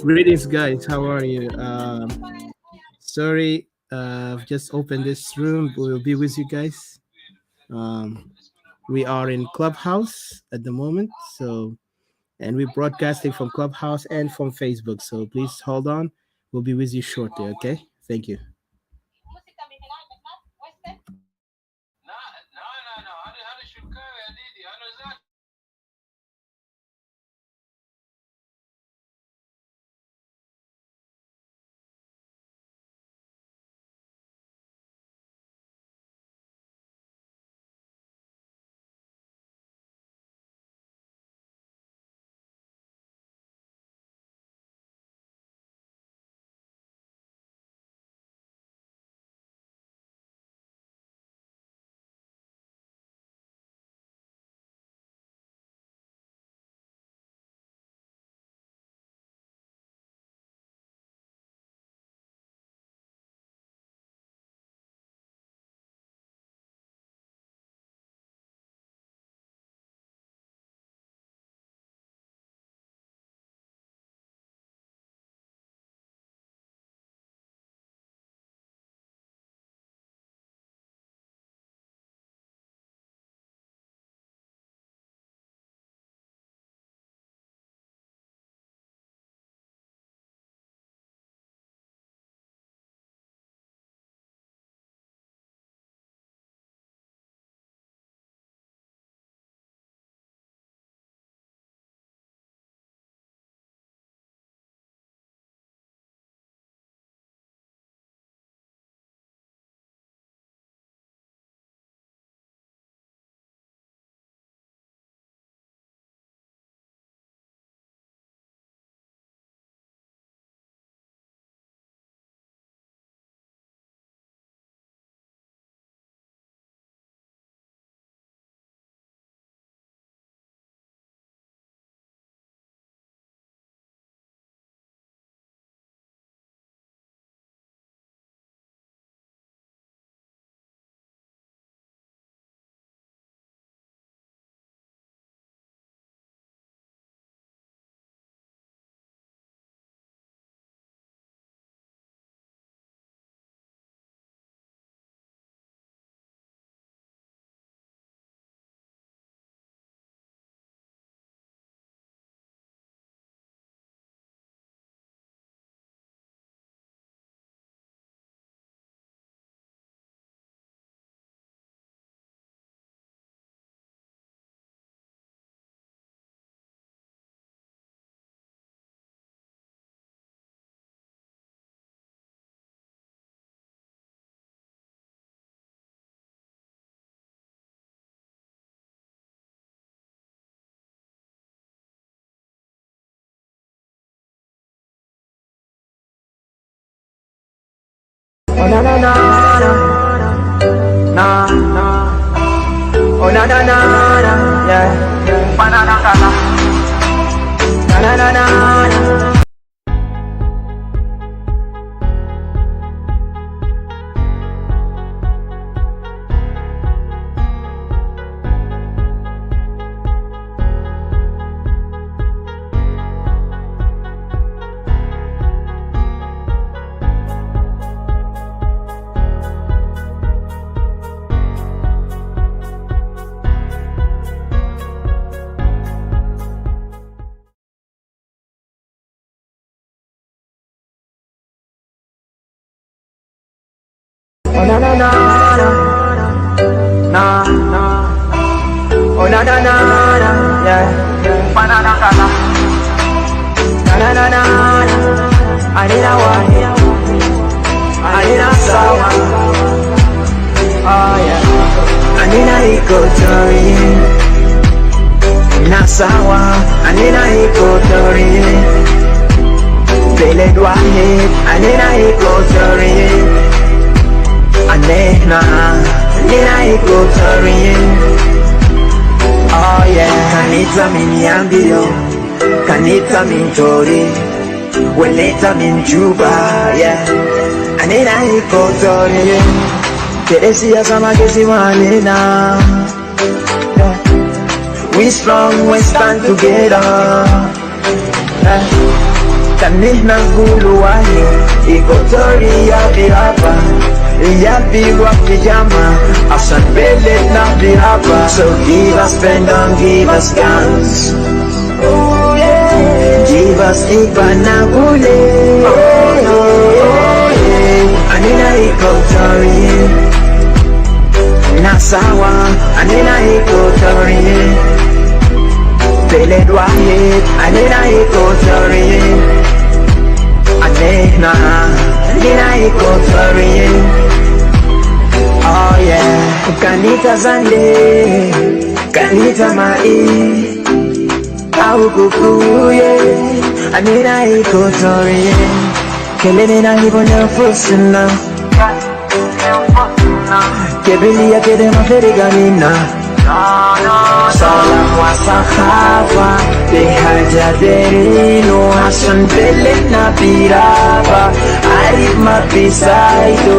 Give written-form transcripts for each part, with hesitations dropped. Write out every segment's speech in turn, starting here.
Greetings, guys. How are you? Sorry, I've just opened this room. We'll be with you guys. Um, we are in Clubhouse at the moment, and we're broadcasting from Clubhouse and from Facebook. So please hold on. We'll be with you shortly. Okay? Thank you. Oh na na na na na, oh na na na na, yeah, banana na na na na. Oh na na na na na, oh na na na na, yeah, banana na na na. I need a one, I need a sour, oh yeah, I need a Equatorian, na sawa, I need a Equatorian, Bele Dwahid, I need a Equatorian. Anena, nina Equatorian. Oh yeah, kanita miniambio, kanita mintori, weleta minjuba, yeah. Anena Equatorian, Teresia sama kesi manena. We strong, we stand together. Kanina gulu wahi Equatoria bihaba Yapirwa pijama Asan belet na bihaba So give us pen, don't give us guns. Oh yeah. Give us ipanagule. Oh yeah. Anina Equatorian Nasawa Anina Equatorian Belet wahid Anina Equatorian Anina Equatorian. Oh yeah. Kanita zande Kanita mai Au kukuye Anina Equatorian. Kelene na hivo na fusina Kebili ya kede maferiganina Salam wa sahaba Behaja derino Hasan bele na piraba Arif mapisaido.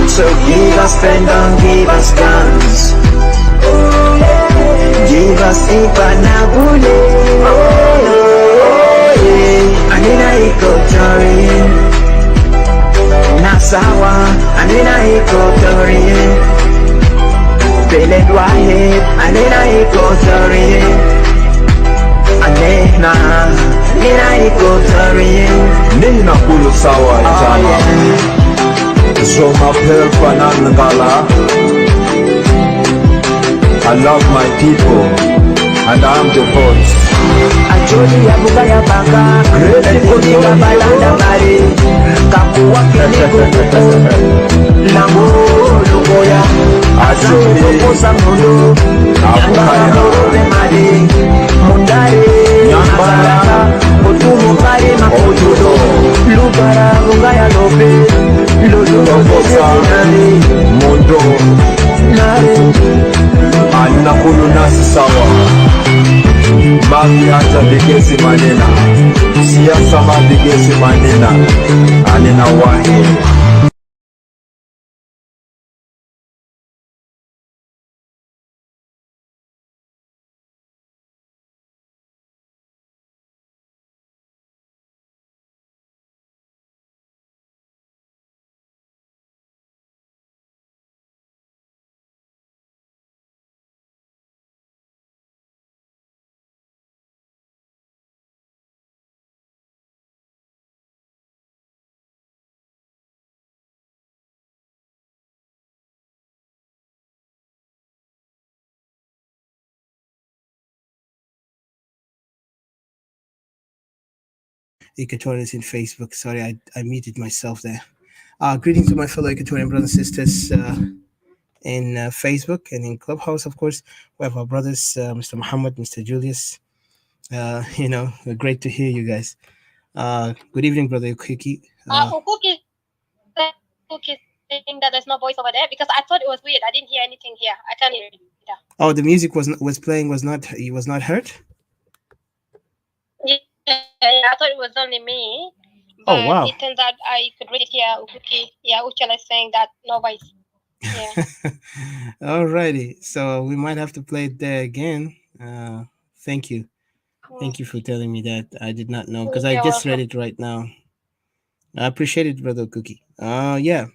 So give us pen, don't give us guns. Give us ipanagule. Anina Equatorian Nasawa Anina Equatorian Belet wahid Anina Equatorian Anina Equatorian. Nina kulu sawa itama Zoma pelpa nangala. I love my people and I'm the voice. Ajoli ya buga ya baka Grete kutika balanda mari Kapuwa kini kukuku Lambo lugoya Ajoli kukusa mundu Nyambara morobe mari Mundare Nyambara Kutumu kari makutudo Lugara bunga ya lobe Lulu kukusa Mundo Nare Anina kulu nasi sawa Magi hata bigesi manena Siasa mabigesi manena Anina wahi. Equatorians in Facebook. Sorry, I muted myself there. Greetings to my fellow Equatorian brothers and sisters in Facebook and in Clubhouse, of course. We have our brothers, Mr. Muhammad, Mr. Julius. Great to hear you guys. Good evening, Brother Ukiki. Ukuki saying that there's no voice over there because I thought it was weird. I didn't hear anything here. I can't hear it. Yeah. Oh, the music was playing was not heard? Yeah, I thought it was only me. But wow. It turns out I could read it here. Ukuki, Uchala is saying that no voice. Yeah. Alrighty. So we might have to play it there again. Thank you. Thank you for telling me that. I did not know because I just read it right now. I appreciate it, Brother Cookie. Yeah.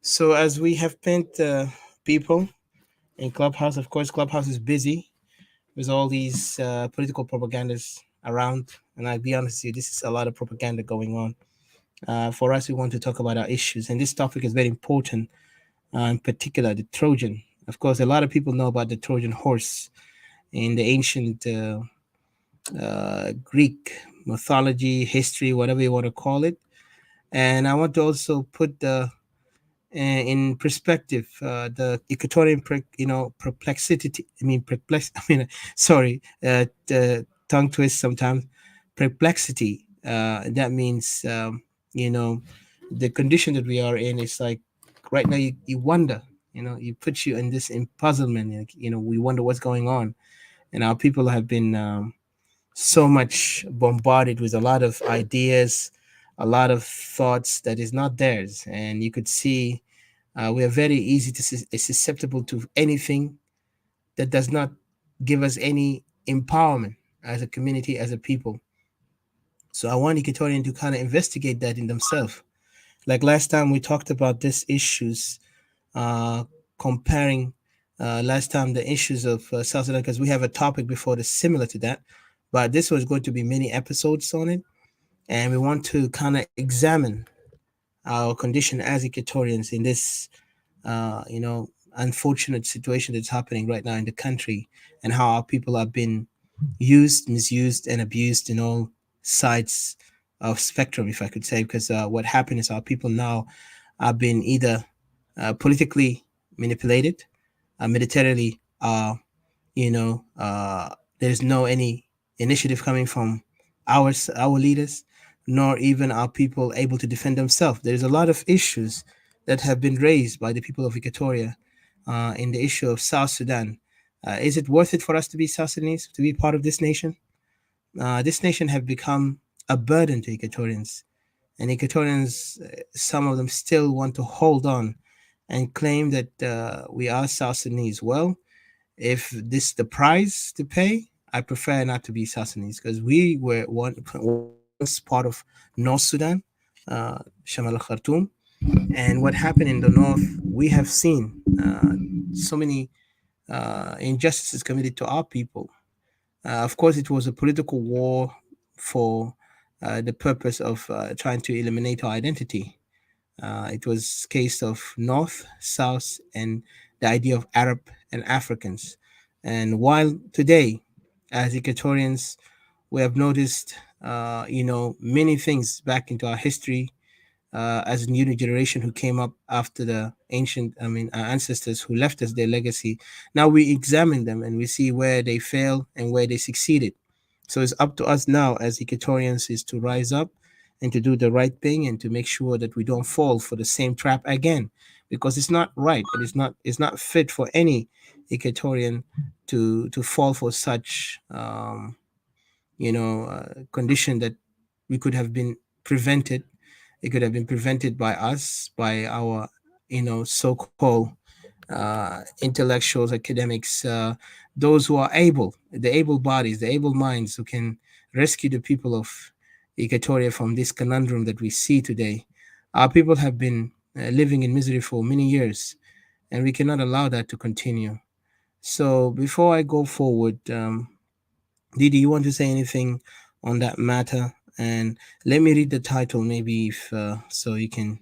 So as we have pinned people in Clubhouse, of course, Clubhouse is busy with all these political propagandas around. And I'll be honest with you, this is a lot of propaganda going on. For us, we want to talk about our issues. And this topic is very important, in particular, the Trojan. Of course, a lot of people know about the Trojan horse in the ancient Greek mythology, history, whatever you want to call it. And I want to also put in perspective the Equatorian, perplexity. Sorry, tongue twist sometimes. Perplexity. That means, the condition that we are in is like right now you wonder, you put you in this puzzlement. We wonder what's going on, and our people have been so much bombarded with a lot of ideas, a lot of thoughts that is not theirs, and you could see we are very easy to susceptible to anything that does not give us any empowerment as a community, as a people. So I want Equatorian to kind of investigate that in themselves. Like last time we talked about these issues, uh, comparing last time the issues of South Sudan, because we have a topic before that's similar to that, but this was going to be many episodes on it, and we want to kind of examine our condition as Equatorians in this, unfortunate situation that's happening right now in the country, and how our people have been used, misused, and abused in all sides of spectrum, if I could say. Because what happened is our people now have been either politically manipulated, militarily, there's no any initiative coming from our leaders, nor even our people able to defend themselves. There's a lot of issues that have been raised by the people of Equatoria in the issue of South Sudan. Is it worth it for us to be South Sudanese, to be part of this nation? This nation have become a burden to Equatorians, and Equatorians, some of them still want to hold on and claim that we are South Sudanese. Well, if this is the price to pay, I prefer not to be South Sudanese, because we were once part of North Sudan, Shamal Khartoum, and what happened in the north, we have seen so many injustices committed to our people. Of course, it was a political war for the purpose of trying to eliminate our identity. It was case of North, South, and the idea of Arab and Africans. And while today, as Equatorians, we have noticed, many things back into our history, as a new generation who came up after the ancient, our ancestors who left us their legacy. Now we examine them and we see where they failed and where they succeeded. So it's up to us now as Equatorians is to rise up and to do the right thing and to make sure that we don't fall for the same trap again, because it's not right and it's not fit for any Equatorian to fall for such condition that we could have been prevented. It could have been prevented by us, by our so-called intellectuals, academics, those who are able, the able bodies, the able minds who can rescue the people of Equatoria from this conundrum that we see today. Our people have been living in misery for many years, and we cannot allow that to continue. So before I go forward, Didi, you want to say anything on that matter? And let me read the title, maybe, if so you can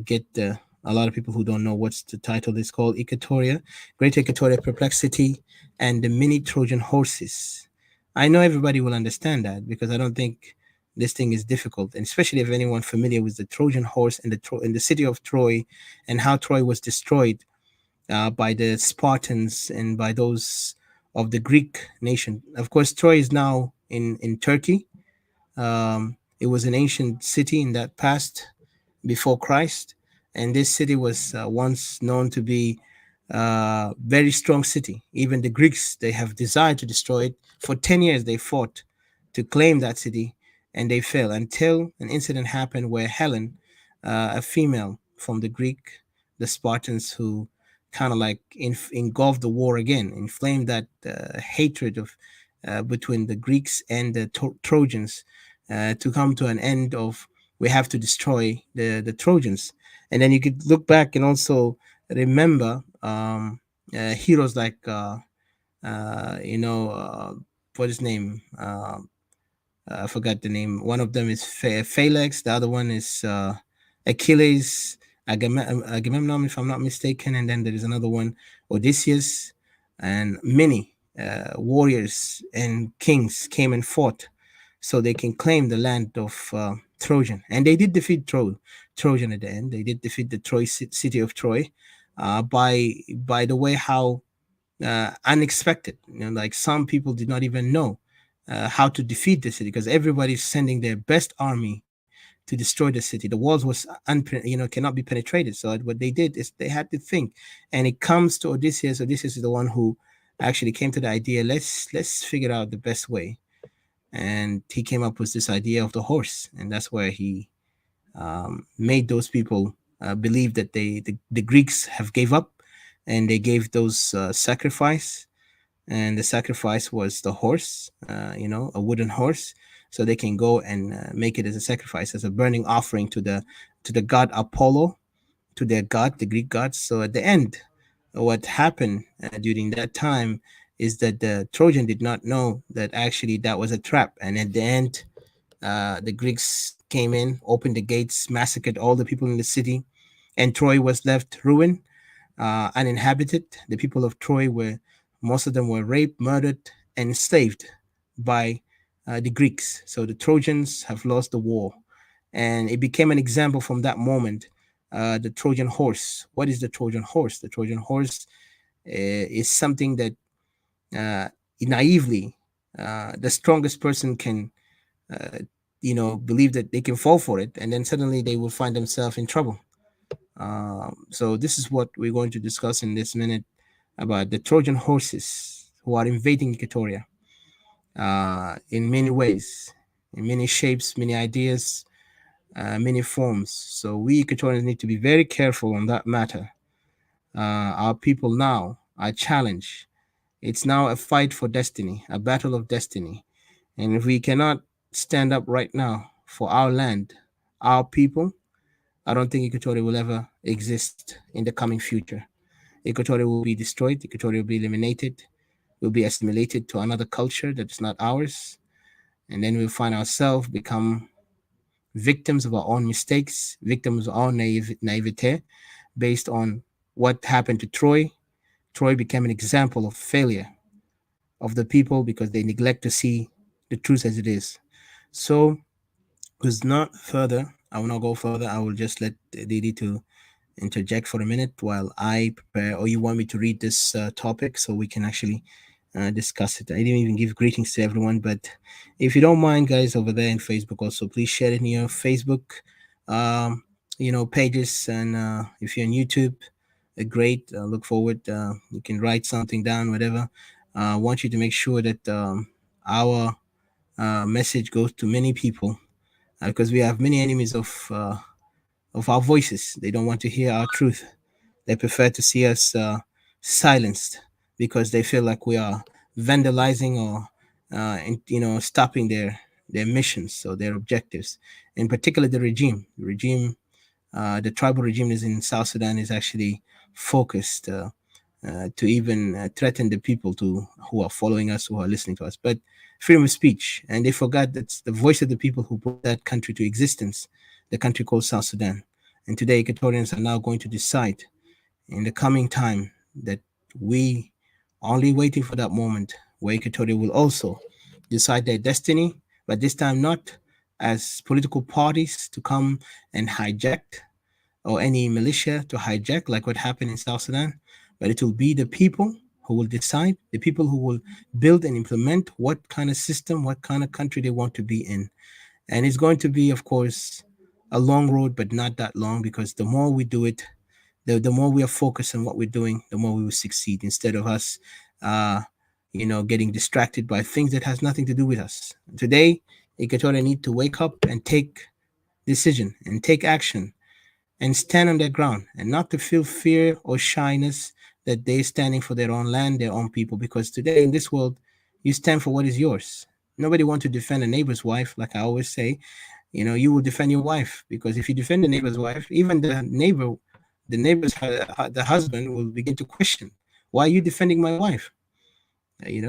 get a lot of people who don't know what's the title. It's called Equatoria, Great Equatoria Perplexity, and the Mini Trojan Horses. I know everybody will understand that, because I don't think this thing is difficult, and especially if anyone familiar with the Trojan horse and the city of Troy, and how Troy was destroyed by the Spartans and by those of the Greek nation. Of course, Troy is now in Turkey. It was an ancient city in that past before Christ, and this city was once known to be a very strong city. Even the Greeks, they have desired to destroy it. For 10 years, they fought to claim that city, and they failed until an incident happened where Helen, a female from the Greek, the Spartans, who kind of like engulfed the war again, inflamed that hatred of between the Greeks and the Trojans, to come to an end of we have to destroy the Trojans. And then you could look back and also remember heroes like what is his name? I forgot the name. One of them is Phalanx. The other one is Achilles, Agamemnon, if I'm not mistaken. And then there is another one, Odysseus, and many warriors and kings came and fought so they can claim the land of Trojan. And they did defeat Trojan at the end. They did defeat the city of Troy by the way how unexpected. Like some people did not even know how to defeat the city, because everybody's sending their best army to destroy the city. The walls was cannot be penetrated. So what they did is they had to think, and it comes to Odysseus. Odysseus is the one who actually came to the idea. Let's figure out the best way, and he came up with this idea of the horse, and that's where he made those people believe that the Greeks have gave up, and they gave those sacrifice and the sacrifice was the horse, a wooden horse, so they can go and make it as a sacrifice, as a burning offering to the god Apollo, to their god, the Greek gods. So at the end, what happened during that time is that the Trojan did not know that actually that was a trap, and at the end, the Greeks came in, opened the gates, massacred all the people in the city, and Troy was left ruined, uninhabited. The people of Troy were, most of them were raped, murdered, and enslaved by the Greeks. So the Trojans have lost the war. And it became an example from that moment. The Trojan horse. What is the Trojan horse? The Trojan horse is something that naively the strongest person can believe that they can fall for it, and then suddenly they will find themselves in trouble. So this is what we're going to discuss in this minute about the Trojan horses who are invading Equatoria in many ways, in many shapes, many ideas, many forms. So we Equatorians need to be very careful on that matter. Our people now are challenged. It's now a fight for destiny, a battle of destiny. And if we cannot stand up right now for our land, our people, I don't think Equatoria will ever exist in the coming future. Equatoria will be destroyed, Equatoria will be eliminated, will be assimilated to another culture that is not ours, and then we'll find ourselves become victims of our own mistakes, victims of our naivete, based on what happened to Troy. Troy became an example of failure of the people because they neglect to see the truth as it is. So, with not further, I will not go further. I will just let Didi to interject for a minute while I prepare, or you want me to read this topic so we can actually discuss it. I didn't even give greetings to everyone, but if you don't mind, guys, over there in Facebook, also please share it in your Facebook, pages, and if you're on YouTube, great. Look forward. You can write something down, whatever. I want you to make sure that our message goes to many people because we have many enemies of our voices. They don't want to hear our truth. They prefer to see us silenced because they feel like we are vandalizing or, stopping their missions or their objectives. In particular, the regime. The tribal regime is in South Sudan is actually focused to even threaten the people who are following us, who are listening to us. But freedom of speech, and they forgot that's the voice of the people who brought that country to existence, the country called South Sudan. And today, Equatorians are now going to decide in the coming time that we only waiting for that moment where Equatoria will also decide their destiny, but this time not as political parties to come and hijack or any militia to hijack like what happened in South Sudan, but it will be the people who will decide, the people who will build and implement what kind of system, what kind of country they want to be in. And it's going to be, of course, a long road, but not that long, because the more we do it, the more we are focused on what we're doing, the more we will succeed, instead of us, getting distracted by things that has nothing to do with us. Today, Equatorial need to wake up and take decision and take action and stand on their ground, and not to feel fear or shyness that they're standing for their own land, their own people. Because today in this world, you stand for what is yours. Nobody wants to defend a neighbor's wife, like I always say. You will defend your wife, because if you defend the neighbor's wife, even the husband will begin to question, why are you defending my wife?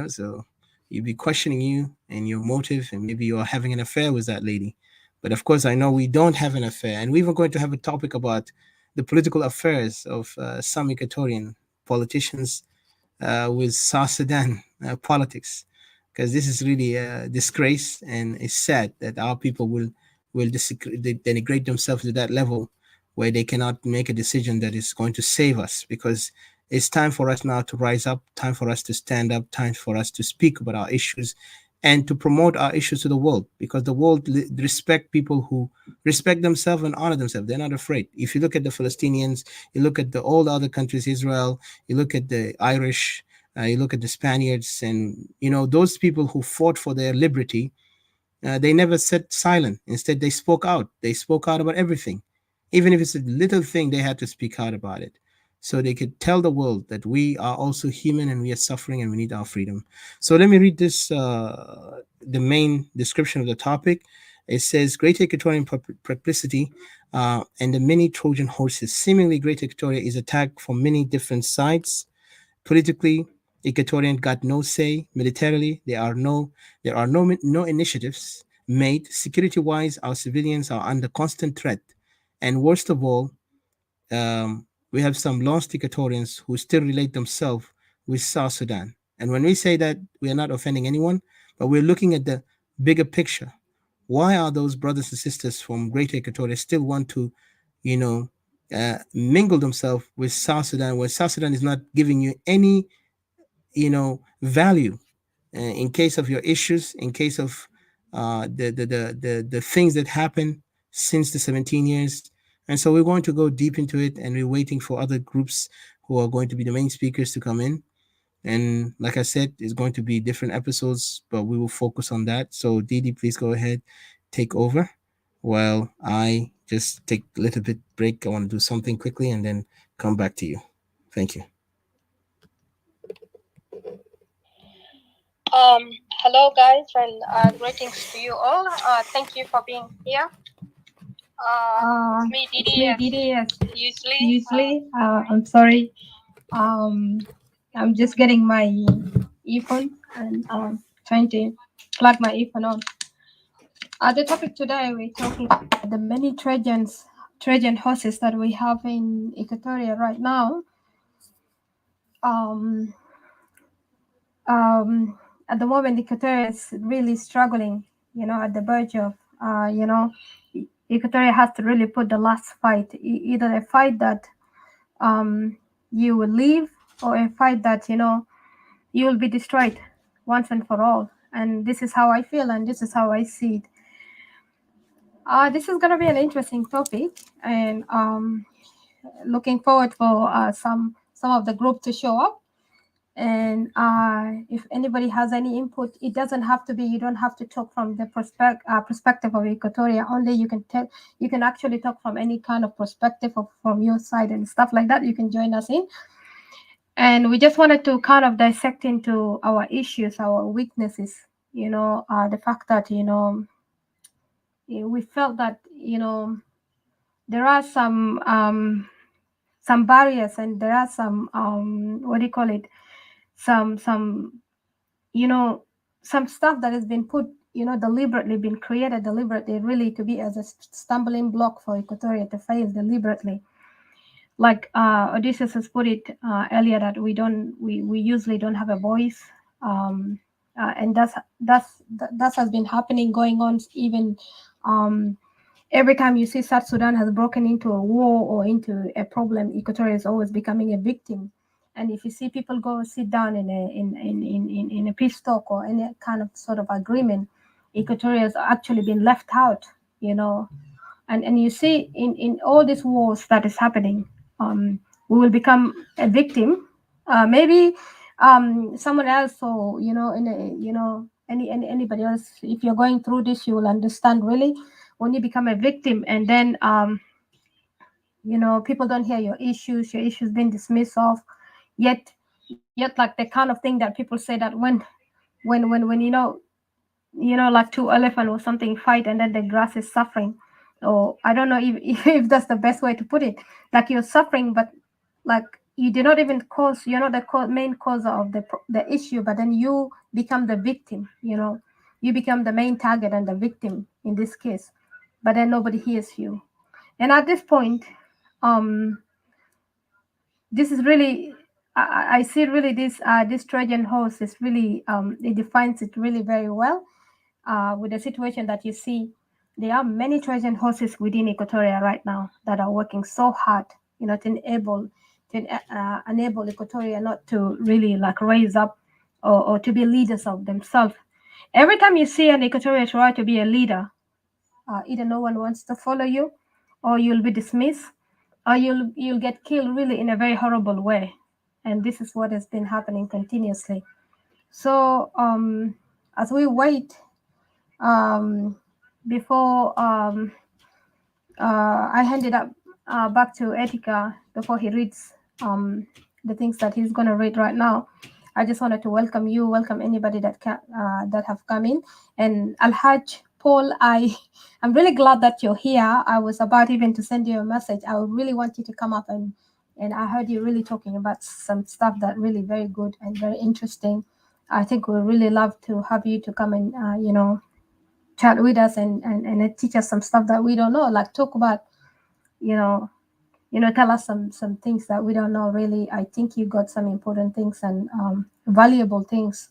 So you'll be questioning you and your motive, and maybe you are having an affair with that lady. But of course, I know we don't have an affair, and we're even going to have a topic about the political affairs of some Equatorian politicians with South Sudan politics, because this is really a disgrace, and it's sad that our people will denigrate themselves to that level where they cannot make a decision that is going to save us. Because it's time for us now to rise up, time for us to stand up, time for us to speak about our issues and to promote our issues to the world, because the world respect people who respect themselves and honor themselves. They're not afraid. If you look at the Palestinians, you look at all the other countries, Israel, you look at the Irish, you look at the Spaniards, and those people who fought for their liberty, they never sat silent. Instead, they spoke out. They spoke out about everything. Even if it's a little thing, they had to speak out about it. so they could tell the world that we are also human and we are suffering and we need our freedom. So let me read this, the main description of the topic. It says, Great Equatorian Perplexity and the many Trojan horses. Seemingly, Great Equatoria is attacked from many different sides. Politically, Equatorian got no say. Militarily, there are no initiatives made. Security-wise, our civilians are under constant threat. And worst of all, we have some lost Equatorians who still relate themselves with South Sudan. And when we say that, we are not offending anyone, but we're looking at the bigger picture. Why are those brothers and sisters from Greater Equatoria still want to, you know, mingle themselves with South Sudan, where South Sudan is not giving you any, value in case of your issues, in case of the things that happened since the 17 years. And so we're going to go deep into it, and we're waiting for other groups who are going to be the main speakers to come in. And like I said, it's going to be different episodes, but we will focus on that. So Didi, please go ahead, take over while I just take a little bit break. I want to do something quickly and then come back to you. Thank you. Hello, guys, and greetings to you all. Thank you for being here. It's me, Didi, as usually. I'm sorry. I'm just getting my earphone and trying to plug my earphone on. The topic today, we're talking about the many Trojan horses that we have in Equatoria right now. At the moment, Equatoria is really struggling, at the verge of, Equatoria has to really put the last fight, either a fight that you will leave, or a fight that, you will be destroyed once and for all. And this is how I feel, and this is how I see it. This is going to be an interesting topic, and looking forward for some of the group to show up. And if anybody has any input, it doesn't have to be, you don't have to talk from the perspective of Equatoria only. You can actually talk from any kind of perspective from your side and stuff like that. You can join us in. And we just wanted to kind of dissect into our issues, our weaknesses, the fact that, we felt that, there are some barriers, and there are some, some some stuff that has been put, deliberately been created deliberately, really to be as a stumbling block for Equatoria to fail deliberately. Like Odysseus has put it earlier, that we usually don't have a voice, and that has been happening, going on, even every time you see South Sudan has broken into a war or into a problem, Equatoria is always becoming a victim. And if you see people go sit down in a peace talk or any kind of sort of agreement, Equatoria has actually been left out, And you see in all these wars that is happening, we will become a victim. Maybe someone else, or anybody else, if you're going through this, you will understand really when you become a victim, and then people don't hear your issues being dismissed of, yet like the kind of thing that people say, that when like two elephants or something fight, and then the grass is suffering, or I don't know if that's the best way to put it, like you're suffering, but like you did not even cause, the main cause of the issue, but then you become the victim, you become the main target and the victim in this case, but then nobody hears you. And at this point, this is really, I see really this Trojan horse is really, it defines it really very well, with the situation that you see. There are many Trojan horses within Equatoria right now that are working so hard, to enable Equatoria not to really like raise up, or to be leaders of themselves. Every time you see an Equatoria try to be a leader, either no one wants to follow you, or you'll be dismissed, or you'll get killed really in a very horrible way. And this is what has been happening continuously. So as we wait, before I hand it up back to Etika, before he reads the things that he's going to read right now. I just wanted to welcome you, welcome anybody that have come in. And Alhaj Paul, I'm really glad that you're here. I was about even to send you a message. I would really want you to come up, and I heard you really talking about some stuff that really very good and very interesting. I think we really love to have you to come and chat with us and teach us some stuff that we don't know, like talk about you know tell us some things that we don't know. Really, I think you got some important things and valuable things.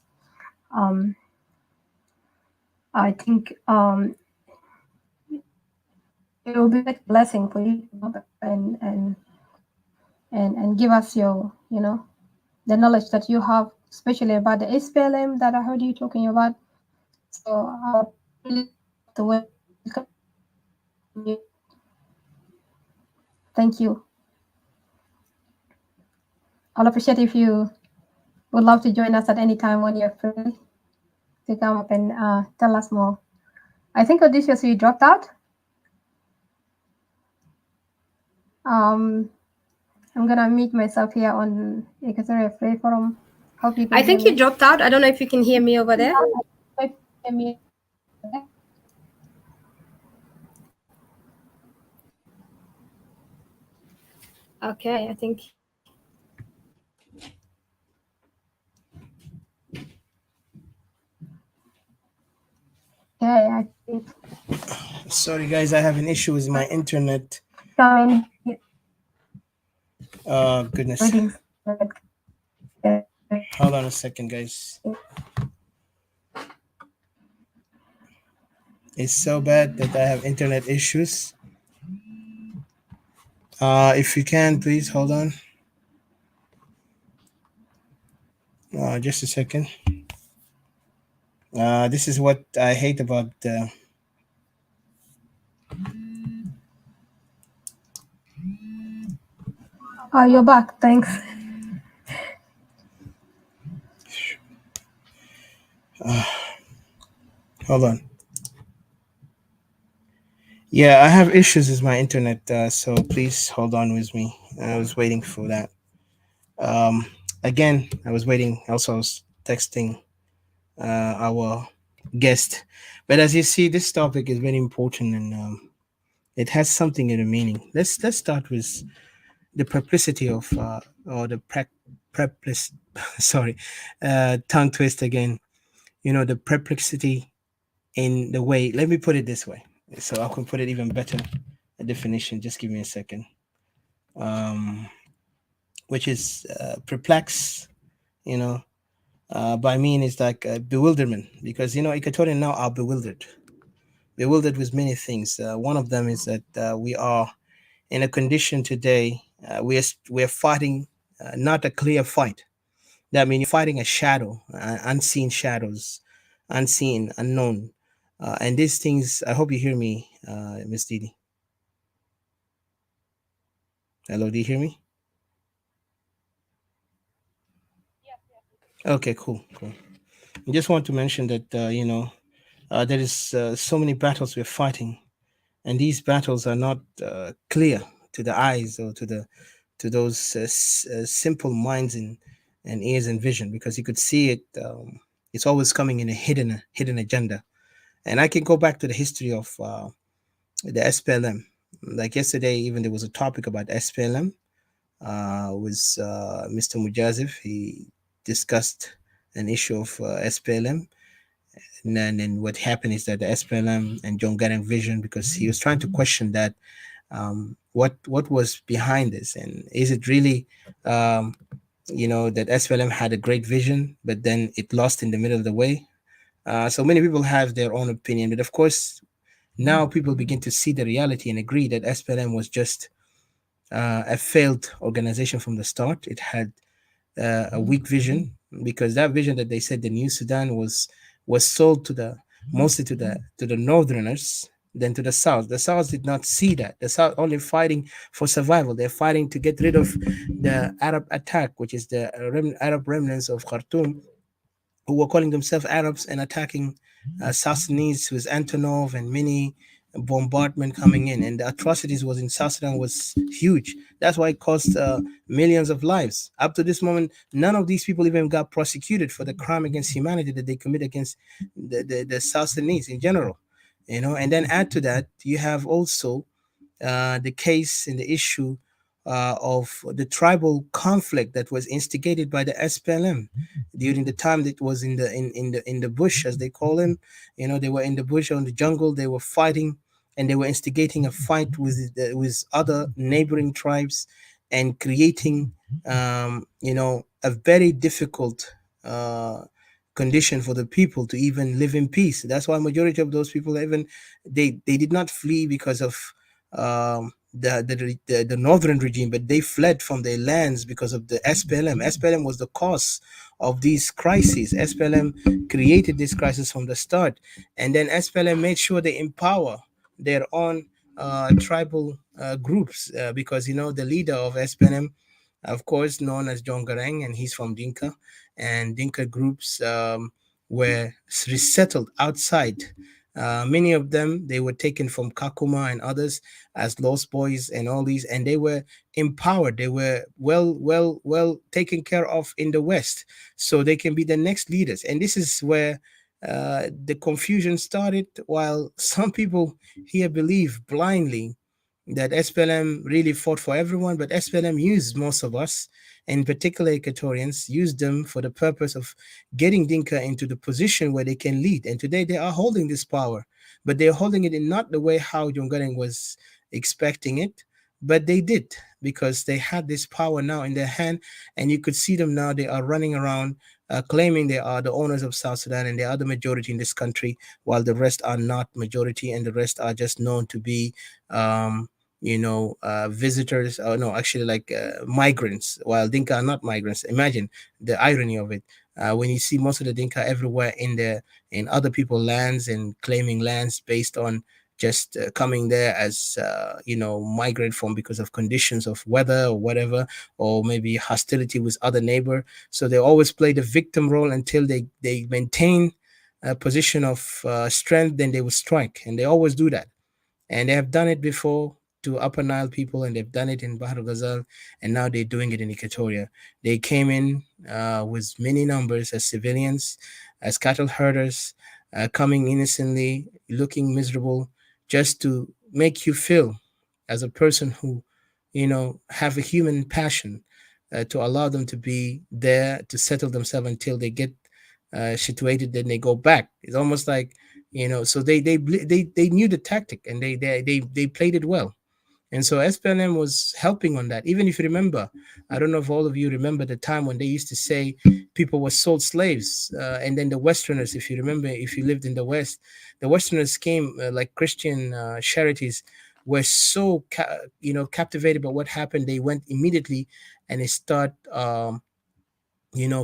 I think it will be a blessing for you to come up and give us your the knowledge that you have, especially about the SPLM that I heard you talking about. So I would really love to welcome you. Thank you. I'll appreciate if you would love to join us at any time when you're free to come up and tell us more. I think Odysseus, you dropped out. I'm gonna meet myself here on Equatoria Free Forum. Hope you can. I think you dropped out. I don't know if you can hear me over there. Okay, I think. Okay, I think. Sorry, guys, I have an issue with my internet. Goodness. Hold on a second, guys. It's so bad that I have internet issues. If you can, please hold on. Just a second. This is what I hate about Oh, you're back. Thanks. Hold on. Yeah, I have issues with my internet, so please hold on with me. I was waiting for that. Again, I was waiting. Also, I was texting our guest. But as you see, this topic is very important, and it has something in the meaning. Let's start with the perplexity of or the sorry, tongue twist again. The perplexity in the way. Let me put it this way, so I can put it even better. A definition. Just give me a second. Which is perplex. By mean is like bewilderment, because Equatorian now are bewildered with many things. One of them is that we are in a condition today. We are fighting not a clear fight. That means you're fighting a shadow, unseen shadows, unseen, unknown, and these things. I hope you hear me, Miss Didi. Hello, do you hear me? Okay, cool. I just want to mention that there is so many battles we're fighting, and these battles are not clear to the eyes or to those simple minds and ears and vision, because you could see it. It's always coming in a hidden agenda, and I can go back to the history of the SPLM. Like yesterday, even there was a topic about SPLM with Mr. Mujazif. He discussed an issue of SPLM. And then what happened is that the SPLM and John Garang vision, because he was trying to question that what was behind this, and is it really that SPLM had a great vision, but then it lost in the middle of the way. So many people have their own opinion, but of course now people begin to see the reality and agree that SPLM was just a failed organization from the start. It had a weak vision, because that vision that they said the new Sudan was sold to mostly to the northerners than to the south. The south did not see that. The south only fighting for survival. They're fighting to get rid of the Arab attack, which is the Arab remnants of Khartoum, who were calling themselves Arabs and attacking South Sudanese with Antonov and many bombardment coming in, and the atrocities was in South Sudan was huge. That's why it cost millions of lives. Up to this moment, none of these people even got prosecuted for the crime against humanity that they commit against the South Sudanese in general. And then add to that, you have also the case and the issue of the tribal conflict that was instigated by the SPLM during the time that was in the bush, as they call them. They were in the bush or in the jungle. They were fighting, and they were instigating a fight with other neighboring tribes, and creating a very difficult condition for the people to even live in peace. That's why majority of those people, even they did not flee because of the northern regime, but they fled from their lands because of the SPLM. SPLM was the cause of these crises. SPLM created this crisis from the start, and then SPLM made sure they empower their own tribal groups, because the leader of SPLM, of course, known as John Garang, and he's from Dinka, and Dinka groups were resettled outside. Many of them, they were taken from Kakuma and others as lost boys and all these, and they were empowered. They were well taken care of in the West, so they can be the next leaders. And this is where the confusion started. While some people here believe blindly that SPLM really fought for everyone, but SPLM used most of us, in particular Equatorians, used them for the purpose of getting Dinka into the position where they can lead. And today they are holding this power, but they're holding it in not the way how Jongareng was expecting it, but they did, because they had this power now in their hand, and you could see them now. They are running around claiming they are the owners of South Sudan and they are the majority in this country, while the rest are not majority, and the rest are just known to be visitors, or no, actually like migrants, while Dinka are not migrants. Imagine the irony of it. When you see most of the Dinka everywhere in other people's lands and claiming lands based on just coming there as migrate from because of conditions of weather or whatever, or maybe hostility with other neighbor. So they always play the victim role until they maintain a position of strength, then they will strike, and they always do that. And they have done it before to Upper Nile people, and they've done it in Bahr Ghazal, and now they're doing it in Equatoria. They came in with many numbers as civilians, as cattle herders, coming innocently, looking miserable, just to make you feel as a person who, have a human passion, to allow them to be there to settle themselves until they get situated, then they go back. It's almost like, so they knew the tactic, and they played it well. And so SPLM was helping on that. Even if you remember, I don't know if all of you remember the time when they used to say people were sold slaves, and then the Westerners, if you remember, if you lived in the West, the Westerners came, like Christian charities, were so captivated by what happened. They went immediately and they start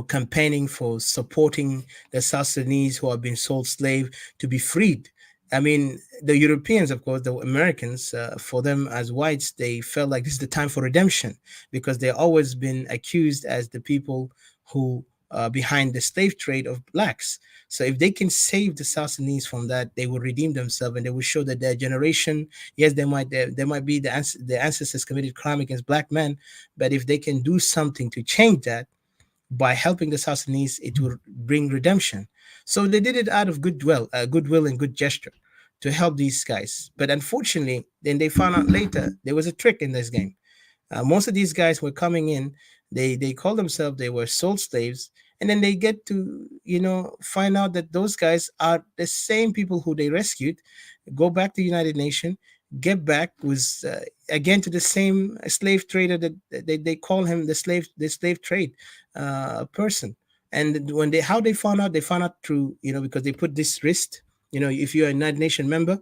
campaigning for supporting the South Sudanese who have been sold slave to be freed. I mean, the Europeans, of course, the Americans, for them as whites, they felt like this is the time for redemption, because they've always been accused as the people who are behind the slave trade of blacks. So if they can save the South Sudanese from that, they will redeem themselves, and they will show that their generation, yes, they might be the ancestors committed crime against black men, but if they can do something to change that, by helping the South Sudanese, it will bring redemption. So they did it out of goodwill and good gesture to help these guys. But unfortunately, then they found out later there was a trick in this game. Most of these guys were coming in. They called themselves, they were sold slaves, and then they get to find out that those guys are the same people who they rescued, go back to the United Nations, get back with again to the same slave trader that they call him the slave trade person. And when they found out through, because they put this wrist, if you're a United Nation member,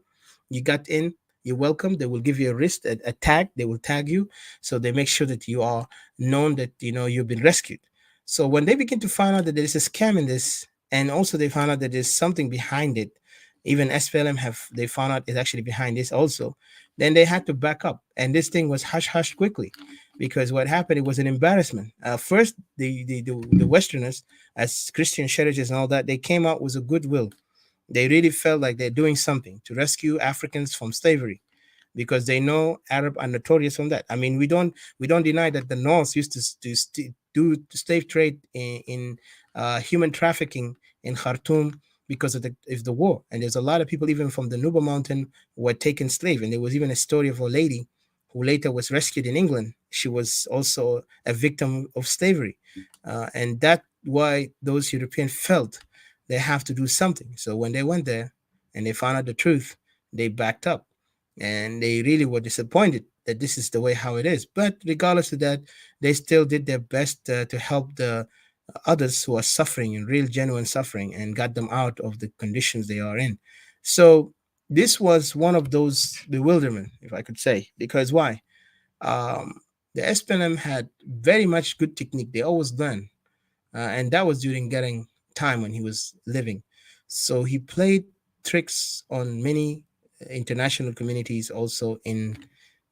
you got in, you're welcome. They will give you a wrist, a tag. They will tag you, so they make sure that you are known that you've been rescued. So when they begin to find out that there is a scam in this, and also they found out that there's something behind it, even SPLM they found out is actually behind this also, then they had to back up, and this thing was hush quickly, because what happened, it was an embarrassment. First, the Westerners, as Christian churches and all that, they came out with a goodwill. They really felt like they're doing something to rescue Africans from slavery, because they know Arab are notorious from that. I mean, we don't deny that the North used to do slave trade in human trafficking in Khartoum because of the war. And there's a lot of people even from the Nuba Mountain who were taken slave. And there was even a story of a lady who later was rescued in England. She was also a victim of slavery, and that why those Europeans felt they have to do something. So when they went there and they found out the truth, they backed up, and they really were disappointed that this is the way how it is. But regardless of that, they still did their best to help the others who are suffering in real genuine suffering, and got them out of the conditions they are in. So this was one of those bewilderment, if I could say, because why? The SPLM had very much good technique. They always learn, and that was during getting time when he was living. So he played tricks on many international communities, also in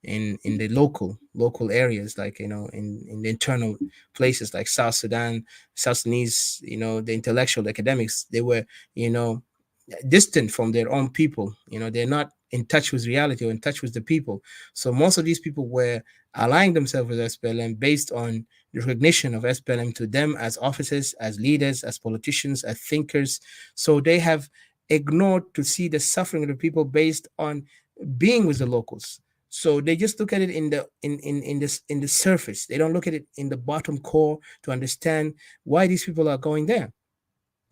the local areas, like in the internal places like South Sudan, South Sudanese, the intellectual academics, they were you know distant from their own people. They're not in touch with reality or in touch with the people. So most of these people were aligning themselves with SPLM based on the recognition of SPLM to them as officers, as leaders, as politicians, as thinkers. So they have ignored to see the suffering of the people based on being with the locals. So they just look at it in the surface. They don't look at it in the bottom core to understand why these people are going there.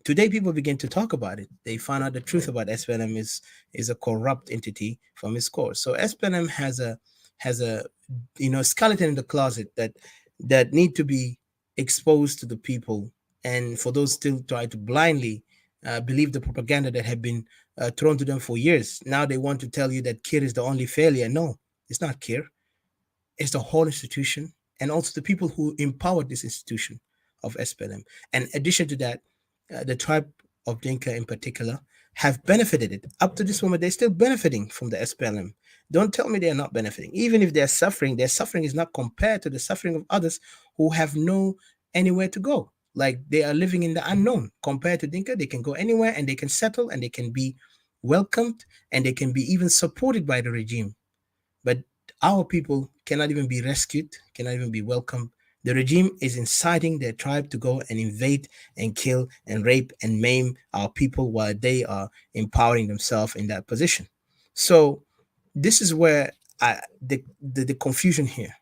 Today, people begin to talk about it. They find out the truth about SPLM is a corrupt entity from its core. So SPLM has a skeleton in the closet that need to be exposed to the people, and for those still try to blindly believe the propaganda that have been thrown to them for years. Now they want to tell you that Kir is the only failure. No, it's not Kir. It's the whole institution, and also the people who empowered this institution of SPLM. And in addition to that, the tribe of Dinka in particular have benefited it. Up to this moment, they're still benefiting from the SPLM. Don't tell me they're not benefiting. Even if they're suffering, their suffering is not compared to the suffering of others who have no anywhere to go. Like, they are living in the unknown. Compared to Dinka, they can go anywhere and they can settle and they can be welcomed and they can be even supported by the regime. But our people cannot even be rescued, cannot even be welcomed. The regime is inciting their tribe to go and invade and kill and rape and maim our people while they are empowering themselves in that position. So this is where the confusion here,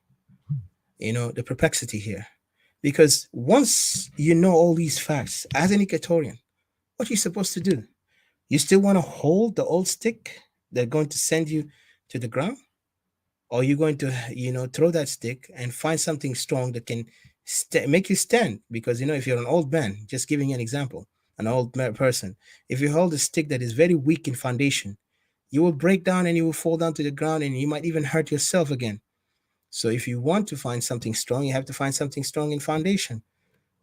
the perplexity here. Because once you know all these facts, as an Equatorian, what are you supposed to do? You still want to hold the old stick that's going to send you to the ground? Or are you going to, throw that stick and find something strong that can make you stand? Because, if you're an old man, just giving you an example, an old person, if you hold a stick that is very weak in foundation, you will break down and you will fall down to the ground and you might even hurt yourself again. So if you want to find something strong, you have to find something strong in foundation.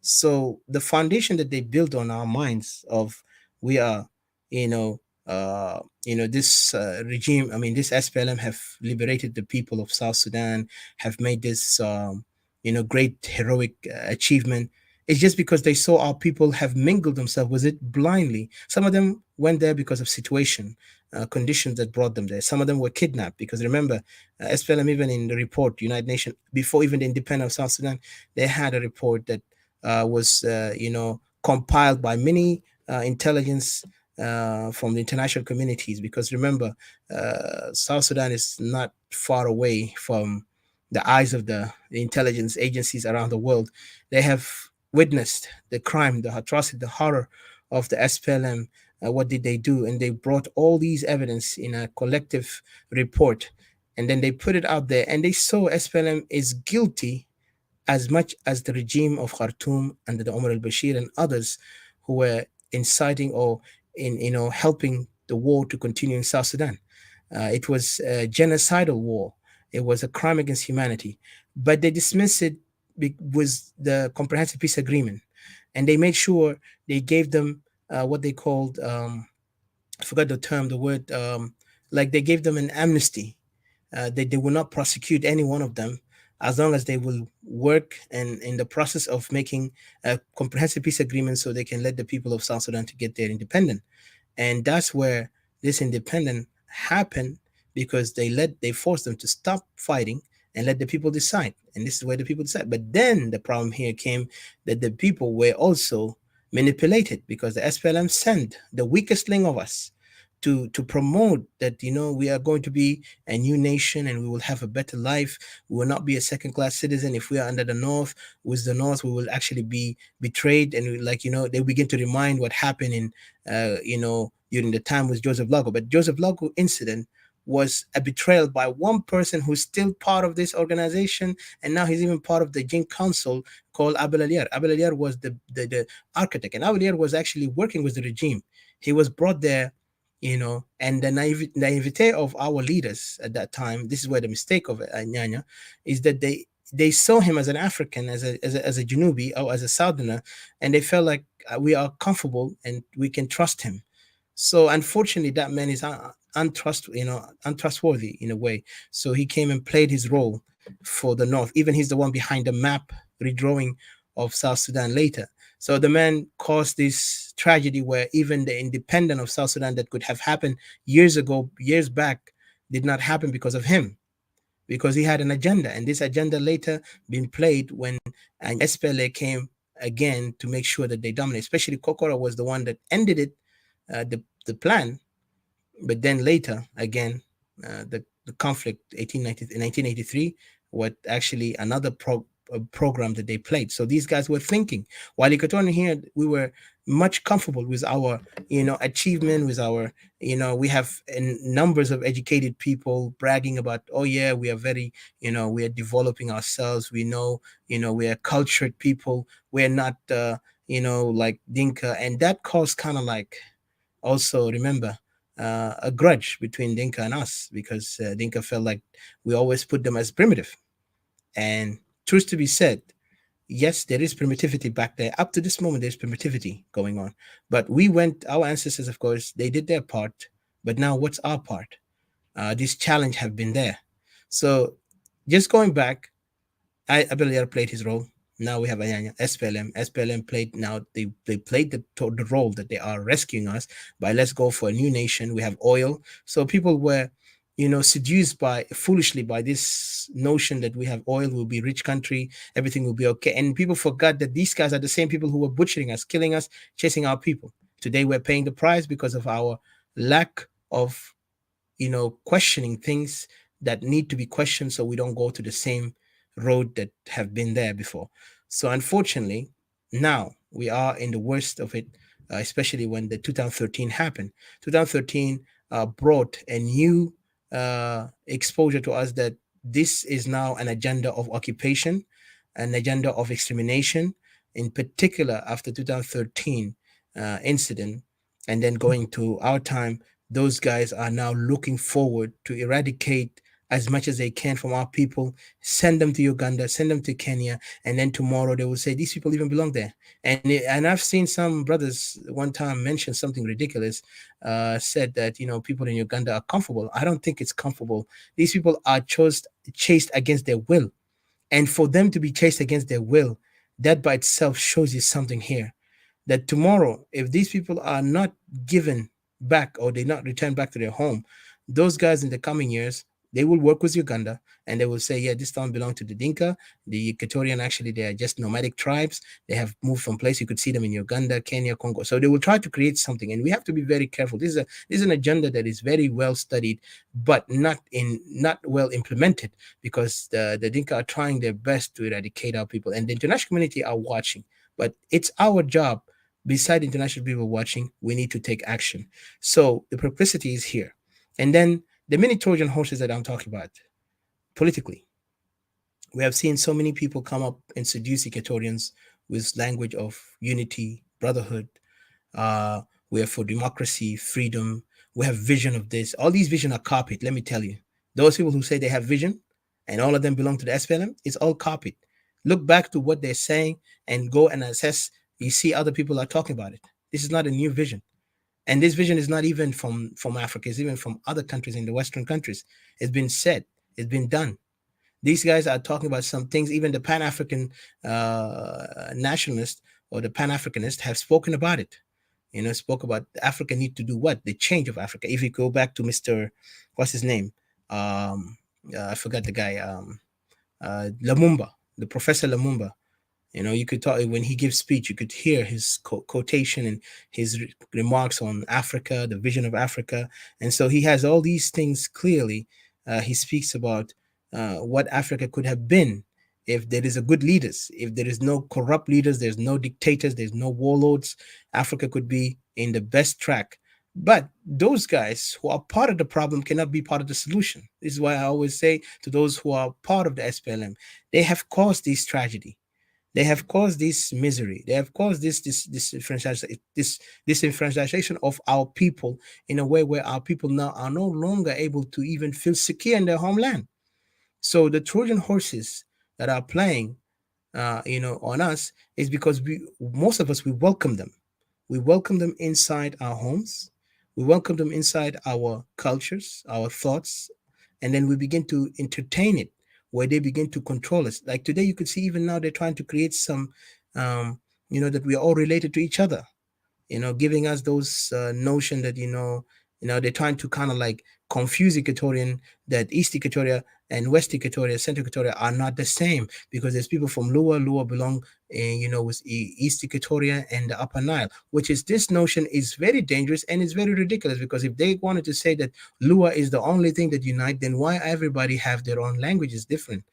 So the foundation that they built on our minds of we are, this regime, I mean, this SPLM have liberated the people of South Sudan, have made this, great heroic achievement. It's just because they saw our people have mingled themselves with it blindly. Some of them went there because of situation, conditions that brought them there. Some of them were kidnapped because, remember, SPLM, even in the report, United Nations, before even the independence of South Sudan, they had a report that was, compiled by many intelligence from the international communities. Because remember, South Sudan is not far away from the eyes of the intelligence agencies around the world. They have witnessed the crime, the atrocity, the horror of the SPLM. What did they do? And they brought all these evidence in a collective report, and then they put it out there, and they saw SPLM is guilty as much as the regime of Khartoum under the Omar al-Bashir and others who were inciting or helping the war to continue in South Sudan. It was a genocidal war. It was a crime against humanity. But they dismissed it with the Comprehensive Peace Agreement. And they made sure they gave them what they called, I forgot the term, the word, like they gave them an amnesty. They will not prosecute any one of them as long as they will work and in the process of making a comprehensive peace agreement so they can let the people of South Sudan to get their independence. And that's where this independence happened, because they forced them to stop fighting and let the people decide. And this is where the people decide. But then the problem here came, that the people were also manipulated, because the SPLM sent the weakest link of us to promote that, we are going to be a new nation and we will have a better life. We will not be a second class citizen if we are under the North. With the North, we will actually be betrayed. And they begin to remind what happened in during the time with Joseph Lago. But Joseph Lago incident was a betrayal by one person who's still part of this organization, and now he's even part of the Jin Council, called Abel Aliar. Abel Aliar was the architect, and Abel Aliar was actually working with the regime. He was brought there, and the naivete of our leaders at that time. This is where the mistake of Nyanya is, that they saw him as an African, as a Janubi, or as a Southerner, and they felt like we are comfortable and we can trust him. So unfortunately, that man is untrustworthy in a way. So he came and played his role for the North. Even he's the one behind the map redrawing of South Sudan later. So the man caused this tragedy where even the independence of South Sudan that could have happened years back, did not happen because of him, because he had an agenda. And this agenda later been played when an SPLA came again to make sure that they dominate. Especially Kokora was the one that ended it, the plan. But then later, again, the conflict, 1983, what actually another program that they played. So these guys were thinking. While Equatorian here, we were much comfortable with our, achievement, with our, we have numbers of educated people bragging about, oh yeah, we are very, we are developing ourselves. We know, we are cultured people. We're not, like Dinka. And that caused kind of like, also remember, a grudge between Dinka and us, because Dinka felt like we always put them as primitive. And truth to be said, yes, there is primitivity back there. Up to this moment, there's primitivity going on. But our ancestors, of course, they did their part. But now what's our part? This challenge have been there. So just going back, Abeliar played his role. Now we have Ayanya, SPLM. SPLM played, now they played the role that they are rescuing us by, let's go for a new nation. We have oil. So people were, seduced foolishly by this notion that we have oil, we'll be rich country, everything will be okay. And people forgot that these guys are the same people who were butchering us, killing us, chasing our people. Today we're paying the price because of our lack of, questioning things that need to be questioned, so we don't go to the same road that have been there before. So unfortunately, now we are in the worst of it, especially when the 2013 happened. 2013 brought a new exposure to us that this is now an agenda of occupation, an agenda of extermination, in particular after 2013 incident, and then going to our time. Those guys are now looking forward to eradicate as much as they can from our people, send them to Uganda, send them to Kenya, and then tomorrow they will say these people even belong there. And I've seen some brothers one time mention something ridiculous, said that people in Uganda are comfortable. I don't think it's comfortable. These people are chased against their will, and for them to be chased against their will, that by itself shows you something here. That tomorrow, if these people are not given back or they not return back to their home, those guys in the coming years, they will work with Uganda and they will say, yeah, this town belongs to the Dinka. The Equatorian, actually, they are just nomadic tribes. They have moved from place. You could see them in Uganda, Kenya, Congo. So they will try to create something. And we have to be very careful. This is an agenda that is very well studied, but not well implemented, because the Dinka are trying their best to eradicate our people. And the international community are watching. But it's our job, beside international people watching, we need to take action. So the perplexity is here. And then the many Trojan-Horses that I'm talking about, politically, we have seen so many people come up and seduce Equatorians with language of unity, brotherhood. We are for democracy, freedom. We have vision of this. All these visions are copied, let me tell you. Those people who say they have vision and all of them belong to the SPLM, it's all copied. Look back to what they're saying and go and assess. You see other people are talking about it. This is not a new vision. And this vision is not even from Africa. It's even from other countries in the Western countries. It's been said. It's been done. These guys are talking about some things. Even the Pan-African nationalists or the Pan-Africanists have spoken about it. spoke about Africa need to do what? The change of Africa. If you go back to Mr. What's his name? I forgot the guy. Lumumba, the Professor Lumumba. You could talk when he gives speech. You could hear his quotation and his remarks on Africa, the vision of Africa, and so he has all these things clearly. He speaks about what Africa could have been if there is a good leaders, if there is no corrupt leaders, there's no dictators, there's no warlords. Africa could be in the best track. But those guys who are part of the problem cannot be part of the solution. This is why I always say to those who are part of the SPLM, they have caused this tragedy. They have caused this misery. They have caused this disenfranchisation of our people in a way where our people now are no longer able to even feel secure in their homeland. So the Trojan horses that are playing, on us is because most of us, we welcome them. We welcome them inside our homes. We welcome them inside our cultures, our thoughts, and then we begin to entertain it where they begin to control us. Like today, you could see even now they're trying to create some, that we are all related to each other. Giving us those notion that they're trying to kind of like confuse Equatorian, that East Equatoria and West Equatoria, Central Equatoria are not the same, because there's people from Lua belong, with East Equatoria and the Upper Nile, which is, this notion is very dangerous and it's very ridiculous, because if they wanted to say that Lua is the only thing that unite, then why everybody have their own languages different?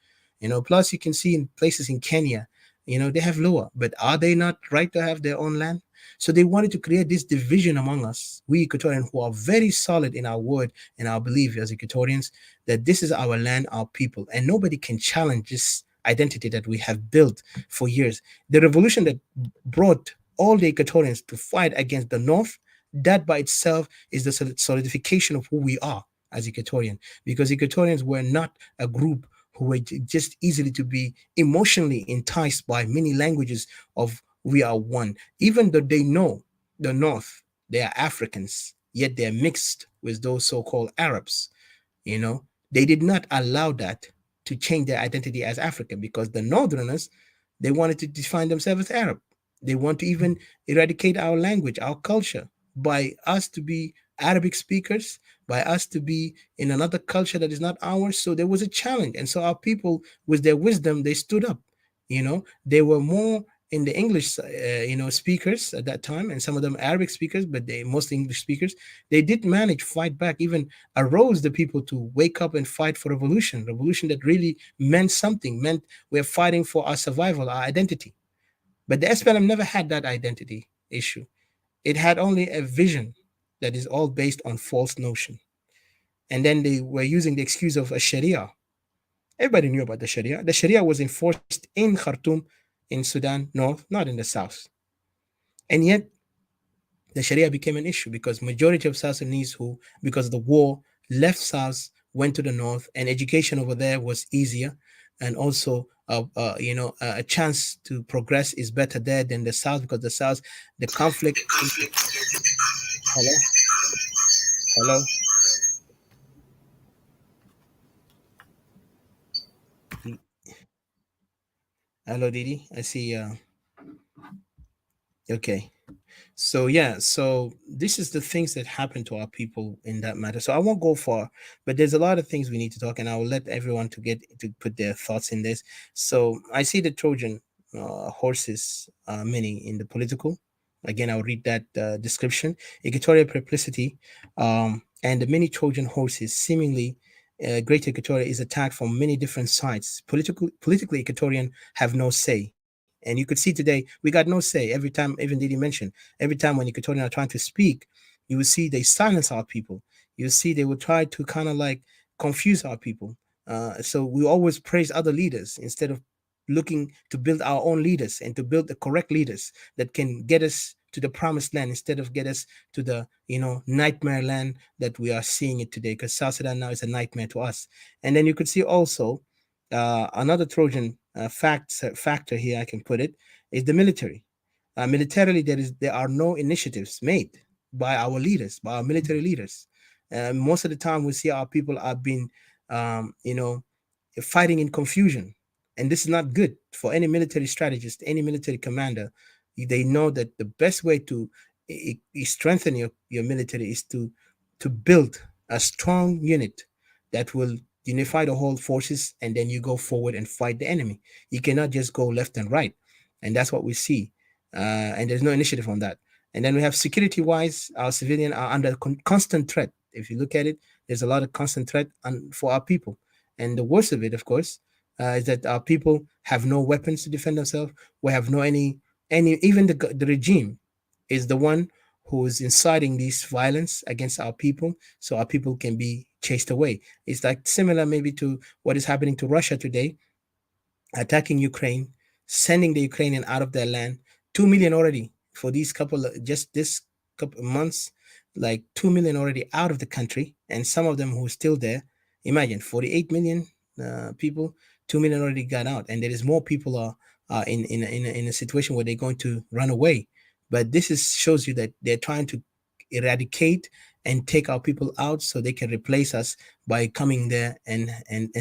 Plus you can see in places in Kenya, they have Lua, but are they not right to have their own land? So they wanted to create this division among us, we Equatorians, who are very solid in our word and our belief as Equatorians, that this is our land, our people, and nobody can challenge this identity that we have built for years. The revolution that brought all the Equatorians to fight against the North, that by itself is the solidification of who we are as Equatorian, because Equatorians were not a group who were just easily to be emotionally enticed by many languages of we are one. Even though they know the North, they are Africans, yet they're mixed with those so-called Arabs. They did not allow that to change their identity as African, because the Northerners, they wanted to define themselves as Arab. They want to even eradicate our language, our culture, by us to be Arabic speakers, by us to be in another culture that is not ours. So there was a challenge. And so our people, with their wisdom, they stood up. They were more in the English, speakers at that time, and some of them Arabic speakers, but they mostly English speakers. They did manage fight back, even arose the people to wake up and fight for revolution that really meant something, meant we're fighting for our survival, our identity. But the SPLM never had that identity issue. It had only a vision that is all based on false notion. And then they were using the excuse of a Sharia. Everybody knew about the Sharia. The Sharia was enforced in Khartoum, in Sudan North, not in the South. And yet, the Sharia became an issue because majority of South Sudanese who, because of the war, left South, went to the North, and education over there was easier. And also, a chance to progress is better there than the South, because the South, the conflict. Hello? Hello? Hello, Didi. I see. Okay. So this is the things that happen to our people in that matter. So I won't go far, but there's a lot of things we need to talk, and I will let everyone to get to put their thoughts in this. So I see the Trojan horses, many in the political. Again, I'll read that description. Equatoria Perplexity, and the many Trojan horses, seemingly Great Equatoria is attacked from many different sides. Politically, Equatorian have no say. And you could see today, we got no say. Every time, even Didi mentioned, every time when Equatorian are trying to speak, you will see they silence our people. You see they will try to kind of like confuse our people. So we always praise other leaders instead of looking to build our own leaders and to build the correct leaders that can get us to the promised land instead of get us to the nightmare land that we are seeing it today, because South Sudan now is a nightmare to us. And then you could see also another Trojan factor here, I can put it, is the military. Militarily, there are no initiatives made by our leaders, by our military leaders. Most of the time, we see our people are being, fighting in confusion, and this is not good for any military strategist, any military commander. They know that the best way to strengthen your military is to build a strong unit that will unify the whole forces, and then you go forward and fight the enemy. You cannot just go left and right, and that's what we see. And there's no initiative on that. And then we have security wise, our civilian are under constant threat. If you look at it, there's a lot of constant threat for our people. And the worst of it, of course, is that our people have no weapons to defend themselves. We have no any even the regime is the one who is inciting this violence against our people, so our people can be chased away. It's like similar maybe to what is happening to Russia today, attacking Ukraine, sending the Ukrainian out of their land. 2 million already for these couple of, just this couple of months, like 2 million already out of the country, and some of them who are still there. Imagine 48 million people, 2 million already got out, and there is more people are in a situation where they're going to run away. But this is shows you that they're trying to eradicate and take our people out so they can replace us by coming there and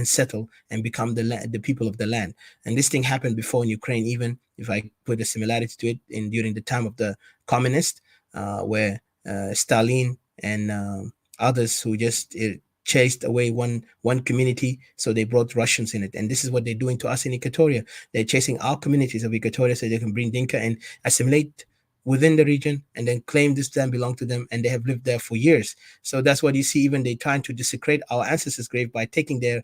settle and become the people of the land. And this thing happened before in Ukraine, even if I put a similarity to it in during the time of the communists, where Stalin and others who just chased away one community, so they brought Russians in it. And this is what they're doing to us in Equatoria. They're chasing our communities of Equatoria so they can bring Dinka and assimilate within the region and then claim this land belong to them, and they have lived there for years. So that's what you see. Even they trying to desecrate our ancestors' grave by taking their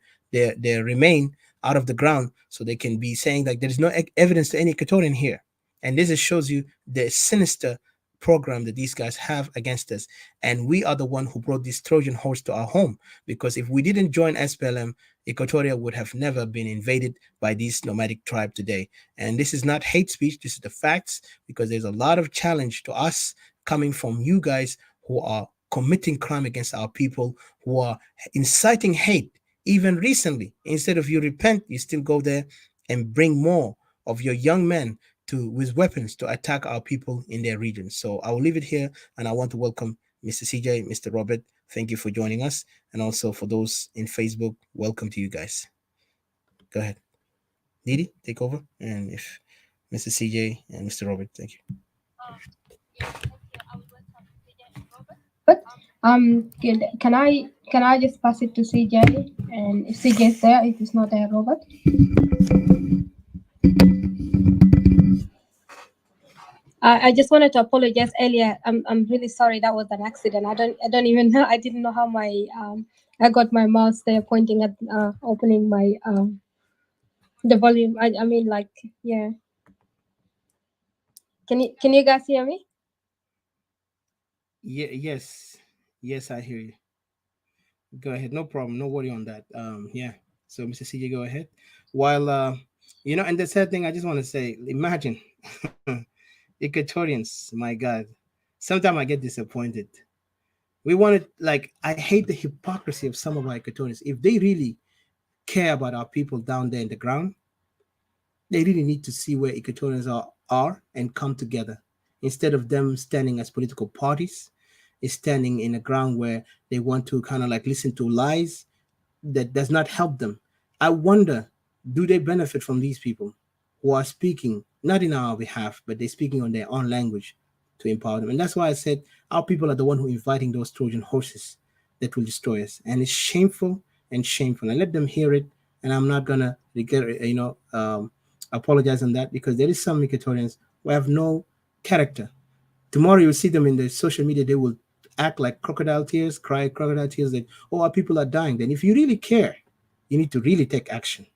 remain out of the ground, so they can be saying like there is no evidence to any Equatorian here. And this shows you the sinister program that these guys have against us. And we are the one who brought this Trojan horse to our home, because if we didn't join SPLM, Equatoria would have never been invaded by this nomadic tribe today. And this is not hate speech, this is the facts, because there's a lot of challenge to us coming from you guys who are committing crime against our people, who are inciting hate. Even recently, instead of you repent, you still go there and bring more of your young men with weapons to attack our people in their region. So I will leave it here, and I want to welcome Mr. CJ, Mr. Robert. Thank you for joining us, and also for those in Facebook, welcome to you guys. Go ahead, Didi, take over, and if Mr. CJ and Mr. Robert, thank you. But can I just pass it to CJ, and if CJ is there, if it's not there, Robert. I just wanted to apologize earlier. I'm really sorry, that was an accident. I don't even know. I didn't know how my I got my mouse there pointing at opening my the volume. I mean, like, yeah. Can you guys hear me? Yeah, yes, I hear you. Go ahead, no problem, no worry on that. Yeah. So Mr. CJ, go ahead. While and the sad thing, I just want to say, imagine Equatorians, my God. Sometimes I get disappointed. We wanted, like, I hate the hypocrisy of some of our Equatorians. If they really care about our people down there in the ground, they really need to see where Equatorians are and come together. Instead of them standing as political parties, is standing in a ground where they want to kind of like listen to lies that does not help them. I wonder, do they benefit from these people who are speaking, not in our behalf, but they're speaking on their own language to empower them? And that's why I said our people are the one who inviting those Trojan horses that will destroy us. And it's shameful and shameful. And let them hear it. And I'm not gonna apologize on that, because there is some Equatorians who have no character. Tomorrow you'll see them in the social media, they will act like crocodile tears, cry crocodile tears that, oh, our people are dying. Then if you really care, you need to really take action.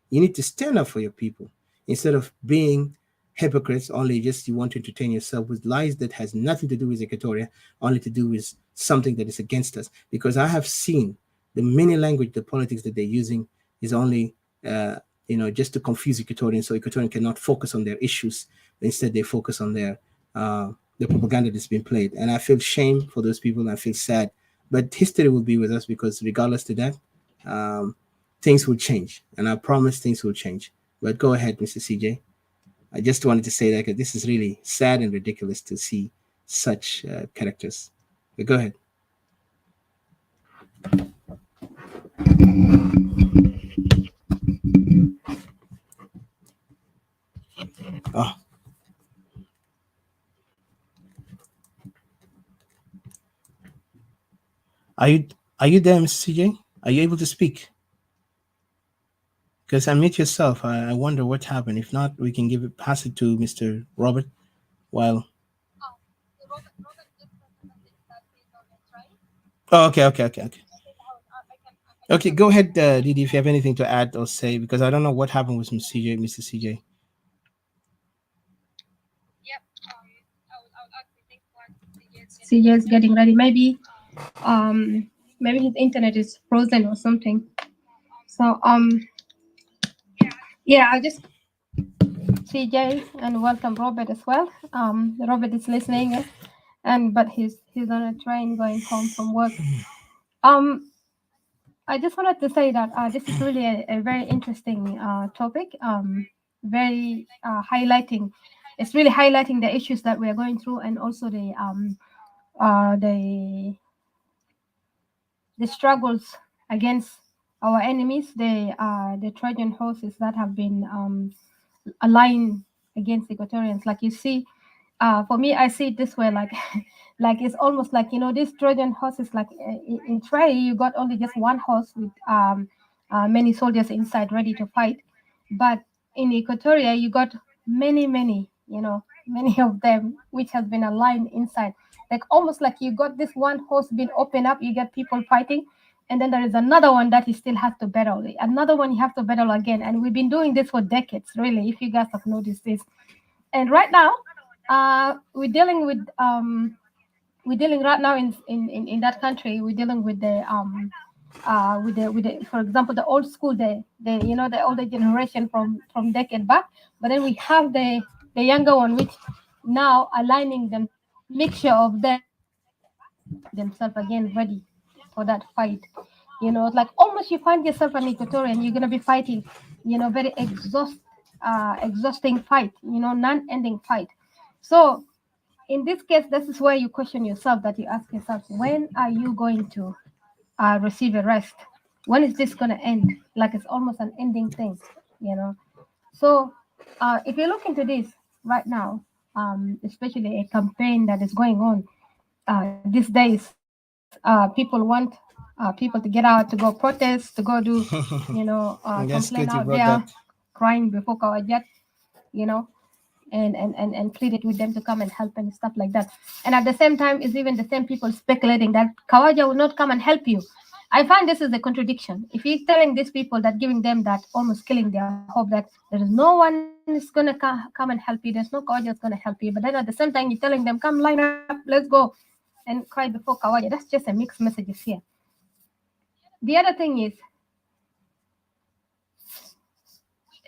You need to stand up for your people instead of being hypocrites, only just you want to entertain yourself with lies that has nothing to do with Equatoria, only to do with something that is against us. Because I have seen the many language, the politics that they're using is only just to confuse Equatorians, so Equatorian cannot focus on their issues. Instead, they focus on their the propaganda that's been played. And I feel shame for those people, and I feel sad. But history will be with us, because regardless to that, things will change. And I promise things will change. But go ahead, Mr. CJ. I just wanted to say that this is really sad and ridiculous to see such characters. But go ahead. Oh. Are you are you there, Mr. CJ? Are you able to speak? Because unmute yourself. I wonder what happened. If not, we can pass it to Mr. Robert. While oh, okay. Okay, go ahead, Didi, if you have anything to add or say, because I don't know what happened with Mr. CJ. Yep. I would actually think what CJ is getting ready. Maybe his internet is frozen or something. So yeah, I just CJ and welcome Robert as well. Robert is listening, but he's on a train going home from work. I just wanted to say that this is really a very interesting topic. Very highlighting. It's really highlighting the issues that we are going through, and also uh, the the struggles against our enemies, the Trojan horses that have been aligned against Equatorians. Like you see, for me, I see it this way, like like it's almost like, you know, these Trojan horses, like in Trey, you got only just one horse with many soldiers inside ready to fight, but in Equatoria, you got many, you know, many of them which has been aligned inside. Like almost like you got this one horse being opened up, you get people fighting, and then there is another one that he still has to battle. Another one you have to battle again, and we've been doing this for decades, really. If you guys have noticed this, and right now, we're dealing right now in that country. We're dealing with the for example, the old school, the you know, the older generation from decade back, but then we have the younger one, which now aligning them, mixture of them themselves again ready for that fight. You know, like almost you find yourself an Equatorian, you're gonna be fighting, you know, very exhausting fight, you know, non-ending fight. So in this case, this is where you question yourself, that you ask yourself, when are you going to receive a rest? When is this gonna end? Like it's almost an ending thing, you know. So if you look into this right now, especially a campaign that is going on these days, people want people to get out, to go protest, to go do, you know, complain That's out good you there, brought that. crying before Kawajat, you know, and pleaded with them to come and help and stuff like that. And at the same time, is even the same people speculating that Kawaja will not come and help you. I find this is a contradiction. If he's telling these people that, giving them that, almost killing their hope that there is no one is gonna come and help you, there's no Kawaja is gonna help you, but then at the same time you're telling them, come line up, let's go and cry before Kawaja. That's just a mixed messages here. The other thing is,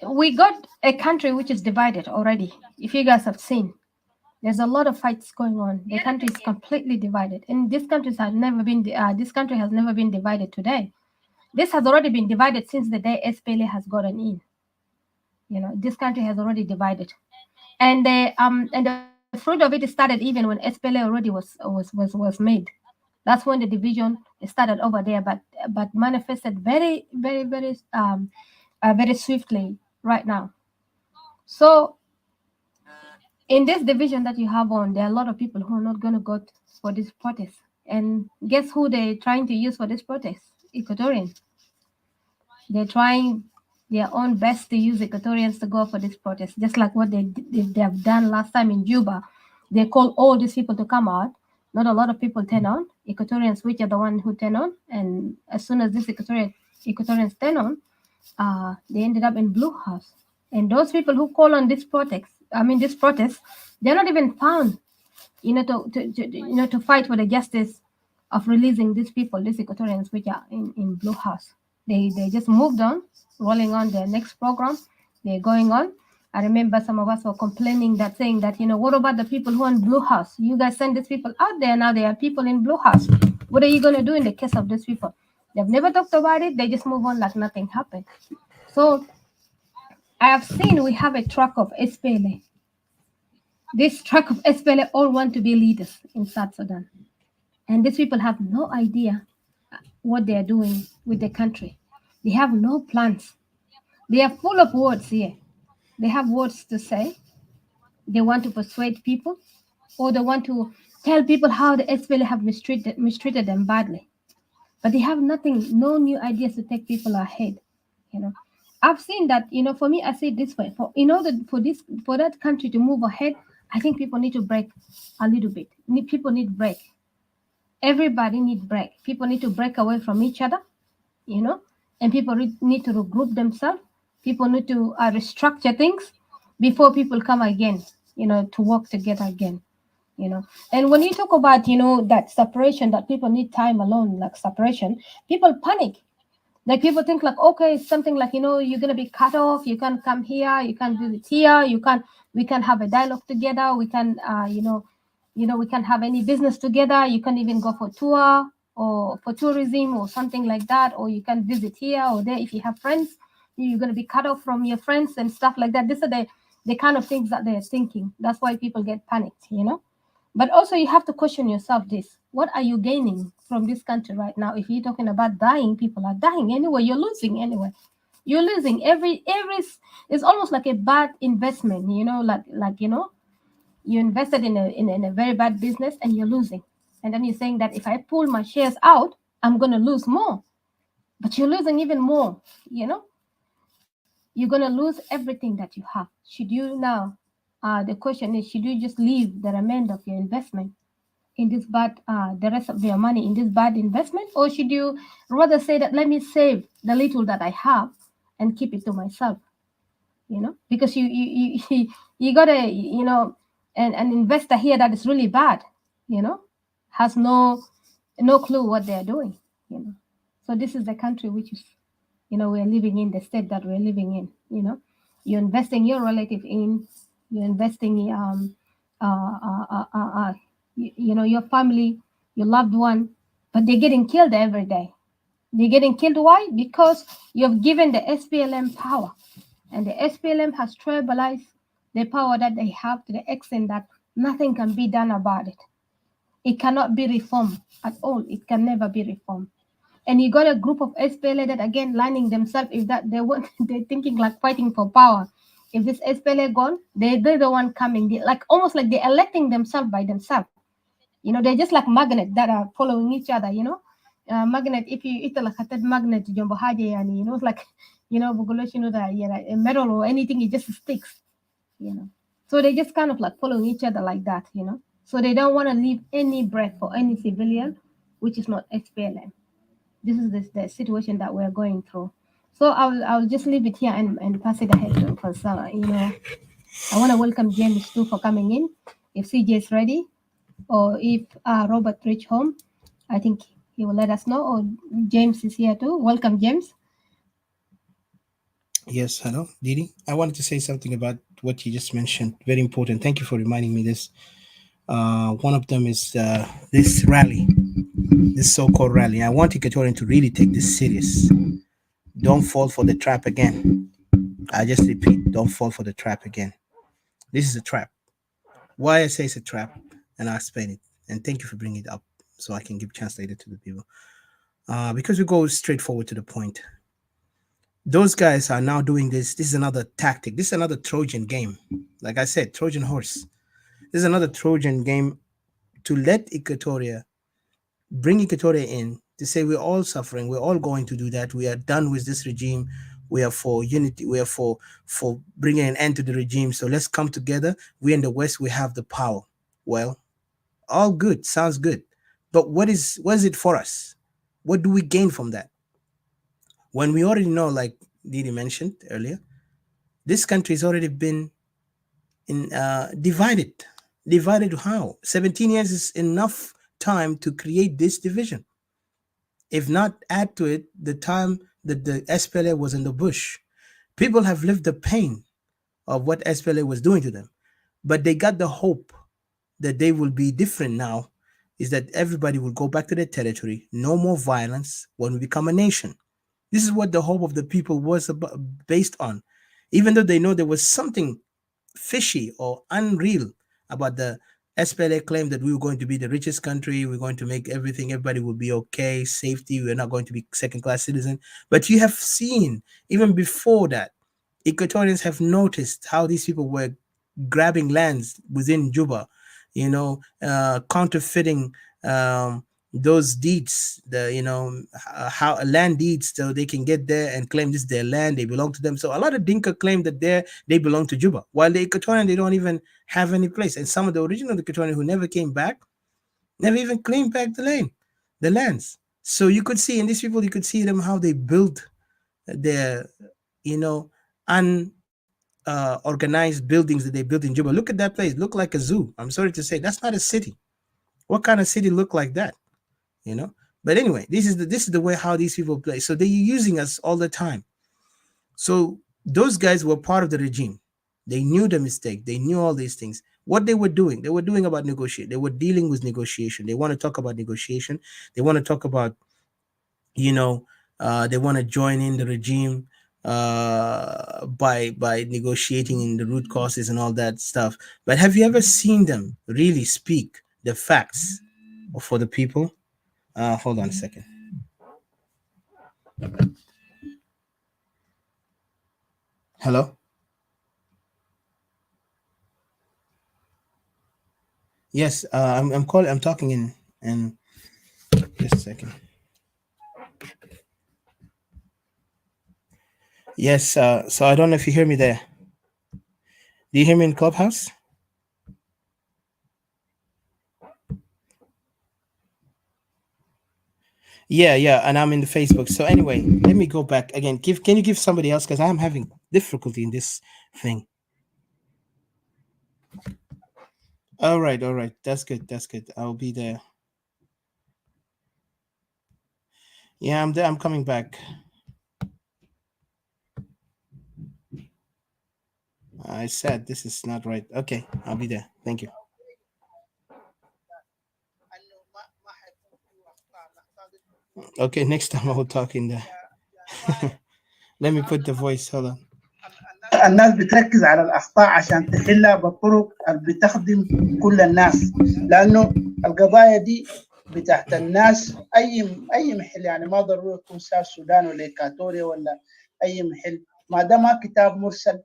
we got a country which is divided already. If you guys have seen, there's a lot of fights going on. The country is completely divided, and this country has never been divided today. This has already been divided since the day SPLA has gotten in. You know, this country has already divided, and the fruit of it started even when SPLA already was made. That's when the division started over there, but manifested very swiftly right now. So in this division that you have on, there are a lot of people who are not going to go for this protest. And guess who they're trying to use for this protest? Equatorians. They're trying their own best to use Equatorians to go for this protest, just like what they have done last time in Juba. They call all these people to come out. Not a lot of people turn on. Equatorians, which are the one who turn on, and as soon as this Equatorians turn on, they ended up in Blue House. And those people who call on this protest, they're not even found, you know, to fight for the justice of releasing these people, these Equatorians, which are in Blue House. They just moved on, rolling on their next program. They're going on. I remember some of us were complaining, that saying that, you know, what about the people who are in Blue House? You guys send these people out there, now there are people in Blue House. What are you going to do in the case of these people? They've never talked about it. They just move on like nothing happened. So I have seen we have a truck of SPLA. This truck of SPLA all want to be leaders in South Sudan. And these people have no idea what they are doing with the country. They have no plans. They are full of words here. They have words to say. They want to persuade people, or they want to tell people how the SPLA have mistreated them badly. but they have nothing, no new ideas to take people ahead. You know, I've seen that. You know, for me, I say it this way: for in order for that country to move ahead, I think people need to break a little bit. People need break. Everybody need break. People need to break away from each other. You know, and people need to regroup themselves. People need to restructure things before people come again. You know, to work together again. You know, and when you talk about that separation, that people need time alone, like separation, people panic. Like people think like, okay, it's something like, you're gonna be cut off. You can't come here. You can't do it here. You can't. We can have a dialogue together. We can, we can have any business together. You can even go for tour or for tourism or something like that. Or you can visit here or there if you have friends. You're gonna be cut off from your friends and stuff like that. These are the kind of things that they're thinking. That's why people get panicked. But also, you have to question yourself this: what are you gaining from this country right now? If you're talking about dying, people are dying anyway. You're losing anyway. You're losing every. It's almost like a bad investment. You invested in a very bad business and you're losing, and then you're saying that if I pull my shares out, I'm gonna lose more, but you're losing even more. You're gonna lose everything that you have. Should you now? The question is, should you just leave the remainder of your investment in this bad, the rest of your money in this bad investment, or should you rather say that let me save the little that I have and keep it to myself? Because you got an investor here that is really bad, has no clue what they're doing. So this is the country which is we're living in, the state that we're living in. You're investing your relative in, you're investing your family, your loved one, but they're getting killed every day. They're getting killed. Why? Because you've given the SPLM power, and the SPLM has tribalized the power that they have to the extent that nothing can be done about it. It cannot be reformed at all. It can never be reformed. And you got a group of SPLA that again lining themselves, if that they want, they're thinking like fighting for power. If this SPLA gone, they're the one coming. Like almost like they're electing themselves by themselves. They're just like magnets that are following each other. Magnet. If you eat like a magnet, jumbo haje, and it's like a metal or anything, it just sticks. So they just kind of like following each other like that. So they don't want to leave any breath for any civilian, which is not SPLM. This is the situation that we're going through. So I'll just leave it here and pass it ahead because I want to welcome James too for coming in. If CJ is ready, or if Robert reach home, I think he will let us know. Or James is here too. Welcome, James. Yes, hello, Didi. I wanted to say something about what you just mentioned. Very important. Thank you for reminding me this. One of them is this rally, this so-called rally. I want Equatorian to really take this serious. Don't fall for the trap again. I just repeat, don't fall for the trap again. This is a trap. Why I say it's a trap, and I'll explain it. And thank you for bringing it up so I can give chance later to the people. Because we go straight forward to the point. Those guys are now doing this. This is another tactic. This is another Trojan game. Like I said, Trojan horse. This is another Trojan game to let bring Equatoria in, to say we're all suffering, we're all going to do that. We are done with this regime. We are for unity. We are for bringing an end to the regime. So let's come together. We in the West, we have the power. Well, all good, sounds good. But what is it for us? What do we gain from that? When we already know, like Didi mentioned earlier, this country has already been divided. Divided how? 17 years is enough time to create this division. If not, add to it the time that the SPLA was in the bush. People have lived the pain of what SPLA was doing to them, but they got the hope that they will be different now, is that everybody will go back to their territory, no more violence when we become a nation. This is what the hope of the people was based on, even though they know there was something fishy or unreal about the SPLA claim that we were going to be the richest country, we're going to make everybody will be okay, safety, we're not going to be second-class citizen. But you have seen, even before that, Equatorians have noticed how these people were grabbing lands within Juba, counterfeiting, those deeds, how land deeds, so they can get there and claim this is their land, they belong to them. So a lot of Dinka claim that they belong to Juba, while the Equatorian, they don't even have any place. And some of the original Equatorian who never came back never even claimed back the lands. So you could see in these people, you could see them how they build their organized buildings that they built in Juba. Look at that place, look like a zoo. I'm sorry to say, that's not a city. What kind of city look like that? But anyway, this is the way how these people play. So they're using us all the time. So those guys were part of the regime. They knew the mistake. They knew all these things. What they were doing about negotiate. They were dealing with negotiation. They want to talk about negotiation. They want to talk about, they want to join in the regime by negotiating in the root causes and all that stuff. But have you ever seen them really speak the facts for the people? Hold on a second. Hello? Yes, I'm calling. I'm talking in just a second. Yes, so I don't know if you hear me there. Do you hear me in Clubhouse? Yeah, and I'm in the Facebook. So anyway, let me go back again. Can you give somebody else, because I'm having difficulty in this thing. All right, that's good. I'll be there. Yeah, I'm there. I'm coming back. I said this is not right. Okay, I'll be there. Thank you. Okay, next time I will talk in there. Let me put the voice. Hold on. الناس بتركز على الأخطاء عشان تحلها بالطرق اللي بتخدم كل الناس، لأنه القضايا دي بتاعت الناس أي محل، يعني ما ضروري يكون ساوث السودان ولا إيكاتوريا ولا أي محل، ما ده ما كتاب مرسل،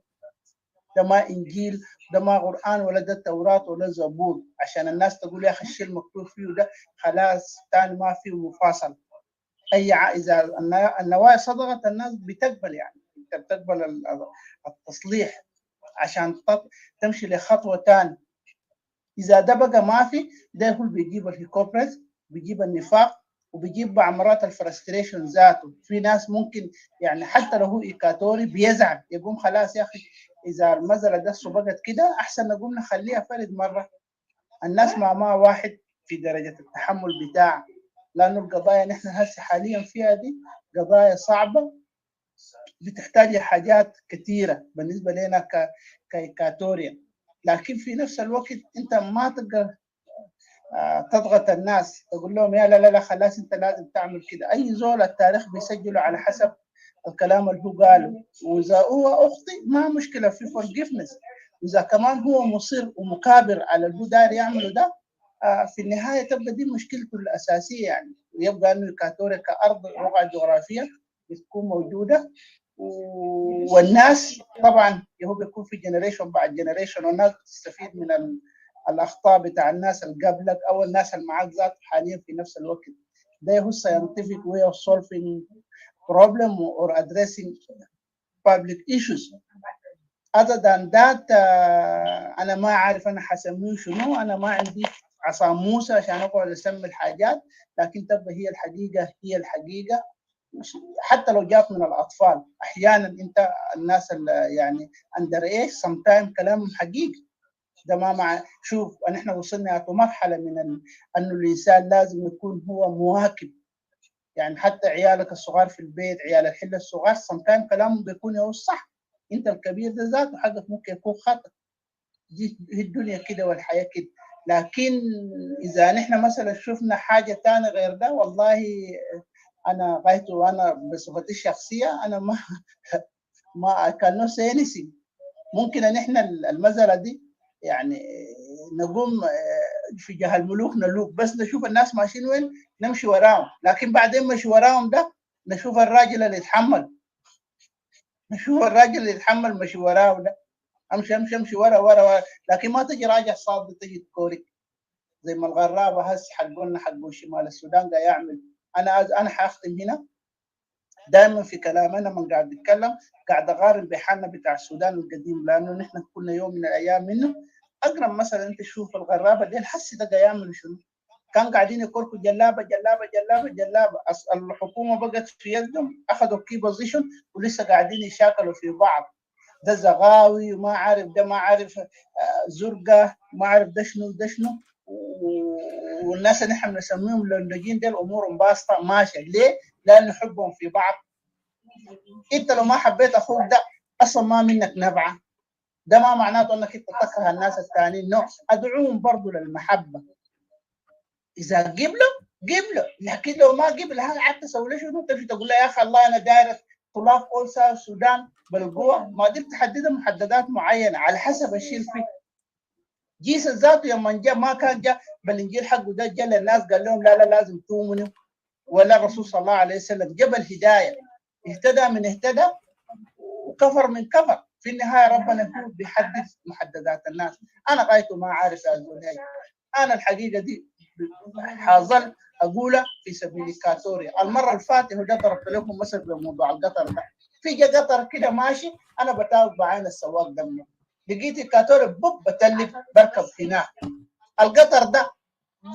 ده ما إنجيل، ده ما قرآن، ولا ده التوراة ولا زبور، عشان الناس تقول يا أخي الشيء المكتوب فيه ده خلاص تاني ما فيه مفاصل. إذا النوايا صدقت الناس بتقبل، يعني أنت بتقبل التصليح عشان تمشي لخطوة تاني. إذا ده بقى ما في، ده هو بيجيب الهيكوبريس، بيجيب النفاق، وبيجيب بعمرات الفرستريشن ذاته. في ناس ممكن يعني حتى لو هو إيكاتوري بيزعل، يقوم خلاص يا أخي إذا المزرعة ده بقت كده أحسن نقوم نخليها فرد مرة. الناس ما واحد في درجة التحمل بتاع، لأنه القضايا نحن هسه حاليا فيها دي قضايا صعبة بتحتاج حاجات كثيرة بالنسبة لنا كإيكاتوريا، لكن في نفس الوقت أنت ما تقدر تضغط الناس تقول لهم يا لا خلاص أنت لازم تعمل كده. أي زول التاريخ بيسجله على حسب الكلام اللي هو قاله، وإذا هو أخطئ ما مشكلة في forgiveness، وإذا كمان هو مصر ومكابر على اللي هو داير يعمله ده، في النهاية تبقى دي مشكلته الأساسية يعني، ويبقى أنه إيكاتوريا كأرض رقعة جغرافية بتكون موجودة، والناس طبعا هو بيكون في جنريشن بعد جنريشن، والناس بتستفيد من الأخطاء بتاع الناس اللي قبلك أو الناس اللي معاك ذات حاليا في نفس الوقت. ده هو scientific way of solving problem or addressing public issues. Other than that أنا ما أعرف أنا حسميه شنو، أنا ما عندي عصا موسى عشان أقعد أسمي الحاجات، لكن تبقى هي الحقيقة حتى لو جات من الأطفال. أحيانا أنت الناس يعني under age sometimes كلامهم حقيقي، ده ما مع شوف نحن وصلنا مرحلة من أنه الإنسان لازم يكون هو مواكب، يعني حتى عيالك الصغار في البيت، عيال الحلة الصغار sometimes كلامهم بيكون هو الصح، أنت الكبير ده ذاته حقك ممكن يكون خطأ. دي الدنيا كده والحياة كده. لكن إذا نحن مثلا شفنا حاجة تانية غير ده، والله أنا غايته أنا بصفتي الشخصية أنا ما I cannot say anything. ممكن أن إحنا المزرعة دي يعني نقوم في جهة الملوك نلوك، بس نشوف الناس ماشيين وين نمشي وراهم، لكن بعدين مشي وراهم ده نشوف الراجل اللي يتحمل، مشي وراه ده، امشي ورا، لكن ما تجي راجع صاد تجي تكورك. زي ما الغرابه هسه حقولنا حق شمال السودان قاعد يعمل. انا حاختم هنا. دائما في كلام انا من قاعد اتكلم قاعد اقارن بحالنا بتاع السودان القديم، لانه نحن كنا يوم من الايام منه. اقرب مثلا انت تشوف الغرابه دي الحس ده قاعد يعملوا شنو؟ كان قاعدين يكركوا جلابه جلابه جلابه جلابه. الحكومه بقت في يدهم، اخذوا كي بوزيشن ولسه قاعدين يشاكلوا في بعض. ده زغاوي وما عارف ده ما عارف زرقاء ما عارف ده شنو ده شنو. والناس اللي احنا بنسميهم اللندجين دي امورهم باسطه ماشيه. ليه؟ لانه حبهم في بعض. انت لو ما حبيت اخوك ده اصلا ما منك نبعه. ده ما معناته انك انت تكره الناس الثانيين. نوع ادعوهم برضه للمحبه. اذا قبله، لكن لو ما قبل حتى تسوي له شنو؟ تمشي تقول له يا اخي الله انا داير طلاق اول ساوث السودان بالقوه. ما دي تحدد محددات معينه على حسب الشيء فيه. جيس ذاته يوم جاء ما كان جاء بالانجيل حقه ده جاء للناس قال لهم لا لازم تؤمنوا. ولا الرسول صلى الله عليه وسلم جاب الهدايه. اهتدى من اهتدى وكفر من كفر. في النهايه ربنا هو بيحدد محددات الناس. انا غايته ما عارف اقول هاي. انا الحقيقه دي حاظل اقولها في سبيل إيكواتوريا. المره اللي فاتت وده ضربت لكم مثل بموضوع القطر ده. في جا قطر كده ماشي انا بتاوب بعين السواق ده منه. لقيت إيكواتوريا بوب بتلف بركب هناك. القطر ده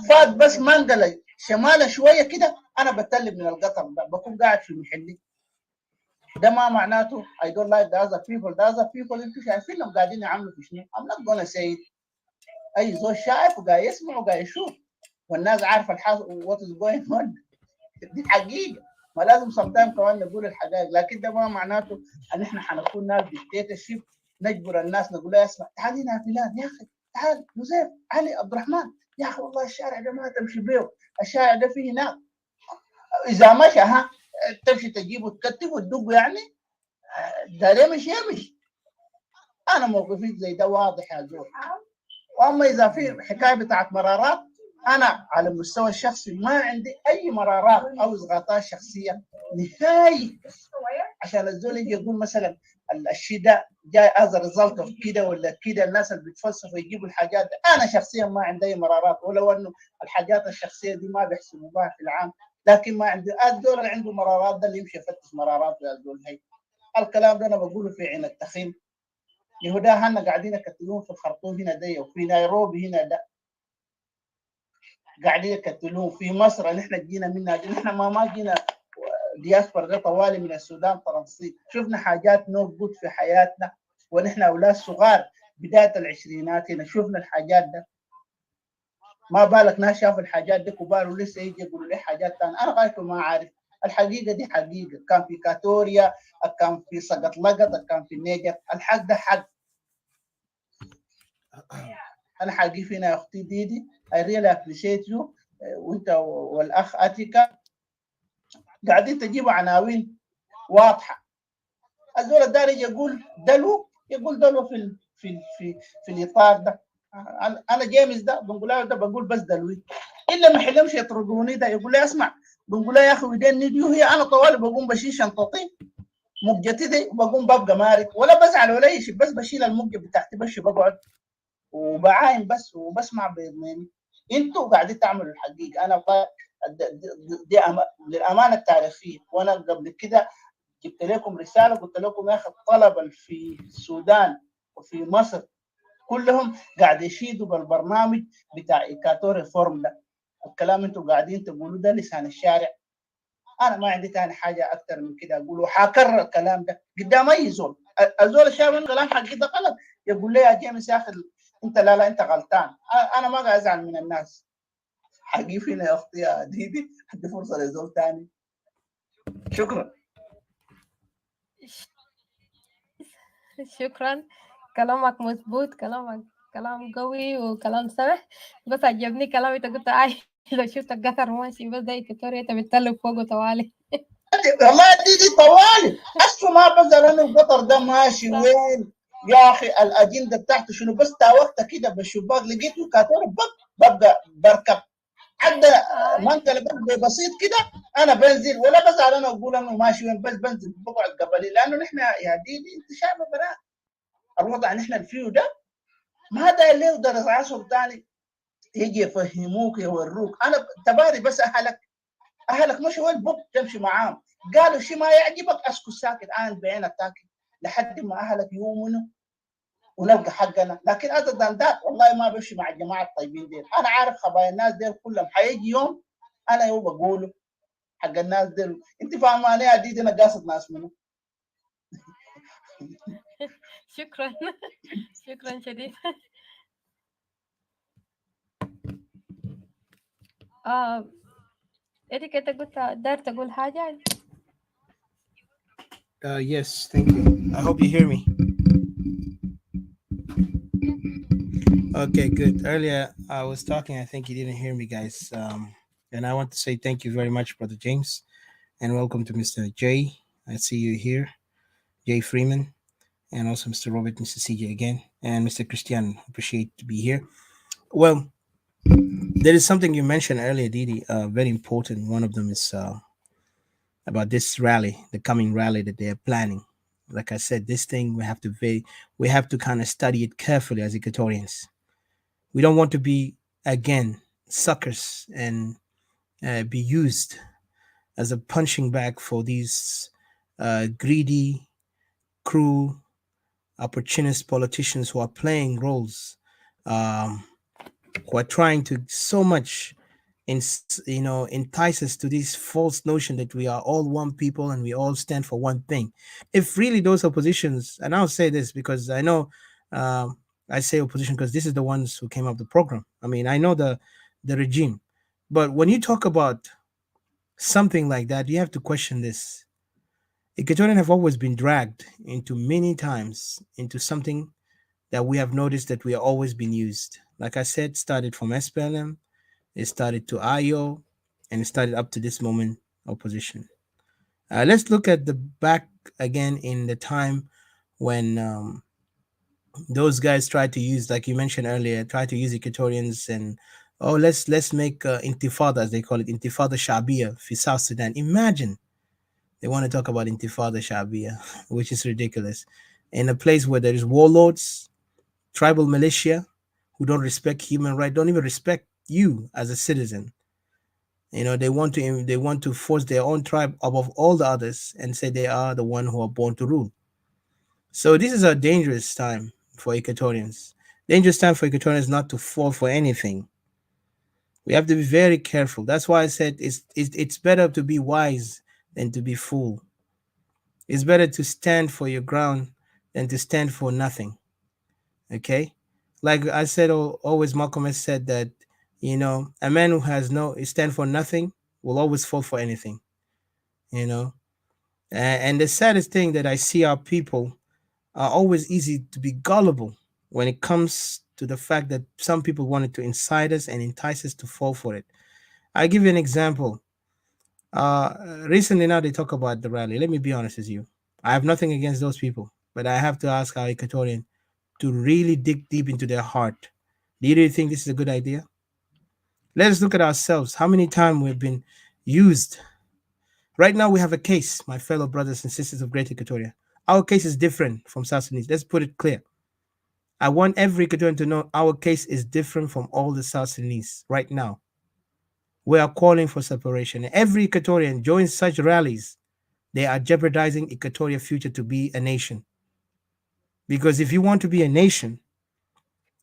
فات بس منقله شماله شويه كده انا بتلف من القطر ده بكون قاعد في محلي. ده ما معناته I don't like the other people. The other people انتوا شايفينهم قاعدين يعملوا في شنو؟ I'm not gonna say it. اي زول شايف وقاعد يسمع وقاعد يشوف والناس عارفه الحاصل what is going on. دي حقيقه. ما لازم sometimes كمان نقول الحقائق، لكن ده ما معناته ان احنا حنكون ناس ديكتاتورشيب نجبر الناس نقول له اسمع تعال هنا يا فلان، يا اخي تعال يوسف علي عبد الرحمن، يا اخي والله الشارع ده ما تمشي بيه، الشارع ده فيه هناك. اذا مشى تمشي تجيبه تكتفه وتدقه يعني. ده ليه مش يمشي؟ انا موقفي زي ده واضح يا زول. واما اذا في حكايه بتاعت مرارات، انا على المستوى الشخصي ما عندي اي مرارات او اسقاطات شخصيه نهائي. عشان الزول يجي يقول مثلا الشيء ده جاي از ريزلت اوف كده ولا كده، الناس اللي بتفلسفوا يجيبوا الحاجات دي. انا شخصيا ما عندي اي مرارات، ولو انه الحاجات الشخصيه دي ما بيحسبوا بها في العام، لكن ما عندي. الزول اللي عنده مرارات ده اللي يمشي يفتش مرارات يا زول. هي الكلام ده انا بقوله في عين التخيم. يهودا هنا قاعدين يكتلون في الخرطوم هنا ده، وفي نيروبي هنا ده قاعدين يكتلون. في مصر نحن جينا منها دي. نحن ما جينا دياسبرا ده طوالي من السودان ترانزيت. شفنا حاجات نو جود في حياتنا ونحن اولاد صغار بدايه العشرينات هنا شفنا الحاجات ده. ما بالك ناس شافوا الحاجات دي كبار ولسه يجي يقولوا لي حاجات ثانيه. انا غايته ما عارف. الحقيقه دي حقيقه. كان في إيكواتوريا، كان في سقط لقط، كان في النيجر. الحق ده حق. انا حقي فينا يا اختي ديدي. I really appreciate you. وانت والاخ اتيكا قاعدين تجيبوا عناوين واضحه. الزول الدارج يقول دلو، يقول دلو في الاطار ده. انا جيمس ده بنقول له ده بقول بس دلوي. الا ما حلمش يطردوني ده يقول لي اسمع بنقول له يا اخي ودين نديو هي. انا طوالي بقوم بشيل شنطتي مجتي دي وبقوم ببقى مارك ولا بزعل ولا شيء، بس بشيل المجه بتاعتي بمشي بقعد وبعاين بس وبسمع باذنين. انتوا قاعدين تعملوا الحقيقه. انا دي للامانه التاريخيه. وانا قبل كده جبت لكم رساله قلت لكم يا اخي الطلبه في السودان وفي مصر كلهم قاعد يشيدوا بالبرنامج بتاع إيكواتوريا فورم ده. الكلام انتوا قاعدين تقولوا ده لسان الشارع. انا ما عندي ثاني حاجه اكثر من كده اقوله، وحاكرر الكلام ده قدام اي زول. الزول شايف انه كلام حقي ده غلط يقول لي يا جيمس يا اخي انت لا انت غلطان. انا ما قاعد ازعل من الناس. حقي فينا يا اختي يا ديدي. ادي فرصه لزول ثاني. شكرا. شكرا. كلامك مظبوط، كلام قوي وكلام سمح. بس عجبني كلام انت قلت لو شفت القطر ماشي بس ده إيكواتوريا انت بتطلب فوقه طوالي. والله دي طوالي. اصلا ما بزعل انه القطر ده ماشي وين يا اخي. الاجنده بتاعته شنو؟ بس تاوقت كده بالشباك لقيته إيكواتوريا ببدا بركب عدى منطقه بسيط كده. انا بنزل ولا بزعل انا اقول انه ماشي وين، بس بنزل بقعد قبلي. لانه نحن يا ديدي انت شايفه بنات الوضع نحن فيه ده ما داير له درس عصر ثاني. يجي يفهموك يوروك. انا تباري بس اهلك مش هو البوك تمشي معاهم، قالوا شيء ما يعجبك اسكت ساكت عن بعينك تاكل لحد ما اهلك يؤمنوا ونلقى حقنا. لكن other than that والله ما بمشي مع الجماعه الطيبين ديل. انا عارف خبايا الناس ديل كلهم حيجي يوم انا يوم بقوله حق الناس ديل. انت فاهماني يا ديدي انا قاصد ناس منه. شكرا. شكرا شديد. آه إيريك أنت قلت داير تقول حاجة؟ Yes, thank you. I hope you hear me. Okay, good. Earlier I was talking. I think you didn't hear me, guys. And I want to say thank you very much, Brother James, and welcome to Mr. J. I see you here, Jay Freeman, and also Mr. Robert, Mr. CJ again, and Mr. Christian. Appreciate to be here. Well, there is something you mentioned earlier, Didi. Very important. One of them is about this rally, the coming rally that they are planning. Like I said, this thing we have to kind of study it carefully as Equatorians. We don't want to be again suckers and be used as a punching bag for these greedy, cruel, opportunist politicians who are playing roles, um, who are trying to so much entice us to this false notion that we are all one people and we all stand for one thing. If really those oppositions, and I'll say this because I know, um, I say opposition because this is the ones who came up with the program. I mean, I know the regime, but when you talk about something like that, you have to question this. Equatorians have always been dragged into many times into something that we have noticed that we are always been used. Like I said, started from SPLM, it started to IO, and it started up to this moment opposition. Let's look at the back again in the time when those guys tried to use, like you mentioned earlier, tried to use Equatorians and oh let's make intifada, as they call it, intifada Shabia for South Sudan. Imagine they want to talk about intifada Shabia, which is ridiculous, in a place where there is warlords, tribal militia who don't respect human rights, don't even respect you as a citizen. They want to force their own tribe above all the others and say they are the one who are born to rule. So this is a dangerous time for Equatorians. Dangerous time for Equatorians not to fall for anything. We have to be very careful. That's why I said it's better to be wise than to be fool. It's better to stand for your ground than to stand for nothing. Okay, like I said, always Malcolm has said that a man who has no stand for nothing will always fall for anything. You know, and the saddest thing that I see our people are always easy to be gullible when it comes to the fact that some people wanted to incite us and entice us to fall for it. I give you an example. Recently now they talk about the rally. Let me be honest with you. I have nothing against those people, but I have to ask our Equatorian to really dig deep into their heart. Do you really think this is a good idea? Let us look at ourselves. How many times we've been used? Right now we have a case, my fellow brothers and sisters of Great Equatoria. Our case is different from South Sudanese. Let's put it clear. I want every Equatorian to know our case is different from all the South Sudanese right now. We are calling for separation. Every Equatorian joins such rallies. They are jeopardizing Equatoria's future to be a nation. Because if you want to be a nation,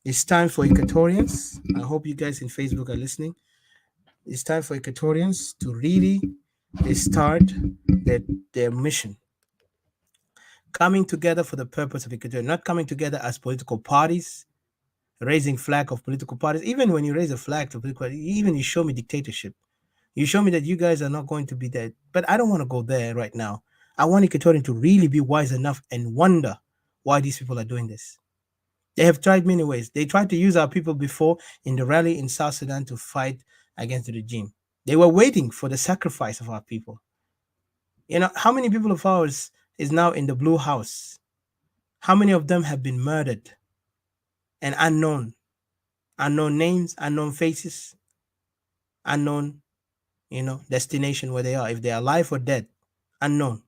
it's time for Equatorians. I hope you guys in Facebook are listening. It's time for Equatorians to really start their mission. Coming together for the purpose of Equatoria, not coming together as political parties, raising flag of political parties. Even when you raise a flag to political, even you show me dictatorship. You show me that you guys are not going to be there. But I don't want to go there right now. I want Equatorian to really be wise enough and wonder why these people are doing this. They have tried many ways. They tried to use our people before in the rally in South Sudan to fight against the regime. They were waiting for the sacrifice of our people. How many people of ours is now in the Blue House? How many of them have been murdered and unknown? Unknown names, unknown faces, unknown, destination where they are, if they are alive or dead, unknown.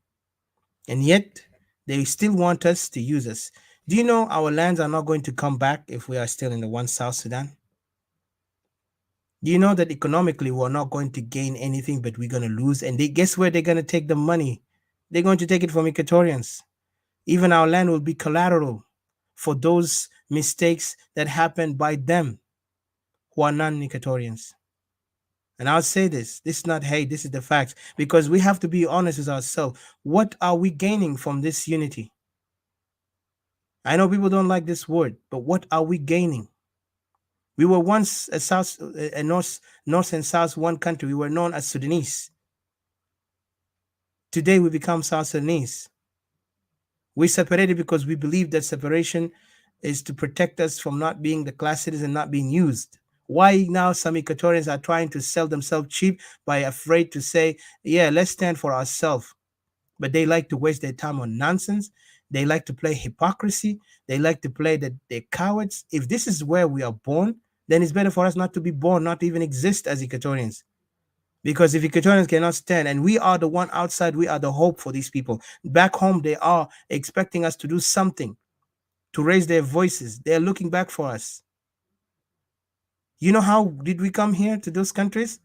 And yet they still want us to use us. Do you know our lands are not going to come back if we are still in the one South Sudan? Do you know that economically we're not going to gain anything, but we're going to lose? And they guess where they're going to take the money? They're going to take it from Equatorians. Even our land will be collateral for those mistakes that happened by them who are non-Equatorians. And I'll say this is not hate, this is the facts, because we have to be honest with ourselves. What are we gaining from this unity? I know people don't like this word, but what are we gaining? We were once a north and south one country. We were known as Sudanese. Today we become South Sudanese. We separated because we believe that separation is to protect us from not being the class citizen, not being used. Why now some Equatorians are trying to sell themselves cheap by afraid to say, yeah, let's stand for ourselves. But they like to waste their time on nonsense. They like to play hypocrisy. They like to play that they're cowards. If this is where we are born, then it's better for us not to be born, not to even exist as Equatorians. Because if Equatorians cannot stand, and we are the one outside, we are the hope for these people. Back home, they are expecting us to do something, to raise their voices. They're looking back for us. You know how did we come here to those countries?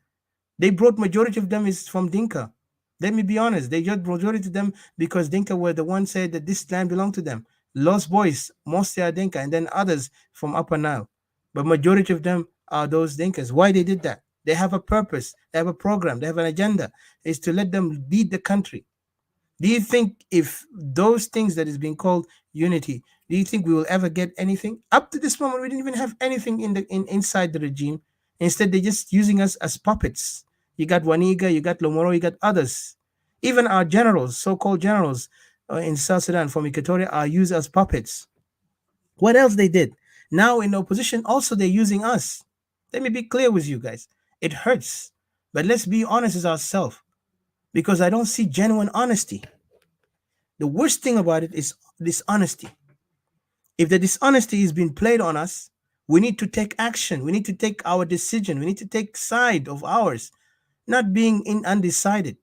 They brought majority of them is from Dinka. Let me be honest. They just majority of them because Dinka were the ones said that this land belonged to them. Lost Boys, mostly are Dinka, and then others from Upper Nile. But majority of them are those Dinkas. Why they did that? They have a purpose. They have a program. They have an agenda. Is to let them lead the country. Do you think if those things that is being called unity, do you think we will ever get anything? Up to this moment, we didn't even have anything inside the regime. Instead, they're just using us as puppets. You got Waniga, you got Lomoro, you got others. Even our generals, so-called generals in South Sudan from Equatoria, are used as puppets. What else they did? Now in the opposition, also they're using us. Let me be clear with you guys. It hurts, but let's be honest with ourselves, because I don't see genuine honesty. The worst thing about it is dishonesty. If the dishonesty is being played on us, we need to take action. We need to take our decision. We need to take side of ours, not being undecided.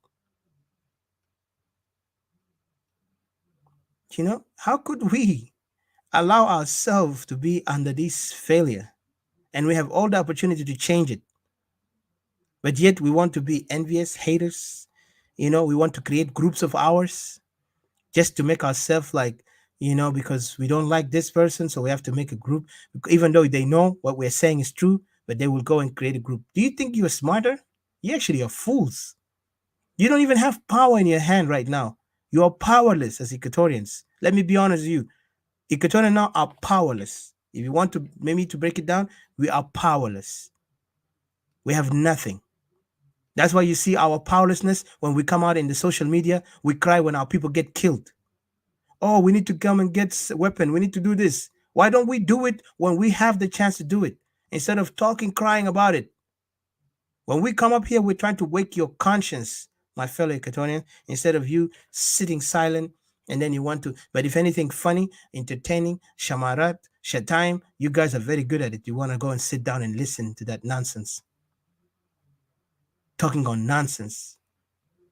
You know, how could we allow ourselves to be under this failure? And we have all the opportunity to change it. But yet we want to be envious, haters. You know, we want to create groups of ours just to make ourselves like, you know, because we don't like this person, so we have to make a group, even though they know what we're saying is true, but they will go and create a group. Do you think you're smarter? You actually are fools. You don't even have power in your hand right now. You are powerless as Equatorians. Let me be honest with you. Equatorians now are powerless. If you want to maybe to break it down, we are powerless. We have nothing. That's why you see our powerlessness when we come out in the social media. We cry when our people get killed. Oh, we need to come and get a weapon. We need to do this. Why don't we do it when we have the chance to do it instead of talking, crying about it? When we come up here, we're trying to wake your conscience, my fellow Equatorian, instead of you sitting silent and then you want to. But if anything funny, entertaining, shamarat, shatime, you guys are very good at it. You want to go and sit down and listen to that nonsense. Talking on nonsense.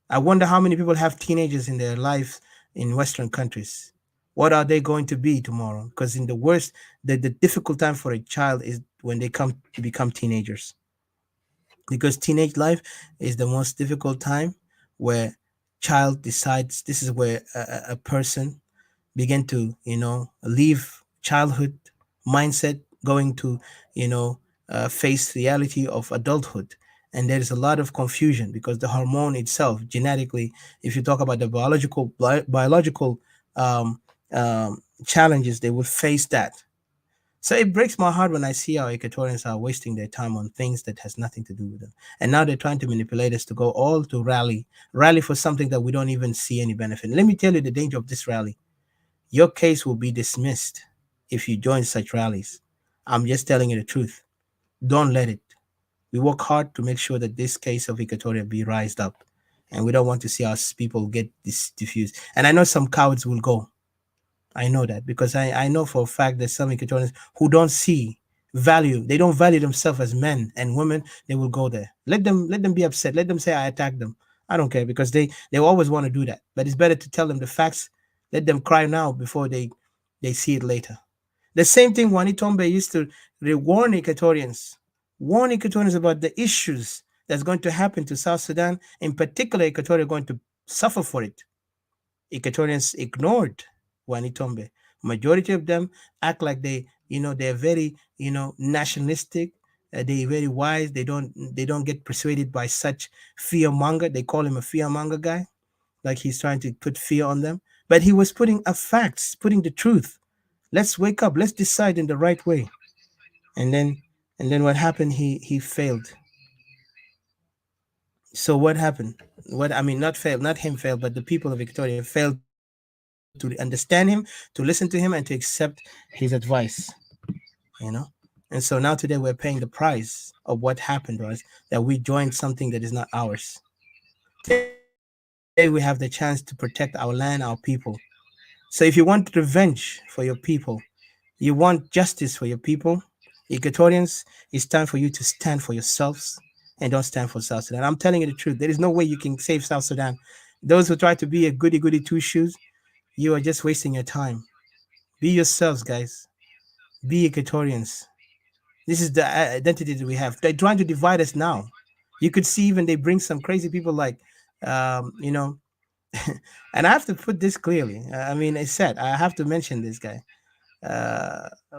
I wonder how many people have teenagers in their lives in Western countries. What are they going to be tomorrow? Because in the worst, the difficult time for a child is when they come to become teenagers. Because teenage life is the most difficult time where child decides this is where a person begin to, you know, leave childhood mindset, going to, you know, face reality of adulthood. And there is a lot of confusion because the hormone itself, genetically, if you talk about the biological challenges, they will face that. So it breaks my heart when I see our Equatorians are wasting their time on things that has nothing to do with them. And now they're trying to manipulate us to go all to rally for something that we don't even see any benefit. Let me tell you the danger of this rally. Your case will be dismissed if you join such rallies. I'm just telling you the truth. Don't let it. We work hard to make sure that this case of Equatoria be raised up. And we don't want to see our people get diffused. And I know some cowards will go. I know that because I know for a fact that some Equatorians who don't see value, they don't value themselves as men and women, they will go there. Let them be upset. Let them say I attacked them. I don't care because they always want to do that. But it's better to tell them the facts. Let them cry now before they see it later. The same thing Wani Tombe used to warn Equatorians warn Equatorians about the issues that's going to happen to South Sudan, in particular, Equatoria going to suffer for it. Equatorians ignored Wanitombe. Majority of them act like they're very, nationalistic. They're very wise. They don't get persuaded by such fear monger. They call him a fear monger guy, like he's trying to put fear on them. But he was putting up facts, putting the truth. Let's wake up. Let's decide in the right way. And then what happened? He failed. So what happened? What I mean, not failed, not him failed, but the people of Victoria failed to understand him, to listen to him, and to accept his advice. You know. And so now today we're paying the price of what happened to us, that we joined something that is not ours. Today we have the chance to protect our land, our people. So if you want revenge for your people, you want justice for your people, Equatorians, it's time for you to stand for yourselves and don't stand for South Sudan. I'm telling you the truth. There is no way you can save South Sudan. Those who try to be a goody goody two shoes, you are just wasting your time. Be yourselves, guys. Be Equatorians. This is the identity that we have. They're trying to divide us now. You could see even they bring some crazy people like, um, you know, and I have to put this clearly. I mean, it's sad. I have to mention this guy.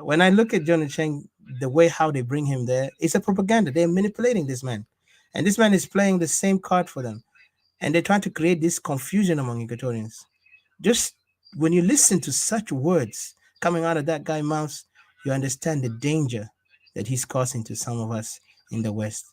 When I look at John Cheng, the way how they bring him there, it's a propaganda. They're manipulating this man, and this man is playing the same card for them, and they're trying to create this confusion among Equatorians. Just when you listen to such words coming out of that guy's mouth, you understand the danger that he's causing to some of us in the West.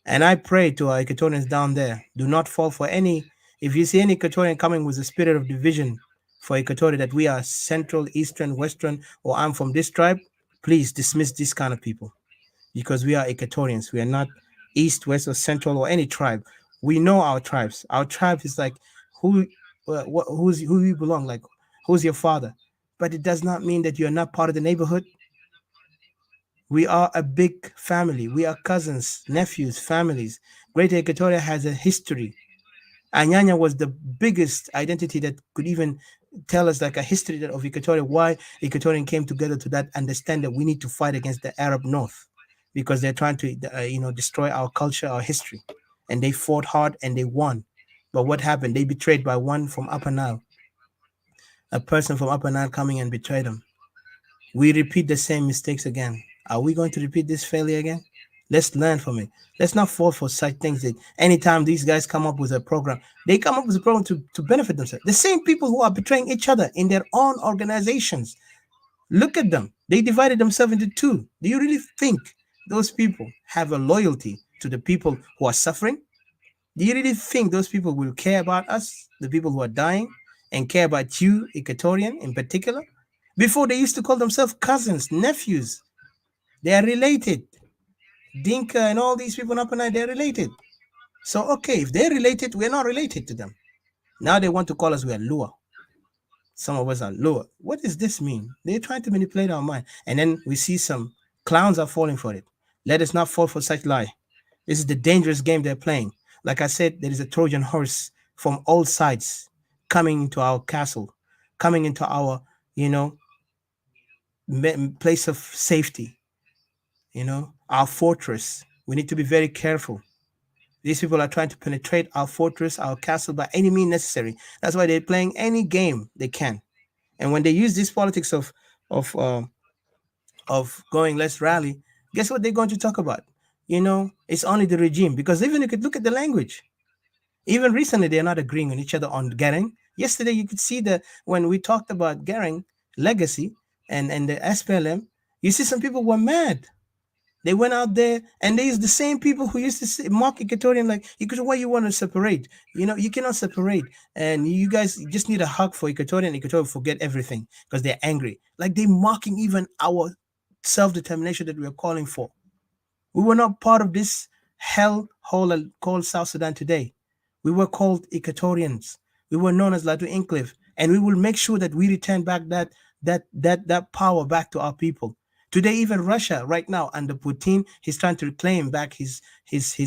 And I pray to our Equatorians down there, do not fall for any. If you see any Equatorian coming with a spirit of division for Equatoria, that we are Central, Eastern, Western, or I'm from this tribe, please dismiss these kind of people, because we are Equatorians. We are not East, West, or Central, or any tribe. We know our tribes. Our tribe is like who, who you belong, like who's your father. But it does not mean that you are not part of the neighborhood. We are a big family. We are cousins, nephews, families. Greater Equatoria has a history. Anyanya was the biggest identity that could even tell us like a history of Equatoria, why Equatorian came together to that understand that we need to fight against the Arab North, because they're trying to destroy our culture, our history. And they fought hard and they won. But what happened? They betrayed by one from Upper Nile. A person from Upper Nile coming and betrayed them. We repeat the same mistakes again. Are we going to repeat this failure again? Let's learn from it. Let's not fall for such things that anytime these guys come up with a program, they come up with a program to benefit themselves. The same people who are betraying each other in their own organizations. Look at them. They divided themselves into two. Do you really think those people have a loyalty to the people who are suffering? Do you really think those people will care about us, the people who are dying, and care about you, Equatorian in particular? Before they used to call themselves cousins, nephews. They are related. Dinka and all these people in Upper Nile, they're related. So, okay, if they're related, we're not related to them. Now they want to call us we are Lua. Some of us are Lua. What does this mean? They're trying to manipulate our mind. And then we see some clowns are falling for it. Let us not fall for such lie. This is the dangerous game they're playing. Like I said, there is a Trojan horse from all sides coming into our castle, coming into our, place of safety, our fortress. We need to be very careful. These people are trying to penetrate our fortress, our castle by any means necessary. That's why they're playing any game they can. And when they use this politics of going, let's rally, guess what they're going to talk about? It's only the regime, because even you could look at the language. Even recently, they're not agreeing on each other on Gering. Yesterday, you could see that when we talked about Gering legacy and the SPLM, you see some people were mad. They went out there and they used the same people who used to mock Equatorian, like, why you want to separate? You cannot separate. And you guys just need a hug for Equatorian. Equatorian forget everything because they're angry. Like they're mocking even our self-determination that we are calling for. We were not part of this hell hole called South Sudan today. We were called Equatorians. We were known as Latu Enclave. And we will make sure that we return back that power back to our people. Today, even Russia, right now, under Putin, he's trying to reclaim back his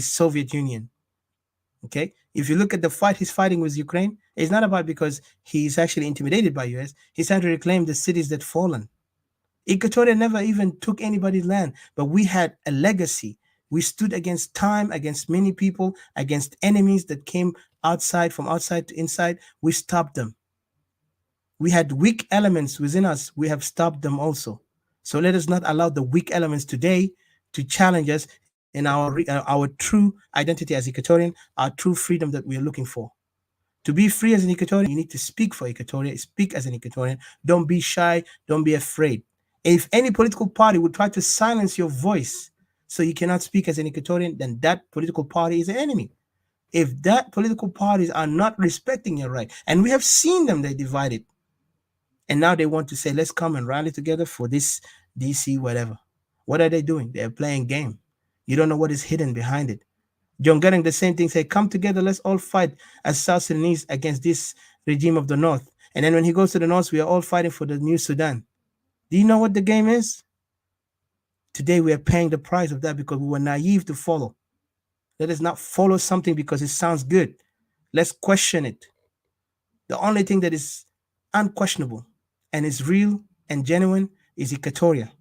Soviet Union. Okay? If you look at the fight he's fighting with Ukraine, it's not about because he's actually intimidated by US. He's trying to reclaim the cities that fallen. Equatoria never even took anybody's land, but we had a legacy. We stood against time, against many people, against enemies that came outside, from outside to inside. We stopped them. We had weak elements within us. We have stopped them also. So let us not allow the weak elements today to challenge us in our true identity as Equatorian, our true freedom that we are looking for. To be free as an Equatorian, you need to speak for Equatoria, speak as an Equatorian. Don't be shy, don't be afraid. If any political party would try to silence your voice so you cannot speak as an Equatorian, then that political party is an enemy. If that political parties are not respecting your right, and we have seen them, they divided, and now they want to say, let's come and rally together for this DC, whatever. What are they doing? They're playing game. You don't know what is hidden behind it. John Garang, the same thing, say, come together, let's all fight as South Sudanese against this regime of the North. And then when he goes to the North, we are all fighting for the new Sudan. Do you know what the game is? Today we are paying the price of that because we were naive to follow. Let us not follow something because it sounds good. Let's question it. The only thing that is unquestionable and is real and genuine is Equatoria.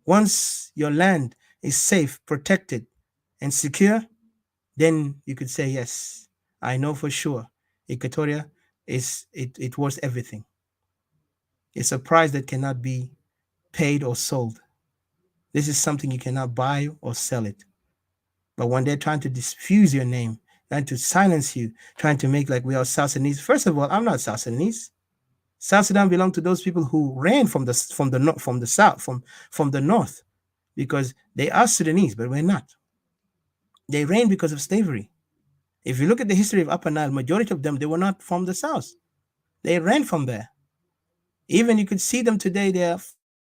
Once your land is safe, protected, and secure, then you could say, yes, I know for sure Equatoria it worth everything. It's a price that cannot be paid or sold. This is something you cannot buy or sell it. But when they're trying to diffuse your name, trying to silence you, trying to make like we are South Sudanese, first of all, I'm not South Sudanese. South Sudan belongs to those people who ran from the south, from the north, because they are Sudanese, but we're not. They ran because of slavery. If you look at the history of Upper Nile, majority of them, they were not from the south. They ran from there. Even you could see them today, they are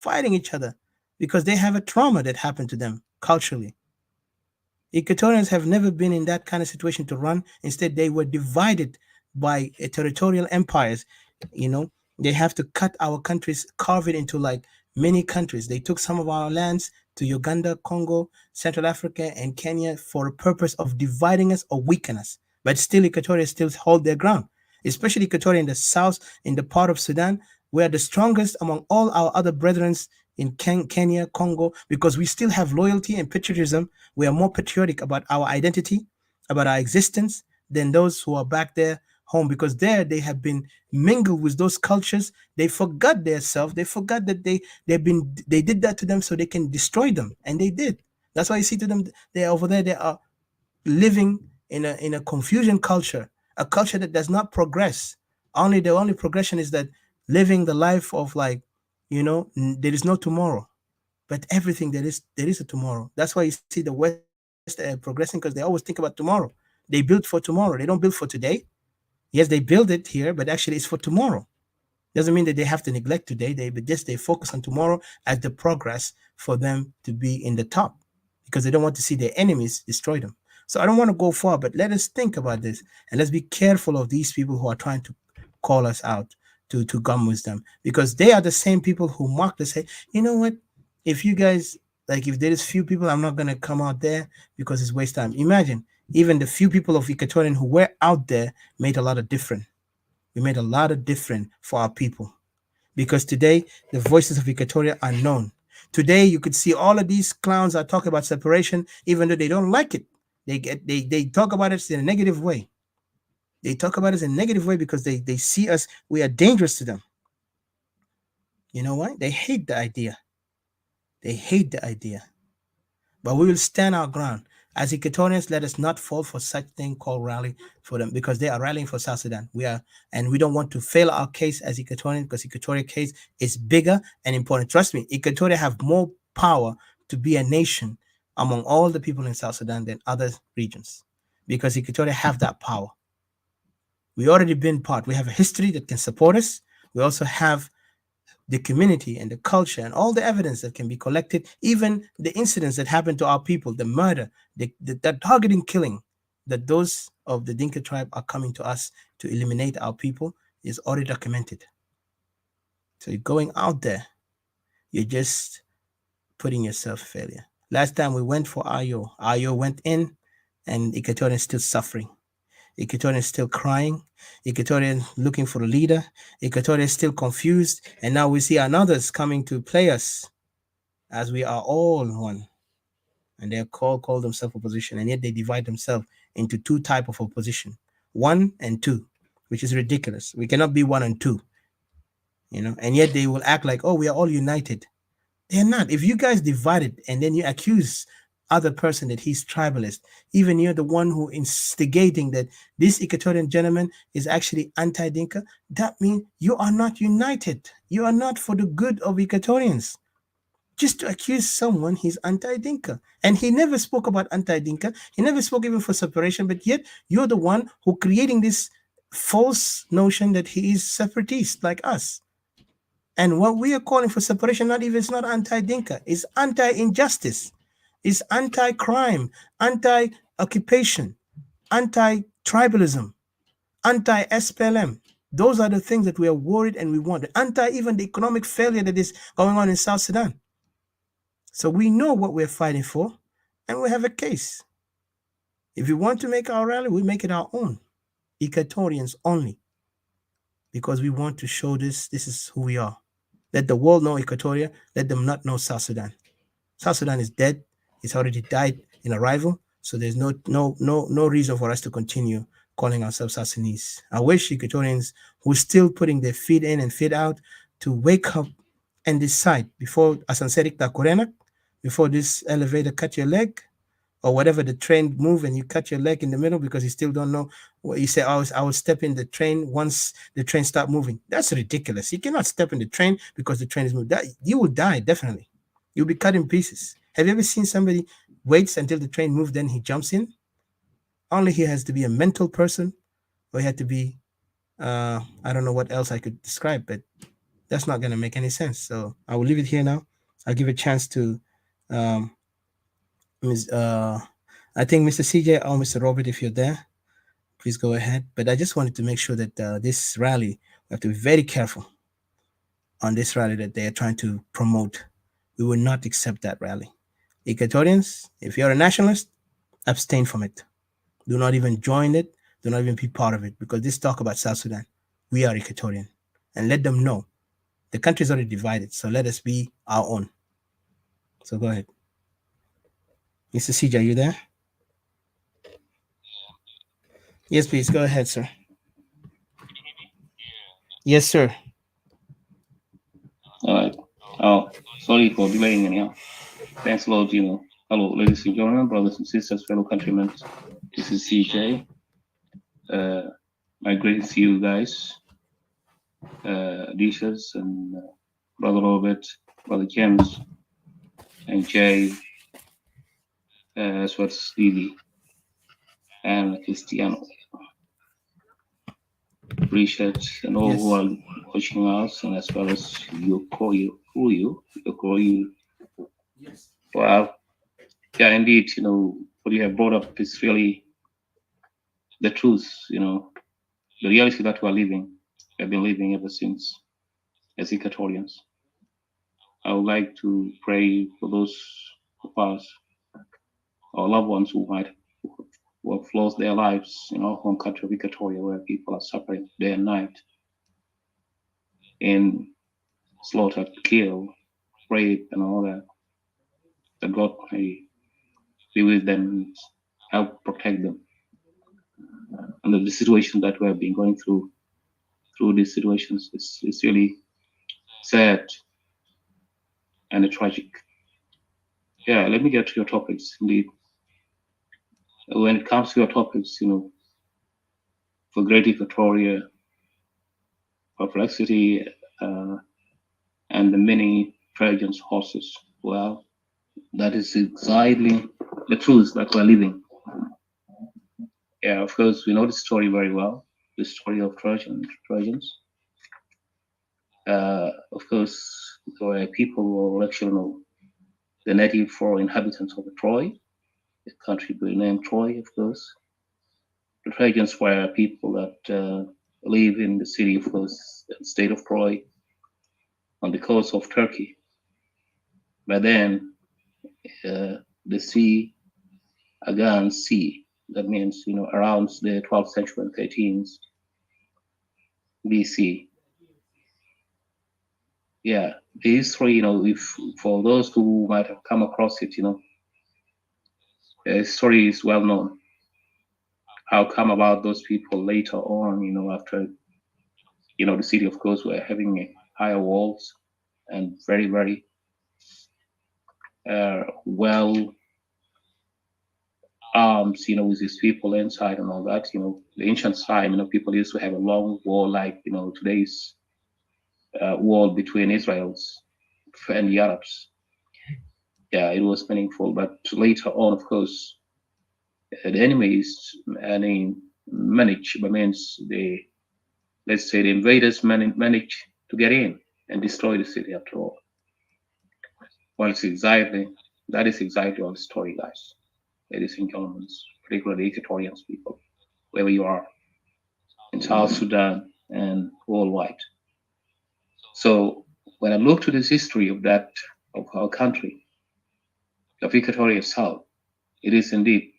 fighting each other because they have a trauma that happened to them culturally. Equatorians have never been in that kind of situation to run. Instead, they were divided by territorial empires. They have to cut our countries, carve it into like many countries. They took some of our lands to Uganda, Congo, Central Africa, and Kenya for a purpose of dividing us or weaken us. But still, Equatoria still hold their ground, especially Equatoria in the south, in the part of Sudan. We are the strongest among all our other brethren in Kenya, Congo, because we still have loyalty and patriotism. We are more patriotic about our identity, about our existence, than those who are back there home, because there they have been mingled with those cultures. They forgot their self. They forgot that they did that to them so they can destroy them, and they did. That's why you see to them, they're over there. They are living in a confusion culture, a culture that does not progress. The only progression is that living the life of like, there is no tomorrow, but everything there is a tomorrow. That's why you see the West progressing, because they always think about tomorrow. They build for tomorrow. They don't build for today. Yes, they build it here, but actually it's for tomorrow. Doesn't mean that they have to neglect today. They focus on tomorrow as the progress for them to be in the top, because they don't want to see their enemies destroy them. So I don't want to go far, but let us think about this, and let's be careful of these people who are trying to call us out, to gum with them, because they are the same people who mocked us, say, you know what, if you guys, like, if there is few people, I'm not going to come out there because it's waste time. Imagine, even the few people of Equatorian who were out there made a lot of difference. We made a lot of difference for our people, because today the voices of Equatoria are known. Today you could see all of these clowns are talking about separation, even though they don't like it. They talk about it in a negative way. They talk about us in a negative way because they see us, we are dangerous to them. You know why? They hate the idea. They hate the idea. But we will stand our ground. As Equatorians, let us not fall for such thing called rally for them, because they are rallying for South Sudan. And we don't want to fail our case as Equatorian, because Equatoria case is bigger and important. Trust me, Equatoria have more power to be a nation among all the people in South Sudan than other regions, because Equatoria have that power. We already been part. We have a history that can support us. We also have the community and the culture and all the evidence that can be collected, even the incidents that happened to our people, the murder, the targeting killing, that those of the Dinka tribe are coming to us to eliminate our people is already documented. So you're going out there, you're just putting yourself failure. Last time we went for Ayo went in, and Equatorian is still suffering. Equatorians still crying, Equatorian looking for a leader, Equatorians still confused, and now we see another's coming to play us as we are all one. And they call themselves opposition, and yet they divide themselves into two type of opposition, 1 and 2, which is ridiculous. We cannot be 1 and 2, and yet they will act like, oh, we are all united. They're not. If you guys divided and then you accuse other person that he's tribalist, even you're the one who instigating that this Equatorian gentleman is actually anti-Dinka, that means you are not united. You are not for the good of Equatorians. Just to accuse someone he's anti-Dinka. And he never spoke about anti-Dinka. He never spoke even for separation, but yet you're the one who creating this false notion that he is separatist like us. And what we are calling for separation, it's not anti-Dinka, it's anti-injustice, it's anti-crime, anti-occupation, anti-tribalism, anti-SPLM. Those are the things that we are worried and we want. Even the economic failure that is going on in South Sudan. So we know what we're fighting for, and we have a case. If we want to make our rally, we make it our own, Equatorians only, because we want to show this is who we are. Let the world know Equatoria. Let them not know South Sudan. South Sudan is dead. It's already died in arrival. So there's no reason for us to continue calling ourselves South Sudanese. I wish Equatorians who are still putting their feet in and feet out to wake up and decide before Asanserik Takurena, before this elevator cut your leg, or whatever the train move and you cut your leg in the middle because you still don't know what you say. I will step in the train once the train start moving. That's ridiculous. You cannot step in the train because the train is moving. You will die, definitely. You'll be cut in pieces. Have you ever seen somebody waits until the train moves, then he jumps in? Only he has to be a mental person, or he had to be, I don't know what else I could describe, but that's not going to make any sense. So I will leave it here now. I'll give a chance to I think Mr. CJ or Mr. Robert, if you're there, please go ahead. But I just wanted to make sure that this rally, we have to be very careful on this rally that they are trying to promote. We will not accept that rally. Equatorians, if you're a nationalist, abstain from it. Do not even join it. Do not even be part of it, because this talk about South Sudan, we are Equatorian. And let them know the country is already divided, so let us be our own. So go ahead. Mr. CJ, are you there? Yes, please. Go ahead, sir. Yes, sir. All right. Oh, sorry for delaying anyhow. Thanks a lot, Hello, ladies and gentlemen, brothers and sisters, fellow countrymen. This is CJ. My greetings to you guys, Dishes and Brother Robert, Brother James, and Jay, as well as Lily and Cristiano. Appreciate and all who are watching us, and as well as you. Yes. Well, yeah, indeed, what you have brought up is really the truth, the reality that we're living. We've been living ever since as Equatorians. I would like to pray for those of us, our loved ones who have lost their lives in our home country of Equatoria, where people are suffering day and night, in slaughtered, killed, rape, and all that. That God may be with them and help protect them. And the situation that we have been going through these situations is really sad and tragic. Yeah, let me get to your topics. Indeed, when it comes to your topics, for Great Equatoria Perplexity and the many Trojan-Horses, well, that is exactly the truth that we're living. Yeah, of course, we know the story very well, the story of Trojans. Of course, there were people who were actually the native foreign inhabitants of Troy, a country named Troy, of course. The Trojans were people that live in the city, of course, the state of Troy, on the coast of Turkey. But then the Sea, Aegean Sea, That means, around the 12th century and 13th BC. Yeah, the history, if for those who might have come across it, the story is well known. How come about those people later on, after, the city, of course, were having higher walls and very, very well arms, with these people inside and all that, the ancient time, people used to have a long wall like, today's wall between Israel's and the Arabs. Yeah, it was meaningful, but later on, of course, the enemies, managed, but means let's say the invaders managed to get in and destroy the city after all. Well, that is exactly our story, guys, ladies and gentlemen, particularly Equatorians people, wherever you are, in South Sudan and worldwide. So when I look to this history of our country, of Equatoria itself, it is indeed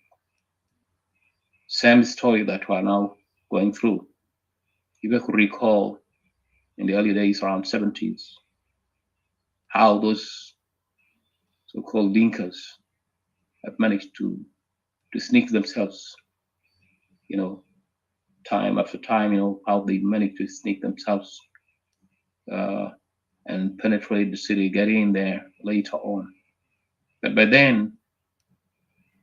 same story that we are now going through. If I could recall in the early days around 70s, how those so-called Dinkas have managed to sneak themselves, time after time, how they managed to sneak themselves and penetrate the city, get in there later on. But by then,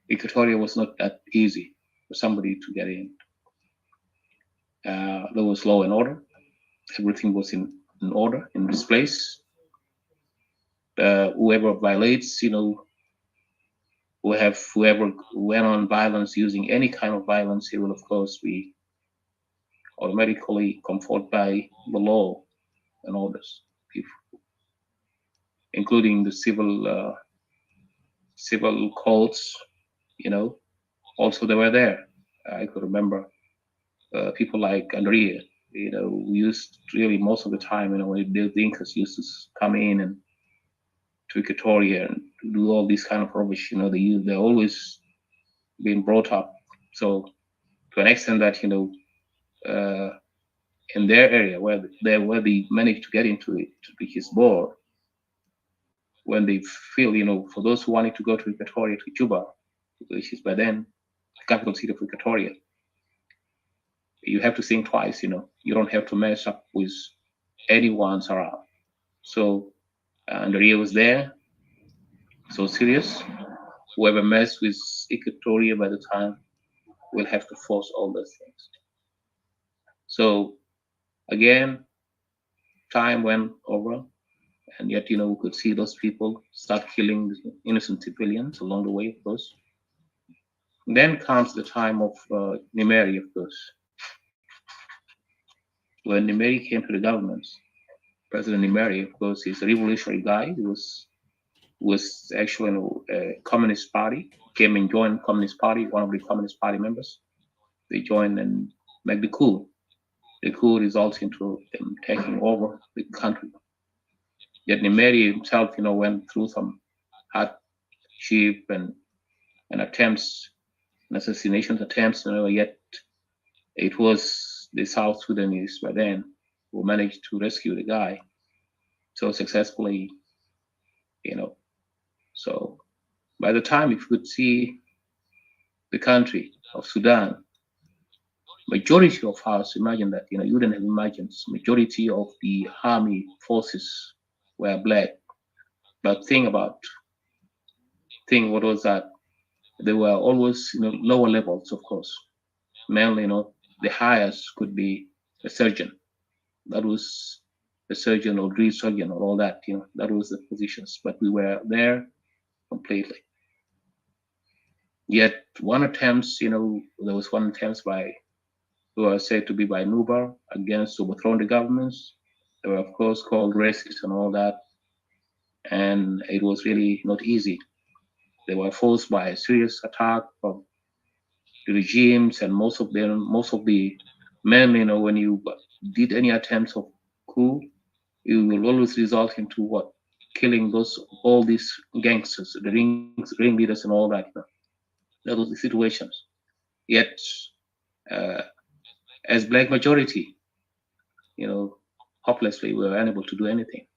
Equatoria was not that easy for somebody to get in. There was law and order. Everything was in order in this place. Whoever violates, whoever went on violence using any kind of violence, he will of course be automatically comforted by the law and orders, including the civil courts. Also they were there. I could remember people like Andrea, who used really most of the time, when the Dinkas used to come in and to Equatoria and do all these kind of rubbish, they're always being brought up. So to an extent that, in their area where they managed to get into it, to be his board, when they feel, for those who wanted to go to Equatoria, to Juba, which is by then the capital city of Equatoria, you have to think twice, you don't have to mess up with anyone's around. So Andrea was there, so serious. Whoever messed with Equatoria by the time will have to force all those things. So again, time went over, and yet, we could see those people start killing innocent civilians along the way, of course. And then comes the time of Nimeri, of course. When Nimeri came to the government, President Nimeri, of course, he's a revolutionary guy. He was actually a Communist Party, came and joined Communist Party, one of the Communist Party members. They joined and make the coup. The coup results into them taking over the country. Yet Nimeri himself, went through some hardship and attempts, and assassination attempts, yet it was the South Sudanese by then who managed to rescue the guy so successfully, So by the time you could see the country of Sudan, majority of us imagine that, you wouldn't have imagined majority of the army forces were black. But what was that? They were always, lower levels, of course. Mainly, the highest could be a surgeon. That was a surgeon or drill surgeon or all that, that was the positions. But we were there completely. Yet one attempt, there was one attempt who were said to be by Nubar against overthrowing the governments. They were, of course, called racist and all that. And it was really not easy. They were forced by a serious attack from the regimes, and most of the men, when you did any attempts of coup, it will always result into what? Killing all these gangsters, the ring leaders and all that. That was the situations. Yet, as black majority, hopelessly, we were unable to do anything.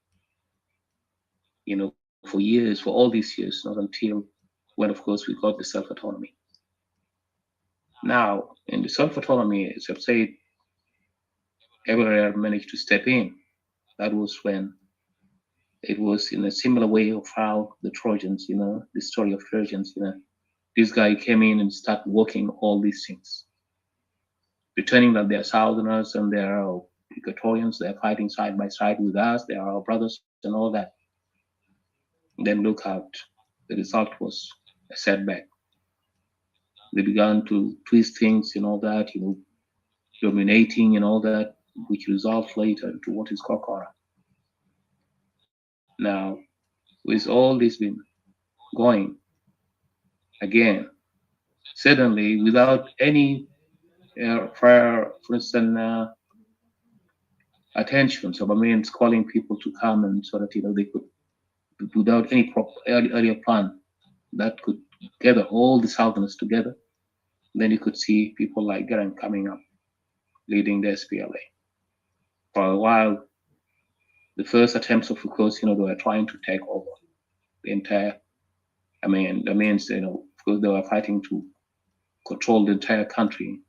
For years, for all these years, not until when, of course, we got the self-autonomy. Now, in the self-autonomy, as I've said, everywhere managed to step in. That was when it was in a similar way of how the Trojans, the story of Trojans, this guy came in and started working all these things, pretending that they're Southerners and they're Equatorians, they're fighting side by side with us, they are our brothers and all that. Then look out, the result was a setback. They began to twist things and all that, dominating and all that, which results later into what is Kokora. Now, with all this been going, again, suddenly, without any prior, for instance, attention, so means calling people to come and so that they could, without any earlier plan that could gather all the Southerners together, then you could see people like Garen coming up, leading the SPLA. For a while, the first attempts, of course, they were trying to take over the entire. Of course, they were fighting to control the entire country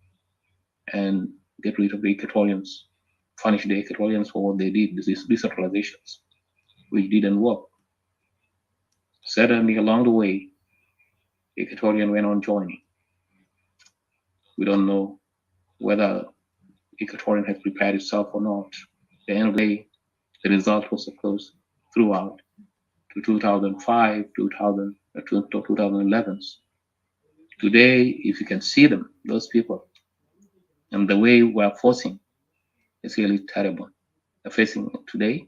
and get rid of the Equatorians, punish the Equatorians for what they did, these decentralizations, which didn't work. Suddenly, along the way, Equatorian went on joining. We don't know whether Equatorian has prepared itself or not. At the end of the day, the result was, of course, throughout to 2005, 2000, to 2011. Today, if you can see them, those people, and the way we are forcing, it's really terrible. The facing today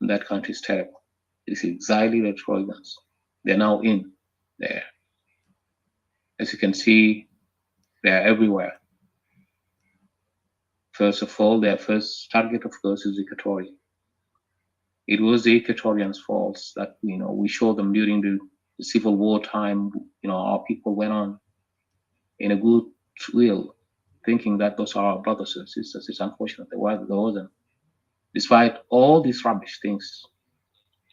in that country is terrible. It is exactly the Trojans. They're now in there. As you can see, they're everywhere. First of all, their first target, of course, is Equatoria. It was the Equatorians' fault that we showed them during the Civil War time. Our people went on in a good will, thinking that those are our brothers and sisters. It's unfortunate there wasn't, despite all these rubbish things.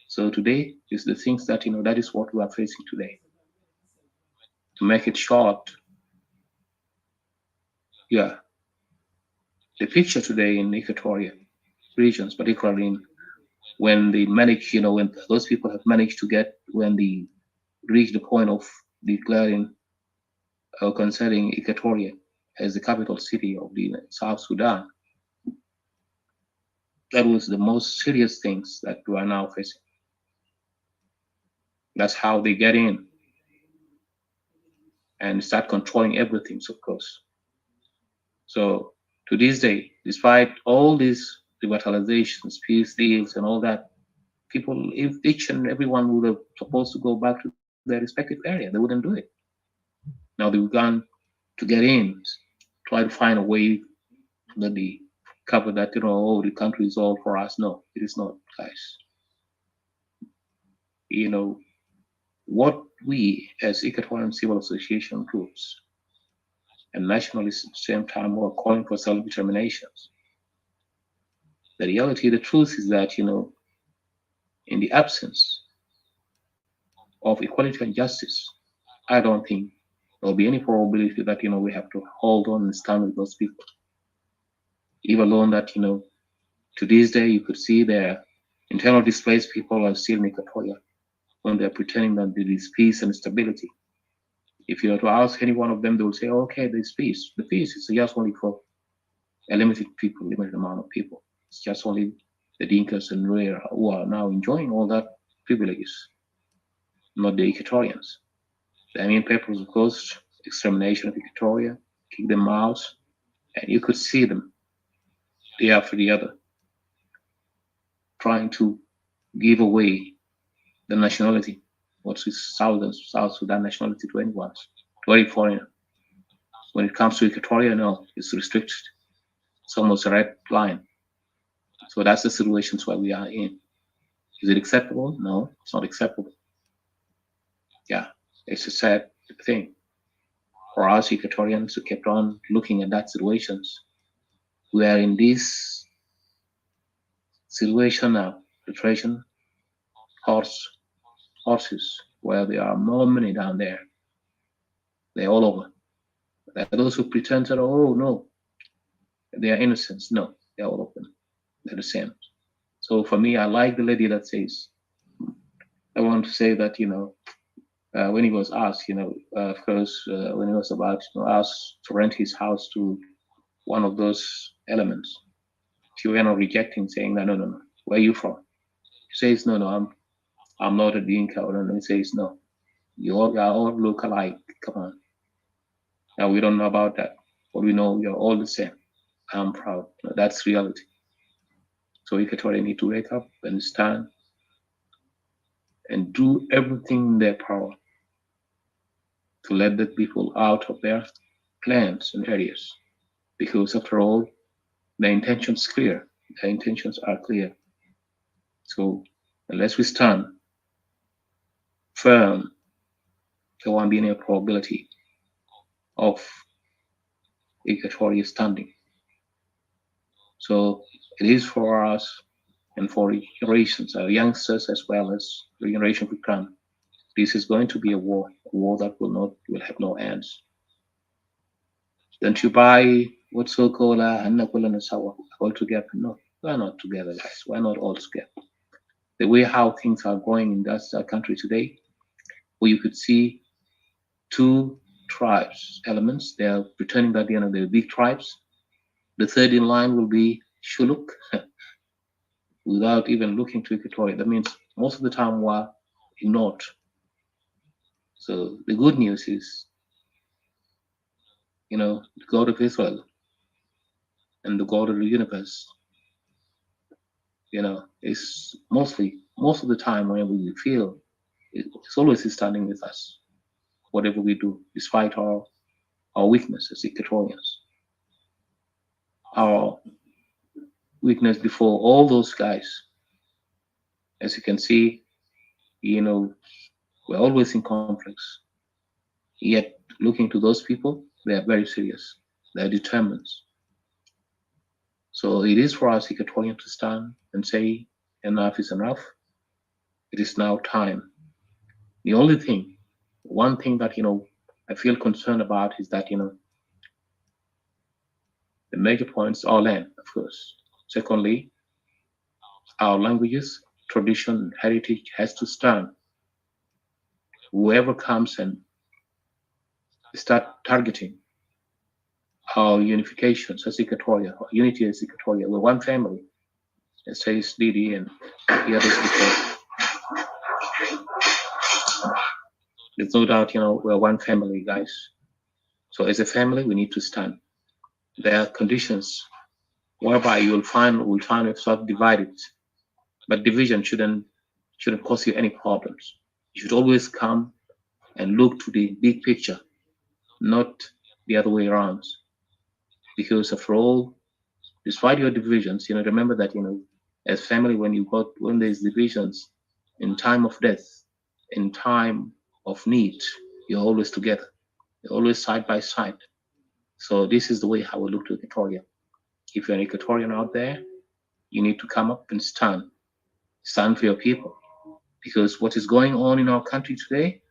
So today is the things that that is what we are facing today. To make it short, yeah, the picture today in Equatoria regions, particularly when they manage, when those people have managed to get, when they reach the point of declaring or considering Equatoria as the capital city of the South Sudan, that was the most serious things that we are now facing. That's how they get in and start controlling everything, of course. So to this day, despite all these revitalizations, peace deals, and all that, people, if each and everyone would have supposed to go back to their respective area, they wouldn't do it. Now they've begun to get in, try to find a way that they cover that, the country is all for us. No, it is not, guys. What we as Equatorian civil association groups and nationalists at the same time were calling for self-determination. The reality, the truth is that, in the absence of equality and justice, I don't think there'll be any probability that, we have to hold on and stand with those people. Even alone that, to this day, you could see their internal displaced people are still in Equatoria when they're pretending that there is peace and stability. If you were to ask any one of them, they will say, okay, there's peace. The peace is just only for a limited amount of people. It's just only the Dinkas and Nuer who are now enjoying all that privileges, not the Equatorians. The main purpose, of course, extermination of Equatoria, kick them out, and you could see them day after the other trying to give away the nationality, what's South Sudan nationality to anyone, to any foreigner. When it comes to Equatoria, no, it's restricted. It's almost a red line. So that's the situations where we are in. Is it acceptable? No, it's not acceptable. Yeah, it's a sad thing. for us Equatorians who kept on looking at that situations. We are in this situation of the Trojan-Horses, where there are more money down there. They're all over. There are those who pretend that, oh no, they are innocent. No, they're all of them. They're the same. So for me, I like the lady that says, I want to say that, when he was asked, of course, when he was about asked to rent his house to one of those elements, she went on rejecting, saying, no, where are you from? He says, no, I'm not a Dinka. And he says, no, you are all look alike. Come on. Now we don't know about that, but we know you're all the same. I'm proud. That's reality. So Equatorians need to wake up and stand and do everything in their power to let the people out of their clans and areas. Because after all, their intentions clear. Their intentions are clear. So unless we stand firm, there won't be any probability of Equatoria standing. So it is for us and for generations, our youngsters as well as the generation to come. This is going to be a war that will have no ends. Don't you buy what's so-called all together? No, we're not together, guys. We're not all together. The way how things are going in that country today, where you could see two tribes elements, they are pretending that they're big tribes. The third in line will be Shuluk, without even looking to Equatoria. That means most of the time we're ignored. So the good news is, the God of Israel and the God of the universe, is most of the time whenever we feel, it's always standing with us, whatever we do, despite our weakness as Equatorians. Our weakness before all those guys, as you can see, we're always in conflicts. Yet looking to those people, they are very serious. They're determined. So it is for us Equatorians to stand and say, enough is enough. It is now time. The only thing, one thing that, I feel concerned about is that, the major points, our land, of course. Secondly, our languages, tradition, heritage has to stand. Whoever comes and start targeting our unifications as Equatoria, or unity as Equatoria, we're one family, as says Didi and the others before. There's no doubt, we're one family, guys. So as a family, we need to stand. There are conditions whereby we'll find ourselves divided, but division shouldn't cause you any problems. You should always come and look to the big picture, not the other way around. Because after all, despite your divisions, remember that, as family, when there's divisions, in time of death, in time of need, you're always together. You're always side by side. So this is the way how we look to Equatoria. If you're an Equatorian out there, you need to come up and stand for your people. Because what is going on in our country today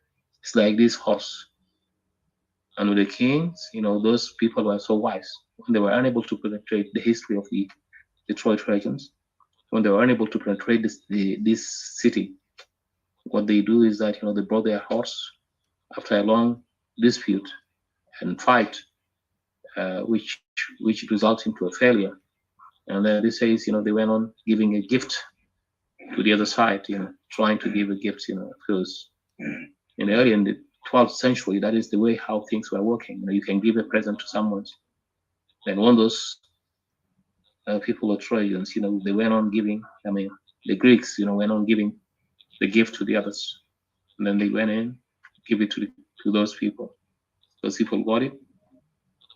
is like this horse. And with the kings, those people were so wise. When they were unable to penetrate the history of the Trojans, when they were unable to penetrate this city, what they do is that, they brought their horse after a long dispute and fight, which results into a failure. And then this says, they went on giving a gift to the other side, trying to give a gift, because in the 12th century, that is the way how things were working. You can give a present to someone. Then one of those people of Trojans, they went on giving, the Greeks, went on giving the gift to the others. And then they went in, give it to those people. Those people got it,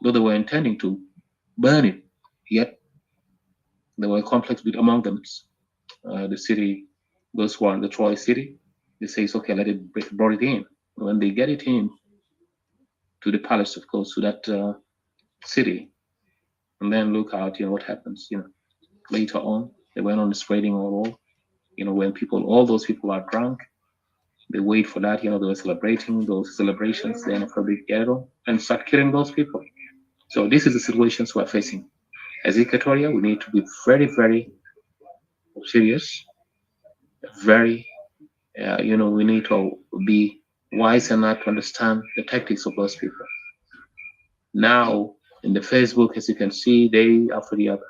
though they were intending to burn it, yet there were conflicts among them. The city, those who are in the Troy city, they say, it's okay, let it brought it in. When they get it in, to the palace, of course, to that city, and then look out, what happens. Later on, they went on spreading all. When all those people are drunk, they wait for that. They were celebrating those celebrations, then after the ghetto, and start killing those people. So this is the situations we're facing. As Equatoria, we need to be very, very serious. Very, we need to be wise enough to understand the tactics of those people. Now, in the Facebook, as you can see, day after the other,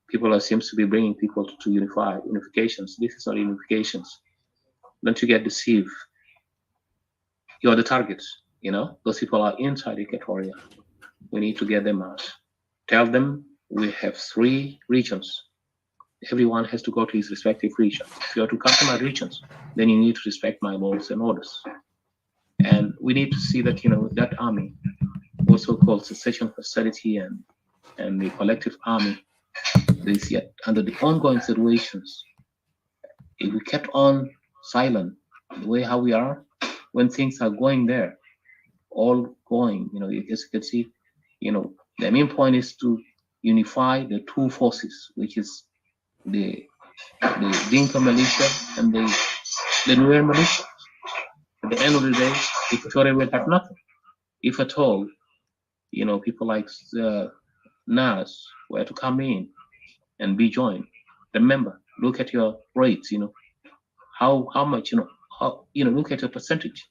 people seems to be bringing people to unifications. This is not unifications. Don't you get deceived. You are the targets. Those people are inside Equatoria. We need to get them out. Tell them we have 3 regions. Everyone has to go to his respective region. If you are to come to my regions, then you need to respect my laws and orders. And we need to see that, that army, also called secession facility and the collective army, is yet under the ongoing situations. If we kept on silent, the way how we are, when things are going there, all going, as you can see, the main point is to unify the 2 forces, which is the Dinka militia and the Nuer militia. At the end of the day, Equatoria will have nothing. If at all, people like NAS were to come in and be joined. Remember, look at your rates, how much, look at your percentage.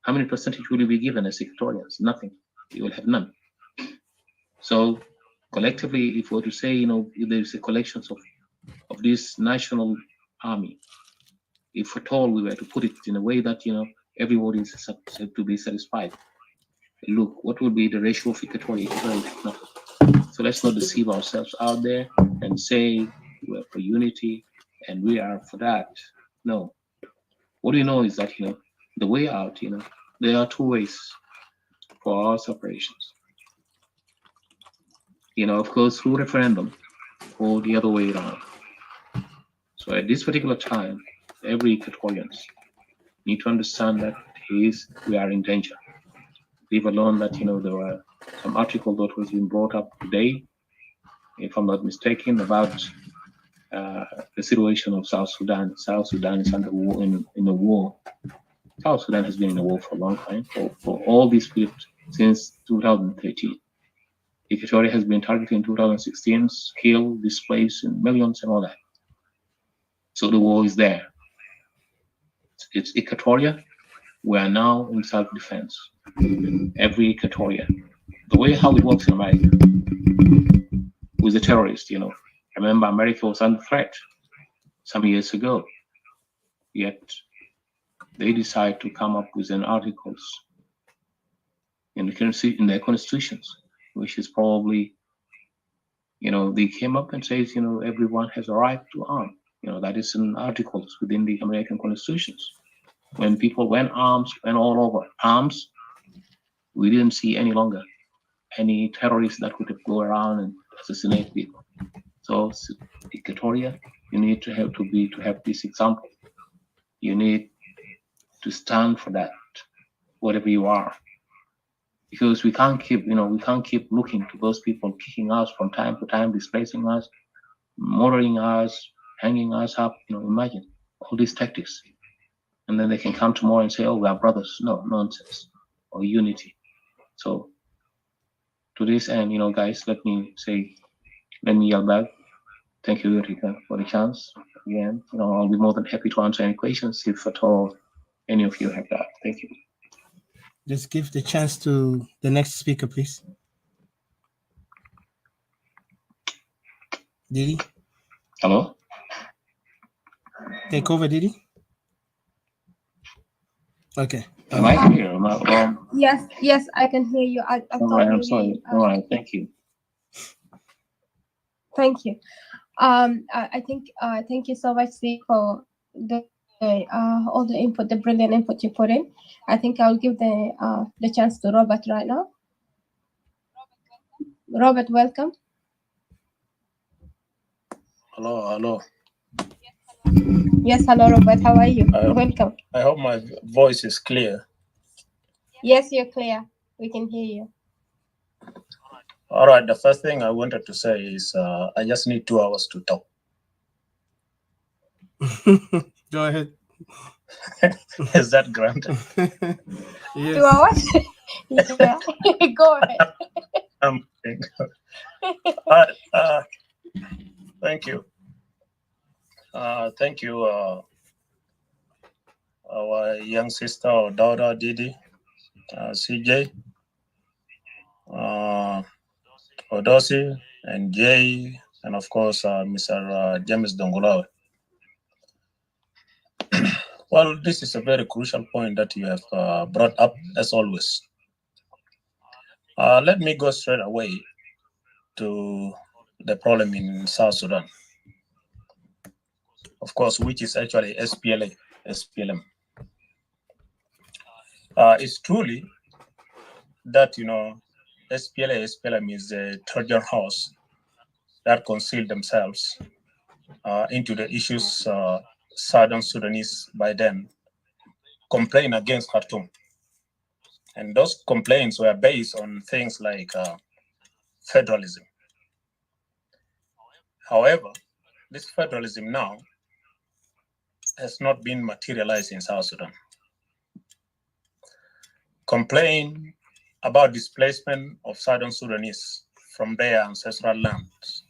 How many percentage will you be given as Equatorians? Nothing. You will have none. So collectively, if we were to say, there's a collection of this national army, if at all we were to put it in a way that, everybody is to be satisfied, look, what will be the ratio of Equatoria? So let's not deceive ourselves out there and say we're for unity and we are for that. No. What we know is that, the way out, there are 2 ways for our separations. Of course, through referendum or the other way around. So at this particular time, every Equatorians need to understand that we are in danger. Leave alone that, there were some article that was being brought up today, if I'm not mistaken, about the situation of South Sudan. South Sudan is under war in a war. South Sudan has been in a war for a long time, for all these periods since 2013. Equatoria has been targeted in 2016, killed, displaced in millions and all that. So the war is there. It's Equatoria. We are now in self-defense. Every Equatoria. The way how it works in America with the terrorists, Remember, America was under threat some years ago. Yet they decide to come up with an articles in their constitutions, which is probably, they came up and says, everyone has a right to arm. That is in articles within the American constitutions. When people went all over arms, we didn't see any longer any terrorists that could go around and assassinate people. So Equatoria, you need to have this example. You need to stand for that, whatever you are. Because we can't keep looking to those people kicking us from time to time, displacing us, murdering us, hanging us up. Imagine all these tactics. And then they can come tomorrow and say, oh, we are brothers. No, nonsense. Or unity. So to this end, guys, let me yell back. Thank you, Rika, for the chance. Again, I'll be more than happy to answer any questions if at all any of you have that. Thank you. Just give the chance to the next speaker, please. Didi? Hello? Take over, Didi. Okay. Am I here? Yes, I can hear you. I all right, I'm sorry. All right, thank you. Thank you. I think thank you so much, Steve, for all the input, the brilliant input you put in. I think I'll give the chance to Robert right now. Robert, welcome. Hello. Yes, hello, Robert. How are you? Welcome. I hope my voice is clear. Yes, you're clear. We can hear you. All right. The first thing I wanted to say is I just need 2 hours to talk. Go ahead. Is that granted? Yes. 2 hours? Yeah. Go ahead. All right. Thank you. Thank you, our young sister or daughter, Didi, CJ, Odosi, and Jay, and of course, Mr. James Dongolawe. Well, this is a very crucial point that you have brought up, as always. Let me go straight away to the problem in South Sudan. Of course, which is actually SPLM. It's truly that, SPLM is a Trojan horse that concealed themselves into the issues Southern Sudanese by then complained against Khartoum. And those complaints were based on things like federalism. However, this federalism now has not been materialized in South Sudan. Complain about displacement of Southern Sudanese from their ancestral lands.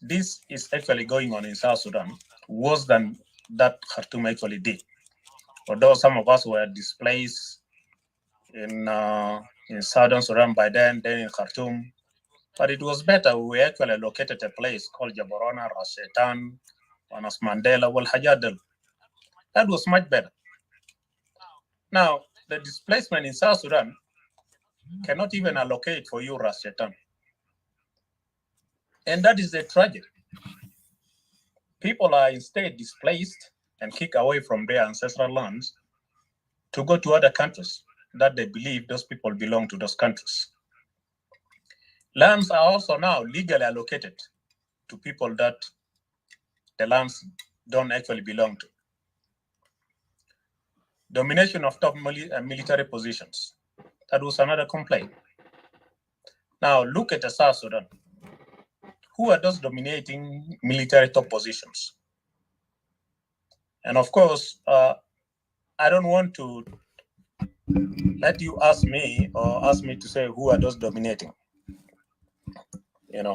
This is actually going on in South Sudan, worse than that Khartoum actually did. Although some of us were displaced in Southern Sudan by then in Khartoum, but it was better. We actually located a place called Jaborona, Rashetan, Wanas Mandela, Wal Hajadel. That was much better. Now, the displacement in South Sudan cannot even allocate for you Rashetan. And that is a tragedy. People are instead displaced and kicked away from their ancestral lands to go to other countries that they believe those people belong to those countries. Lands are also now legally allocated to people that the lands don't actually belong to. Domination of top military positions. That was another complaint. Now look at the South Sudan. Who are those dominating military top positions? And of course, I don't want to let you ask me or ask me to say who are those dominating, And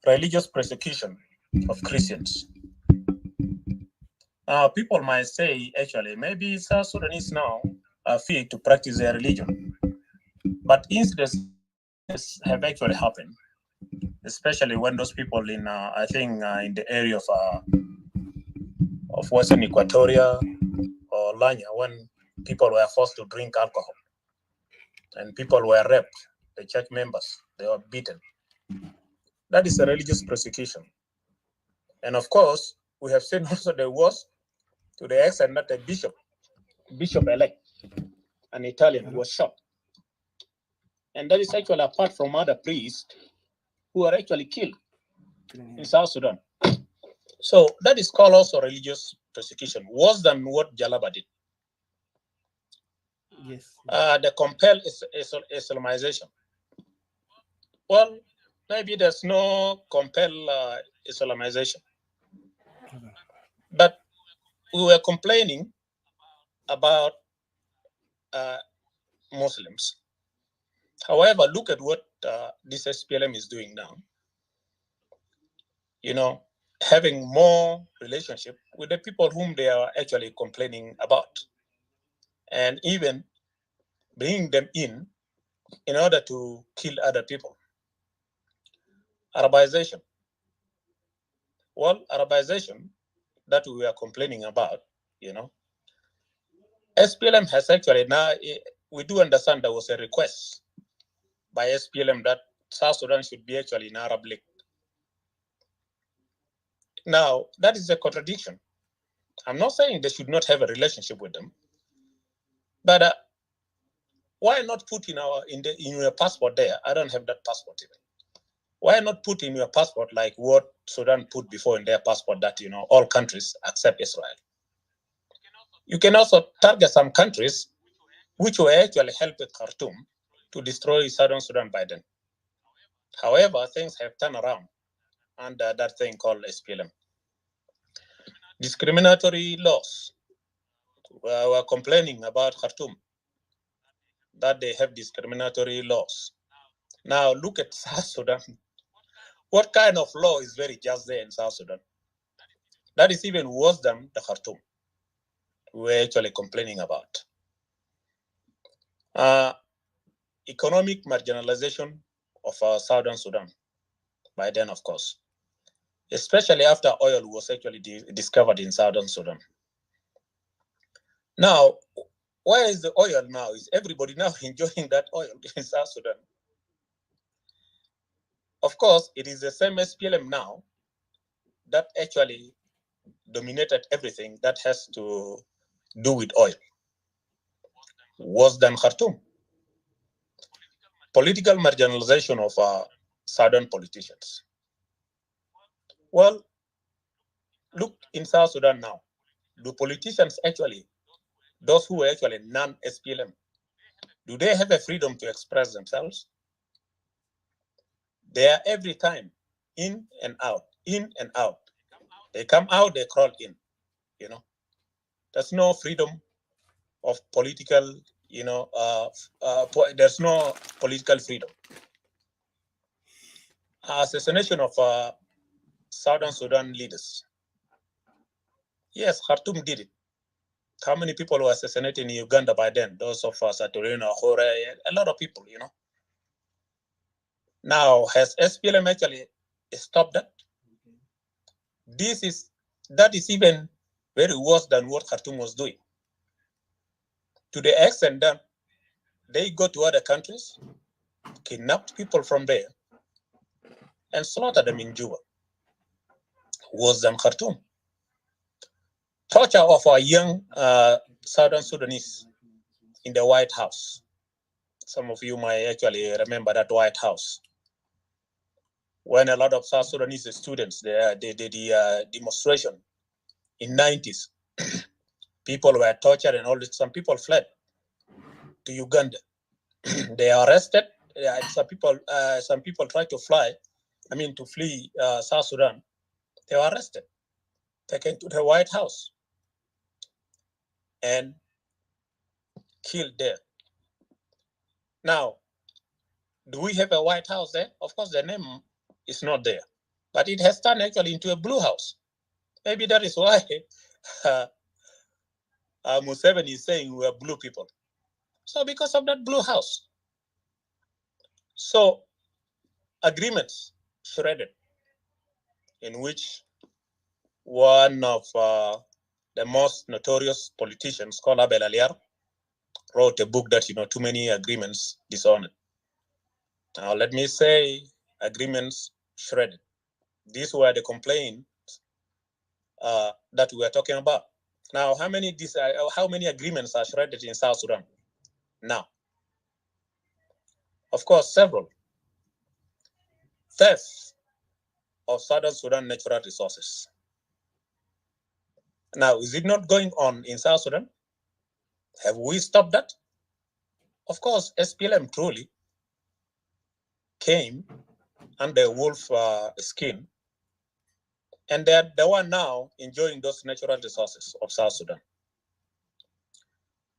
religious persecution of Christians. People might say, actually, maybe South Sudanese now are free to practice their religion. But incidents have actually happened, especially when those people in, I think, in the area of Western Equatoria or Lanya, when people were forced to drink alcohol and people were raped, the church members, they were beaten. That is a religious persecution. And of course, we have seen also the worst to the extent that a bishop-elect, an Italian, was shot. And that is actually apart from other priests who are actually killed in South Sudan. So that is called also religious persecution, worse than what Jalaba did. Yes. The compelled Islamization. Well, maybe there's no compelled Islamization. But we were complaining about Muslims. However, look at what this SPLM is doing now. Having more relationship with the people whom they are actually complaining about, and even bringing them in order to kill other people. Arabization. Well, Arabization that we are complaining about, SPLM has actually now, we do understand there was a request by SPLM that South Sudan should be actually in Arab League. Now, that is a contradiction. I'm not saying they should not have a relationship with them, but why not put in your passport there? I don't have that passport even. Why not put in your passport like what Sudan put before in their passport that all countries except Israel? You can also target some countries which were actually helping Khartoum to destroy Southern Sudan by then. However, things have turned around under that thing called SPLM. Discriminatory laws. We're complaining about Khartoum, that they have discriminatory laws. Now look at South Sudan. What kind of law is very just there in South Sudan? That is even worse than the Khartoum we're actually complaining about. Economic marginalization of Southern Sudan by then, of course, especially after oil was actually discovered in Southern Sudan. Now, where is the oil now? Is everybody now enjoying that oil in South Sudan? Of course, it is the same SPLM now that actually dominated everything that has to do with oil. Worse than Khartoum. Political marginalization of Southern politicians. Well, look in South Sudan now. Do politicians actually, those who are actually non-SPLM, do they have a freedom to express themselves? They are every time in and out, in and out. They come out, they crawl in, you know. There's no freedom of political, there's no political freedom. Assassination of Southern Sudan leaders. Yes, Khartoum did it. How many people were assassinated in Uganda by then? Those of Saturino, Hore, a lot of people, you know. Now, has SPLM actually stopped that? That is even very worse than what Khartoum was doing. To the extent that they go to other countries, kidnap people from there, and slaughter them in Juba. Worse than Khartoum. Torture of our young Southern Sudanese in the White House. Some of you might actually remember that White House, when a lot of South Sudanese students, they did the demonstration in 90s. People were tortured and all this. Some people fled to Uganda. They are arrested. Some people tried to flee South Sudan. They were arrested, taken to the White House, and killed there. Now, do we have a White House there? Of course, the name is not there, but it has turned actually into a blue house. Maybe that is why Museveni is saying we are blue people. So because of that blue house. So agreements shredded, in which one of the most notorious politicians, called Abel Aliar, wrote a book that, too many agreements dishonored. Now, let me say agreements shredded. These were the complaints that we are talking about. Now, how many agreements are shredded in South Sudan? Now, of course, several. Theft of Southern Sudan natural resources. Now, is it not going on in South Sudan? Have we stopped that? Of course, SPLM truly came under wolf skin, and they're the one now enjoying those natural resources of South Sudan.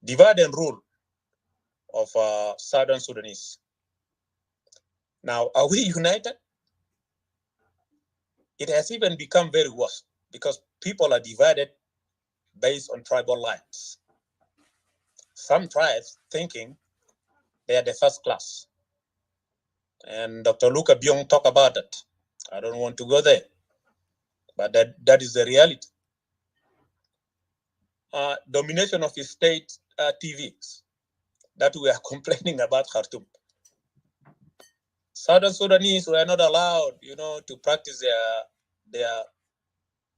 Divide and rule of Southern Sudanese. Now, are we united? It has even become very worse because people are divided based on tribal lines. Some tribes thinking they are the first class. And Dr. Luca Byung talked about that. I don't want to go there, but that is the reality. Domination of the state TVs that we are complaining about Khartoum. Southern Sudanese were not allowed, to practice their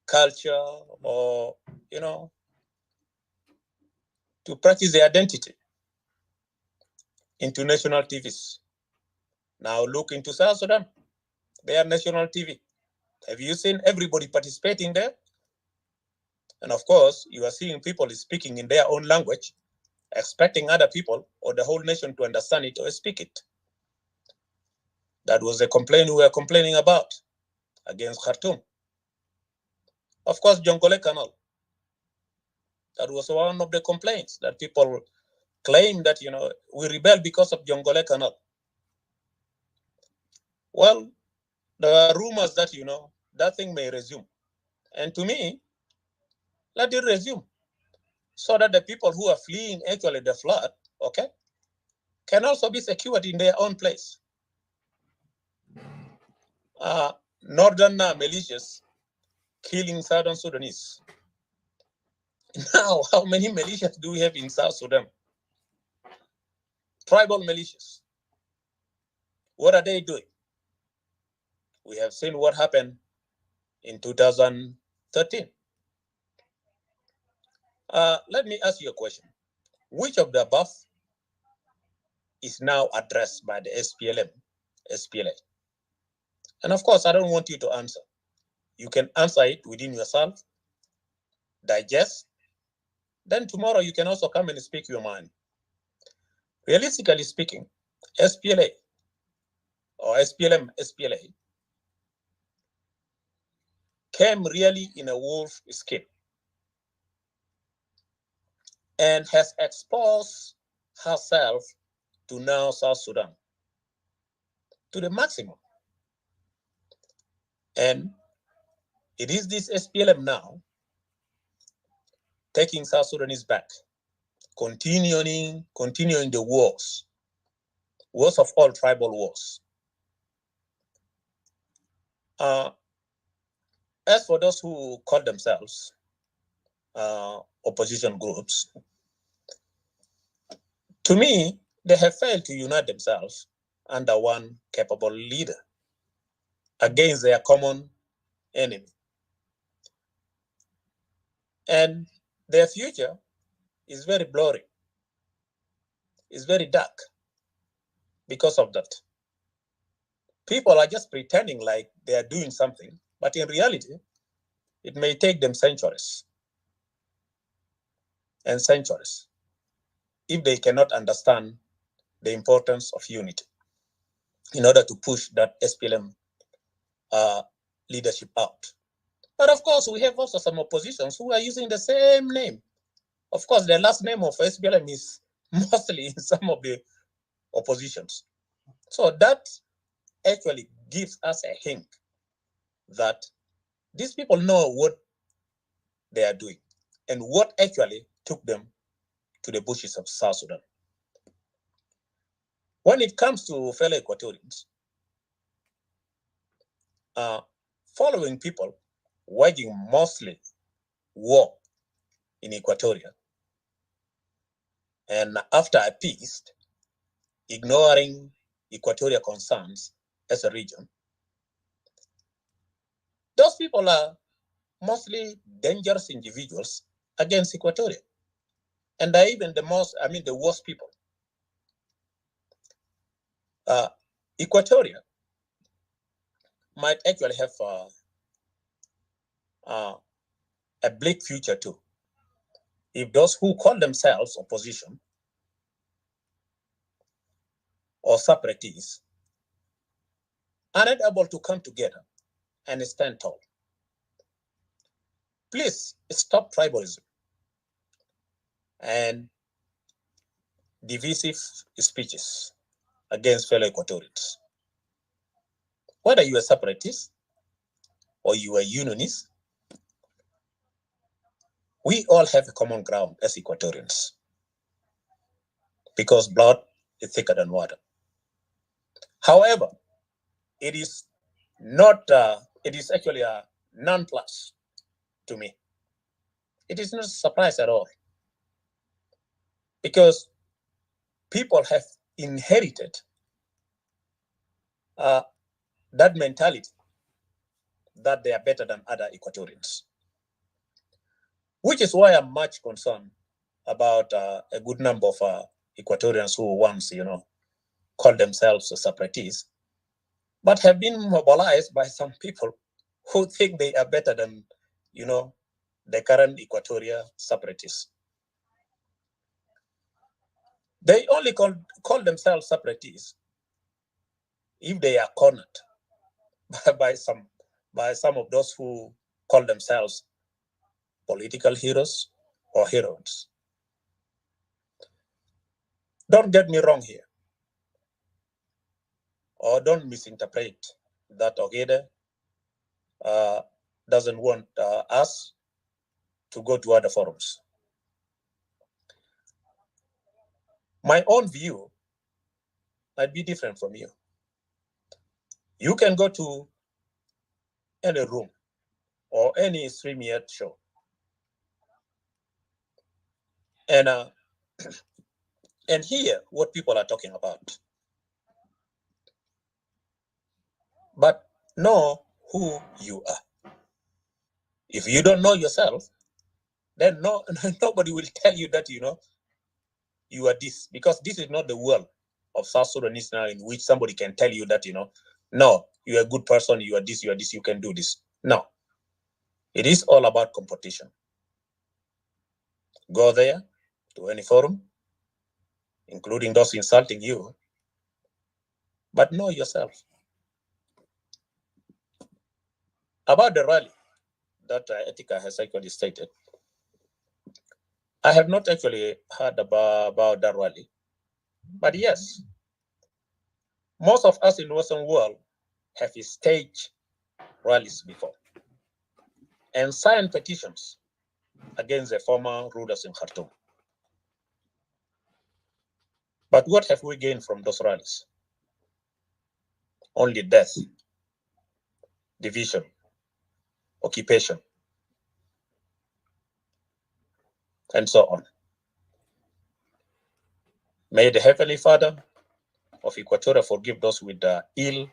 culture or, to practice their identity into national TVs. Now look into South Sudan. They are national TV. Have you seen everybody participating there? And of course, you are seeing people speaking in their own language, expecting other people or the whole nation to understand it or speak it. That was the complaint we were complaining about against Khartoum. Of course, Jonglei Canal. That was one of the complaints that people claim that, we rebel because of Jonglei Canal. Well, there are rumors that, that thing may resume. And to me, let it resume so that the people who are fleeing actually the flood, okay, can also be secured in their own place. Northern militias killing Southern Sudanese. Now, how many militias do we have in South Sudan? Tribal militias. What are they doing? We have seen what happened in 2013. Let me ask you a question. Which of the above is now addressed by the SPLA? And of course, I don't want you to answer. You can answer it within yourself, digest. Then tomorrow you can also come and speak your mind. Realistically speaking, SPLA or SPLA came really in a wolf skin and has exposed herself to now South Sudan to the maximum. And it is this SPLM now taking South Sudanese back, continuing the wars of all tribal wars. As for those who call themselves opposition groups, to me, they have failed to unite themselves under one capable leader against their common enemy. And their future is very blurry. It's very dark because of that. People are just pretending like they are doing something, but in reality, it may take them centuries and centuries if they cannot understand the importance of unity in order to push that SPLM leadership out. But of course, we have also some oppositions who are using the same name. Of course, the last name of SPLM is mostly in some of the oppositions. So that actually gives us a hint that these people know what they are doing and what actually took them to the bushes of South Sudan. When it comes to fellow Equatorians, following people waging mostly war in Equatoria, and after appeased, ignoring Equatoria concerns as a region, those people are mostly dangerous individuals against Equatoria. And they're even the worst people. Equatoria might actually have a bleak future too, if those who call themselves opposition or separatists are not able to come together and stand tall. Please stop tribalism and divisive speeches against fellow Equatorians. Whether you are separatist or you are unionist, we all have a common ground as Equatorians because blood is thicker than water. However, it is actually a non-plus to me. It is not a surprise at all because people have inherited that mentality that they are better than other Equatorians, which is why I'm much concerned about a good number of Equatorians who once, called themselves separatists, but have been mobilized by some people who think they are better than, the current Equatoria separatists. They only call themselves separatists if they are cornered by some of those who call themselves political heroes or heroes. Don't get me wrong here, or don't misinterpret that Ogede doesn't want us to go to other forums. My own view might be different from you. You can go to any room or any stream yet show and hear what people are talking about, but know who you are. If you don't know yourself, then nobody will tell you that you are this, because this is not the world of South Sudanese now in which somebody can tell you that no, you're a good person, you are this, you can do this. No, it is all about competition. Go there to any forum, including those insulting you, but know yourself. About the rally that Etika has actually stated, I have not actually heard about that rally, but yes, most of us in the Western world have staged rallies before and signed petitions against the former rulers in Khartoum. But what have we gained from those rallies? Only death, division, occupation, and so on. May the Heavenly Father of Equatoria forgive those with ill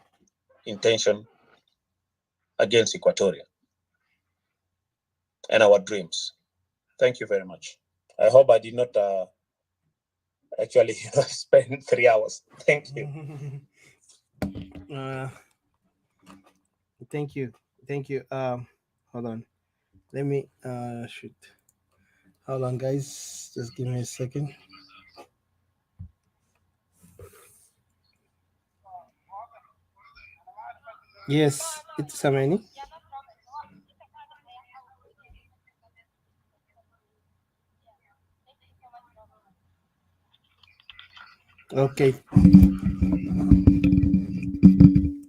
intention against Equatoria and our dreams. Thank you very much. I hope I did not actually spend 3 hours. Thank you. Thank you. Hold on. Let me shoot. Hold on, guys. Just give me a second. Yes, it's Samani. Okay.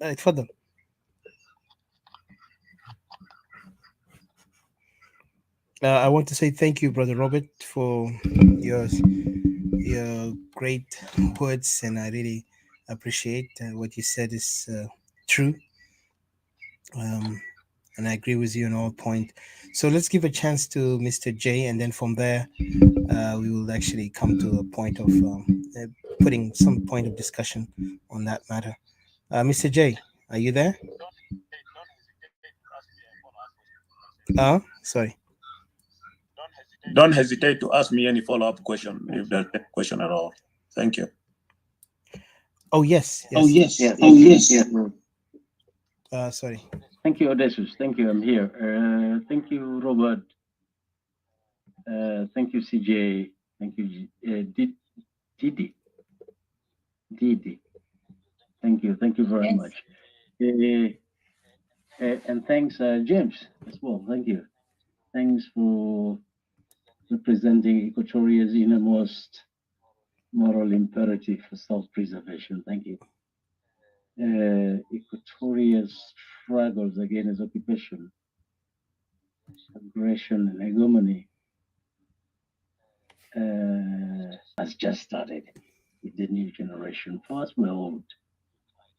اتفضل. I want to say thank you, Brother Robert, for your great words, and I really appreciate what you said is true. And I agree with you on all points. So let's give a chance to Mr. J, and then from there, we will actually come to a point of putting some point of discussion on that matter. Mr. J, are you there? Sorry. Don't hesitate to ask me any follow-up question if there's a question at all. Thank you. Oh, yes. Sorry. Thank you, Odysseus. Thank you. I'm here. Thank you, Robert. Thank you, CJ. Thank you, Didi. Thank you. Thank you very much. And thanks, James, as well. Thank you. Thanks for representing Equatoria's innermost moral imperative for self-preservation. Thank you. Equatoria's struggles against occupation, aggression, and hegemony has just started with the new generation. For us, we're old.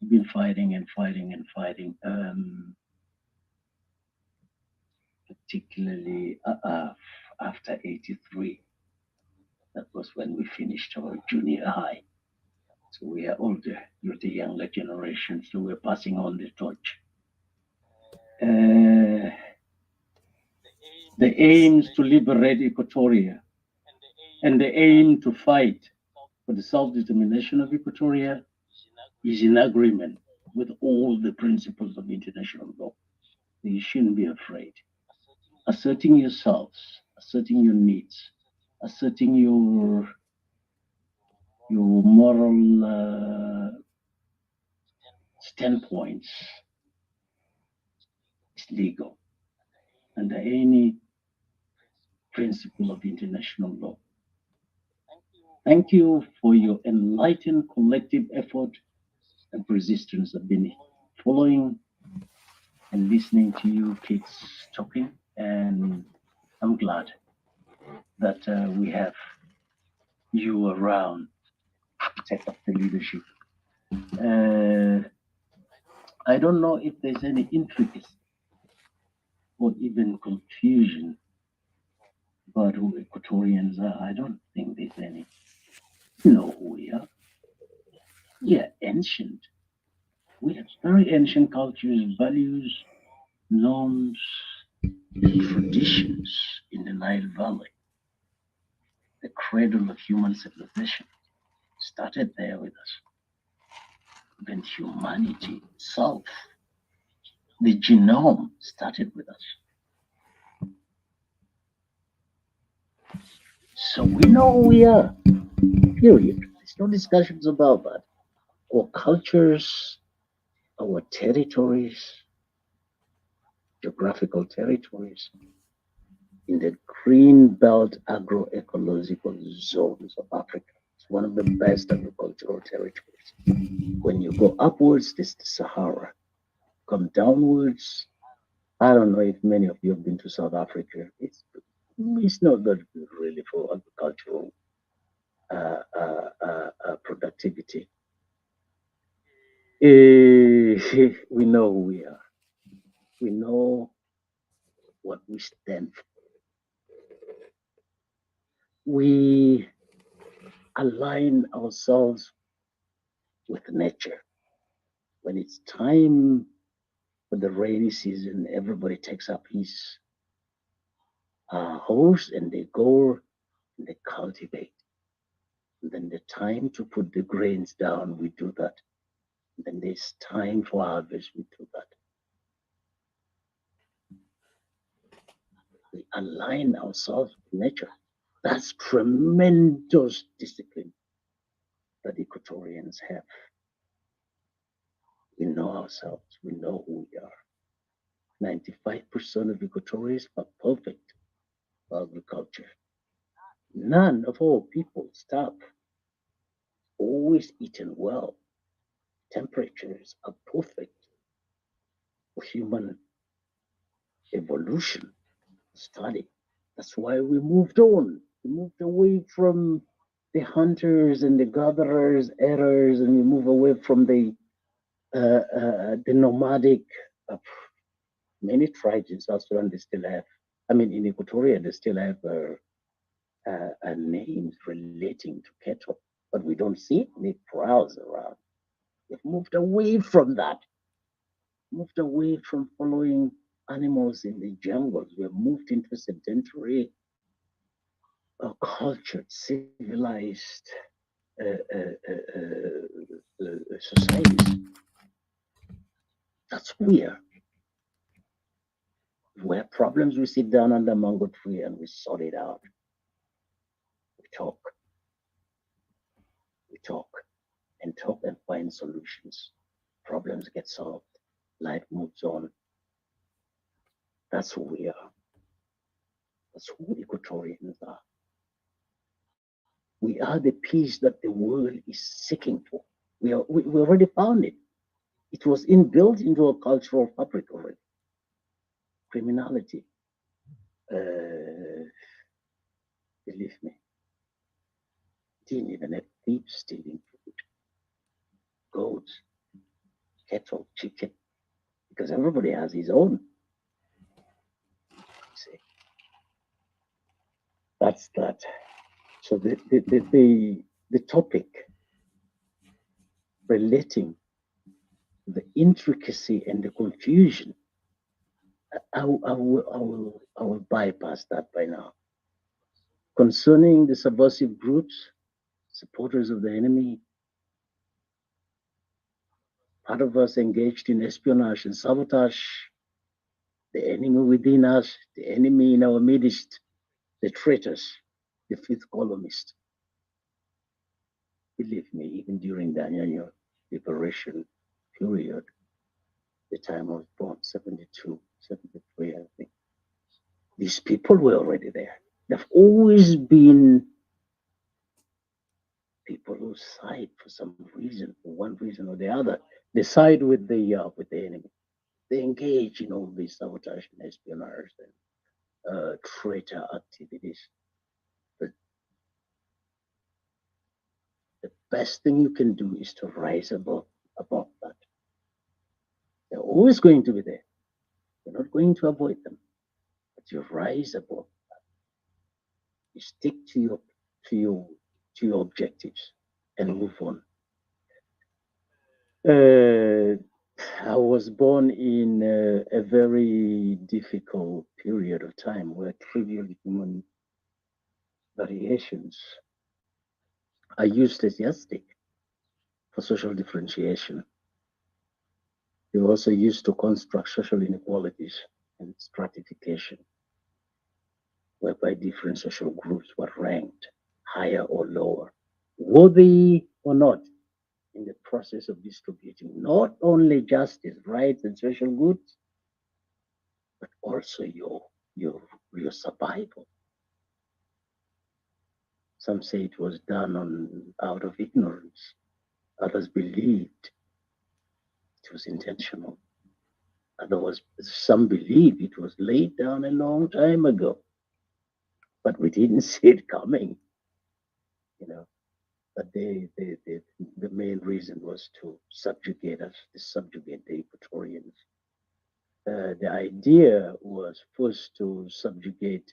We've been fighting and fighting and fighting, particularly after 83. That was when we finished our junior high. So we are older, you're the younger generation, so we're passing on the torch. The aims to liberate Equatoria and the aim to fight for the self-determination of Equatoria is in agreement with all the principles of international law. You shouldn't be afraid. asserting yourselves, asserting your needs, asserting your moral standpoints is legal under any principle of international law. Thank you for your enlightened collective effort and persistence. I've been following and listening to you kids talking, and I'm glad that we have you around to take up the leadership. I don't know if there's any intricacy or even confusion about who Equatorians are. I don't think there's any. You know who we are. We are ancient. We have very ancient cultures, values, norms, and traditions in the Nile Valley. The cradle of human civilization started there with us. Even humanity itself, the genome started with us. So we know who we are, period. There's no discussions about that. Our cultures, our territories, geographical territories, in the green belt agroecological zones of Africa. It's one of the best agricultural territories. When you go upwards, this is the Sahara. Come downwards, I don't know if many of you have been to South Africa. It's not that good really for agricultural productivity. We know who we are. We know what we stand for. We align ourselves with nature. When it's time for the rainy season, everybody takes up his horse and they go and they cultivate. And then the time to put the grains down, we do that. And then there's time for harvest, we do that. We align ourselves with nature. That's tremendous discipline that Equatorians have. We know ourselves, we know who we are. 95% of Equatorians are perfect for agriculture. None of our people starve. Always eaten well. Temperatures are perfect for human evolution study. That's why we moved on. We moved away from the hunters and the gatherers, errors, and we move away from the nomadic. Many tribes in South Sudan, they still have. I mean, in Equatoria, they still have names relating to cattle, but we don't see any prowls around. We've moved away from that. Moved away from following animals in the jungles. We've moved into a sedentary, cultured, civilized societies. That's who we are. If we have problems, we sit down under mango tree and we sort it out. We talk. We talk and talk and find solutions. Problems get solved. Life moves on. That's who we are. That's who Equatorians are. We are the peace that the world is seeking for. We already found it. It was inbuilt into our cultural fabric already. Criminality. Believe me. Didn't even have thieves stealing food. Goats, cattle, chicken. Because everybody has his own. See? That's that. So the topic relating the intricacy and the confusion, I will bypass that by now. Concerning the subversive groups, supporters of the enemy, part of us engaged in espionage and sabotage, the enemy within us, the enemy in our midst, the traitors, the fifth columnist. Believe me, even during the Anyanya liberation period, the time I was born, 72, 73, I think, these people were already there. They've always been people who side for some reason, for one reason or the other. They side with the enemy. They engage in all these sabotage and espionage and traitor activities. But the best thing you can do is to rise above that. They're always going to be there. You're not going to avoid them, but you rise above that. You stick to your objectives and move on. I was born in a very difficult period of time where trivial human variations are used as yardstick for social differentiation. They were also used to construct social inequalities and stratification, whereby different social groups were ranked higher or lower, worthy or not, in the process of distributing not only justice, rights, and social goods, but also your survival. Some say it was done out of ignorance. Others believed it was intentional. Others, some believe it was laid down a long time ago, but we didn't see it coming. But the main reason was to subjugate us, to subjugate the Equatorians. The idea was first to subjugate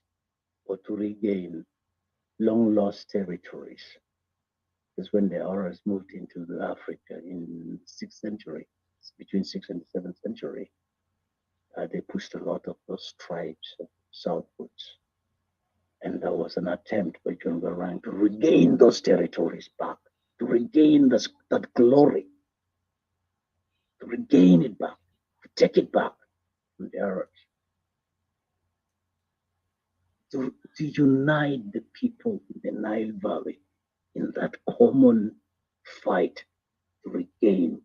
or to regain long lost territories. Because when the Arabs moved into Africa in 6th century, between 6th and 7th century, they pushed a lot of those tribes southwards. And there was an attempt by John Garang to regain those territories back, to regain that glory, to regain it back, to take it back from the Arabs, to unite the people in the Nile Valley in that common fight to regain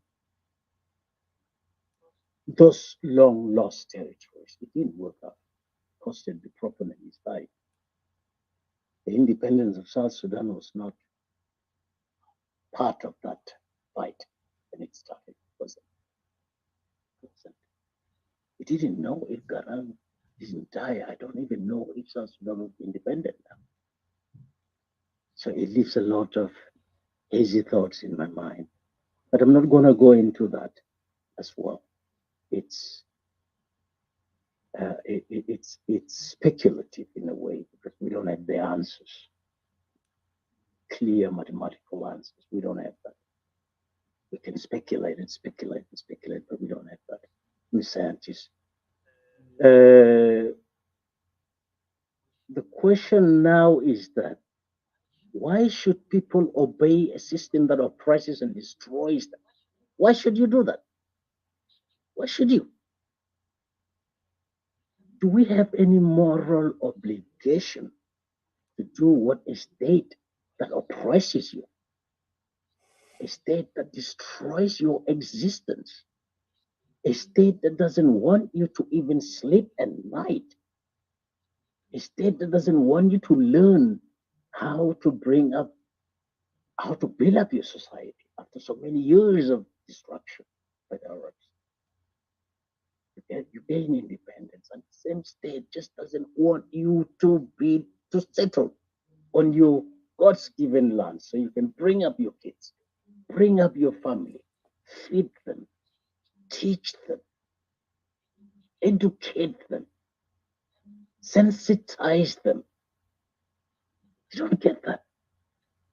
those long lost territories. It didn't work out. It costed the prophet his life. The independence of South Sudan was not part of that fight when it started. It wasn't. We didn't know if Garang didn't die. I don't even know if South Sudan was independent now. So it leaves a lot of hazy thoughts in my mind. But I'm not going to go into that as well. It's speculative in a way because we don't have the answers, clear mathematical answers. We don't have that. We can speculate and speculate and speculate, but we don't have that. We're scientists. The question now is that why should people obey a system that oppresses and destroys them? Why should you do that? Why should you? Do we have any moral obligation to do what a state that oppresses you, a state that destroys your existence, a state that doesn't want you to even sleep at night, a state that doesn't want you to learn how to build up your society after so many years of destruction by the Arabs? You gain independence, and the same state just doesn't want you to settle on your God's given land so you can bring up your kids, bring up your family, feed them, teach them, educate them, sensitize them. You don't get that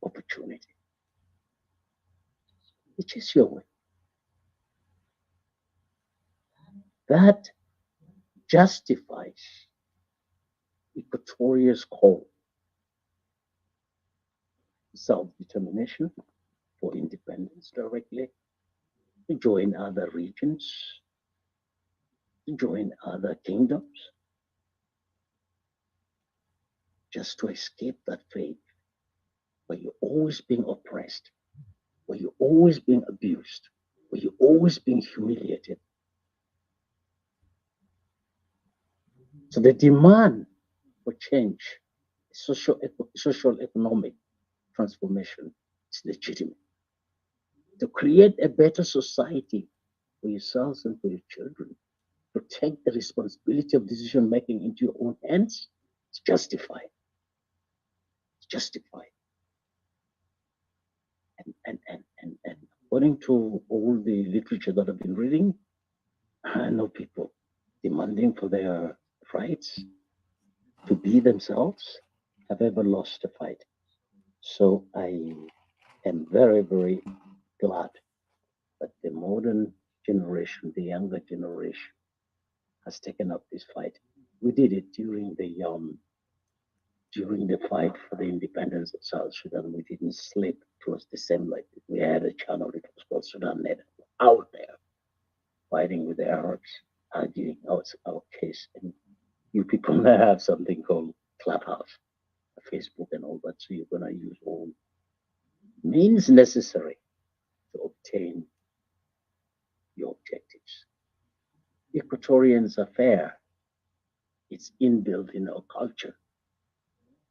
opportunity. Which is your way. That justifies Equatoria's call to self-determination, for independence directly, to join other regions, to join other kingdoms just to escape that fate where you're always being oppressed, where you're always being abused, where you're always being humiliated. So the demand for change, social economic transformation is legitimate. To create a better society for yourselves and for your children, to take the responsibility of decision making into your own hands, it's justified. It's justified. And according to all the literature that I've been reading, I know people demanding for their rights to be themselves have ever lost a fight. So I am very, very glad that the modern generation, the younger generation, has taken up this fight. We did it during the fight for the independence of South Sudan. We didn't sleep. It was December. We had a channel. It was called Sudan Net, out there fighting with the Arabs, arguing our case. And you people now have something called Clubhouse, Facebook, and all that. So you're gonna use all means necessary to obtain your objectives. Equatorians are fair. It's inbuilt in our culture.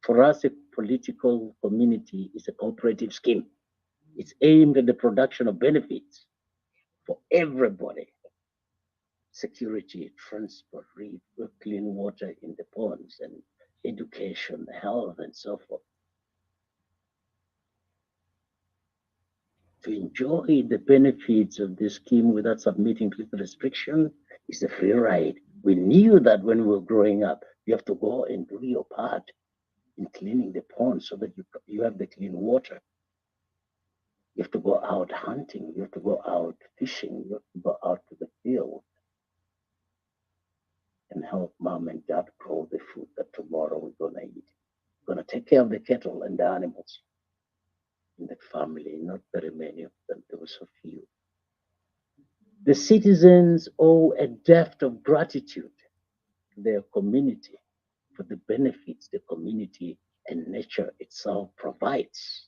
For us, a political community is a cooperative scheme. It's aimed at the production of benefits for everybody. Security, transport, clean water in the ponds, and education, health, and so forth. To enjoy the benefits of this scheme without submitting to the restriction is a free ride. We knew that when we were growing up. You have to go and do your part in cleaning the pond so that you have the clean water. You have to go out hunting. You have to go out fishing. You have to go out to the field and help mom and dad grow the food that tomorrow we're gonna eat. We're gonna take care of the cattle and the animals in that family. Not very many of them. There were so few. The citizens owe a debt of gratitude to their community for the benefits the community and nature itself provides.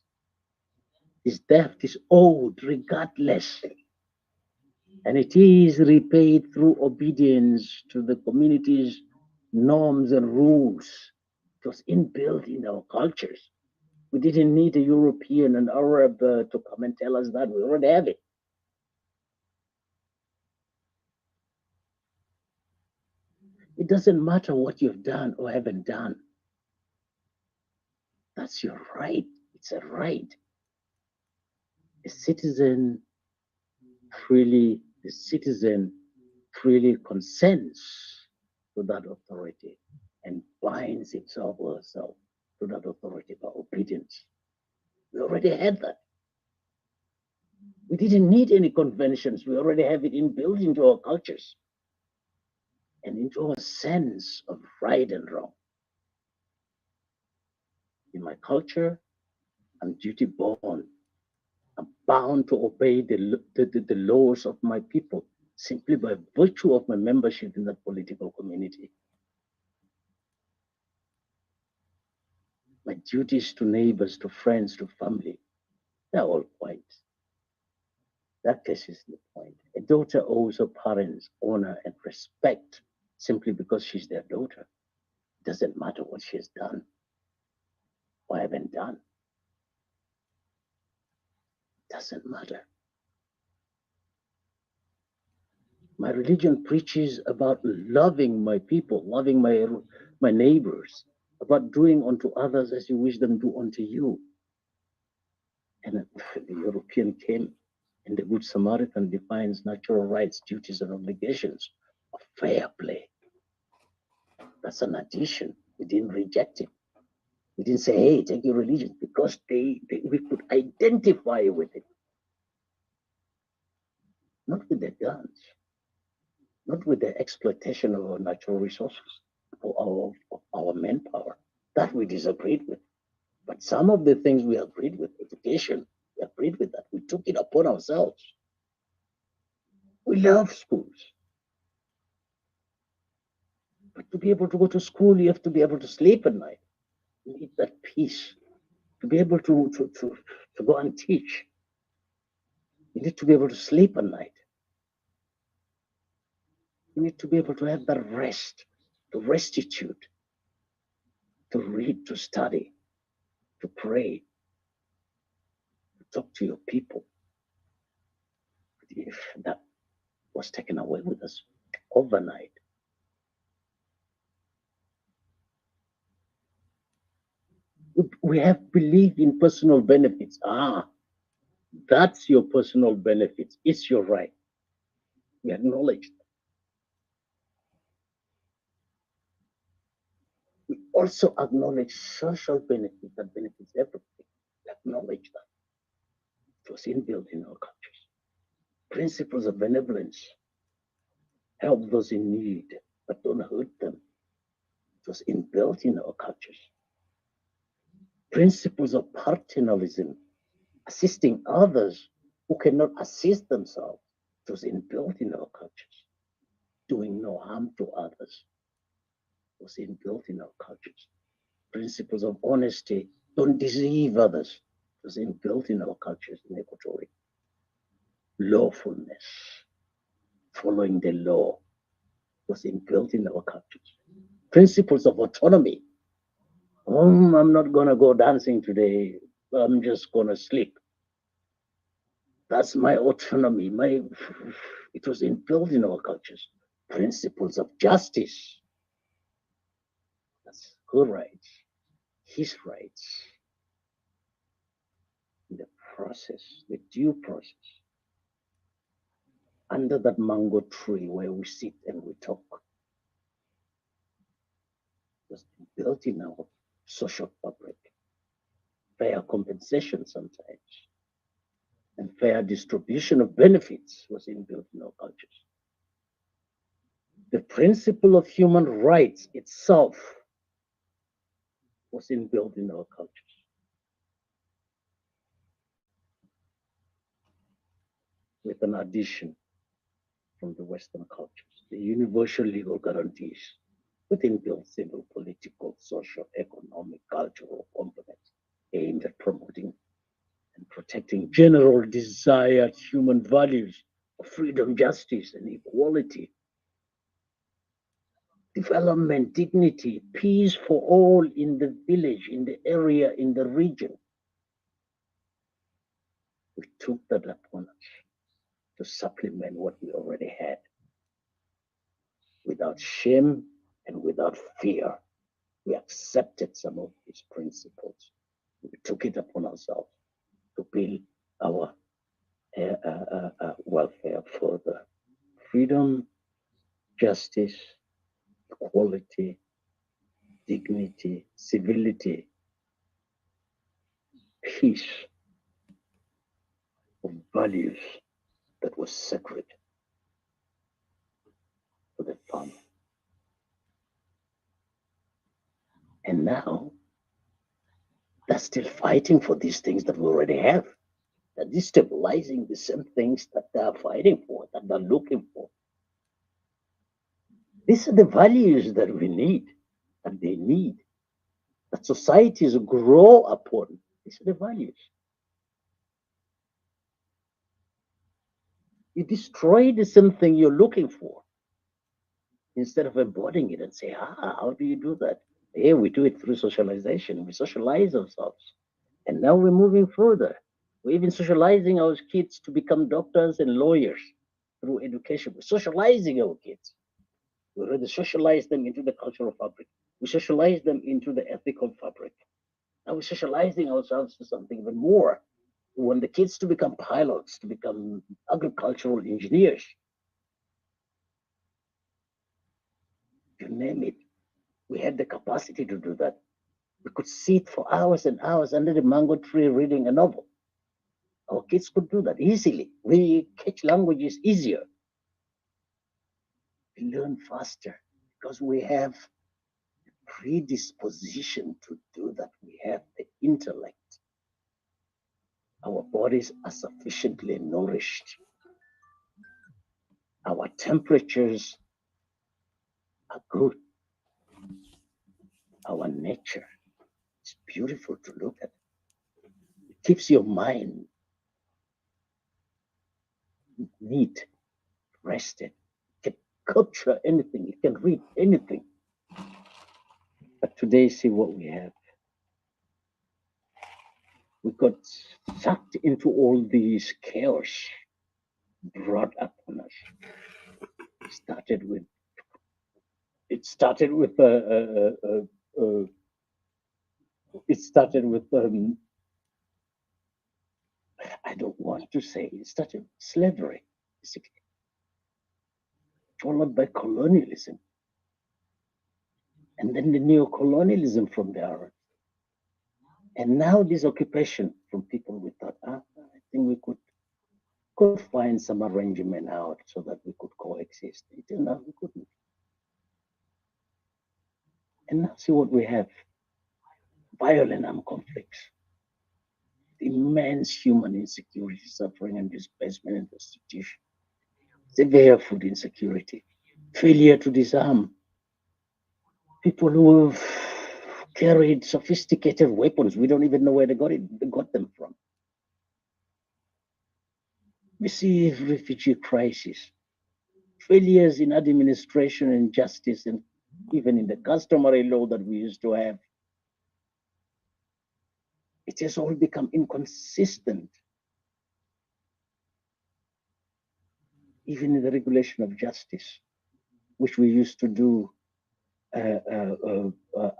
This debt is owed regardless, and it is repaid through obedience to the community's norms and rules. It was inbuilt in our cultures. We didn't need a European and Arab to come and tell us that. We already have it. It doesn't matter what you've done or haven't done. That's your right. It's a right. The citizen freely consents to that authority and binds himself or herself to that authority by obedience. We already had that. We didn't need any conventions. We already have it inbuilt into our cultures and into our sense of right and wrong. In my culture, I'm duty born. I'm bound to obey the laws of my people simply by virtue of my membership in that political community. My duties to neighbors, to friends, to family, they're all points. That case is the point. A daughter owes her parents honor and respect simply because she's their daughter. It doesn't matter what she has done or haven't done. It doesn't matter. My religion preaches about loving my people, loving my neighbors, about doing unto others as you wish them do unto you. And the European came, and the Good Samaritan defines natural rights, duties, and obligations of fair play. That's an addition. We didn't reject it. We didn't say, hey, take your religion, because we could identify with it. Not with the guns, not with the exploitation of our natural resources or our manpower. That we disagreed with. But some of the things we agreed with, education, we agreed with that. We took it upon ourselves. We love schools. But to be able to go to school, you have to be able to sleep at night. You need that peace. To be able to go and teach, you need to be able to sleep at night. You need to be able to have that rest, to restitute, to read, to study, to pray, to talk to your people. If that was taken away with us overnight, we have believed in personal benefits. That's your personal benefits. It's your right. We acknowledge that. We also acknowledge social benefit that benefits everything. We acknowledge that. It was inbuilt in our countries. Principles of benevolence. Help those in need, but don't hurt them. It was inbuilt in our cultures. Principles of paternalism, assisting others who cannot assist themselves. It was inbuilt in our cultures. Doing no harm to others was inbuilt in our cultures. Principles of honesty, don't deceive others. It was inbuilt in our cultures in Equatoria. Lawfulness, following the law, was inbuilt in our cultures. Principles of autonomy. I'm not going to go dancing today. I'm just going to sleep. That's my autonomy. It was inbuilt in our cultures. Principles of justice. That's her rights, his rights. The process, the due process. Under that mango tree where we sit and we talk. It was built in our social fabric. Fair compensation sometimes. And fair distribution of benefits was inbuilt in our cultures. The principle of human rights itself was inbuilt in our cultures. With an addition from the Western cultures, the universal legal guarantees with inbuilt civil, political, social, economic, cultural components aimed at promoting and protecting general desired human values of freedom, justice, and equality. Development, dignity, peace for all in the village, in the area, in the region. We took that upon us to supplement what we already had. Without shame and without fear, we accepted some of these principles. We took it upon ourselves to build our welfare further. Freedom, justice, equality, dignity, civility, peace, of values that was sacred for the farmer. And now, they're still fighting for these things that we already have. They're destabilizing the same things that they're fighting for, that they're looking for. These are the values that we need, that they need, that societies grow upon. These are the values. You destroy the same thing you're looking for instead of embodying it and say, how do you do that? Here we do it through socialization. We socialize ourselves. And now we're moving further. We're even socializing our kids to become doctors and lawyers through education. We're socializing our kids. We already socialize them into the cultural fabric. We socialize them into the ethical fabric. Now we're socializing ourselves to something even more. We want the kids to become pilots, to become agricultural engineers. You name it. We had the capacity to do that. We could sit for hours and hours under the mango tree reading a novel. Our kids could do that easily. We catch languages easier. We learn faster because we have the predisposition to do that. We have the intellect. Our bodies are sufficiently nourished. Our temperatures are good. our nature. It's beautiful to look at. It keeps your mind neat, rested. It can capture anything. It can read anything. But today, see what we have. We got sucked into all these chaos brought upon us. It started with I don't want to say it started with slavery, basically, followed by colonialism, and then the neo-colonialism from there. And now this occupation from people, we thought, I think we could find some arrangement out so that we could coexist. Until now, we couldn't. And now see what we have. Violent armed conflicts, immense human insecurity, suffering and displacement and prostitution, severe food insecurity, failure to disarm, people who have carried sophisticated weapons. We don't even know where they got them from. We see refugee crisis, failures in administration and justice, and even in the customary law that we used to have. It has all become inconsistent. Even in the regulation of justice, which we used to do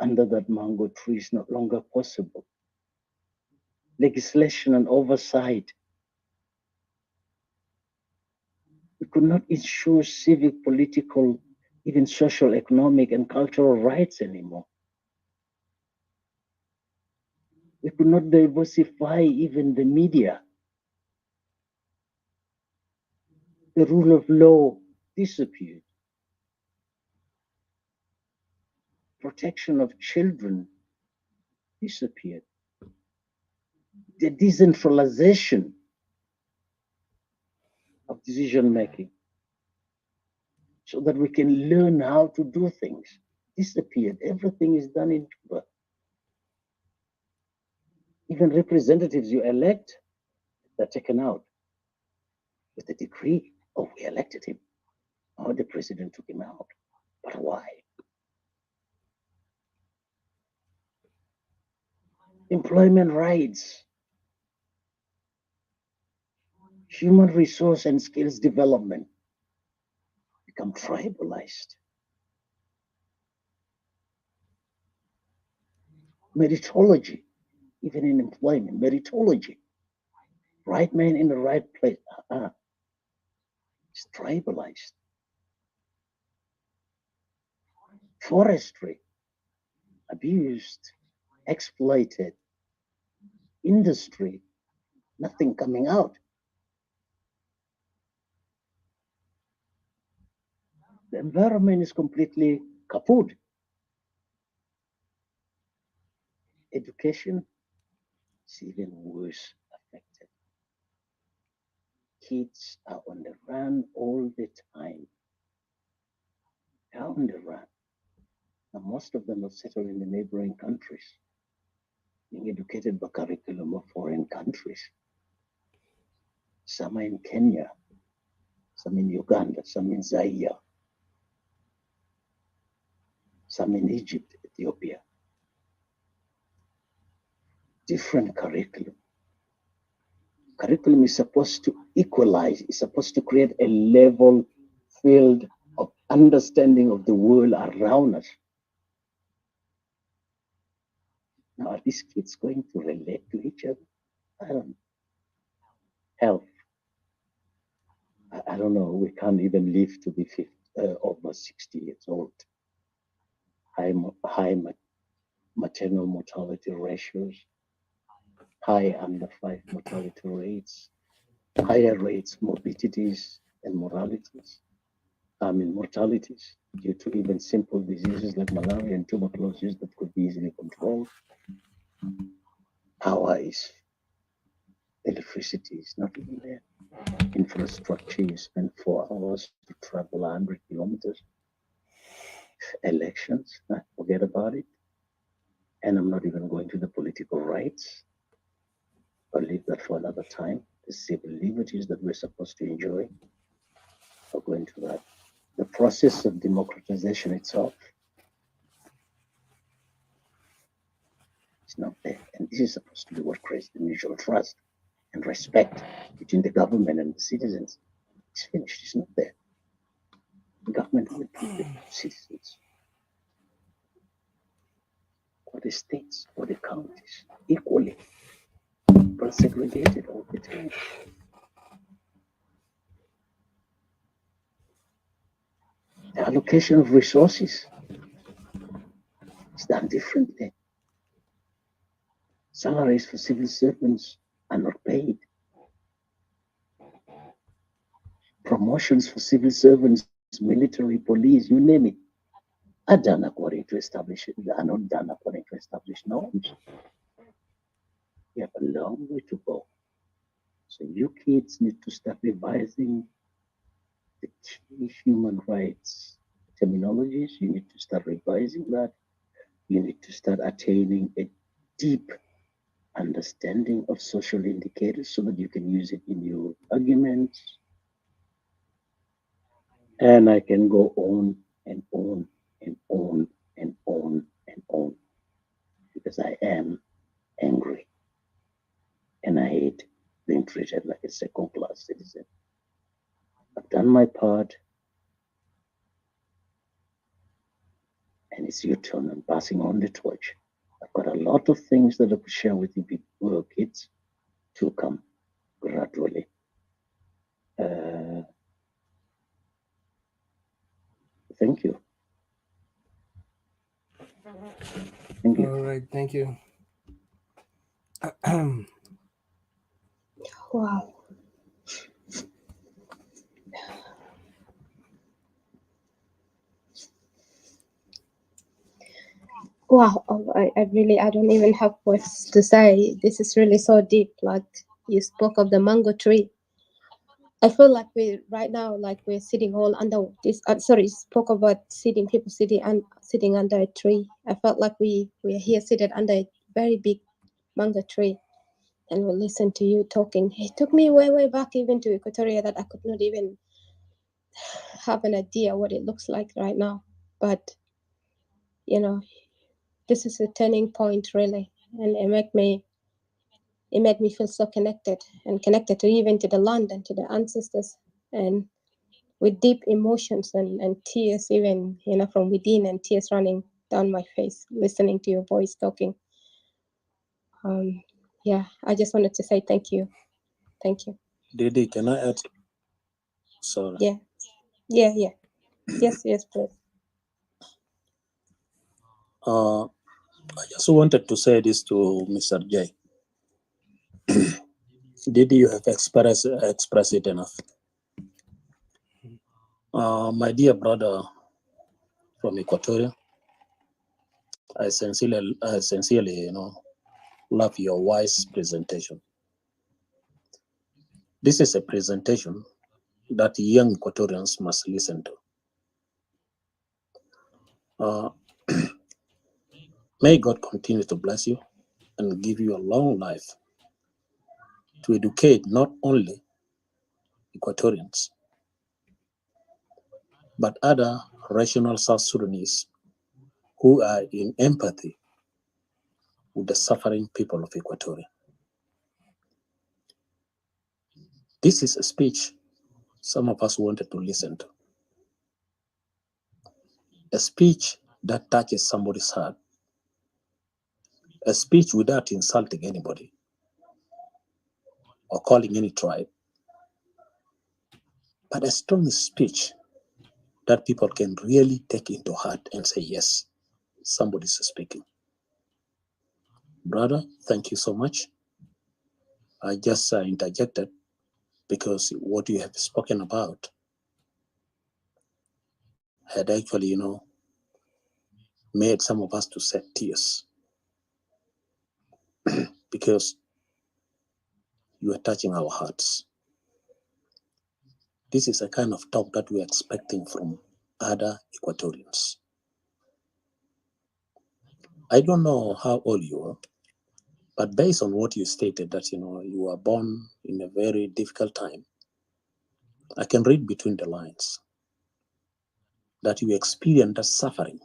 under that mango tree, is no longer possible. Legislation and oversight. We could not ensure civic, political, even social, economic, and cultural rights anymore. We could not diversify even the media. The rule of law disappeared. Protection of children disappeared. The decentralization of decision making, so that we can learn how to do things, disappeared. Everything is done in Juba. Even representatives you elect, they're taken out with a decree. Oh, we elected him. Oh, the president took him out. But why? Employment rights, human resource and skills development become tribalized. Meritology, even in employment, meritology. Right man in the right place. It's tribalized. Forestry, abused, exploited. Industry, nothing coming out. The environment is completely kaput. Education is even worse affected. Kids are on the run all the time. They're on the run. And most of them are settled in the neighboring countries, being educated by curriculum of foreign countries. Some are in Kenya, some in Uganda, some in Zaire, some in Egypt, Ethiopia. Different curriculum. Curriculum is supposed to equalize, it's supposed to create a level field of understanding of the world around us. Now, are these kids going to relate to each other? I don't know. Health. I don't know. We can't even live to be almost 60 years old. High maternal mortality ratios, high under 5 mortality rates, higher rates, morbidities and mortalities due to even simple diseases like malaria and tuberculosis that could be easily controlled. Power is, electricity is not even there. Infrastructure, you spend 4 hours to travel 100 kilometers. Elections, forget about it. And I'm not even going to the political rights. I'll leave that for another time. The civil liberties that we're supposed to enjoy. I'll go into that. The process of democratization itself is not there. And this is supposed to be what creates the mutual trust and respect between the government and the citizens. It's finished. It's not there. The government will treat the citizens or the states or the counties equally, but segregated all the time. The allocation of resources is done differently. Salaries for civil servants are not paid. Promotions for civil servants, military, police, you name it, are done according to established, are not done according to established norms. We have a long way to go. So you kids need to start revising the key human rights terminologies. You need to start revising that. You need to start attaining a deep understanding of social indicators so that you can use it in your arguments. And I can go on and on and on and on and on because I am angry and I hate being treated like a second-class citizen. I've done my part, and it's your turn. I'm passing on the torch. I've got a lot of things that I could share with you people, kids, to come gradually. Thank you. Thank you. All right, thank you. Wow. Wow, I really, I don't even have words to say. This is really so deep. Like you spoke of the mango tree. I feel like we right now, like we're sitting all under this. Sorry, spoke about people sitting under a tree. I felt like we're here sitting under a very big mango tree, and we listen to you talking. It took me way back even to Equatoria that I could not even have an idea what it looks like right now. But you know, this is a turning point really, and it made me feel so connected to even to the land and to the ancestors, and with deep emotions and tears even, from within, and tears running down my face listening to your voice talking. Yeah, I just wanted to say thank you. Didi, can I add? Sorry. Yeah. Yes, please. I just wanted to say this to Mr. J. Did you have expressed it enough? My dear brother from Equatoria, I sincerely, love your wise presentation. This is a presentation that young Equatorians must listen to. May God continue to bless you and give you a long life to educate not only Equatorians, but other rational South Sudanese who are in empathy with the suffering people of Equatoria. This is a speech some of us wanted to listen to. A speech that touches somebody's heart. A speech without insulting anybody or calling any tribe. But a strong speech that people can really take into heart and say, yes, somebody's speaking. Brother, thank you so much. I just interjected because what you have spoken about had actually, made some of us to shed tears because you are touching our hearts. This is a kind of talk that we're expecting from other Equatorians. I don't know how old you are, but based on what you stated that, you were born in a very difficult time, I can read between the lines that you experienced that suffering,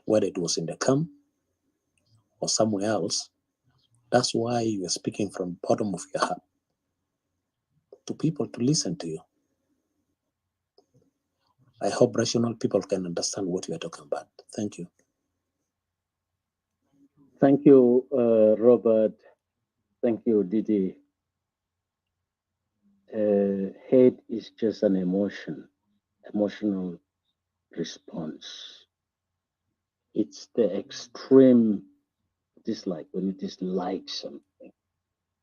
whether it was in the camp or somewhere else. That's why you are speaking from the bottom of your heart to people to listen to you. I hope rational people can understand what you are talking about. Thank you. Thank you, Robert. Thank you, Didi. Hate is just an emotional response. It's the extreme dislike, when you dislike something.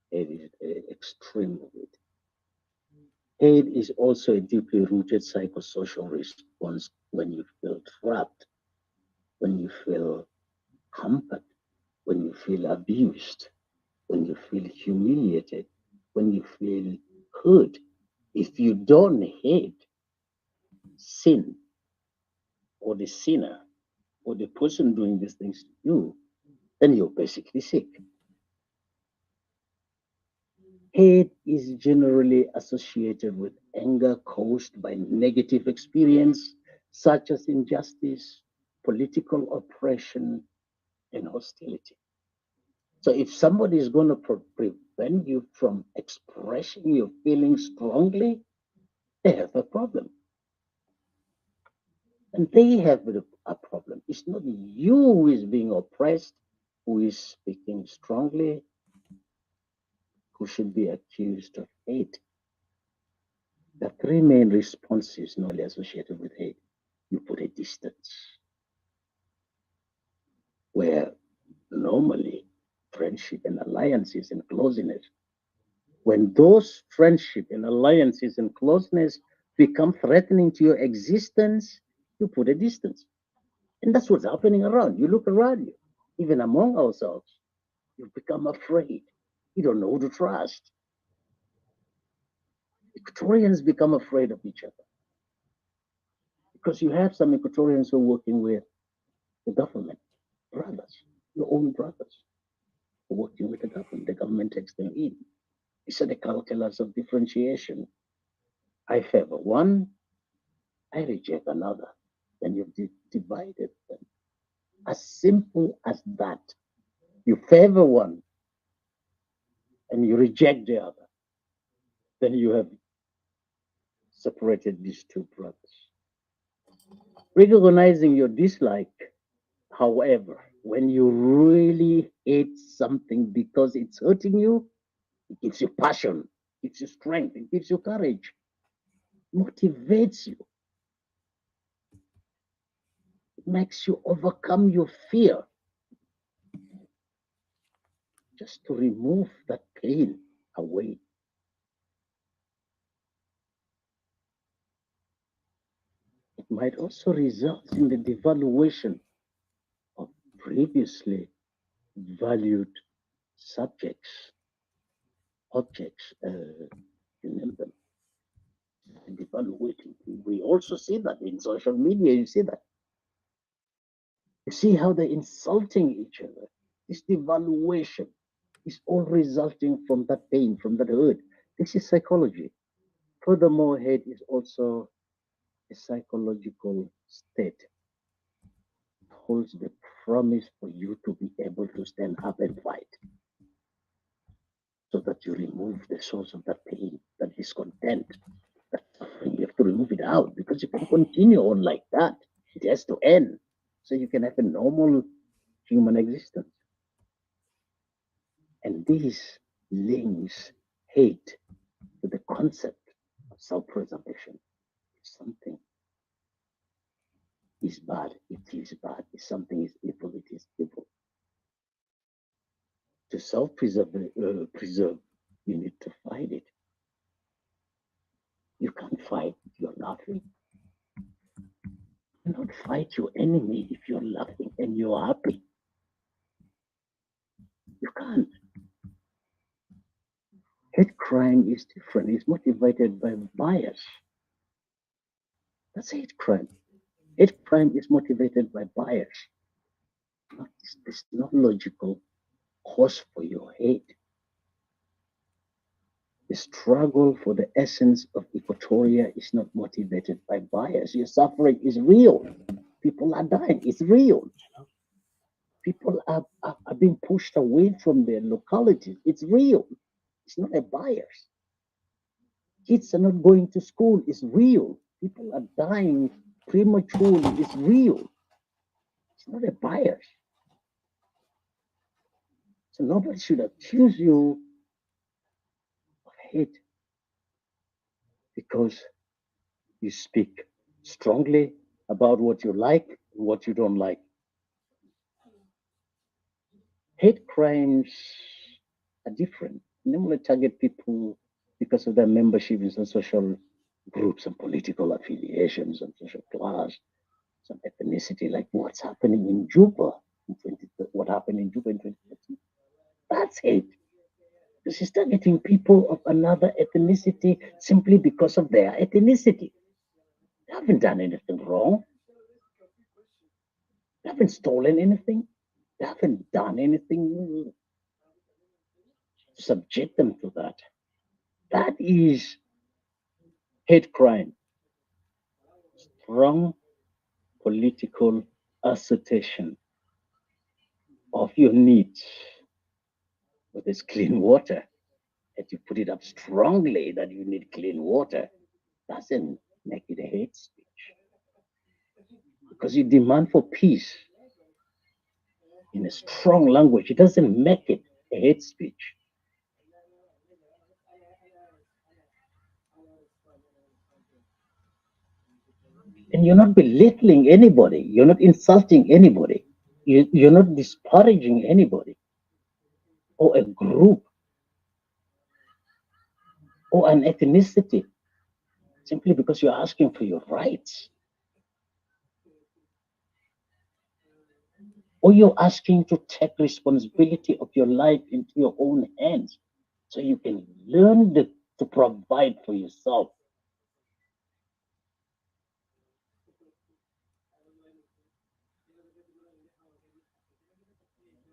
Hate is the extreme of it. Hate is also a deeply rooted psychosocial response when you feel trapped, when you feel hampered, when you feel abused, when you feel humiliated, when you feel hurt. If you don't hate sin or the sinner or the person doing these things to you, then you're basically sick. Hate is generally associated with anger caused by negative experience, such as injustice, political oppression, and hostility. So if somebody is going to prevent you from expressing your feelings strongly, they have a problem. And they have a problem. It's not you who is being oppressed, who is speaking strongly, who should be accused of hate. The three main responses normally associated with hate. You put a distance, where normally friendship and alliances and closeness, when those friendship and alliances and closeness become threatening to your existence, you put a distance. And that's what's happening around. You look around you, even among ourselves, you become afraid. You don't know who to trust. Equatorians become afraid of each other because you have some Equatorians who are working with the government, brothers, your own brothers, working with the government. The government takes them in. It's a calculus of differentiation. I favor one, I reject another. Then you've divided them. As simple as that. You favor one and you reject the other. Then you have separated these two brothers. Recognizing your dislike, however, when you really hate something because it's hurting you, it gives you passion, it gives you strength, it gives you courage, motivates you. It makes you overcome your fear just to remove that pain away. It might also result in the devaluation of previously valued subjects, objects, you name them, and devaluating. We also see that in social media, you see that. You see how they're insulting each other. This devaluation is all resulting from that pain, from that hurt. This is psychology. Furthermore, hate is also a psychological state. It holds the promise for you to be able to stand up and fight, so that you remove the source of that pain, that discontent, that suffering. You have to remove it out because you can continue on like that. It has to end so you can have a normal human existence. And this links hate to the concept of self-preservation. If something is bad, it is bad. If something is evil, it is evil. To self-preserve, you need to fight it. You can't fight if you're laughing. You cannot fight your enemy if you're laughing and you're happy. You can't. Hate crime is different. It's motivated by bias. That's hate crime. Hate crime is motivated by bias. There's no logical cause for your hate. The struggle for the essence of Equatoria is not motivated by bias. Your suffering is real. People are dying. It's real. People are being pushed away from their localities. It's real. It's not a bias. Kids are not going to school. It's real. People are dying prematurely. It's real. It's not a bias. So nobody should accuse you of hate because you speak strongly about what you like and what you don't like. Hate crimes are different. They normally target people because of their membership in some social groups and political affiliations and social class, some ethnicity, like what's happening in Juba what happened in Juba in 2013. That's hate. Because he's targeting people of another ethnicity simply because of their ethnicity. They haven't done anything wrong. They haven't stolen anything. They haven't done anything to subject them to that. That is hate crime. Strong political assertion of your needs, whether it's clean water, that you put it up strongly that you need clean water, doesn't make it a hate speech. Because you demand for peace in a strong language, it doesn't make it a hate speech. And you're not belittling anybody, you're not insulting anybody, you're not disparaging anybody or a group or an ethnicity simply because you're asking for your rights. Or you're asking to take responsibility of your life into your own hands so you can learn to provide for yourself.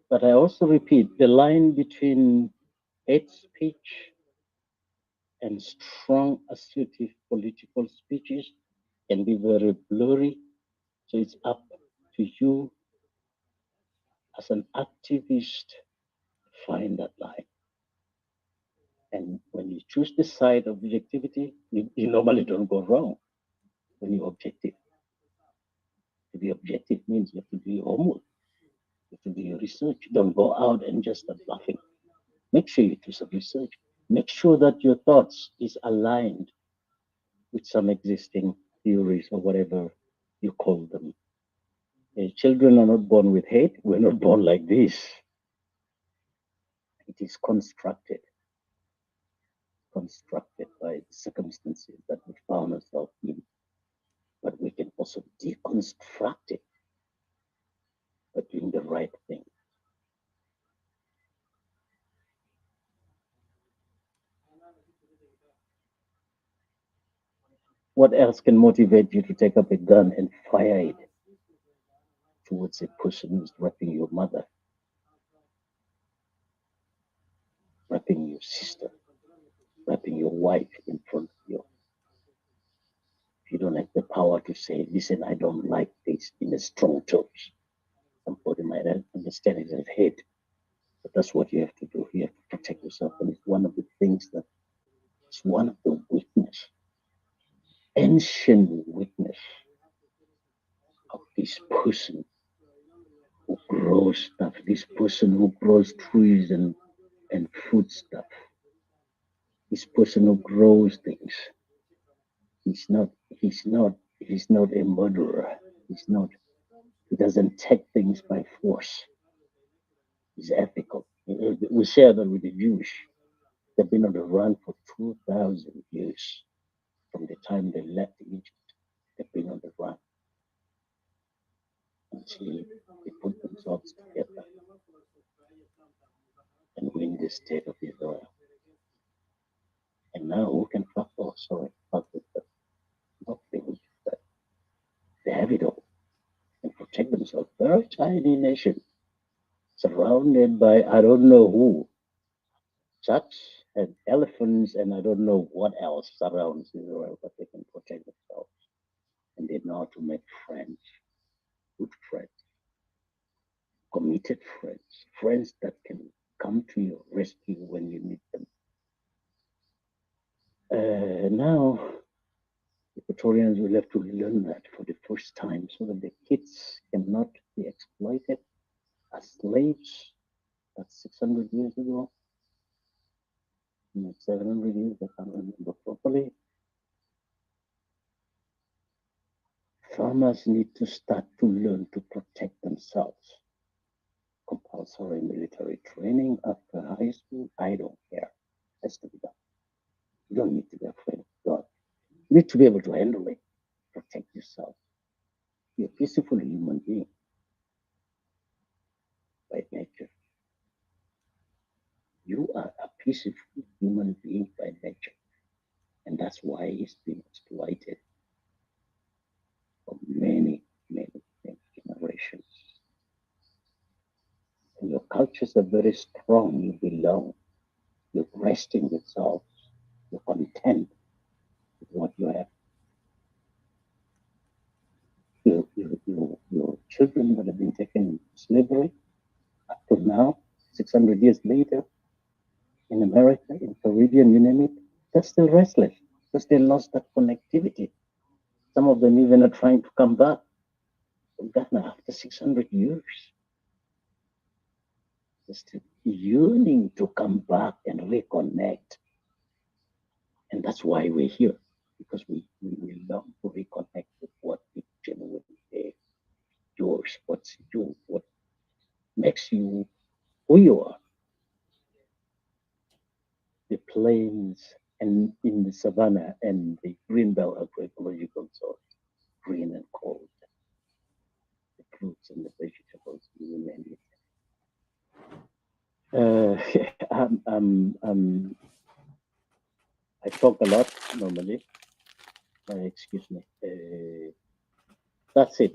But I also repeat, the line between hate speech and strong assertive political speeches can be very blurry. So it's up to you as an activist to find that line. And when you choose the side of objectivity, you normally don't go wrong when you're objective. To be objective means you have to do your homework, you have to do your research. Don't go out and just start bluffing. Make sure you do some research. Make sure that your thoughts is aligned with some existing theories or whatever you call them. Children are not born with hate. We're not born like this. It is constructed by circumstances that we found ourselves in. But we can also deconstruct it by doing the right thing. What else can motivate you to take up a gun and fire it towards a person who's raping your mother, raping your sister, raping your wife in front of you? If you don't have the power to say, listen, I don't like this in a strong terms, somebody might understand it as hate. But that's what you have to do. You have to protect yourself. And it's one of the things that it's one of the weakness, ancient weakness of this person who grows stuff, this person who grows trees and food stuff, this person who grows things. He's not a murderer. He doesn't take things by force. He's ethical. We share that with the Jewish. They've been on the run for 2,000 years. From the time they left Egypt, they've been on the run until they put themselves together and win the state of Israel. And now who can fuck with them? Nothing. They have it all and protect themselves. Very tiny nation. surrounded by I don't know who, such and elephants, and I don't know what else surrounds Israel, but they can protect themselves. And they know how to make friends, good friends, committed friends, friends that can come to your rescue when you need them. Now, Equatorians will have to learn that for the first time so that the kids cannot be exploited as slaves. That's 600 years ago. 700 years, I can't remember properly. Farmers need to start to learn to protect themselves. Compulsory military training after high school, I don't care. Has to be done. You don't need to be afraid of God. You need to be able to handle it. Protect yourself. You're a peaceful human being by nature. You are a peaceful human being by nature. And that's why it's been exploited for many, many, many generations. And your cultures are very strong. You belong. You're resting yourself. You're content with what you have. Your children that have been taken into slavery up to now, 600 years later, in America, in Caribbean, you name it, they're still restless because they lost that connectivity. Some of them even are trying to come back from Ghana after 600 years. They're still yearning to come back and reconnect. And that's why we're here, because we long to reconnect with what is genuinely yours, what's you, what makes you who you are. The plains and in the savannah and the greenbelt agroecological zone, green and cold, the fruits and the vegetables, you name it. I talk a lot normally. Excuse me. That's it.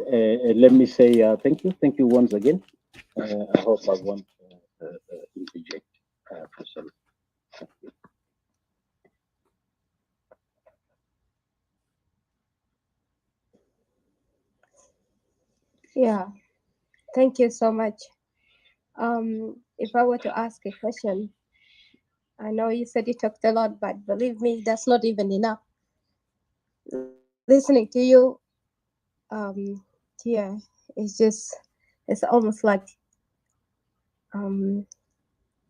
Let me say thank you. Thank you once again. I hope I won't interject for some. Thank you. Yeah, thank you so much. If I were to ask a question, I know you said you talked a lot, but believe me, that's not even enough. Listening to you, yeah, it's almost like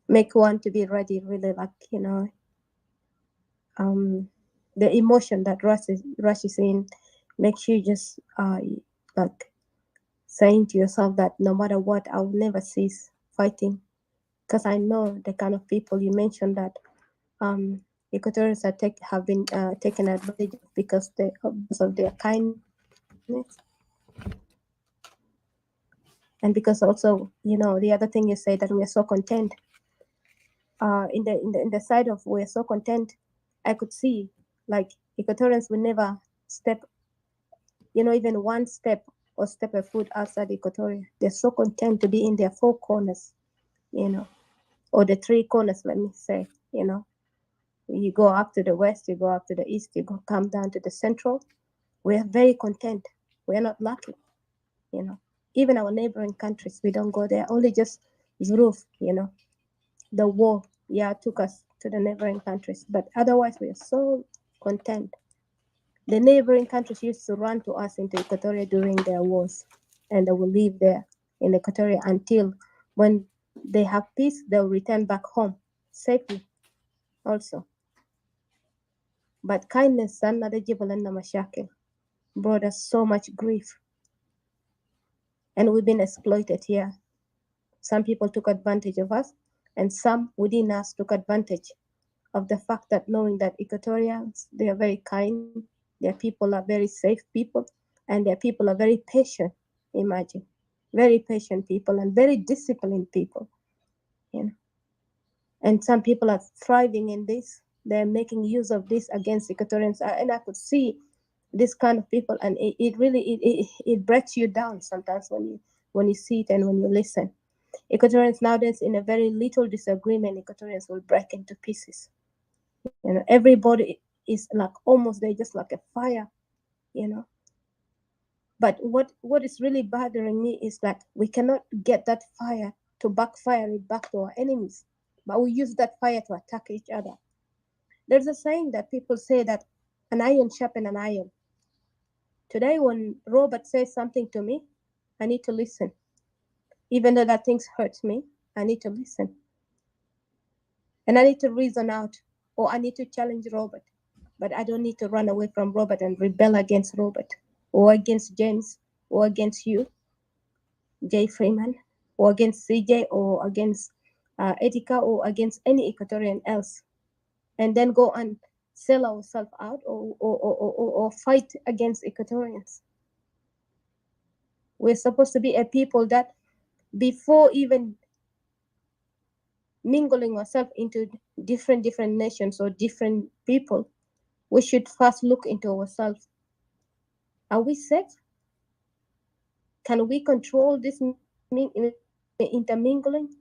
make one to be ready, really, like, the emotion that rushes in makes you just like saying to yourself that no matter what, I'll never cease fighting, because I know the kind of people you mentioned that Equatorians have been taken advantage of because of their kindness, and because also, the other thing you say, that we are so content. In the side of we're so content, I could see like Equatorians will never step, even one step or step a foot outside Equatoria. They're so content to be in their four corners, or the three corners, let me say, You go up to the west, you go up to the east, come down to the central. We are very content. We are not lucky, Even our neighboring countries, we don't go there. Only just Zuruf, the war, took us to the neighboring countries. But otherwise, we are so content. The neighboring countries used to run to us into Equatoria during their wars, and they will live there in Equatoria until when they have peace, they'll return back home safely also. But kindness brought us so much grief. And we've been exploited here. Some people took advantage of us, and some within us took advantage of the fact that knowing that Equatorians, they are very kind, their people are very safe people, and their people are very patient, imagine. Very patient people and very disciplined people. And some people are thriving in this. They're making use of this against Equatorians. And I could see this kind of people, and it really breaks you down sometimes when you see it and when you listen. Equatorians nowadays, in a very little disagreement, Equatorians will break into pieces. You know, everybody is like almost they're just like a fire, you know. But what is really bothering me is that we cannot get that fire to backfire it back to our enemies, but we use that fire to attack each other. There's a saying that people say that an iron sharpens an iron. Today, when Robert says something to me, I need to listen. Even though that thing hurts me, I need to listen. And I need to reason out, or I need to challenge Robert. But I don't need to run away from Robert and rebel against Robert, or against James, or against you, Jay Freeman, or against CJ, or against Etika, or against any Equatorian else. And then go and sell ourselves out or fight against Equatorians. We're supposed to be a people that before even mingling ourselves into different nations or different people, we should first look into ourselves. Are we safe? Can we control this intermingling?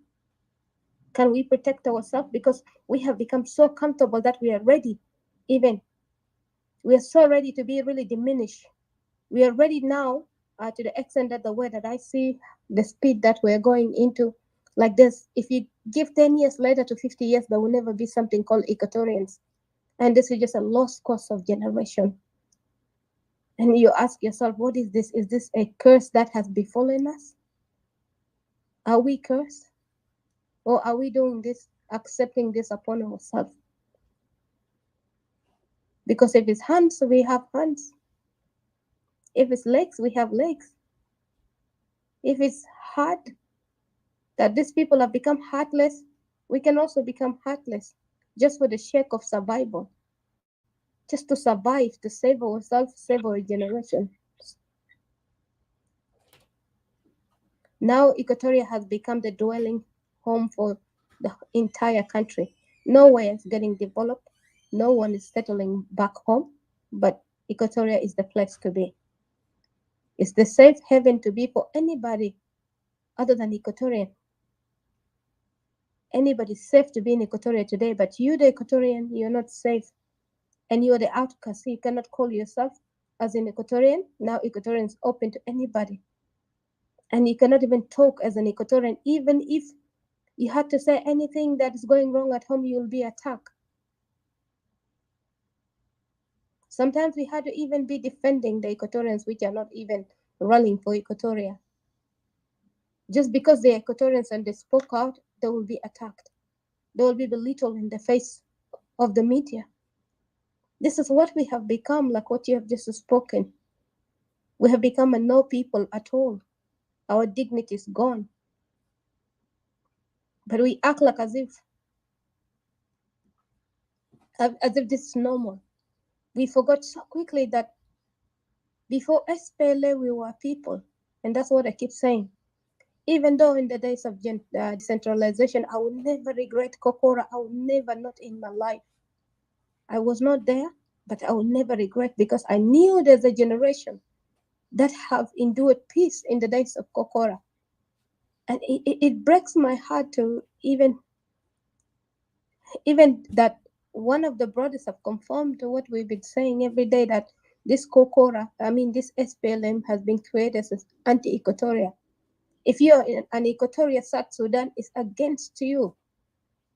Can we protect ourselves? Because we have become so comfortable that we are ready. Even we are so ready to be really diminished. We are ready now to the extent that the way that I see the speed that we're going into, like this, if you give 10 years later to 50 years, there will never be something called Equatorians. And this is just a lost cause of generation. And you ask yourself, what is this? Is this a curse that has befallen us? Are we cursed? Or are we doing this, accepting this upon ourselves? Because if it's hands, we have hands. If it's legs, we have legs. If it's heart, that these people have become heartless, we can also become heartless just for the sake of survival, just to survive, to save ourselves, save our generation. Now Equatoria has become the dwelling home for the entire country. Nowhere is getting developed. No one is settling back home, but Equatoria is the place to be. It's the safe haven to be for anybody other than Equatorian. Anybody's safe to be in Equatoria today, but you, the Equatorian, you're not safe. And you're the outcast. You cannot call yourself as an Equatorian. Now Equatorian is open to anybody. And you cannot even talk as an Equatorian. Even if you had to say anything that is going wrong at home, you will be attacked. Sometimes we had to even be defending the Equatorians, which are not even running for Equatoria. Just because they are Equatorians and they spoke out, they will be attacked. They will be belittled in the face of the media. This is what we have become, like what you have just spoken. We have become a no people at all. Our dignity is gone. But we act like as if this is normal. We forgot so quickly that before SPLA, we were people. And that's what I keep saying. Even though in the days of decentralization, I will never regret Kokora. I will never, not in my life. I was not there, but I will never regret, because I knew there's a generation that have endured peace in the days of Kokora. And it breaks my heart to even that one of the brothers have confirmed to what we've been saying every day, that this this SPLM has been created as anti-Equatoria. If you're in an Equatoria, South Sudan is against you.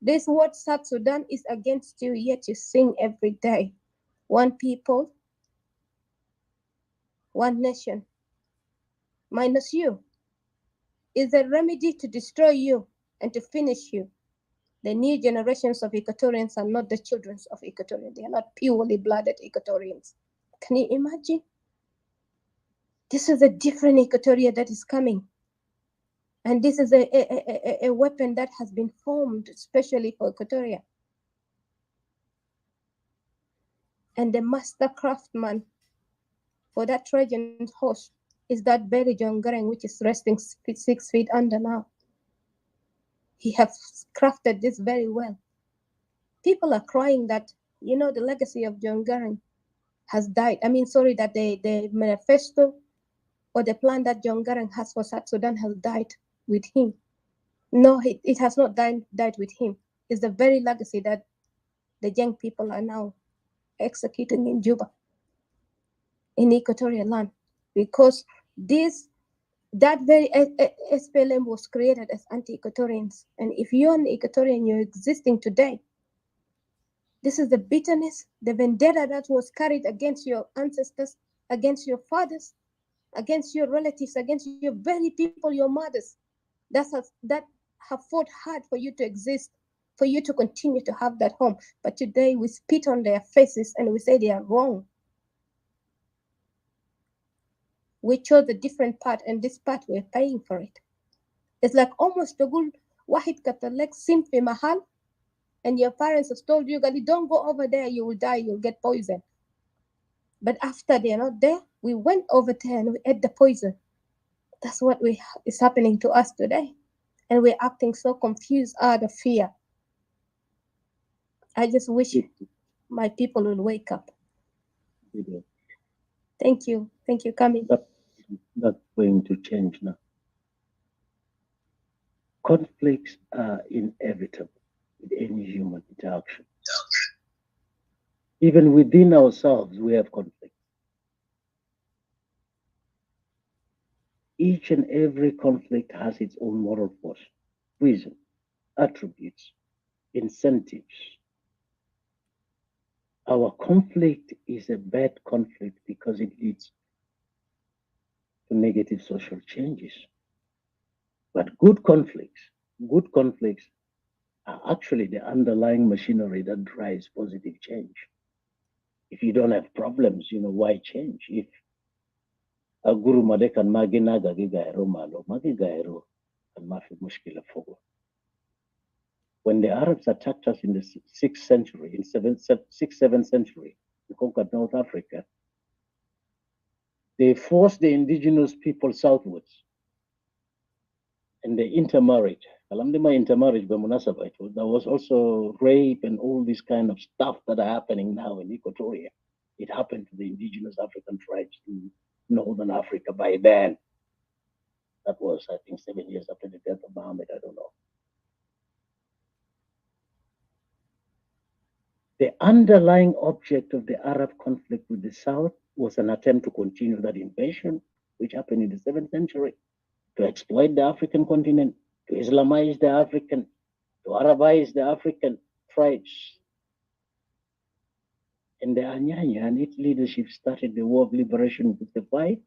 This word South Sudan is against you, yet you sing every day. One people, one nation, minus you, is a remedy to destroy you and to finish you. The new generations of Equatorians are not the children of Equatorians. They are not purely blooded Equatorians. Can you imagine? This is a different Equatoria that is coming. And this is a weapon that has been formed especially for Equatoria. And the master craftsman for that Trojan-Horse is that very John Garang, which is resting 6 feet under now. He has crafted this very well. People are crying that, the legacy of John Garang has died. That the manifesto or the plan that John Garang has for South Sudan has died with him. No, it has not died with him. It's the very legacy that the young people are now executing in Juba, in Equatorial land, because that very SPLM was created as anti-Equatorians. And if you're an Equatorian, you're existing today. This is the bitterness, the vendetta that was carried against your ancestors, against your fathers, against your relatives, against your very people, your mothers, that have fought hard for you to exist, for you to continue to have that home. But today we spit on their faces and we say they are wrong. We chose a different path, and this path we're paying for it. It's like almost تقول واحد كتب لك سم في محل, and your parents have told you, don't go over there, you will die, you'll get poisoned. But after they're not there, we went over there and we ate the poison. That's what is happening to us today. And we're acting so confused out of fear. I just wish my people will wake up. Thank you. Thank you, Kami. That's going to change now. Conflicts are inevitable with any human interaction. Even within ourselves, we have conflict. Each and every conflict has its own moral force, reason, attributes, incentives. Our conflict is a bad conflict because it leads to negative social changes. But good conflicts are actually the underlying machinery that drives positive change. If you don't have problems, why change? If a guru madekan maginaga gigairo malo, magigairo and mafi mushkila fogo. When the Arabs attacked us in the 6th century, in 6th, 7th century, they conquered North Africa, they forced the indigenous people southwards and they intermarried. Intermarriage, there was also rape and all this kind of stuff that are happening now in Equatoria. It happened to the indigenous African tribes in Northern Africa by then. That was, I think, 7 years after the death of Muhammad, I don't know. The underlying object of the Arab conflict with the South was an attempt to continue that invasion, which happened in the 7th century, to exploit the African continent, to Islamize the African, to Arabize the African tribes. And the Anyanya and its leadership started the War of Liberation with the fight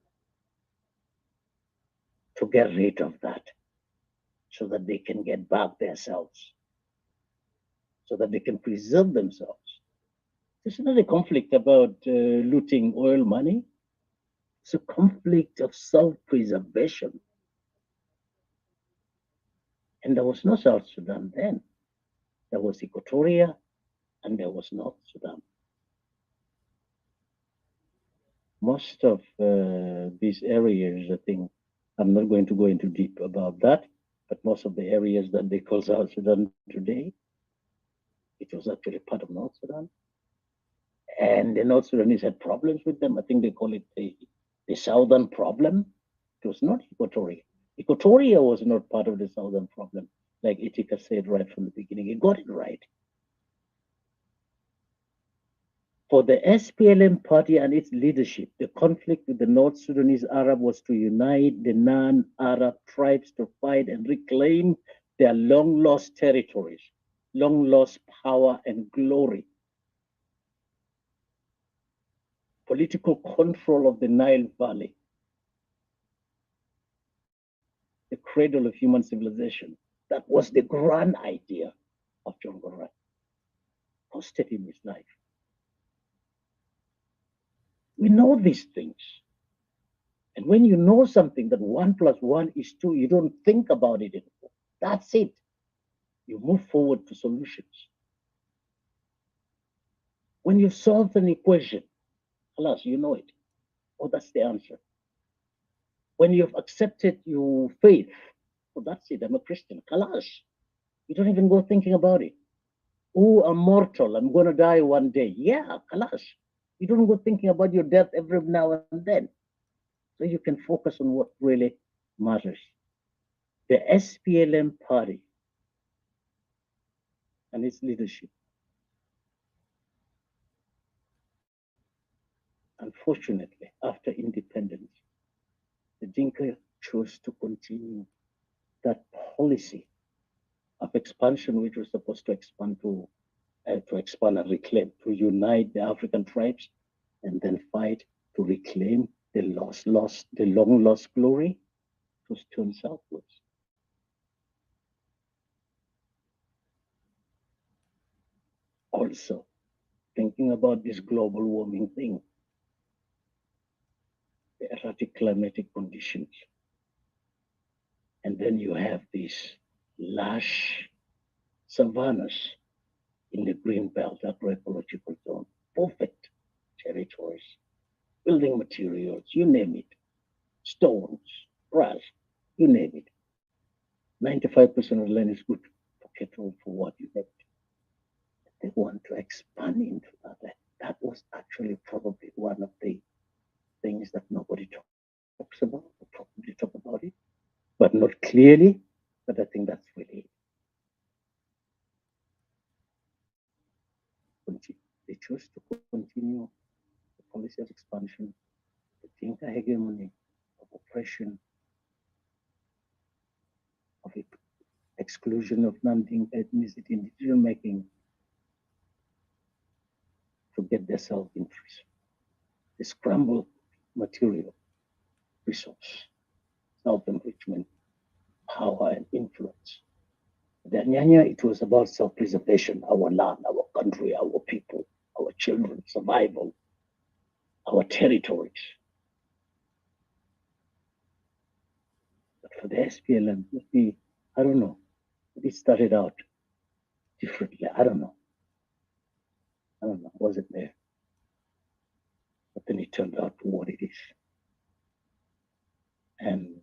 to get rid of that, so that they can get back themselves, so that they can preserve themselves. It's not a conflict about looting oil money. It's a conflict of self-preservation. And there was no South Sudan then. There was Equatoria and there was North Sudan. Most of these areas, I think, I'm not going to go into deep about that, but most of the areas that they call South Sudan today, it was actually part of North Sudan. And the North Sudanese had problems with them. I think they call it the Southern problem. It was not Equatoria. Equatoria was not part of the Southern problem, like Itika said right from the beginning. He got it right. For the SPLM party and its leadership, the conflict with the North Sudanese Arab was to unite the non-Arab tribes to fight and reclaim their long-lost territories, long-lost power and glory. Political control of the Nile Valley, the cradle of human civilization. That was the grand idea of John Garang. Posted in his life. We know these things. And when you know something that 1 + 1 is 2, you don't think about it anymore. That's it. You move forward to solutions. When you solve an equation, alas, you know it. Oh, that's the answer. When you've accepted your faith, oh, that's it, I'm a Christian. Kalash. You don't even go thinking about it. Oh, I'm mortal, I'm going to die one day. Yeah, kalash. You don't go thinking about your death every now and then. So you can focus on what really matters. The SPLM party and its leadership, unfortunately, after independence, the Dinka chose to continue that policy of expansion, which was supposed to expand and reclaim, to unite the African tribes, and then fight to reclaim the long lost glory, was turned southwards. Also, thinking about this global warming thing, the erratic climatic conditions, and then you have these lush savannas in the green belt agroecological zone, perfect territories, building materials, you name it, stones, grass, you name it. 95% of the land is good for cattle for what you need. They want to expand into that. That was actually probably one of the things that nobody talks about, or probably talk about it, but not clearly. But I think that's really it. They chose to continue the policy of expansion, the Dinka hegemony of oppression, of exclusion of non-Dinka ethnicity in decision making, to get their self-interest. They scramble material, resource, self-enrichment, power, and influence. The Nyanya, it was about self-preservation, our land, our country, our people, our children, survival, our territories. But for the SPLM, I don't know, it started out differently. I don't know. Was it there? But then it turned out to what it is. And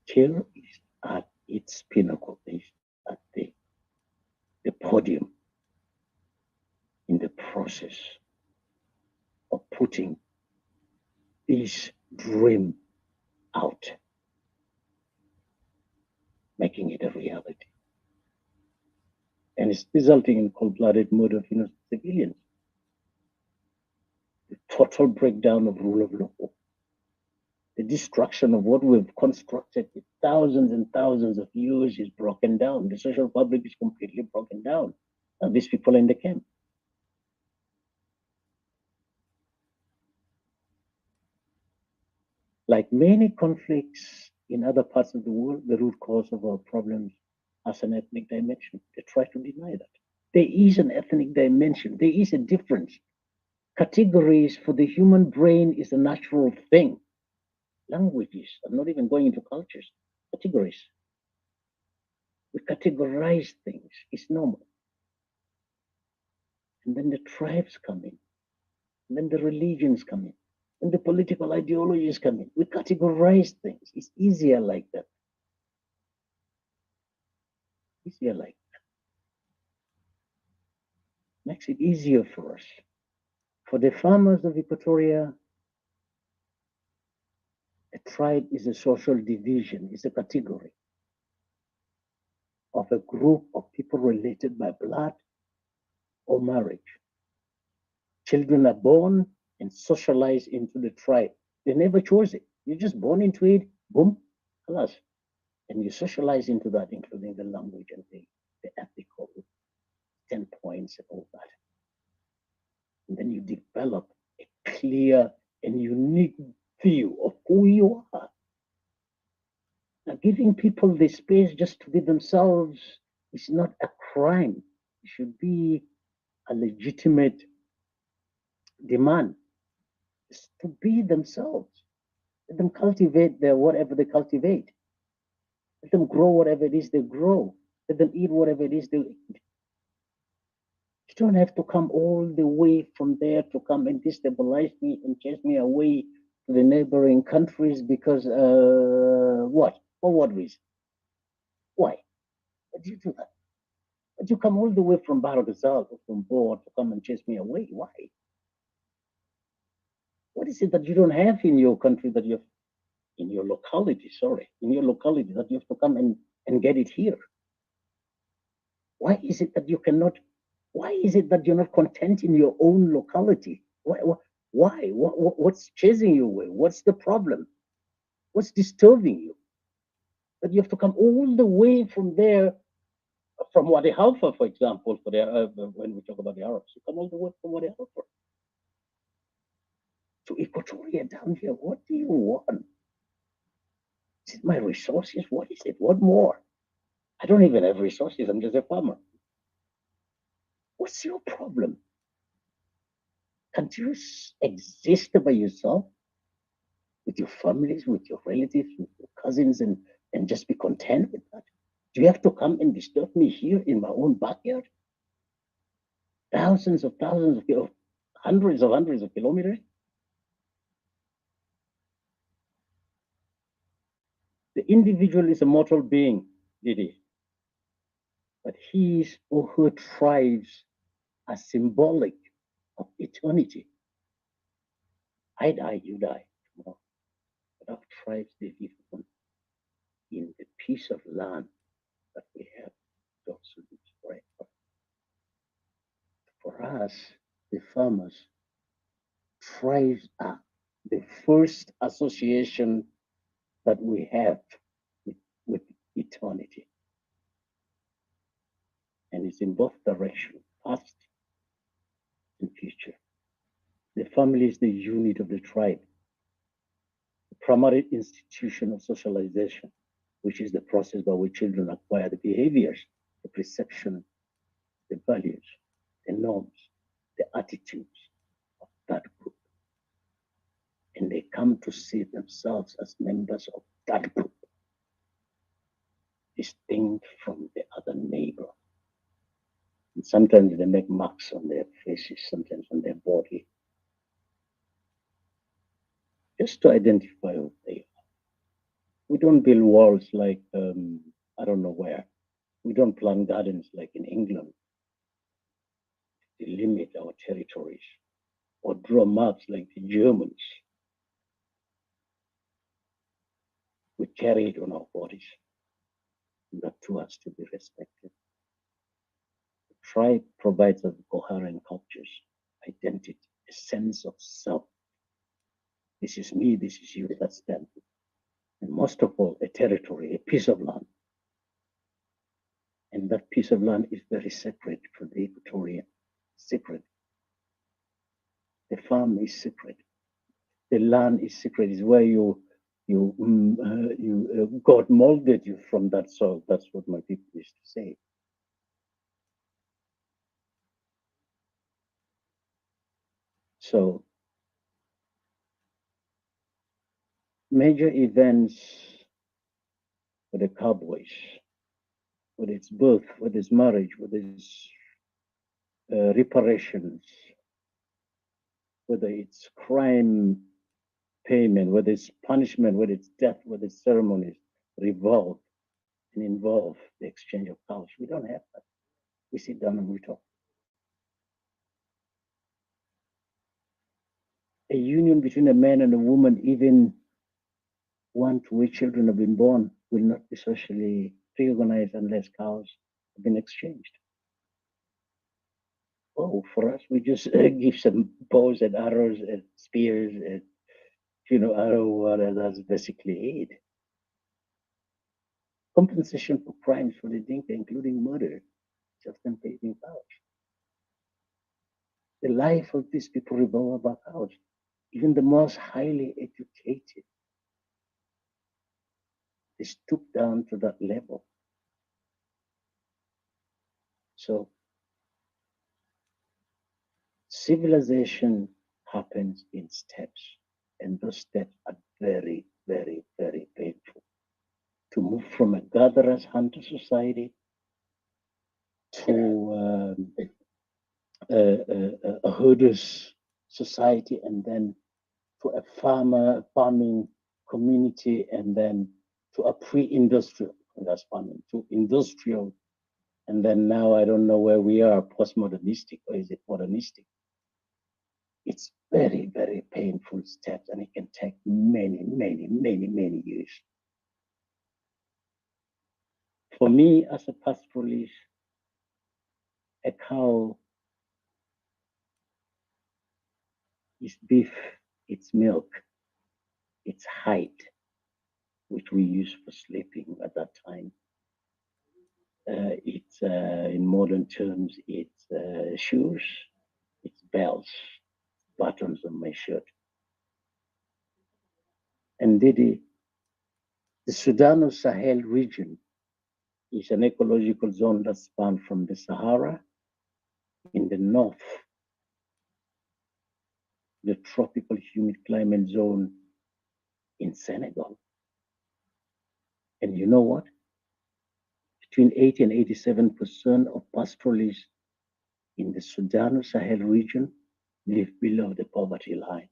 here is at its pinnacle, is at the podium in the process of putting this dream out, making it a reality. And it's resulting in cold-blooded murder of innocent civilians, the total breakdown of rule of law, the destruction of what we've constructed with thousands and thousands of years is broken down. The social fabric is completely broken down. And these people are in the camp. Like many conflicts in other parts of the world, the root cause of our problems has an ethnic dimension. They try to deny that. There is an ethnic dimension. There is a difference. Categories for the human brain is a natural thing. Languages, I'm not even going into cultures. Categories. We categorize things. It's normal. And then the tribes come in. And then the religions come in. And the political ideologies come in. We categorize things. It's easier like that. Easier like that. Makes it easier for us. For the farmers of Equatoria, a tribe is a social division, it's a category of a group of people related by blood or marriage. Children are born and socialized into the tribe. They never chose it. You're just born into it, boom, alas. And you socialize into that, including the language and the ethical 10 points and all that. And then you develop a clear and unique view of who you are. Now, giving people the space just to be themselves is not a crime. It should be a legitimate demand. It's to be themselves. Let them cultivate their whatever they cultivate. Let them grow whatever it is they grow. Let them eat whatever it is they eat. You don't have to come all the way from there to come and destabilize me and chase me away to the neighboring countries because what? For what reason? Why? Why do you do that? Why do you come all the way from Barra Gazal or from Boer to come and chase me away? Why? What is it that you don't have in your country that you've in your locality, in your locality, that you have to come and get it here? Why is it that you cannot, why is it that you're not content in your own locality? Why? What's chasing you away? What's the problem? What's disturbing you? That you have to come all the way from there, from Wadi Halfa, for example, for the, when we talk about the Arabs, you come all the way from Wadi Halfa to Equatoria down here. What do you want? Is it my resources? What is it? What more? I don't even have resources. I'm just a farmer. What's your problem? Can't you exist by yourself, with your families, with your relatives, with your cousins, and just be content with that? Do you have to come and disturb me here in my own backyard? Thousands of hundreds of kilometers? The individual is a mortal being, Didi. But his or her tribes are symbolic of eternity. I die, you die tomorrow. But our tribes, they live on in the piece of land that we have. Those who live forever. For us, the farmers, tribes are the first association that we have with eternity. And it's in both directions, past and future. The family is the unit of the tribe, the primary institution of socialization, which is the process by which children acquire the behaviors, the perception, the values, the norms, the attitudes of that group. And they come to see themselves as members of that group, distinct from the other neighbor. And sometimes they make marks on their faces, sometimes on their body, just to identify who they are. We don't build walls like, I don't know where. We don't plant gardens like in England to limit our territories, or draw maps like the Germans. We carry it on our bodies. And that too has to be respected. The tribe provides us coherent cultures, identity, a sense of self. This is me, this is you, that's them. And most of all, a territory, a piece of land. And that piece of land is very sacred for the Equatorian. Sacred. The farm is sacred. The land is sacred. It's where God molded you from that soil. That's what my people used to say. So, major events for the cowboys, whether it's birth, whether it's marriage, whether it's reparations, whether it's crime payment, whether it's punishment, whether it's death, whether it's ceremonies, revolve and involve the exchange of powers. We don't have that. We sit down and we talk. A union between a man and a woman, even one to which children have been born, will not be socially recognized unless cows have been exchanged. Oh, for us, we just give some bows and arrows and spears and, arrow water. That's basically it. Compensation for crimes for the Dinka, including murder, just unpaving cows. The life of these people revolve about cows. Even the most highly educated, they stoop down to that level. So civilization happens in steps, and those steps are very, very, very painful. To move from a gatherers hunter society to a herders society, and then to a farming community, and then to a pre-industrial, that's farming, to industrial, and then now I don't know where we are, postmodernistic, or is it modernistic? It's very, very painful steps, and it can take many, many, many, many years. For me, as a pastoralist, a cow is beef, it's milk, it's hide, which we use for sleeping at that time. It's in modern terms, it's shoes, it's belts, buttons on my shirt. And Didi, the Sudan of Sahel region is an ecological zone that spans from the Sahara in the north, the tropical humid climate zone in Senegal. And you know what? Between 80 and 87% of pastoralists in the Sudan of Sahel region live below the poverty line.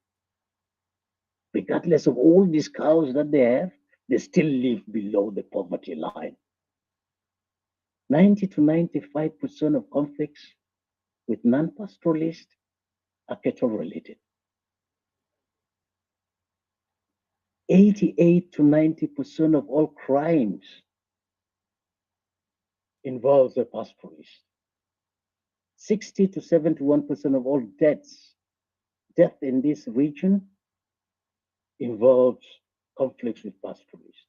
Regardless of all these cows that they have, they still live below the poverty line. 90 to 95% of conflicts with non-pastoralists are cattle related. 88 to 90% of all crimes involve the pastoralist. 60 to 71% of all death in this region involves conflicts with pastoralists.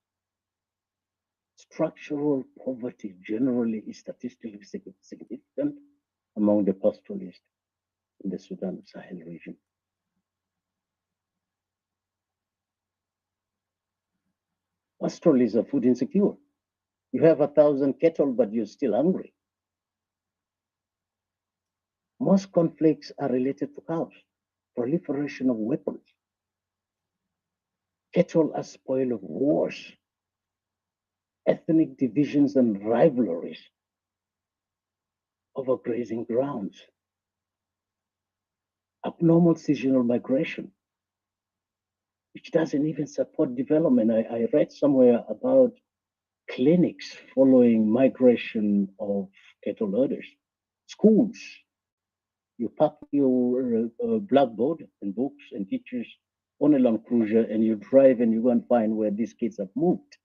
Structural poverty generally is statistically significant among the pastoralists in the Sudan of Sahel region. Pastoralists are food insecure. You have 1,000 cattle, but you're still hungry. Most conflicts are related to cows, proliferation of weapons. Cattle are spoil of wars, ethnic divisions and rivalries over grazing grounds, abnormal seasonal migration, which doesn't even support development. I read somewhere about clinics following migration of cattle herders, schools. You pack your blackboard and books and teachers on a Land Cruiser and you drive and you go and find where these kids have moved.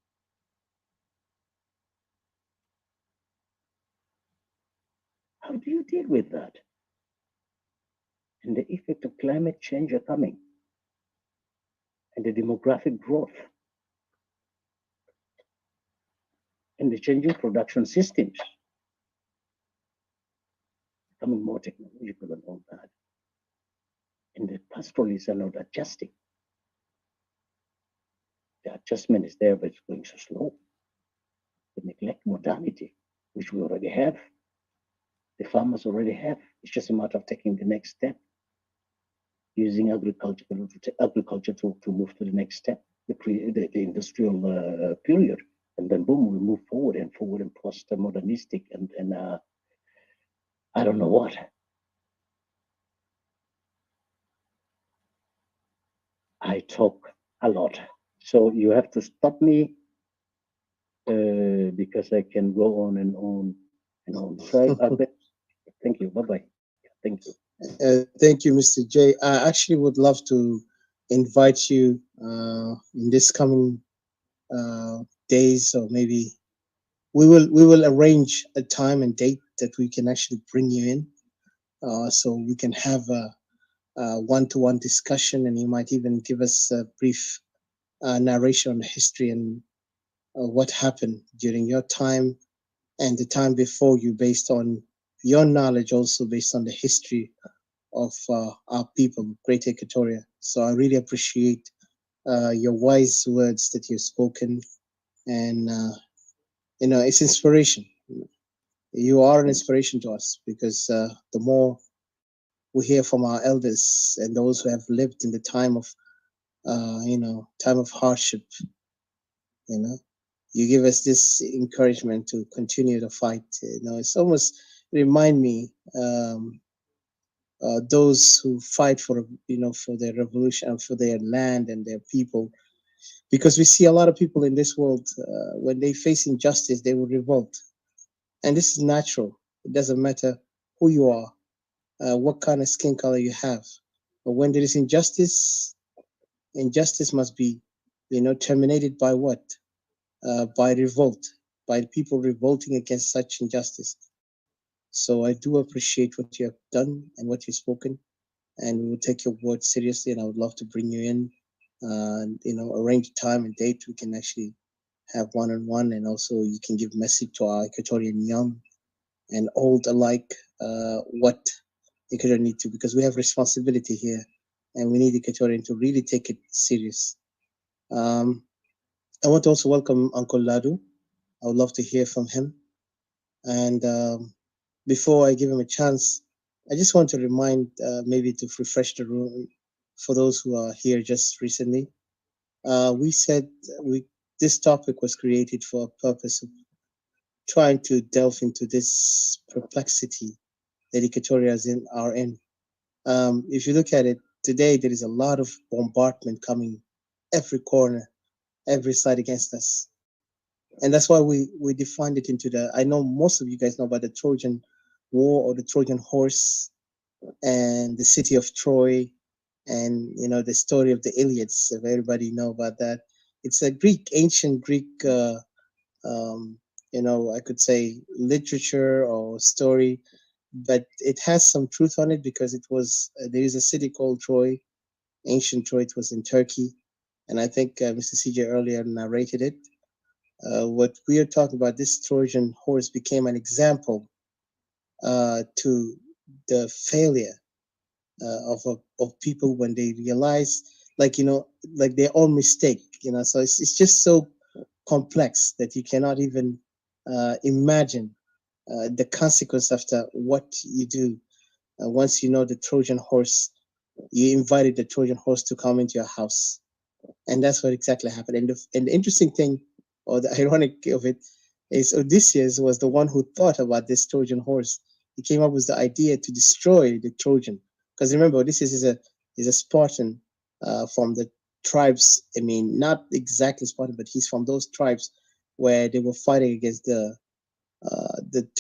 How do you deal with that? And the effect of climate change are coming, and the demographic growth, and the changing production systems, becoming more technological and all that. And the pastoralists are not adjusting. The adjustment is there, but it's going so slow. They neglect modernity, which we already have. The farmers already have. It's just a matter of taking the next step, using agriculture to move to the next step, the industrial period. And then boom, we move forward and post-modernistic and I don't know what. I talk a lot. So you have to stop me because I can go on and on and on. So thank you. Bye-bye. Thank you. Thank you, Mr. J. I actually would love to invite you in this coming days, or maybe we will arrange a time and date that we can actually bring you in, so we can have a one-to-one discussion, and you might even give us a brief narration on the history and what happened during your time and the time before you, based on your knowledge, also based on the history of our people, Great Equatoria. So I really appreciate your wise words that you've spoken, and it's inspiration. You are an inspiration to us, because the more we hear from our elders and those who have lived in the time of time of hardship, you give us this encouragement to continue to fight. It's almost remind me those who fight for for their revolution and for their land and their people, because we see a lot of people in this world, when they face injustice, they will revolt, and this is natural. It doesn't matter who you are, what kind of skin color you have. But when there is injustice, injustice must be, terminated by what? By revolt, by people revolting against such injustice. So I do appreciate what you have done and what you've spoken, and we will take your word seriously. And I would love to bring you in, and arrange a time and date we can actually have one-on-one, and also you can give message to our Equatorian young and old alike, what Equatorian need to, because we have responsibility here, and we need Equatorian to really take it serious. I want to also welcome Uncle Ladu. I would love to hear from him. And before I give him a chance, I just want to remind, maybe to refresh the room for those who are here just recently. We said this topic was created for a purpose of trying to delve into this perplexity that Equatorians are in. If you look at it today, there is a lot of bombardment coming every corner, every side against us. And that's why we defined it into I know most of you guys know about the Trojan War or the Trojan Horse and the city of Troy, and the story of the Iliads, if everybody know about that. It's a ancient Greek, I could say literature or story, but it has some truth on it because it was there is a city called Troy, ancient Troy. It was in Turkey, and I think Mr. CJ earlier narrated it. What we are talking about, this Trojan horse became an example to the failure of people when they realize, like their own mistake. So it's just so complex that you cannot even imagine the consequence after what you do. Once you know the Trojan horse, you invited the Trojan horse to come into your house, and that's what exactly happened. And the interesting thing, or the ironic of it, is Odysseus was the one who thought about this Trojan horse. He came up with the idea to destroy the Trojan, because remember, Odysseus is a Spartan, from the tribes. I mean, not exactly Spartan, but he's from those tribes where they were fighting against the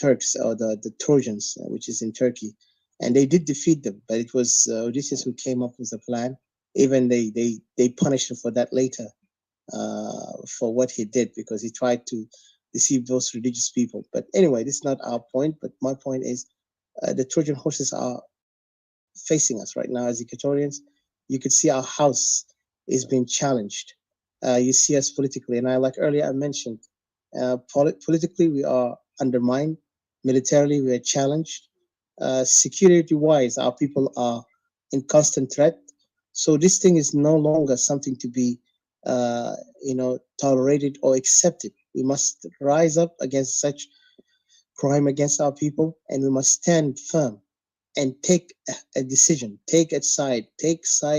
Turks, or the Trojans, which is in Turkey, and they did defeat them. But it was Odysseus who came up with the plan. Even they punished him for that later, for what he did, because he tried to deceive those religious people. But anyway, this is not our point. But my point is, the Trojan horses are facing us right now as Equatorians. You could see our house is being challenged. You see us politically, and like earlier I mentioned, politically we are undermined. Militarily we are challenged. Security-wise, our people are in constant threat. So this thing is no longer something to be, tolerated or accepted. We must rise up against such crime against our people, and we must stand firm and take a decision, take side,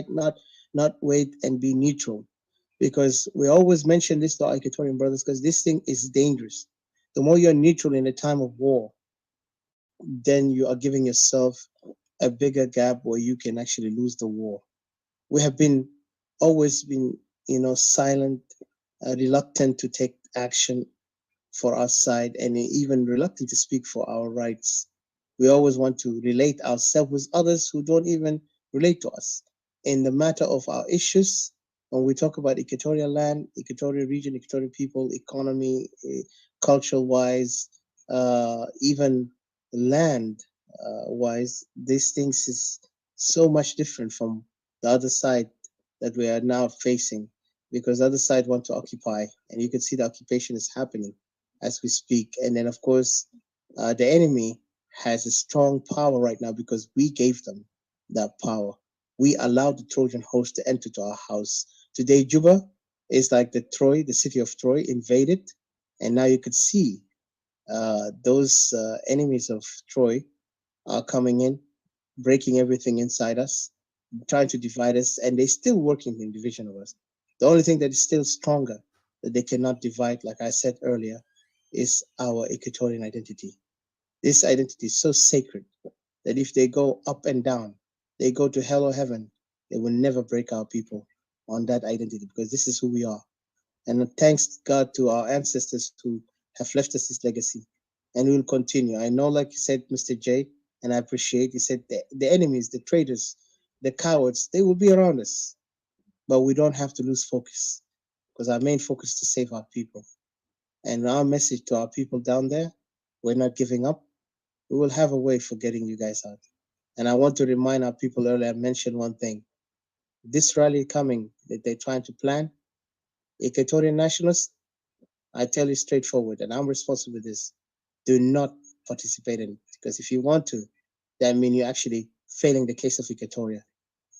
not wait and be neutral, because we always mention this to our Equatorian brothers, because this thing is dangerous. The more you're neutral in a time of war, then you are giving yourself a bigger gap where you can actually lose the war. We have always been, silent, reluctant to take action for our side, and even reluctant to speak for our rights. We always want to relate ourselves with others who don't even relate to us. In the matter of our issues, when we talk about Equatorial land, Equatorial region, Equatorial people, economy, cultural wise, even land wise, these things is so much different from the other side that we are now facing, because the other side want to occupy, and you can see the occupation is happening as we speak. And then of course, the enemy has a strong power right now because we gave them that power. We allowed the Trojan host to enter to our house. Today, Juba is like the city of Troy invaded, and now you could see those enemies of Troy are coming in, breaking everything inside us, trying to divide us, and they're still working in division of us. The only thing that is still stronger that they cannot divide, like I said earlier, is our Equatorian identity. This identity is so sacred that if they go up and down, they go to hell or heaven, they will never break our people on that identity, because this is who we are. And thanks God to our ancestors who have left us this legacy, and we will continue. I know, like you said, Mr. J, and I appreciate you said the enemies, the traitors the cowards, they will be around us. But we don't have to lose focus, because our main focus is to save our people. And our message to our people down there, we're not giving up. We will have a way for getting you guys out. And I want to remind our people earlier, I mentioned one thing. This rally coming that they're trying to plan, Equatorian nationalists, I tell you straightforward, and I'm responsible for this, do not participate in it. Because if you want to, that means you're actually failing the case of Equatoria.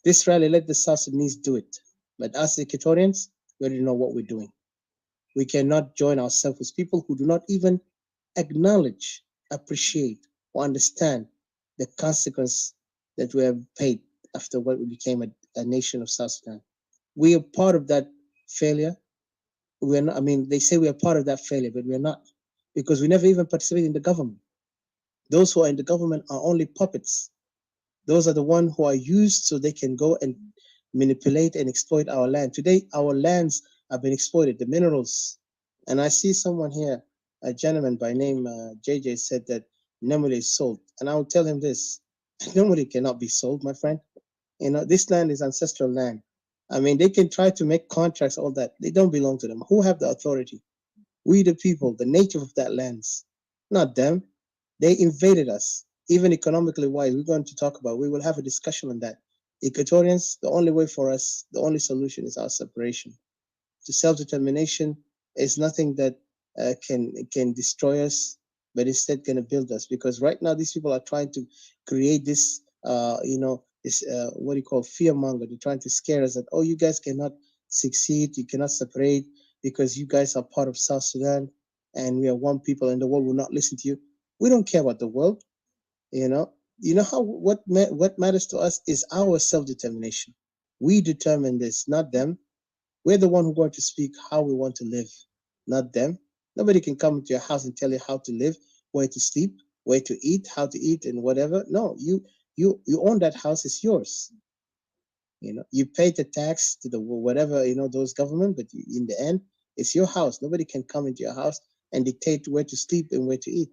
This rally, let the South Sudanese do it. But us Equatorians, we already know what we're doing. We cannot join ourselves with people who do not even acknowledge, appreciate, or understand the consequence that we have paid after what we became a nation of South Sudan. We are part of that failure. We're not, I mean, they say we are part of that failure, but we're not, because we never even participated in the government. Those who are in the government are only puppets. Those are the ones who are used so they can go and manipulate and exploit our land. Today, our lands have been exploited, the minerals. And I see someone here, a gentleman by name JJ, said that Nemuli is sold. And I will tell him this, Nemuli cannot be sold, my friend. You know, this land is ancestral land. I mean, they can try to make contracts, all that. They don't belong to them. Who have the authority? We, the people, the native of that lands, not them. They invaded us, even economically wise. We're going to talk about, we will have a discussion on that. Equatorians, the only way for us, the only solution is our separation. To self-determination is nothing that can destroy us, but instead going to build us. Because right now, these people are trying to create this, this what do you call fear monger. They're trying to scare us that, oh, you guys cannot succeed, you cannot separate because you guys are part of South Sudan, and we are one people, and the world will not listen to you. We don't care about the world. You know how what matters to us is our self-determination. We determine this, not them. We're the one who going to speak how we want to live, not them. Nobody can come into your house and tell you how to live, where to sleep, where to eat, how to eat, and whatever. No, you own that house. It's yours. You pay the tax to the whatever those government, but in the end, it's your house. Nobody can come into your house and dictate where to sleep and where to eat.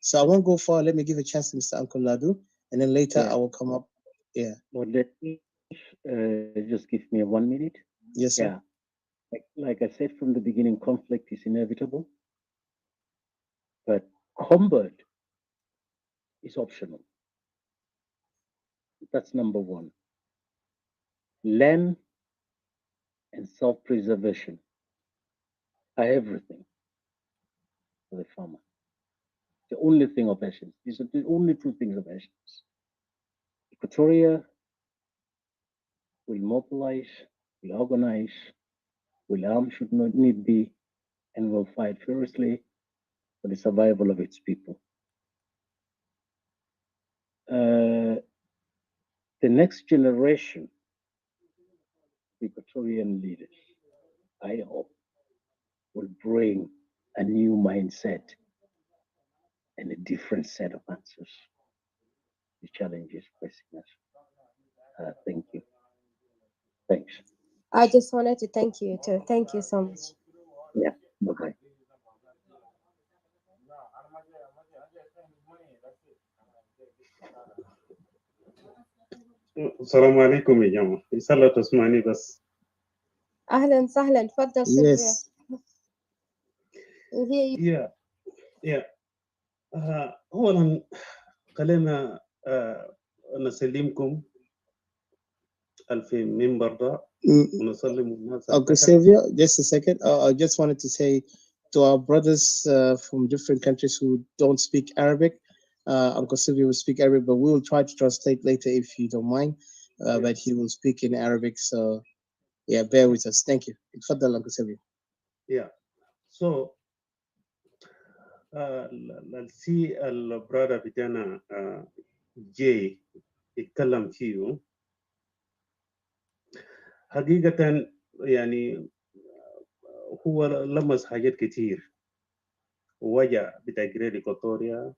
So I won't go far. Let me give a chance to Mr. Uncle Ladu, and then later I will come up. Yeah. Well, let me just give me 1 minute. Yes, sir. Yeah. Like I said from the beginning, conflict is inevitable, but combat is optional. That's number one. Land and self-preservation are everything for the farmer. The only thing of essence. These are the only two things of essence. Equatoria will mobilize, will organize, will arm should not need be, and will fight furiously for the survival of its people. The next generation of Equatorian leaders, I hope, will bring a new mindset and a different set of answers to the challenges facing us. Thank you. Thanks. I just wanted to thank you too. Thank you so much. Yeah. Bye-bye. السلام عليكم يا جماعة يسأل تسمعني بس أهلا وسهلا تفضل سيلفيا. Yes. يا أولا خلينا نسلمكم في المنبر ده ونسلم الناس. Uncle Sylvia, just a second. I just wanted to say to our brothers from different countries who don't speak Arabic, Uncle Sylvia will speak Arabic, but we will try to translate later if you don't mind. But he will speak in Arabic, so yeah, bear with us. Thank you. Tfadal, Uncle Sylvia. Yeah. So السي البرادة بتاعنا جاي يتكلم فيه حقيقة يعني هو لمس حاجات كتير ووجع بتجريد إيكواتوريا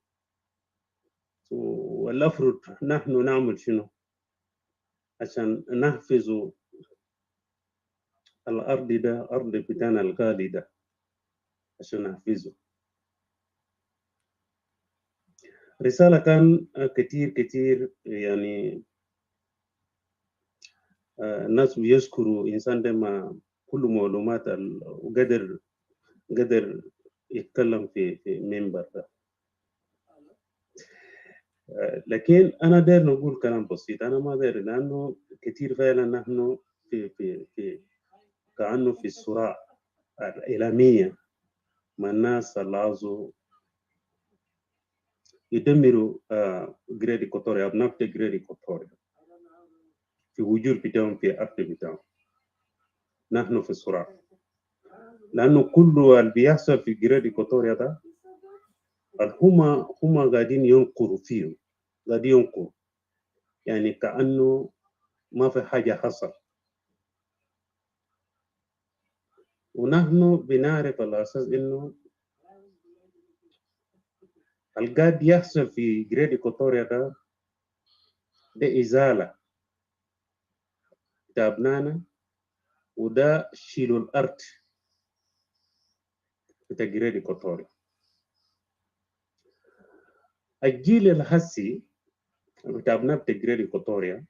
والأفرض نحن نعمل شنو عشان نحفظ الأرض ده أرض بتاعنا الغالي ده عشان نحفظه. رسالة كان كتير يعني الناس بيذكروا إنسان ده ما كل معلومات قدر يتكلم في منبر ده. لكن أنا داير نقول كلام بسيط. أنا ما داير، لأنه كثير فعلا نحن في كأنه في صراع الإعلامية مع الناس اللي عاوزوا يدمروا جريد إيكواتوريا، أبناء جريد إيكواتوريا في وجود بتاعهم في أرض بتاعهم. نحن في صراع، لأنه كل اللي بيحصل في جريد إيكواتوريا ده هم قاعدين ينقروا فيه، قاعدين ينقروا، يعني كأنه ما في حاجة حصل. ونحن بنعرف على أساس إنه القاعد يحصل في جريد إيكواتوريا ده إزالة بتاع أبنائنا، وده شيلوا الأرض بتاع جريد إيكواتوريا. الجيل الهسي بتاع أبناء بتاع جريد إيكواتوريا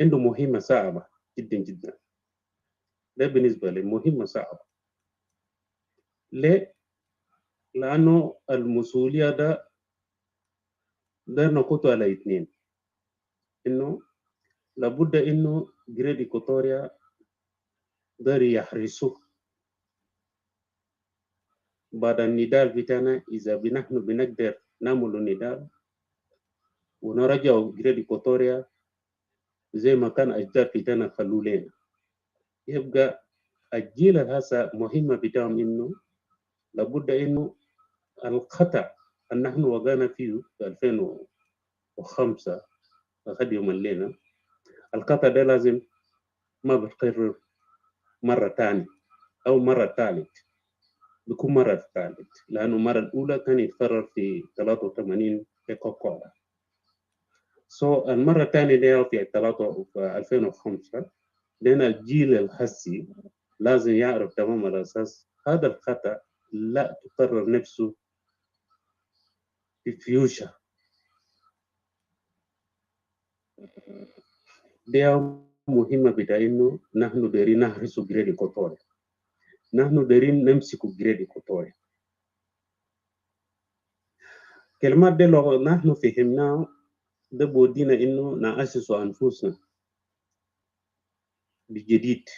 عنده مهمة صعبة جدا جدا. ده بالنسبة لي مهمة صعبة. ليه؟ لأنه المسؤولية ده نقطة على اثنين، إنه لابد إنه جريد إيكواتوريا دار يحرسوه بعد النضال بتاعنا. إذا نحن بنقدر نعمل نضال ونرجع جريد إيكواتوريا زي ما كان أجداد بتاعنا خلوا لنا، يبقى الجيل هسه مهمة بتاعهم إنه لابد إنه الخطأ اللي نحن وقعنا فيه في 2005 أخذ يوم الليلة، الخطأ ده لازم ما بتكرر مرة تاني أو مرة ثالث، بيكون مرة ثالث، لأنه المرة الأولى كان يتكرر في 83 في كوكولا. المرة الثانية دي في 2005 لأن الجيل الحسي لازم يعرف تمام على أساس هذا الخطأ لا تكرر نفسه في فيوشا. دي مهمة بتاع إنه نحن دايرين نحرسوا جريد إيكواتوريا، نحن دايرين نمسكوا جريد إيكواتوريا. كلمات دي لو نحن فهمناها ده بودينا إنه نأسس أنفسنا بجديد،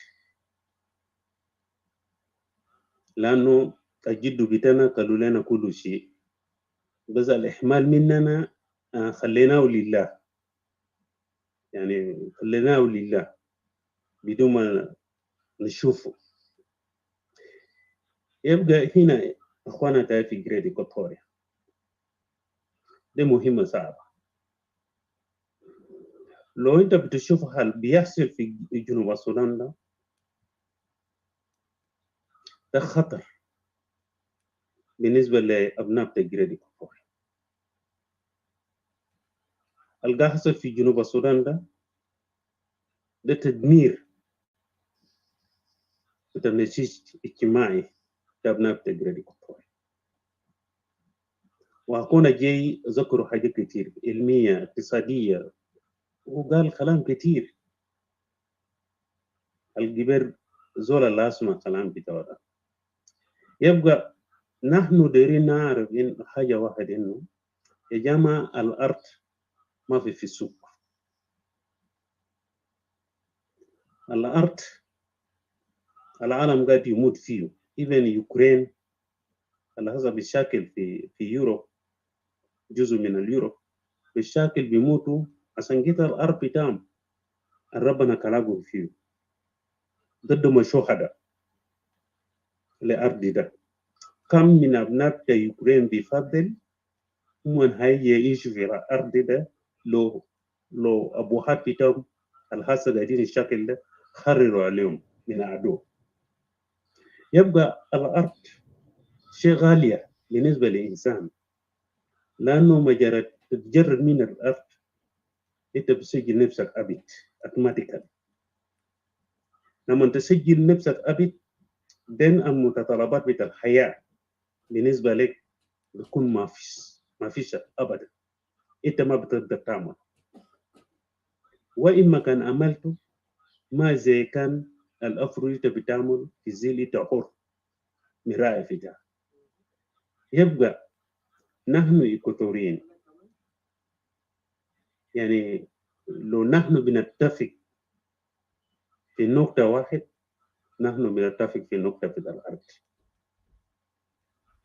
لأنه الجد بتاعنا قالوا لنا كل شيء، بس الإحمال مننا خليناه لله، يعني خليناه لله بدون ما نشوفه. يبقى هنا أخوانا تاي في جريد إيكواتوريا دي مهمة صعبة. لو أنت بتشوف هل بيحصل في جنوب السودان ده خطر بالنسبة لأبناء بتاع جريد إيكواتوريا. اللي حصل في جنوب السودان ده تدمير وتنسيق اجتماعي لأبناء بتاع جريد إيكواتوريا. وأكون جاي ذكروا حاجات كتير علمية اقتصادية وقال كلام كتير. الجبر زول الله اسمع كلام بتاعه ده. يبقى نحن دايرين نعرف إن حاجة واحدة، إنه يا جماعة الأرض ما في السوق. الأرض العالم قاعد يموت فيه. even يوكرين على حسب الشاكل في يوروب، جزء من اليوروب بالشاكل بيموتوا عشان جيت الأرض بتاعهم ربنا كلاقوا فيه ضد مشاهدة لأرض ده. كم من أبناء يوكرين بيفضل هم هاي يعيشوا في الأرض ده لو أبوهات بتاعهم الحاسة قاعدين الشكل ده خرروا عليهم من عدو. يبقى الأرض شيء غالية بالنسبة للإنسان، لأنه مجرد تتجرد من الأرض أنت بتسجل نفسك أبد أوتوماتيكال. لما تسجل نفسك أبد دين المتطلبات بتاع الحياة بالنسبة لك بتكون ما فيش أبدا. أنت ما بتقدر تعمل. وإما كان عملته ما زي كان الأفرو أنت بتعمل في زيل أنت حر مراعي في ده. يبقى نحن إيكوتوريين، يعني لو نحن بنتفق في نقطة واحد، نحن بنتفق في نقطة في الأرض،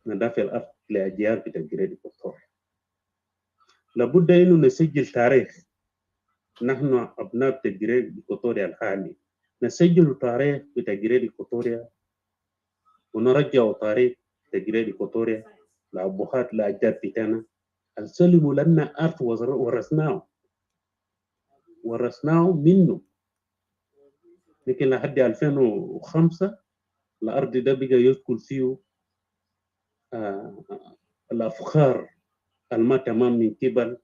ندافع الأرض لأجيال بتجريد إيكوتوريا. لابد إنه نسجل تاريخ، نحن أبناء تجريد إيكوتوريا الحالي نسجل تاريخ بتجريد إيكوتوريا، ونرجع تاريخ تجريد إيكوتوريا لأبوهات لأجداد بتاعنا. السلم لنا أرض ورثناه منه، لكن لحد 2005 الأرض ده بقى يدخل فيه الأفكار الما تمام من قبل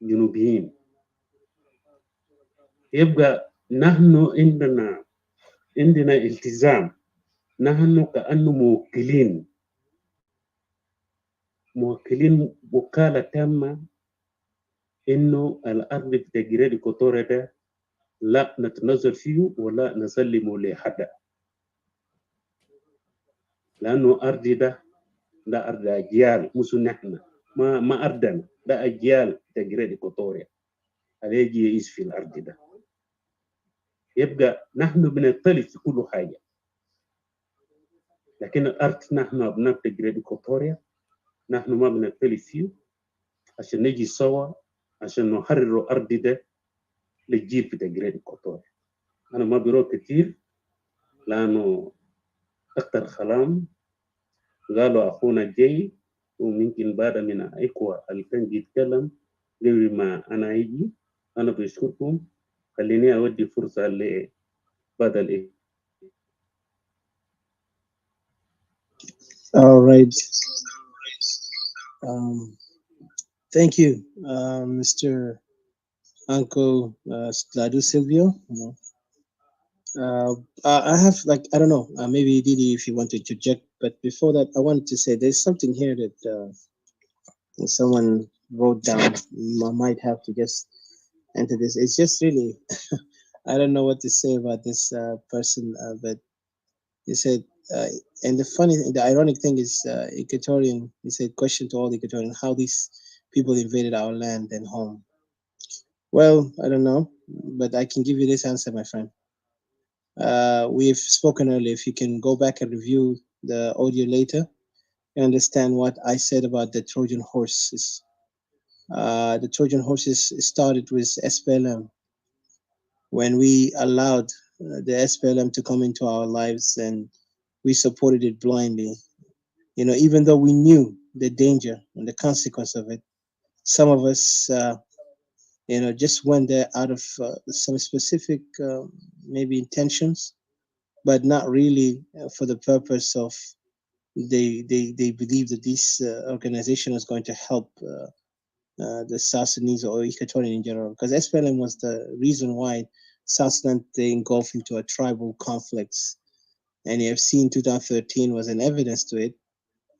جنوبيين. يبقى نحن عندنا التزام، نحن كأنه موكلين وكالة تامة إنه الأرض بتجريد إيكوتوريا ده لا نتنازل فيه ولا نسلمه لحد، لأنه أرضي ده أرض أجيال، مش نحن، ما أرضنا، ده أجيال تجريد إيكوتوريا اللي يجي يعيش في الأرض ده. يبقى نحن بنختلف في كل حاجة، لكن الأرض نحن أبناء تجريد إيكوتوريا نحن ما بنختلف فيه، عشان نجي سوا عشان نحرر الأرض ده للجيل في تجريد إيكوتوريا. أنا ما بروح كتير لأنه أكتر كلام قالوا أخونا جاي، وممكن بعد من إخوة اللي كان يتكلم قبل ما أنا أجي. أنا بشكركم، خليني أودي فرصة لبعض الإخوة. All right. Thank you, Mr. Uncle Ladu Silvio. I have, like, I don't know, maybe Didi, if you want to interject, but before that, I wanted to say there's something here that someone wrote down. I might have to just enter this. It's just really, I don't know what to say about this person, but he said, and the ironic thing is, Equatorian, he said, question to all Equatorian, how these people invaded our land and home. Well, I don't know, but I can give you this answer, my friend. We've spoken earlier. If you can go back and review the audio later, you understand what I said about the Trojan horses. The Trojan horses started with SPLM when we allowed the SPLM to come into our lives, and we supported it blindly. You know, even though we knew the danger and the consequence of it, some of us, just went there out of some specific maybe intentions, but not really for the purpose of they believe that this organization is going to help the South Sudanese or Equatorian in general, because SPLM was the reason why South Sudan they engulfed into a tribal conflicts, and you have seen 2013 was an evidence to it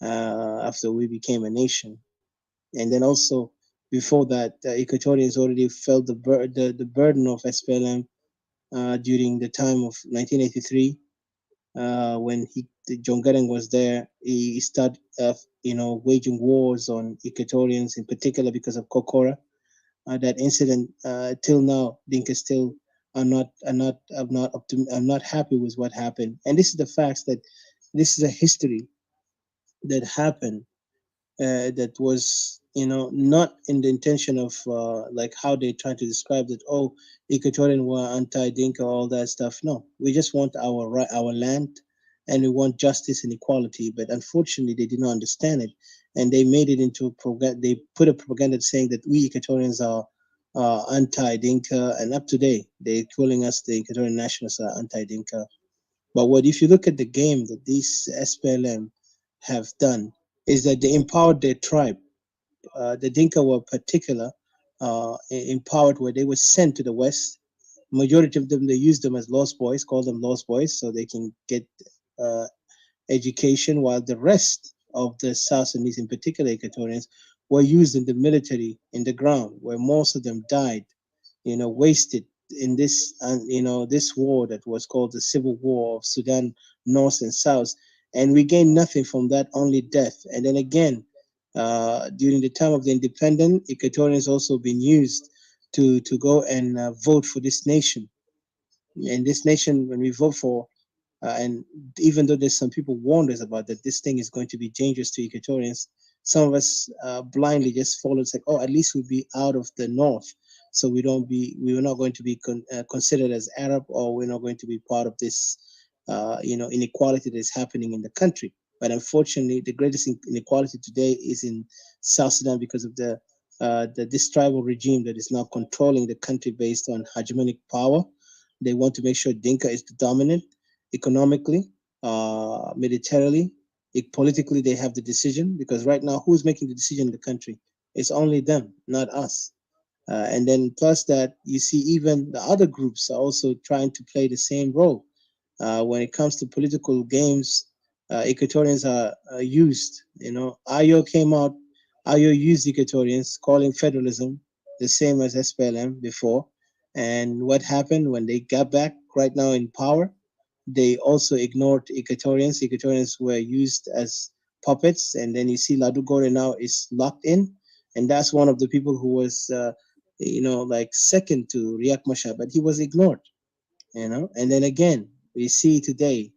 after we became a nation, and then also before that, Equatorians already felt the burden of SPLM during the time of 1983. When John Garang was there, he started, waging wars on Equatorians, in particular because of Kokora. That incident, till now, Dinka still I'm not happy with what happened. And this is the facts that this is a history that happened that was not in the intention of like how they try to describe that, oh, Equatorian were anti-Dinka, all that stuff. No, we just want our land, and we want justice and equality. But unfortunately they did not understand it, and they made it into they put a propaganda saying that we Equatorians are anti-Dinka, and up to date they're calling us the Equatorian nationalists are anti-Dinka. But what if you look at the game that these SPLM have done is that they empowered their tribe. The Dinka were particular empowered where they were sent to the West. Majority of them, they used them as lost boys, call them lost boys, so they can get education, while the rest of the South Sudanese, in particular Equatorians, were used in the military, in the ground, where most of them died wasted in this, this war that was called the Civil War of Sudan, North and South, and we gained nothing from that, only death. And then again, during the time of the independence, Equatorians also been used to go and vote for this nation. And this nation, when we vote for, and even though there's some people warned us about that this thing is going to be dangerous to Equatorians, some of us blindly just followed. It's like, oh, at least we'll be out of the north, so we were not going to be considered as Arab, or we're not going to be part of this, inequality that is happening in the country. But unfortunately, the greatest inequality today is in South Sudan because of this tribal regime that is now controlling the country based on hegemonic power. They want to make sure Dinka is the dominant economically, militarily, politically. They have the decision, because right now, who's making the decision in the country? It's only them, not us. And then plus that, you see even the other groups are also trying to play the same role. When it comes to political games, Equatorians are used. IO came out, IO used Equatorians, calling federalism the same as SPLM before. And what happened when they got back right now in power? They also ignored Equatorians. Equatorians were used as puppets. And then you see Ladu Gore now is locked in. And that's one of the people who was, like second to Riek Machar, but he was ignored. And then again, we see today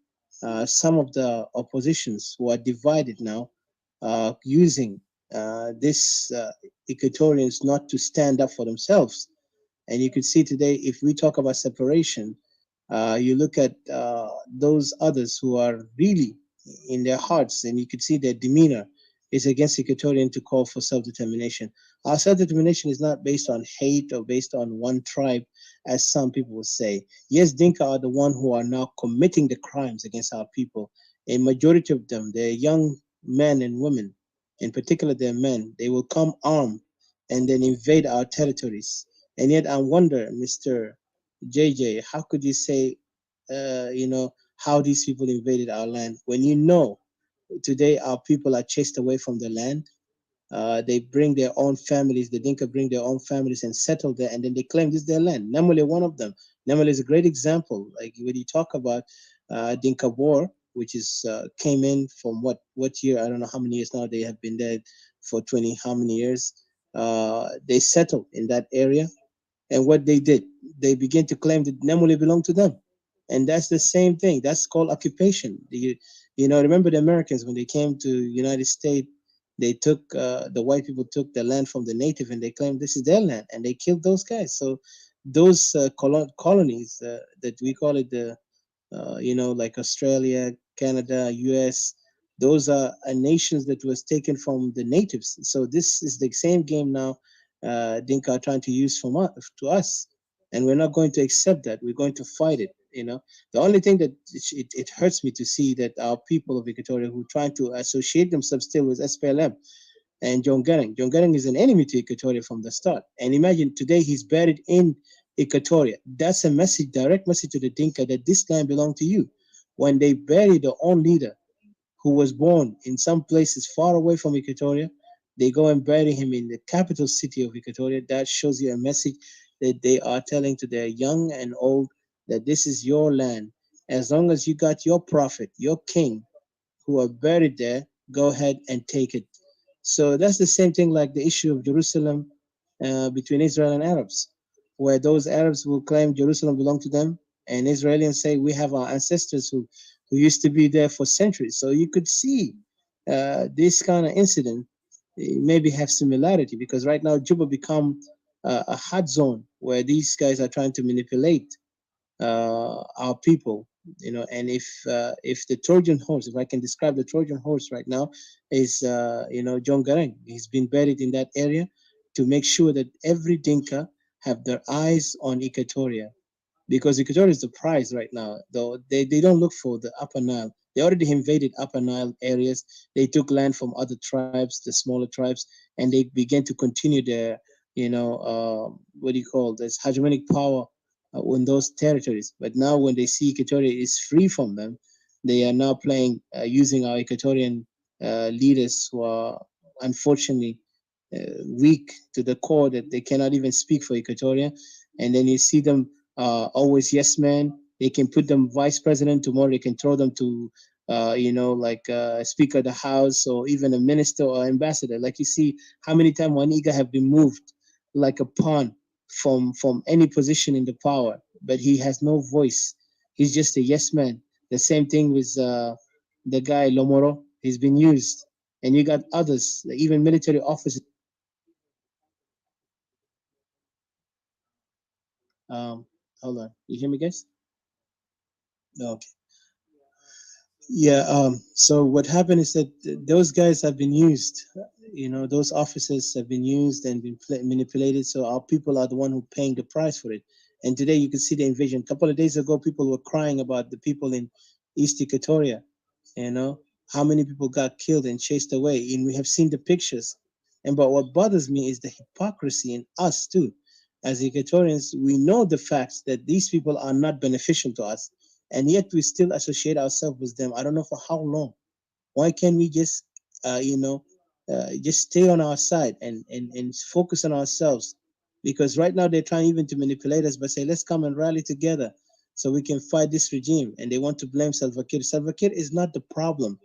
some of the oppositions who are divided now, using this Equatorians not to stand up for themselves. And you could see today, if we talk about separation, you look at those others who are really in their hearts, and you could see their demeanor is against Equatorian to call for self-determination. Our self-determination is not based on hate or based on one tribe, as some people will say. Yes, Dinka are the one who are now committing the crimes against our people. A majority of them, they're young men and women, in particular they're men. They will come armed and then invade our territories. And yet I wonder, Mr. JJ, how could you say, how these people invaded our land when today our people are chased away from the land? They bring their own families, the Dinka bring their own families and settle there, and then they claim this is their land. Namale, one of them. Namale is a great example. Like when you talk about Dinka War, which is came in from what year? I don't know how many years now. They have been there for 20 how many years. They settled in that area. And what they did, they began to claim that Nemule belonged to them. And that's the same thing. That's called occupation. Remember the Americans when they came to United States, they took the white people took the land from the native and they claimed this is their land, and they killed those guys. So those colonies that we call it like Australia, Canada, US, those are nations that was taken from the natives. So this is the same game now Dinka are trying to use to us. And we're not going to accept that. We're going to fight it. The only thing that it hurts me to see that our people of Equatoria who trying to associate themselves still with SPLM and John Garang. John Garang is an enemy to Equatoria from the start. And imagine today he's buried in Equatoria. That's a message, direct message to the Dinka that this land belongs to you. When they bury their own leader who was born in some places far away from Equatoria, they go and bury him in the capital city of Equatoria. That shows you a message that they are telling to their young and old that this is your land. As long as you got your prophet, your king, who are buried there, go ahead and take it. So that's the same thing like the issue of Jerusalem between Israel and Arabs, where those Arabs will claim Jerusalem belonged to them, and Israelis say we have our ancestors who used to be there for centuries. So you could see this kind of incident maybe have similarity, because right now Juba become a hot zone where these guys are trying to manipulate our people. And if the Trojan horse, if I can describe the Trojan horse right now, is John Garang. He's been buried in that area to make sure that every Dinka have their eyes on Equatoria, because Equatoria is the prize right now. Though they don't look for the Upper Nile. They already invaded Upper Nile areas. They took land from other tribes, the smaller tribes, and they began to continue their, what do you call this, hegemonic power in those territories. But now when they see Equatoria is free from them, they are now playing, using our Equatorian leaders who are unfortunately weak to the core that they cannot even speak for Equatoria. and then you see them always yes men. They can put them vice president tomorrow. They can throw them to like Speaker of the House or even a minister or ambassador. Like you see how many times Waniga have been moved like a pawn from any position in the power, but he has no voice. He's just a yes man. The same thing with the guy Lomoro. He's been used, and you got others, even military officers. Hold on, you hear me, guys? Okay. Yeah. So what happened is that those guys have been used. Those officers have been used and been manipulated. So our people are the one who paying the price for it. And today you can see the invasion. A couple of days ago, people were crying about the people in East Equatoria. How many people got killed and chased away, and we have seen the pictures. But what bothers me is the hypocrisy in us too. As Equatorians, we know the facts that these people are not beneficial to us, and yet we still associate ourselves with them. I don't know for how long. Why can't we just, just stay on our side and focus on ourselves? Because right now they're trying even to manipulate us by saying, let's come and rally together so we can fight this regime. And they want to blame Salva Kiir. Salva Kiir is not the problem.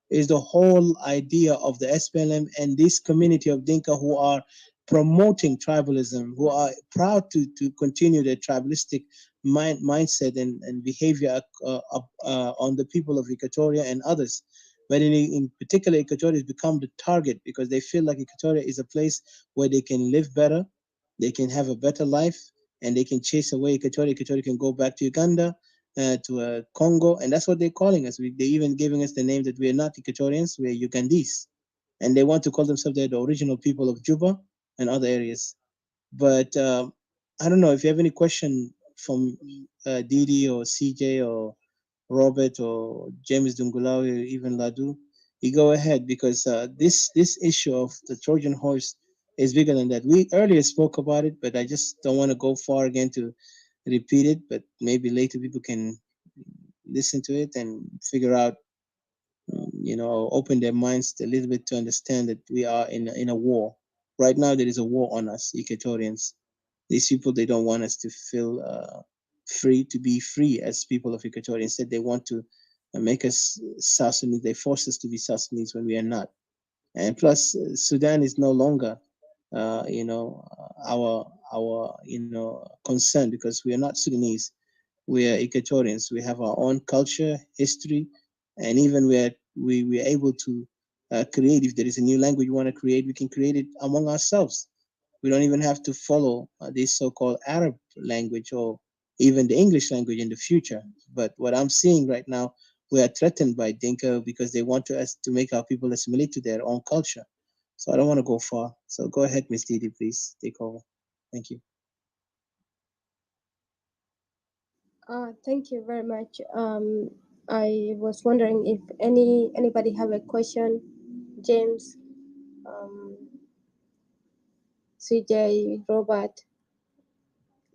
Is the whole idea of the SPLM and this community of Dinka who are promoting tribalism, who are proud to continue their tribalistic mindset and behavior on the people of Equatoria and others. But in particular, Equatoria has become the target because they feel like Equatoria is a place where they can live better, they can have a better life, and they can chase away Equatoria. Equatoria can go back to Uganda, to Congo, and that's what they're calling us. They're even giving us the name that we are not Equatorians, we are Ugandese. And they want to call themselves they're the original people of Juba and other areas. But I don't know if you have any question from Didi or CJ or Robert or James Dungulawi or even Ladu, you go ahead because this issue of the Trojan horse is bigger than that. We earlier spoke about it, but I just don't want to go far again to repeat it. But maybe later people can listen to it and figure out, open their minds a little bit to understand that we are in a war. Right now, there is a war on us, Equatorians. These people, they don't want us to feel free, to be free as people of Equatoria. Instead, they want to make us South Sudanese. They force us to be South Sudanese when we are not. And plus, Sudan is no longer, our concern because we are not Sudanese. We are Equatorians. We have our own culture, history, and even we are able to create. If there is a new language we want to create, we can create it among ourselves. We don't even have to follow this so-called Arab language or even the English language in the future. But what I'm seeing right now, we are threatened by Dinka because they want us to make our people assimilate to their own culture. So I don't want to go far. So go ahead, Ms. Didi, please take over. Thank you. Thank you very much. I was wondering if anybody have a question. James, CJ, Robert,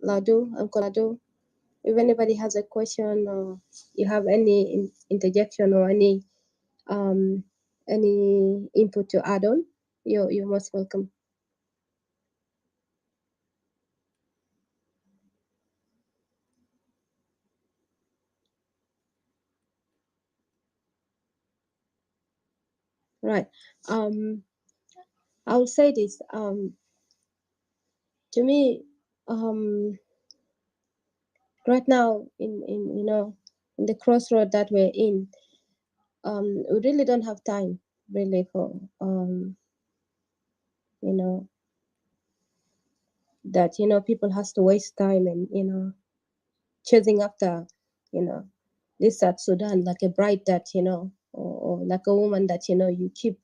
Ladu, Uncle Ladu. If anybody has a question or you have any interjection or any input to add on, you're most welcome. Right. I'll say this. To me, right now in the crossroad that we're in, we really don't have time really for that people has to waste time and chasing after this South Sudan like a bride that or like a woman that you keep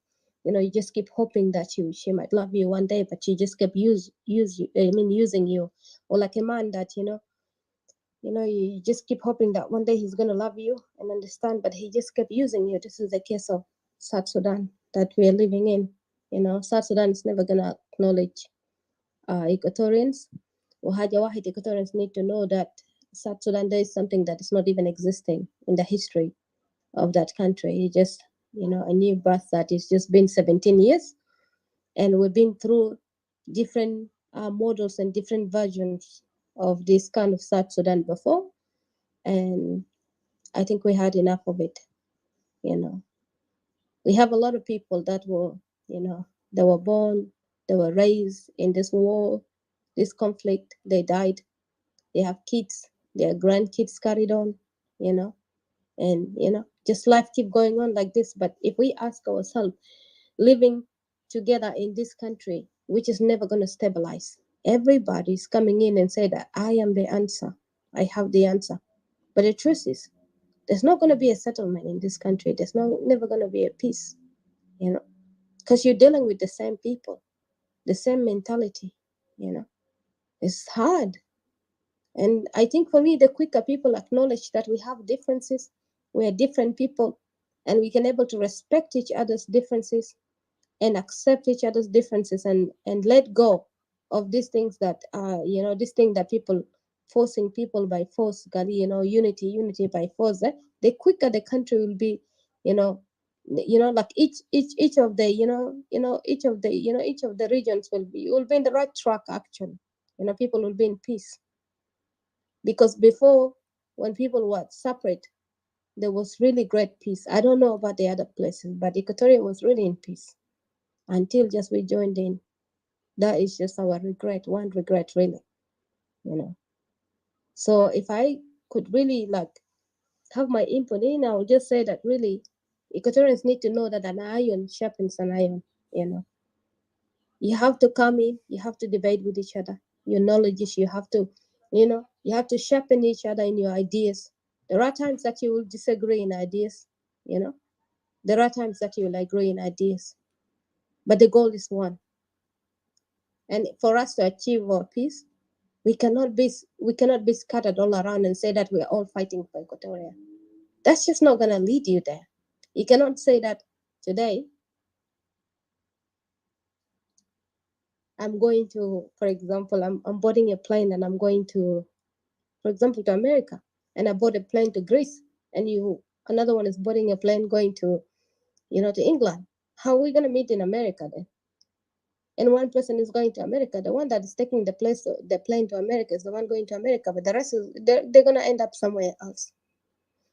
you just keep hoping that she might love you one day, but she just kept using you, or like a man that you just keep hoping that one day he's gonna love you and understand, but he just kept using you. This is the case of South Sudan that we are living in. South Sudan is never gonna acknowledge Equatorians. Wahaja Wahid Equatorians need to know that South Sudan, there is something that is not even existing in the history of that country. It's just, a new birth that is just been 17 years. And we've been through different models and different versions of this kind of South Sudan before, and I think we had enough of it. We have a lot of people that were, they were born, they were raised in this war, this conflict, they died, they have kids, their grandkids carried on, and just life keep going on like this. But if we ask ourselves, living together in this country, which is never going to stabilize, everybody's coming in and say that I am the answer, I have the answer. But the truth is, there's not going to be a settlement in this country. There's never going to be a peace, because you're dealing with the same people, the same mentality. It's hard. And I think for me, the quicker people acknowledge that we have differences, we're different people, and we can able to respect each other's differences and accept each other's differences, and let go of these things that this thing that people forcing people by force, unity by force. The quicker the country will be, like each of the each of the regions will be in the right track. Actually, people will be in peace. Because before, when people were separate, there was really great peace. I don't know about the other places, but Equatoria was really in peace until just we joined in. That is just our regret, one regret, really. So if I could really have my input in, I would just say that really Equatorians need to know that an iron sharpens an iron. You have to come in, you have to debate with each other. Your knowledge is, you have to sharpen each other in your ideas. There are times that you will disagree in ideas, there are times that you will agree in ideas, but the goal is one. And for us to achieve our peace, we cannot be scattered all around and say that we are all fighting for Equatoria. That's just not going to lead you there. You cannot say that today I'm going to, for example, I'm boarding a plane and I'm going to, for example, to America, and I bought a plane to Greece, and another one is boarding a plane going to, to England. How are we going to meet in America then? And one person is going to America. The one that is taking the plane to America is the one going to America, but the rest they're going to end up somewhere else.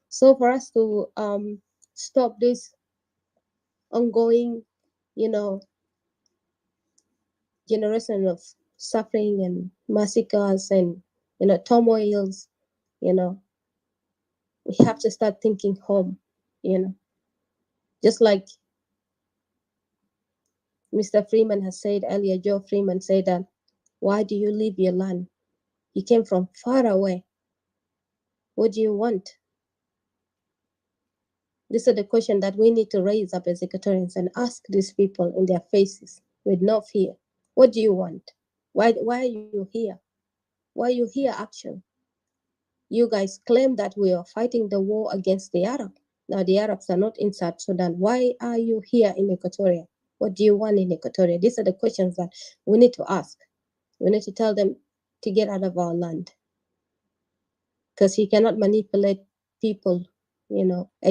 So for us to stop this ongoing, generation of suffering and massacres and turmoils, we have to start thinking home. Just like Mr. Freeman has said earlier, Joe Freeman said that, why do you leave your land? You came from far away. What do you want? These are the questions that we need to raise up as Equatorians and ask these people in their faces with no fear. What do you want? Why are you here? Why are you here, actually? You guys claim that we are fighting the war against the Arab. Now the Arabs are not in South Sudan. Why are you here in Equatoria? What do you want in Equatoria? These are the questions that we need to ask. We need to tell them to get out of our land. Because you cannot manipulate people,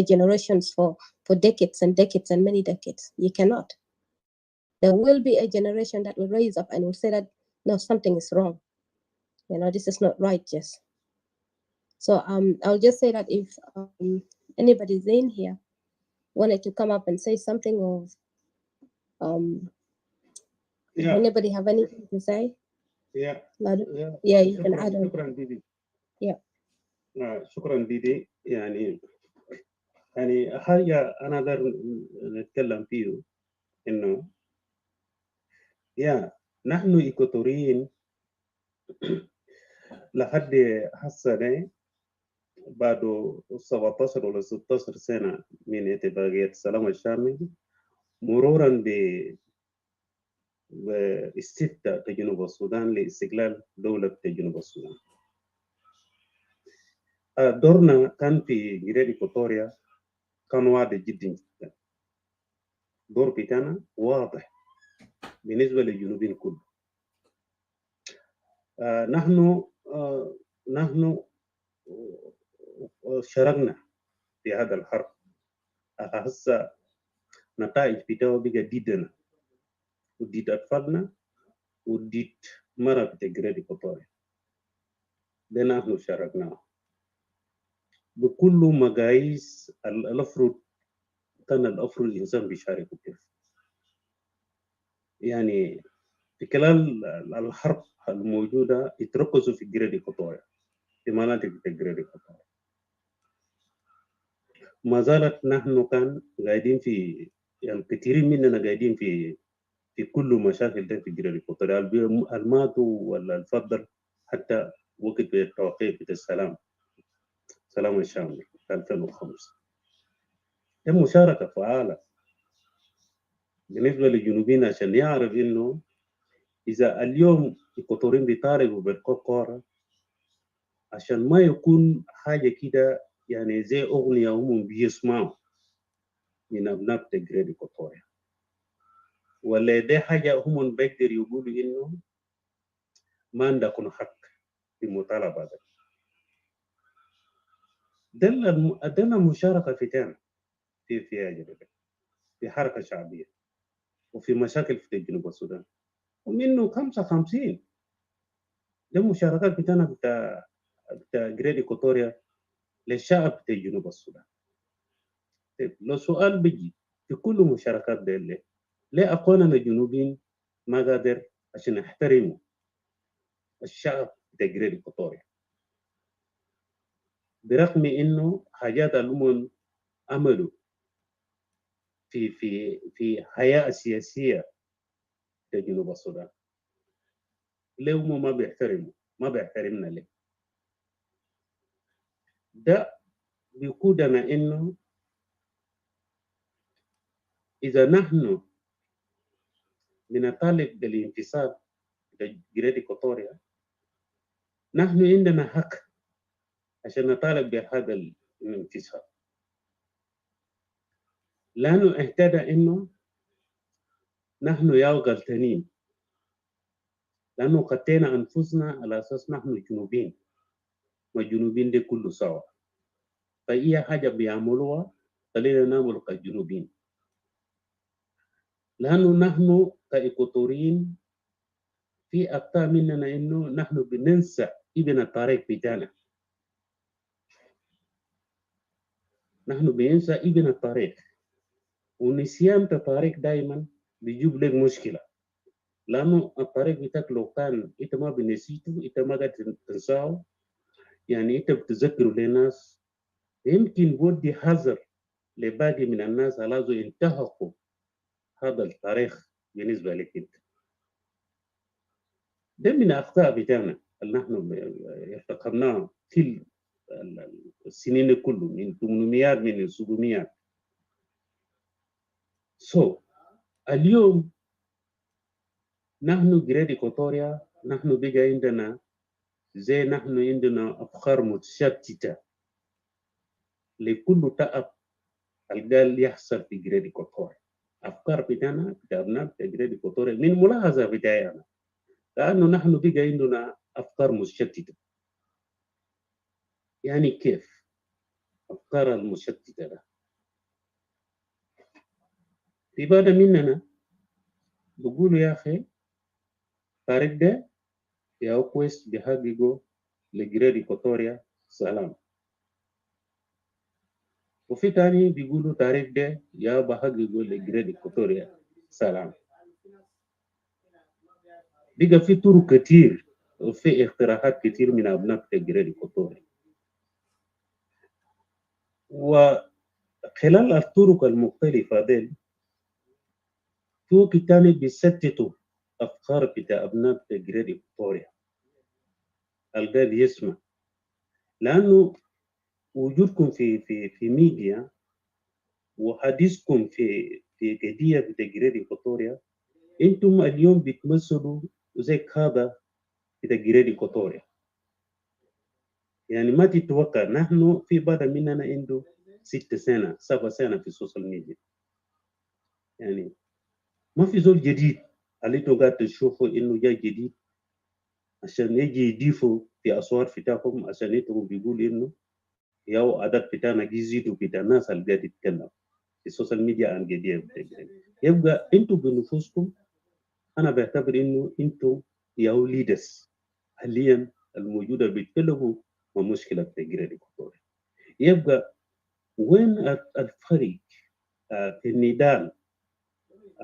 generations for decades and decades and many decades. You cannot. There will be a generation that will raise up and will say that, no, something is wrong. This is not right, just. So I'll just say that if anybody's in here wanted to come up and say something, or anybody have anything to say? Yeah. You can add on. شكرا ديدي. Yeah. شكرا ديدي. يعني حاجة أنا أقدر نتكلم فيه إنه نحن إيكوتوريين لحد هسه ده بعد 17 ولا 16 سنة من اتفاقية السلام الشامل، مرورا باستفتاء جنوب السودان لاستقلال دولة جنوب السودان. دورنا كان في جريد إيكوتوريا كان واضح جدا. دور بتاعنا واضح بالنسبة للجنوبين كله. نحن شاركنا في هذا الحرب. هسه نتائج بتاعه بقى ضدنا وضد أطفالنا وضد مرة في جريد إيكوتوريا. ده نحن شاركناه بكل مقاييس الأفرض كان الأفرض الإنسان بيشاركه كيف. يعني في خلال الحرب الموجودة يتركزوا في جريد إيكواتوريا، في مناطق جريد إيكواتوريا. ما زالت نحن كان قاعدين في، يعني كثيرين مننا قاعدين في كل مشاكل ده في جريد إيكواتوريا، الماتوا ولا الفضل حتى وقت التوقيع في السلام الشامل في 2005. هي مشاركة فعالة بالنسبة للجنوبيين عشان يعرف إنه إذا اليوم إيكواتوريين بيطالبوا بالقرار عشان ما يكون حاجة كده يعني زي أغنية هم بيسمعوا من أبناء تجريد إيكواتوريا، ولا دي حاجة هم بيقدر يقولوا إنه ما عندكم حق في المطالبة ده. دلنا مشاركة في تاني في أجنبي، في حركة شعبية وفي مشاكل في جنوب السودان، ومنه 55 ده مشاركات بتاعنا بتاع جريد إيكواتوريا للشعب بتاع جنوب السودان. طيب لو سؤال بيجي في كل مشاركات دي ليه أخواننا الجنوبيين ما قادر عشان يحترموا الشعب بتاع جريد إيكواتوريا برغم إنه حاجات الأمم عملوا في حياة سياسية في جنوب السودان، ليه هم ما بيحترمنا ليه؟ ده بيقودنا إنه إذا نحن بنطالب بالانفصال جريد إيكواتوريا، نحن عندنا حق عشان نطالب بهذا الانفصال، لأنه اهتدى إنه نحن يا غلطانين، لأنه قتلنا أنفسنا على أساس نحن جنوبين، والجنوبين دي كله سوا، فأي حاجة بيعملوها خلينا نعمل كجنوبين، لأنه نحن كإيكواتوريين في أخطاء مننا إنه نحن بننسى ابن الطريق بتاعنا، نحن بننسى ابن الطريق، ونسيان الطريق دائما بيجيب لك مشكلة، لأنه الطريق بتاعك لو كان أنت ما بنسيته أنت ما قادر تنساه، يعني أنت بتذكره للناس، يمكن بودي حذر لباقي من الناس لازم ينتهكوا هذا التاريخ بالنسبة لك أنت. ده من الأخطاء بتاعنا اللي نحن ارتكبناها في السنين كله من 800 من 700. اليوم نحن جريد إيكواتوريا نحن بقى عندنا زي نحن عندنا أفكار متشتتة لكل تعب القال يحصل في جريد إيكواتوريا. أفكار بتاعنا كأبناء جريد إيكواتوريا من ملاحظة بتاعنا، لأنه نحن بقى عندنا أفكار متشتتة. يعني كيف أفكار المشتتة ده؟ في بعض مننا بيقولوا يا أخي طارق ده يا كويس بيحققوا لجريد إيكواتوريا سلام، وفي تاني بيقولوا طارق ده يا بحققوا لجريد إيكواتوريا سلام. بقى في طرق كتير وفي اقتراحات كتير من أبناء جريد إيكواتوريا، وخلال الطرق المختلفة دي في وقت تاني بيستتوا أفكار بتاع أبناء جريد إيكواتوريا القال يسمع، لأنه وجودكم في ميديا وحديثكم في قضية بتاع جريد إيكواتوريا، أنتم اليوم بتمثلوا زي هذا بتاع جريد إيكواتوريا. يعني ما تتوقع نحن في بعض مننا عنده 6 سنة 7 سنة في السوشيال ميديا، يعني ما في زول جديد اللي انتوا قاعد تشوفوا انه جاي جديد عشان يجي يضيفوا في اصوات بتاعكم عشان انتوا بيقولوا انه ياو عدد بتاعنا يزيدوا بتاع الناس اللي قاعد يتكلم في السوشيال ميديا عن قضيه. يبقى انتوا بنفوسكم انا بعتبر انه انتوا ياو ليدرز حاليا الموجودة بيتكلموا ما مشكلة في جريد إيكواتوريا. يبقى وين الفرق في النضال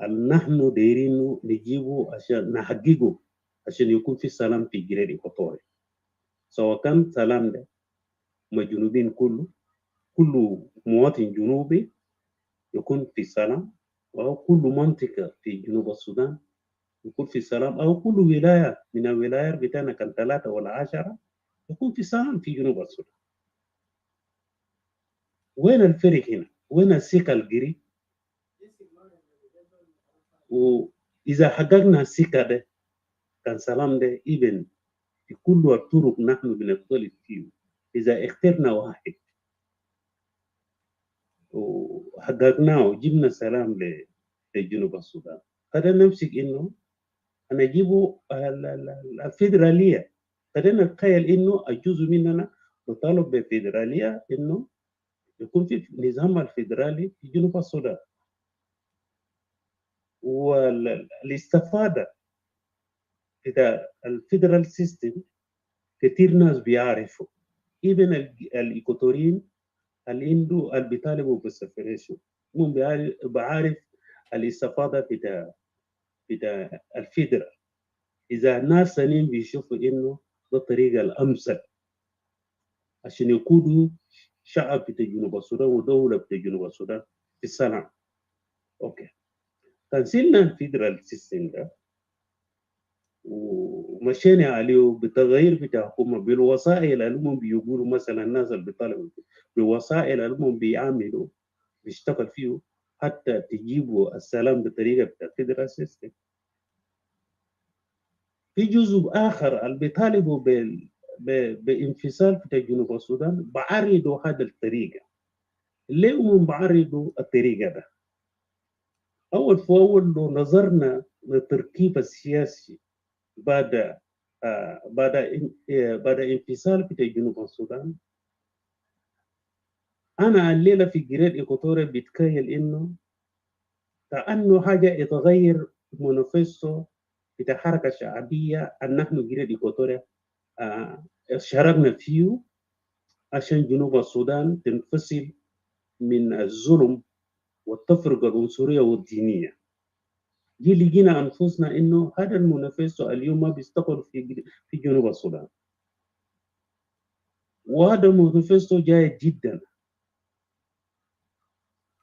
اللي نحن دايرين نجيبه عشان نحققه عشان يكون في سلام في جريد إيكواتوريا، سواء كان سلام ده ما جنوبين كل مواطن جنوبي يكون في سلام، أو كل منطقة في جنوب السودان يكون في سلام، أو كل ولاية من الولايات بتاعنا كان 3 ولا 10 يكون في سلام في جنوب السودان. وين الفرق هنا؟ وين الثقة القريب؟ وإذا حققنا الثقة ده كان سلام ده إبن في كل الطرق نحن بنختلف فيه. إذا اخترنا واحد وحققناه وجبنا سلام لجنوب السودان، خلينا نمسك إنه نجيبوا الفيدرالية. خلينا نتخيل إنه الجزء مننا نطالب بفيدرالية، إنه يكون في نظام الفيدرالي في جنوب السودان. والاستفادة إذا الفيدرال سيستم كثير ناس بيعرفوا، إبن الإيكوتوريين اللي عنده اللي بيطالبوا بالسفريشن هم بعارف الاستفادة بتاع الفيدرال. إذا الناس سنين بيشوفوا إنه ده الطريقة الأمثل عشان يقودوا شعب بتاع جنوب السودان ودولة بتاع جنوب السودان في السلام. أوكي، تنزلنا الفيدرال سيستم ده ومشينا عليه بالتغيير بتاع الحكومة بالوسائل اللي هم بيقولوا، مثلا الناس اللي بيطالبوا بالوسائل اللي هم بيعملوا بيشتغل فيه حتى تجيبوا السلام بطريقة بتاع الفيدرال سيستم. في جزء آخر اللي بيطالبوا بانفصال بتاع جنوب السودان بعرضوا هذا الطريقة. ليه هم بعرضوا الطريقة ده؟ أول فأول لو نظرنا للتركيب السياسي بعد انفصال بتاع جنوب السودان، أنا الليلة في جريد إيكواتوريا بيتخيل إنه كأنه حاجة يتغير مانيفستو بتاع حركة شعبية أن نحن جريد إيكواتوريا شاركنا فيه عشان جنوب السودان تنفصل من الظلم والتفرقة العنصرية والدينية. دي لقينا أنفسنا إنه هذا المانيفستو اليوم ما بيستقر في جنوب السودان، وهذا المانيفستو جاي جدا.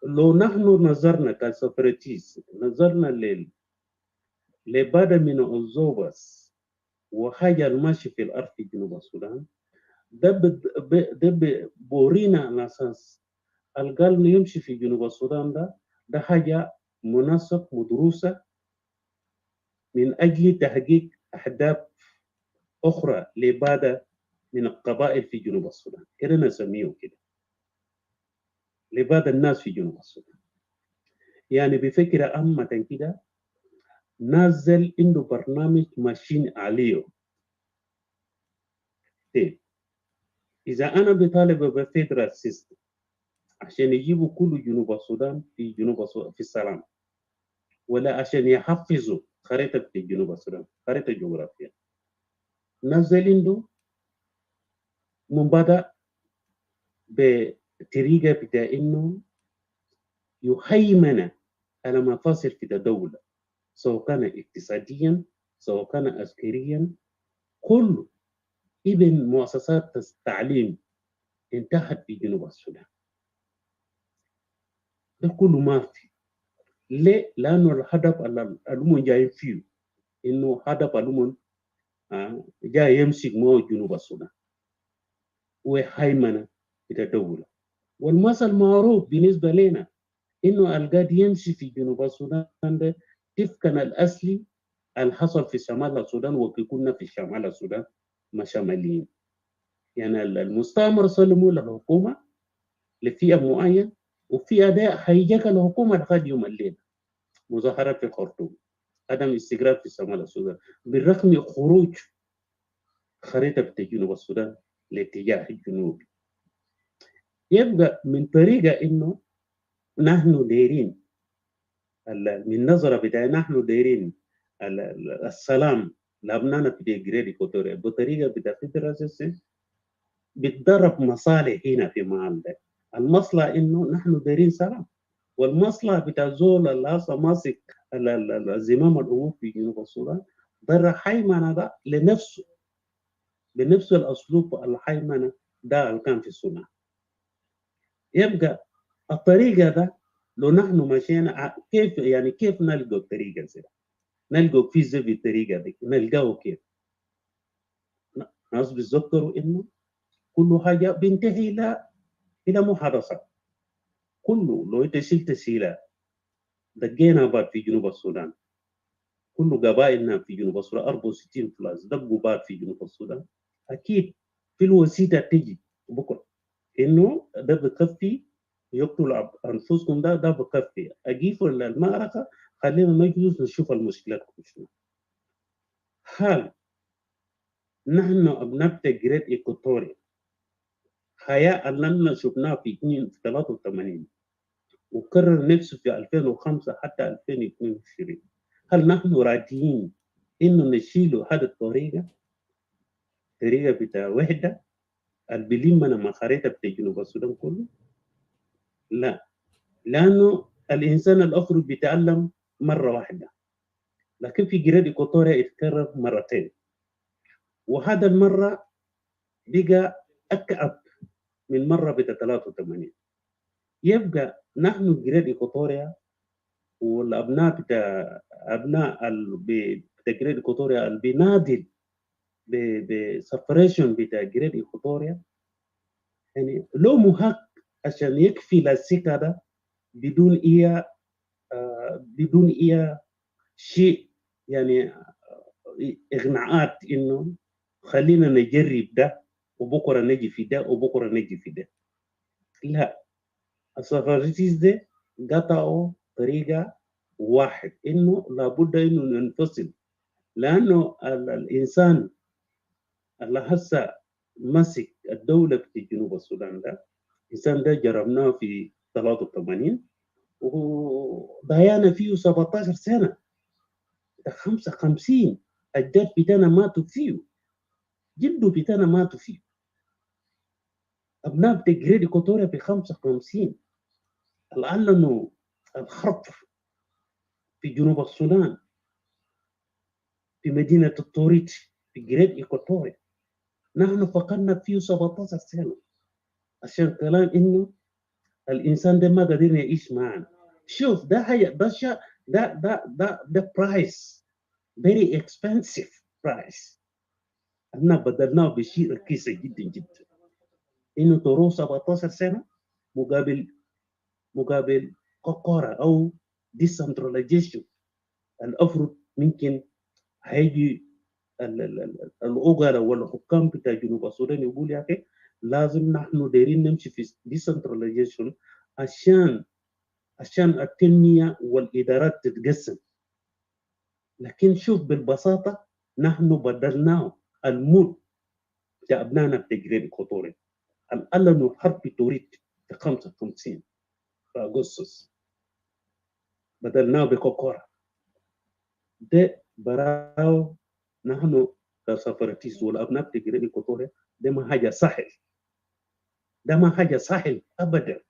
لو نحن نظرنا كسفرتيس نظرنا لبعض من الزوبس وحاجة الماشي في الأرض في جنوب السودان، ده بورينا على أساس القلب يمشي في جنوب السودان ده حاجة مناسب مدروسة من أجل تحقيق أهداف أخرى لبعض من القبائل في جنوب السودان، كده نسميه كده لبعض الناس في جنوب السودان. يعني بفكرة عامة كده نازل عنده برنامج ماشيين عليه. إذا أنا بطالب بفيدرال سيستم عشان يجيبوا كل جنوب السودان في جنوب السودان في السلام، ولا عشان يحفظوا خريطة في جنوب السودان خريطة جغرافية، نازل عنده مبادئ بطريقة بتاع إنه يهيمن على مفاصل في الدولة، سواء كان اقتصاديا سواء كان عسكريا. كل ابن مؤسسات التعليم انتهت في جنوب السودان. ده كله ما في. ليه؟ لأنه الهدف اللي جايين فيه إنه هدف اللي جاي يمسك مو جنوب السودان وهيمنة في الدولة. والمثل معروف بالنسبة لنا إنه القاعد يمشي في جنوب السودان ده طبقا الأصلي اللي حصل في شمال السودان وكنا في شمال السودان ما شماليين. يعني المستعمر سلموا للحكومة لفئة معين، وفئة ده هيجاك الحكومة لحد يوم الليل. مظاهرات في خرطوم، عدم استقرار في شمال السودان، بالرغم خروج خريطة بتاع جنوب السودان لاتجاه الجنوب. يبقى من طريقة إنه نحن دايرين من نظرة بتاعي نحن دايرين السلام لأبنائنا في جريد إيكواتوريا بطريقة بتاع فيدراليزم بتضرب مصالح هنا في محل ده. المصلحة إنه نحن دايرين سلام، والمصلحة بتاع زول اللي هسه ماسك زمام الأمور في جنوب السودان ضر حيمنة ده لنفسه بنفس الأسلوب الحيمنة ده اللي كان في السودان. يبقى الطريقة ده لو نحن مشينا كيف يعني كيف نلقى الطريقة زي ده؟ نلقى في زي الطريقة دي نلقاه كيف؟ ناس بيتذكروا إنه كل حاجة بينتهي إلى محادثة. كله لو أنت شلت سيلة دقينا بعد في جنوب السودان، كل قبائلنا في جنوب السودان 64 فلاس دقوا بعد في جنوب السودان، أكيد في الوسيلة تجي بكرة إنه ده بكفي يقتل أنفسكم، ده بكفي أجيب المعركة، خلينا نجلس نشوف المشكلات شنو. هل نحن أبناء جريد إيكواتوريا حياة اللي شفناها في 83 وكرر نفسه في 2005 حتى 2022، هل نحن راضيين إنه نشيله هذه الطريقة بتاع وحدة البليمنا ما خريطة بتاع جنوب السودان كله؟ لا، لأنه الإنسان الأفريقي بيتعلم مرة واحدة، لكن في جريد إيكواتوريا يتكرر مرتين، وهذا المرة بقى أكأب من مرة بتاع 83. يبقى نحن جريد إيكواتوريا والأبناء بتاع أبناء بتاع جريد إيكواتوريا اللي بينادل بسفريشن بتاع جريد إيكواتوريا، يعني لو مهك عشان يكفي للسكة ده بدون إيه شيء يعني إغناءات إنه خلينا نجرب ده وبكرة نجي في ده وبكرة نجي في ده. لا، السفاريتيز ده قطعوا طريقة واحد إنه لابد إنه ننفصل، لأنه الإنسان اللي هسه مسك الدولة في جنوب السودان ده الإنسان ده جربناه في 83 وضيعنا فيه 17 سنة، 55 الجد بتاعنا ماتوا فيه، جدوا بتاعنا ماتوا فيه، أبناء بتجريد إيكواتوريا في 55 أعلنوا الحرب في جنوب السودان في مدينة التوريت في جريد إيكواتوريا، نحن فقدنا فيه 17 سنة عشان كلام إنه الإنسان ده ما قادر يعيش معنا. شوف ده حاجة ده برايس very expensive price، احنا بدلناه بشيء رخيص جدا جدا، انه تروح 17 سنه مقابل قوقرة او decentralization. الافرض ممكن هيجي الأوغلا والحكام بتاع جنوب السودان يقول يا اخي لازم نحن دايرين نمشي في decentralization عشان التنميه والادارات تتقسم. لكن شوف بالبساطه نحن بدلناه المود بتاع ابنائنا بتاع جريد إيكواتوريا أعلنوا حرب توريد في 55 في أغسطس، بدلناه بكوكورا. ده براو نحن كسفرتيس والأبناء بتاع جريد إيكواتوريا ده ما حاجة سهل، ده ما حاجة سهل أبدا.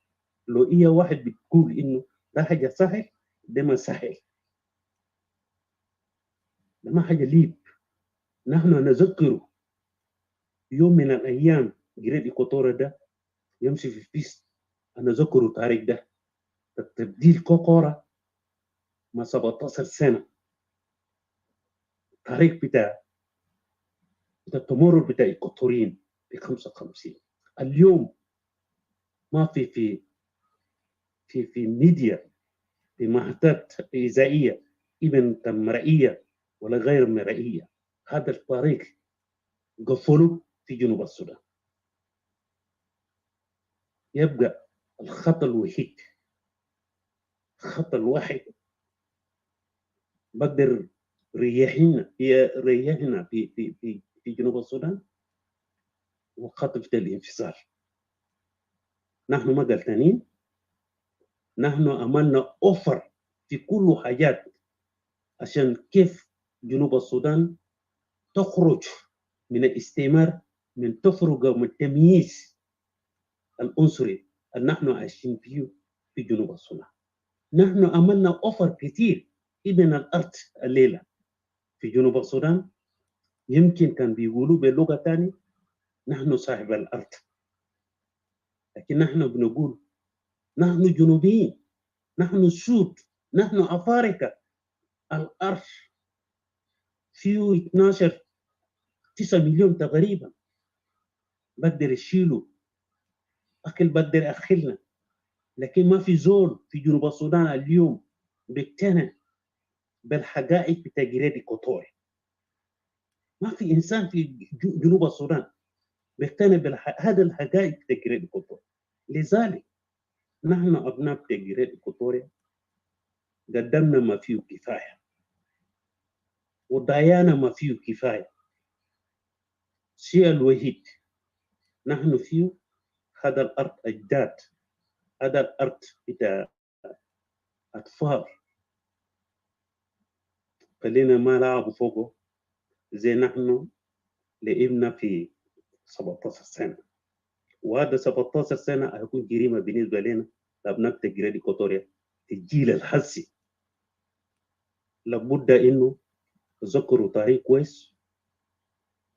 لو إيه واحد بتقول إنه ده حاجة سهل، ده ما سهل، ده ما حاجة ليب. نحن نذكر يوم من الأيام جريد إيكواتوريا ده يمشي في بيست، أنا ذكر التاريخ ده تبديل كوكورا ما 17 سنة، التاريخ بتاع التمرد بتاع إيكواتوريين في 55. اليوم ما في ميديا، في محطات إذاعية إذن مرئية ولا غير مرئية، هذا الطريق قفلوا في جنوب السودان. يبقى الخط الوحيد، الخط الواحد بقدر ريحنا في جنوب السودان وخط بتاع الانفصال. نحن ما قلتانين، نحن عملنا اوفر في كل حاجات عشان كيف جنوب السودان تخرج من الاستعمار، من تفرق من التمييز العنصري اللي نحن عايشين فيه في جنوب السودان. نحن عملنا أوفر كتير ابن الأرض الليلة في جنوب السودان. يمكن كان بيقولوا بلغة تانية نحن صاحب الأرض، لكن نحن بنقول نحن جنوبيين، نحن سود، نحن أفارقة. الأرض فيه 12 9 مليون تقريبا، بقدر يشيلوا أكل، بقدر أخلنا. لكن ما في زول في جنوب السودان اليوم بيقتنع بالحقائق بتاع جريد إيكواتوريا. ما في إنسان في جنوب السودان بيقتنع بهذا الحقائق بتاع جريد إيكواتوريا. لذلك نحن أبناء بتاع جريد إيكواتوريا قدمنا ما فيه كفاية، وضيعنا ما فيه كفاية. الشيء الوحيد نحن فيه هذا الأرض أجداد، هذا الأرض بتاع أطفال، خلينا ما لعبوا فوقه زي نحن لعبنا في 17 سنة. وهذا 17 سنة هيكون جريمة بالنسبة لنا لأبناء تجريد إيكواتوريا. الجيل الحسي لابد إنه ذكروا تاريخ كويس،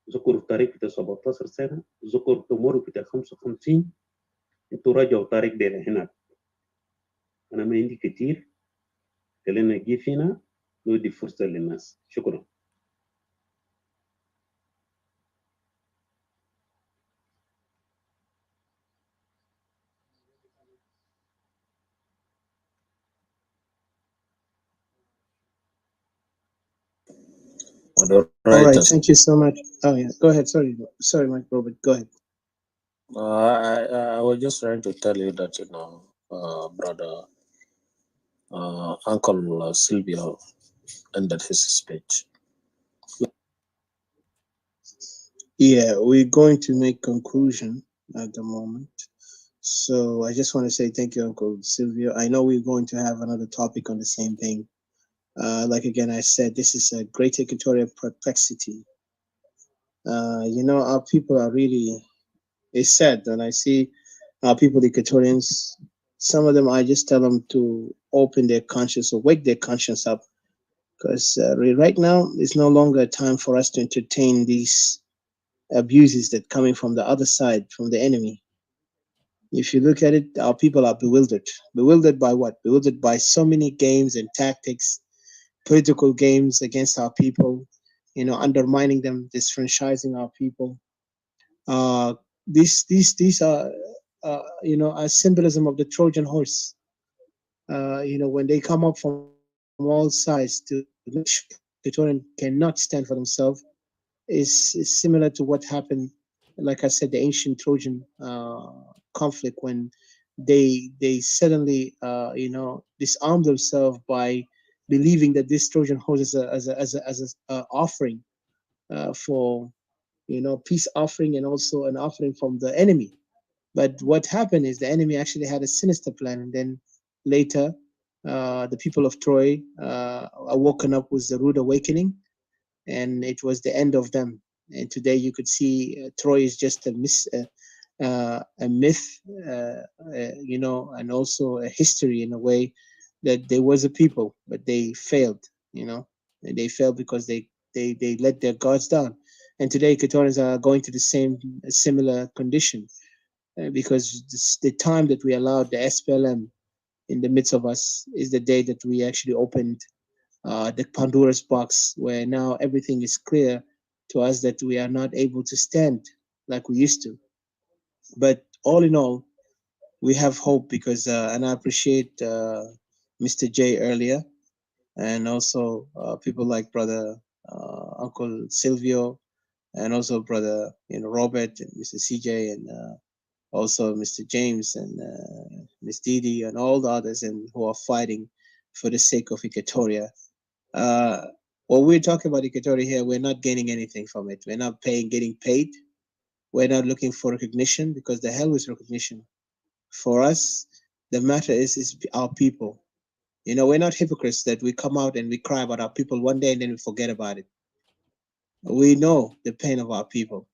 ذكروا التاريخ بتاع 17 سنة، ذكروا التمر بتاع 55. انتوا راجعوا التاريخ ده هناك. أنا ما عندي كتير، خلينا نجي هنا ندي فرصة للناس. شكرا. All right, thank you so much. Oh yeah, go ahead. Sorry, Mike Robert. Go ahead. I was just trying to tell you that, brother, Uncle Silvio ended his speech. Yeah, we're going to make conclusion at the moment. So I just want to say thank you, Uncle Silvio. I know we're going to have another topic on the same thing. Like again, I said, this is a great Equatorial perplexity. Our people are really, it's sad when I see our people, Equatorians, some of them, I just tell them to open their conscience or wake their conscience up. Because right now, it's no longer a time for us to entertain these abuses that coming from the other side, from the enemy. If you look at it, our people are bewildered. Bewildered by what? Bewildered by so many games and tactics, political games against our people, undermining them, disfranchising our people. These are, a symbolism of the Trojan horse. When they come up from all sides to make sure Equatorian cannot stand for themselves, is similar to what happened, like I said, the ancient Trojan conflict, when they suddenly disarmed themselves by believing that this Trojan horse is a offering for peace offering, and also an offering from the enemy. But what happened is the enemy actually had a sinister plan, and then later the people of Troy are woken up with the rude awakening, and it was the end of them. And today you could see Troy is just a myth, and also a history in a way, that there was a people, but they failed. And they failed because they let their guards down. And today Equatorians are going to the similar condition, because the time that we allowed the SPLM in the midst of us is the day that we actually opened the Pandora's box, where now everything is clear to us that we are not able to stand like we used to. But all in all, we have hope, because, and I appreciate Mr. J earlier, and also people like Brother Uncle Silvio, and also Brother Robert and Mr. CJ, and also Mr. James and Miss Didi, and all the others, and who are fighting for the sake of Equatoria. When we're talking about Equatoria here, we're not gaining anything from it. We're not getting paid. We're not looking for recognition, because the hell with recognition. For us, the matter is our people. We're not hypocrites that we come out and we cry about our people one day and then we forget about it. We know the pain of our people,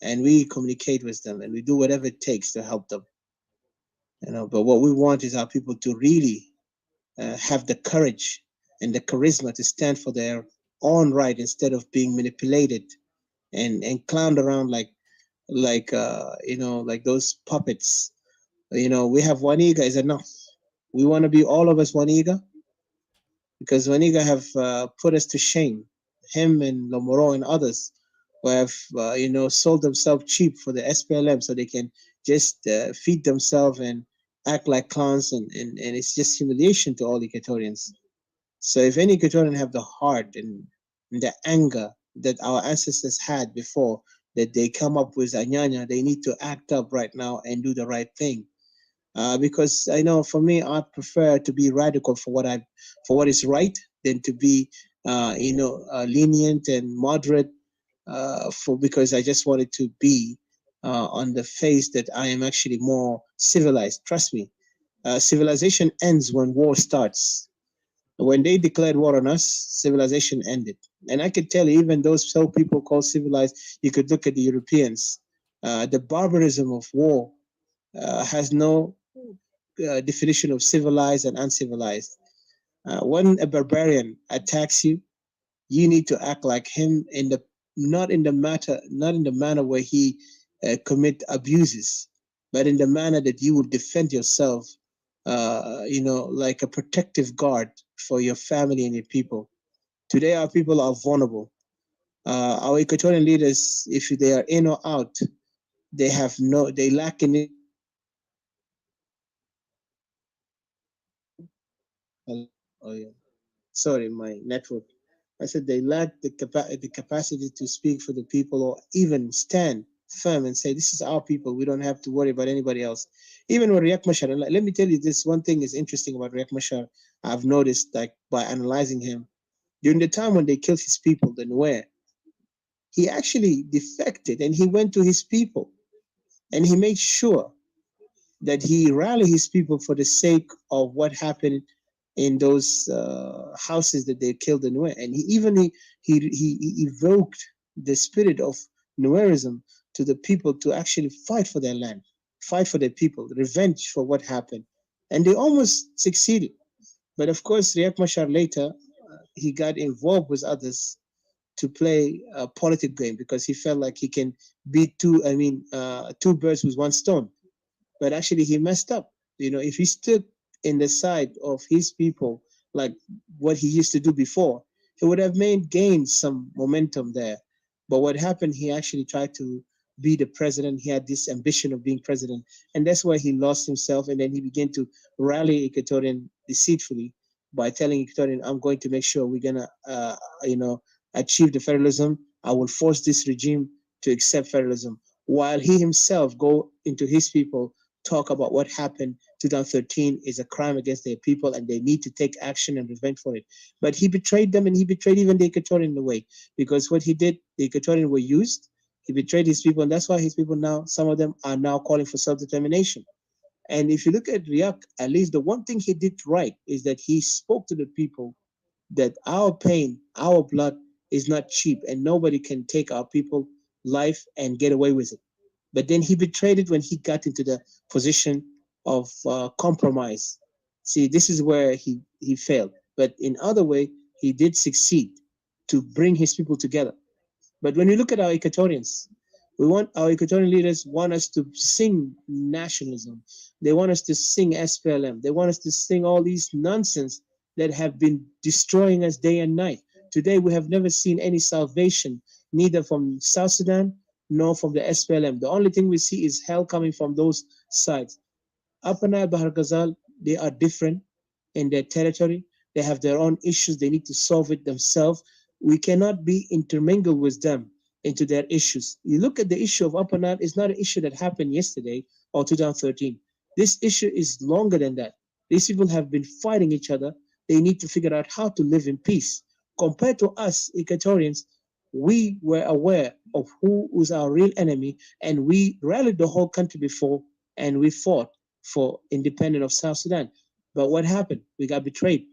and we communicate with them, and we do whatever it takes to help them. But what we want is our people to really have the courage and the charisma to stand for their own right instead of being manipulated and clowned around like those puppets. We have Waniga is enough. We want to be all of us Waniga because Waniga have put us to shame. Him and Lomoro and others who have sold themselves cheap for the SPLM so they can just feed themselves and act like clowns, and it's just humiliation to all Equatorians. So if any Equatorian have the heart and the anger that our ancestors had before, that they come up with Anyanya, they need to act up right now and do the right thing. Because I know for me, I prefer to be radical for what is right than to be, lenient and moderate. Because I just wanted to be on the face that I am actually more civilized. Trust me, civilization ends when war starts. When they declared war on us, civilization ended. And I could tell you, even those so people called civilized, you could look at the Europeans. The barbarism of war has no definition of civilized and uncivilized. When a barbarian attacks you, you need to act like him not in the manner where he commit abuses, but in the manner that you will defend yourself, like a protective guard for your family and your people. Today, our people are vulnerable. Our Equatorian leaders, if they are in or out, they lack in. Oh yeah, sorry, my network. I said they lack the capacity to speak for the people or even stand firm and say, this is our people. We don't have to worry about anybody else. Even with Riek Machar, let me tell you this one thing is interesting about Riek Machar. I've noticed, like, by analyzing him, during the time when they killed his people, the Nuer, he actually defected and he went to his people and he made sure that he rallied his people for the sake of what happened in those houses that they killed the Nuer. And he evoked the spirit of Nuerism to the people to actually fight for their land, fight for their people, revenge for what happened. And they almost succeeded. But of course, Riek Machar later, he got involved with others to play a politic game because he felt like he can beat two birds with one stone. But actually he messed up. If he stood in the side of his people, like what he used to do before, he would have gained some momentum there. But what happened, he actually tried to be the president. He had this ambition of being president, and that's why he lost himself. And then he began to rally Equatorian deceitfully by telling Equatorian, I'm going to make sure we're gonna achieve the federalism. I will force this regime to accept federalism, while he himself go into his people, talk about what happened 2013 is a crime against their people and they need to take action and revenge for it. But he betrayed them, and he betrayed even the Equatorian in a way, because what he did, the Equatorian were used. He betrayed his people, and that's why his people now, some of them are now calling for self-determination. And if you look at Riak, at least the one thing he did right is that he spoke to the people that our pain, our blood is not cheap, and nobody can take our people life and get away with it. But then he betrayed it when he got into the position of compromise. See, this is where he failed. But in other way, he did succeed to bring his people together. But when you look at our Equatorians, our Equatorian leaders want us to sing nationalism. They want us to sing SPLM. They want us to sing all these nonsense that have been destroying us day and night. Today, we have never seen any salvation, neither from South Sudan nor from the SPLM. The only thing we see is hell coming from those sides. Upper Nile, Bahar Ghazal, they are different in their territory. They have their own issues. They need to solve it themselves. We cannot be intermingled with them into their issues. You look at the issue of Upper Nile, it's not an issue that happened yesterday or 2013. This issue is longer than that. These people have been fighting each other. They need to figure out how to live in peace. Compared to us, Equatorians, we were aware of who was our real enemy, and we rallied the whole country before, and we fought for independence of South Sudan. But what happened? We got betrayed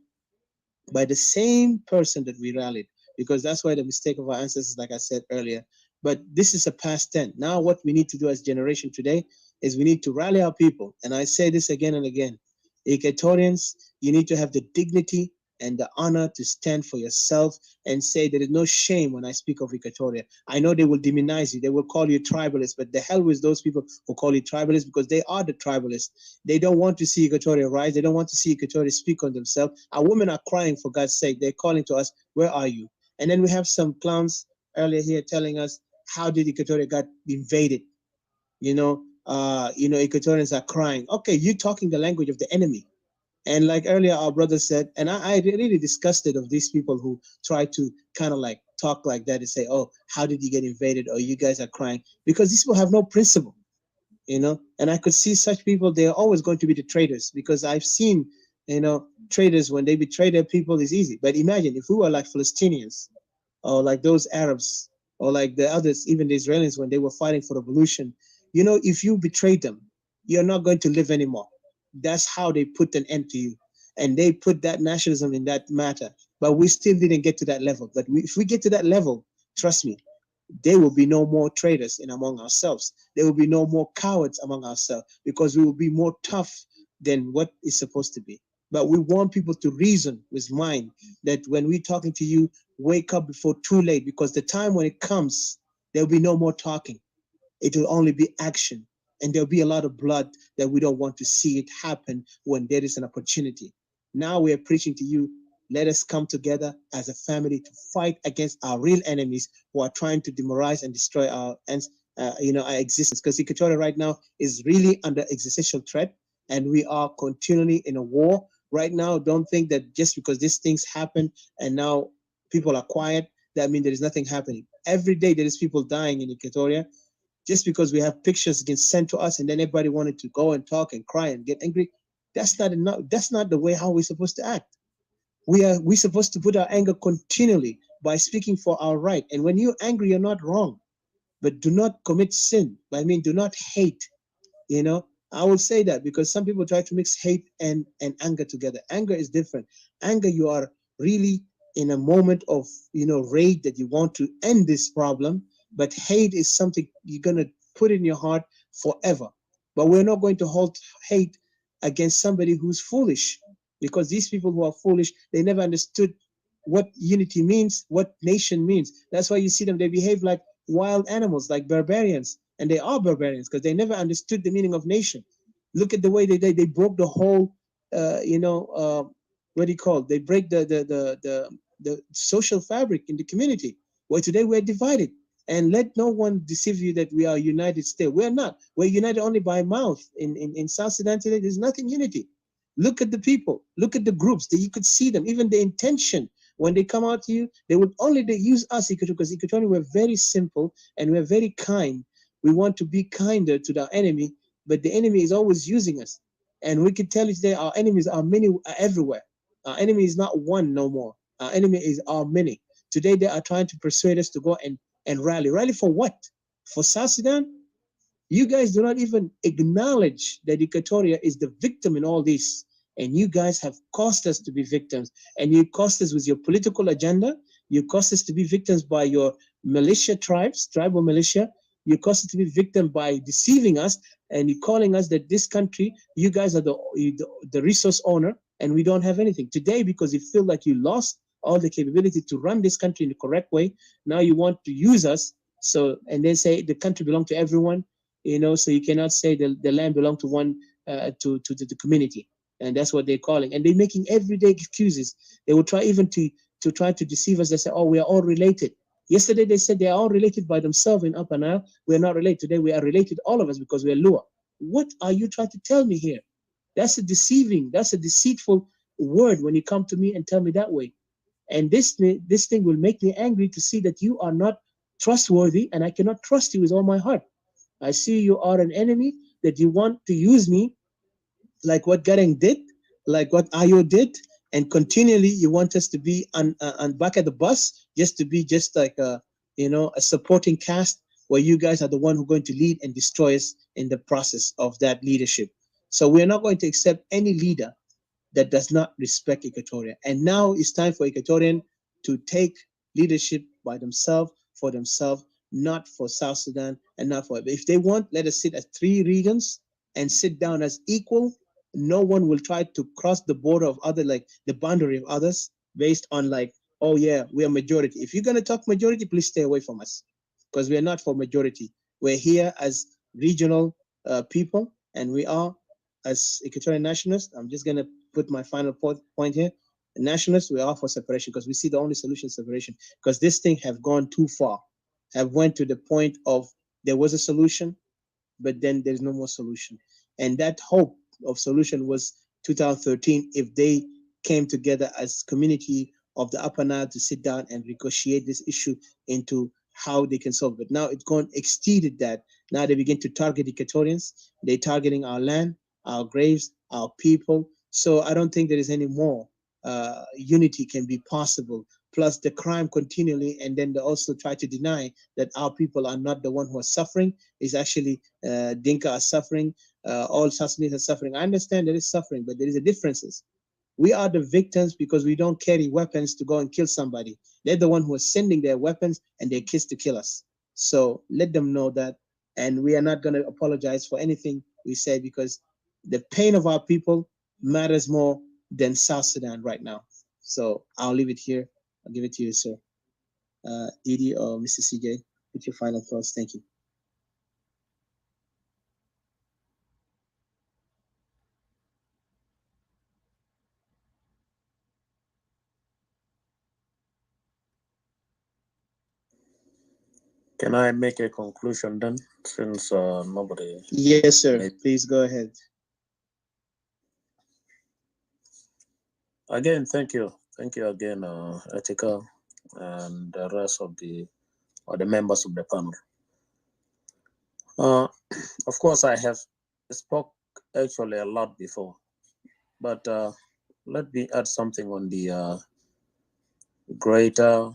by the same person that we rallied, because that's why the mistake of our ancestors, like I said earlier. But this is a past tense. Now what we need to do as generation today is we need to rally our people. And I say this again and again. Equatorians, you need to have the dignity and the honor to stand for yourself and say there is no shame when I speak of Equatoria. I know they will demonize you. They will call you tribalist, but the hell with those people who call you tribalist, because they are the tribalists. They don't want to see Equatoria rise. They don't want to see Equatoria speak on themselves. Our women are crying, for God's sake. They're calling to us, where are you? And then we have some clowns earlier here telling us, how did Equatoria got invaded? Equatorians are crying. Okay, you're talking the language of the enemy. And like earlier, our brother said, and I really disgusted of these people who try to kind of like talk like that and say, oh, how did you get invaded? Or you guys are crying. Because these people have no principle, And I could see such people, they're always going to be the traitors, because I've seen, traitors, when they betray their people, is easy. But imagine if we were like Palestinians, or like those Arabs, or like the others, even the Israelis, when they were fighting for revolution, if you betrayed them, you're not going to live anymore. That's how they put an end to you. And they put that nationalism in that matter. But we still didn't get to that level. But if we get to that level, trust me, there will be no more traitors in among ourselves. There will be no more cowards among ourselves, because we will be more tough than what is supposed to be. But we want people to reason with mind, that when we're talking to you, wake up before too late, because the time when it comes, there will be no more talking. It will only be action. And there'll be a lot of blood that we don't want to see it happen when there is an opportunity. Now we are preaching to you, let us come together as a family to fight against our real enemies who are trying to demoralize and destroy our existence. Because Equatoria right now is really under existential threat, and we are continually in a war right now. Don't think that just because these things happen and now people are quiet, that means there is nothing happening. Every day there is people dying in Equatoria. Just because we have pictures getting sent to us and then everybody wanted to go and talk and cry and get angry, that's not enough. That's not the way how we're supposed to act. We're supposed to put our anger continually by speaking for our right. And when you're angry, you're not wrong, but do not commit sin. I mean, do not hate. I will say that because some people try to mix hate and anger together. Anger is different. Anger, you are really in a moment of rage that you want to end this problem. But hate is something you're going to put in your heart forever. But we're not going to hold hate against somebody who's foolish, because these people who are foolish, they never understood what unity means, what nation means. That's why you see them, they behave like wild animals, like barbarians. And they are barbarians because they never understood the meaning of nation. Look at the way they broke the whole, what do you call it? They break the social fabric in the community. Well, today we're divided. And let no one deceive you that we are united still. We're not. We're united only by mouth. In South Sudan today, there's nothing unity. Look at the people. Look at the groups. That you could see them. Even the intention, when they come out to you, they use us, because Equatorians, we're very simple and we're very kind. We want to be kinder to the enemy, but the enemy is always using us. And we can tell you today, our enemies are many, everywhere. Our enemy is not one no more. Our enemy are many. Today, they are trying to persuade us to go and rally. Rally for what? For South Sudan? You guys do not even acknowledge that Equatoria is the victim in all this. And you guys have caused us to be victims. And you caused us with your political agenda. You caused us to be victims by your militia tribes, tribal militia. You caused us to be victims by deceiving us and you calling us that this country, you guys are the resource owner and we don't have anything. Today, because you feel like you lost all the capability to run this country in the correct way, now you want to use us. So, and they say the country belongs to everyone, so you cannot say the land belongs to one, to the community. And that's what they're calling. And they're making everyday excuses. They will try even to try to deceive us. They say, oh, we are all related. Yesterday, they said they are all related by themselves in Upper Nile. We are not related. Today, we are related, all of us, because we are Lua. What are you trying to tell me here? That's a deceitful word when you come to me and tell me that way. And this thing will make me angry to see that you are not trustworthy, and I cannot trust you with all my heart. I see you are an enemy, that you want to use me like what Garang did, like what Ayo did, and continually you want us to be on back at the bus, just to be just like a supporting cast, where you guys are the one who are going to lead and destroy us in the process of that leadership. So we are not going to accept any leader that does not respect Equatoria. And now it's time for Equatorian to take leadership by themselves, for themselves, not for South Sudan and not for. If they want, let us sit as 3 regions and sit down as equal. No one will try to cross the border of other, like the boundary of others, based on like, oh yeah, we are majority. If you're gonna talk majority, please stay away from us, because we are not for majority. We're here as regional people, and we are as Equatorian nationalists. I'm just gonna put my final point here. The nationalists, we are for separation, because we see the only solution is separation. Because this thing have gone too far, have went to the point of there was a solution, but then there's no more solution. And that hope of solution was 2013, if they came together as community of the Upper Nile to sit down and negotiate this issue into how they can solve it. Now it's gone exceeded that. Now they begin to target Equatorians. They're targeting our land, our graves, our people. So I don't think there is any more unity can be possible. Plus the crime continually, and then they also try to deny that our people are not the one who are suffering. It's actually Dinka are suffering, all South Sudanese are suffering. I understand there is suffering, but there is a differences. We are the victims because we don't carry weapons to go and kill somebody. They're the one who are sending their weapons and their kids to kill us. So let them know that, and we are not going to apologize for anything we say, because the pain of our people matters more than South Sudan right now. So I'll leave it here. I'll give it to you, sir. Didi or Mr. CJ, put your final thoughts. Thank you. Can I make a conclusion then, since nobody? Yes, sir. Please go ahead. Again, thank you again, Etika, and the rest of the members of the panel. Of course, I have spoke actually a lot before, but let me add something on the greater,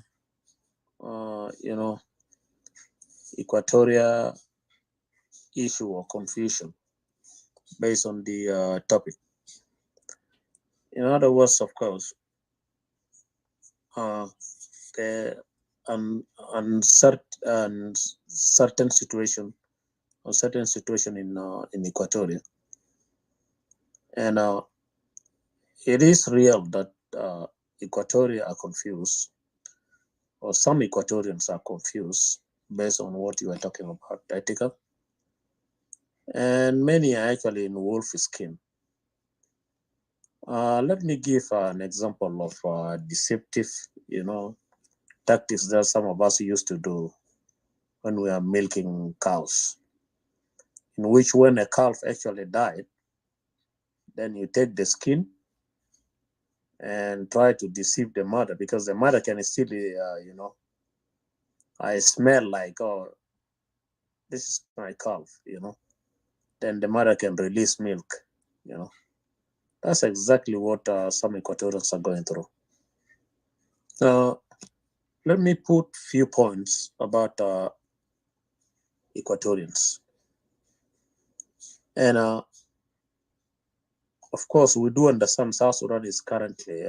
Equatoria issue or confusion based on the topic. In other words, of course, the certain situation in Equatoria, and it is real that Equatoria are confused, or some Equatorians are confused based on what you are talking about, Etika, and many are actually in wolf skin. Let me give an example of deceptive, tactics that some of us used to do when we are milking cows, in which when a calf actually died, then you take the skin and try to deceive the mother, because the mother can still, I smell like, oh, this is my calf, then the mother can release milk, That's exactly what some Equatorians are going through. Let me put few points about Equatorians. And of course, we do understand South Sudan is currently,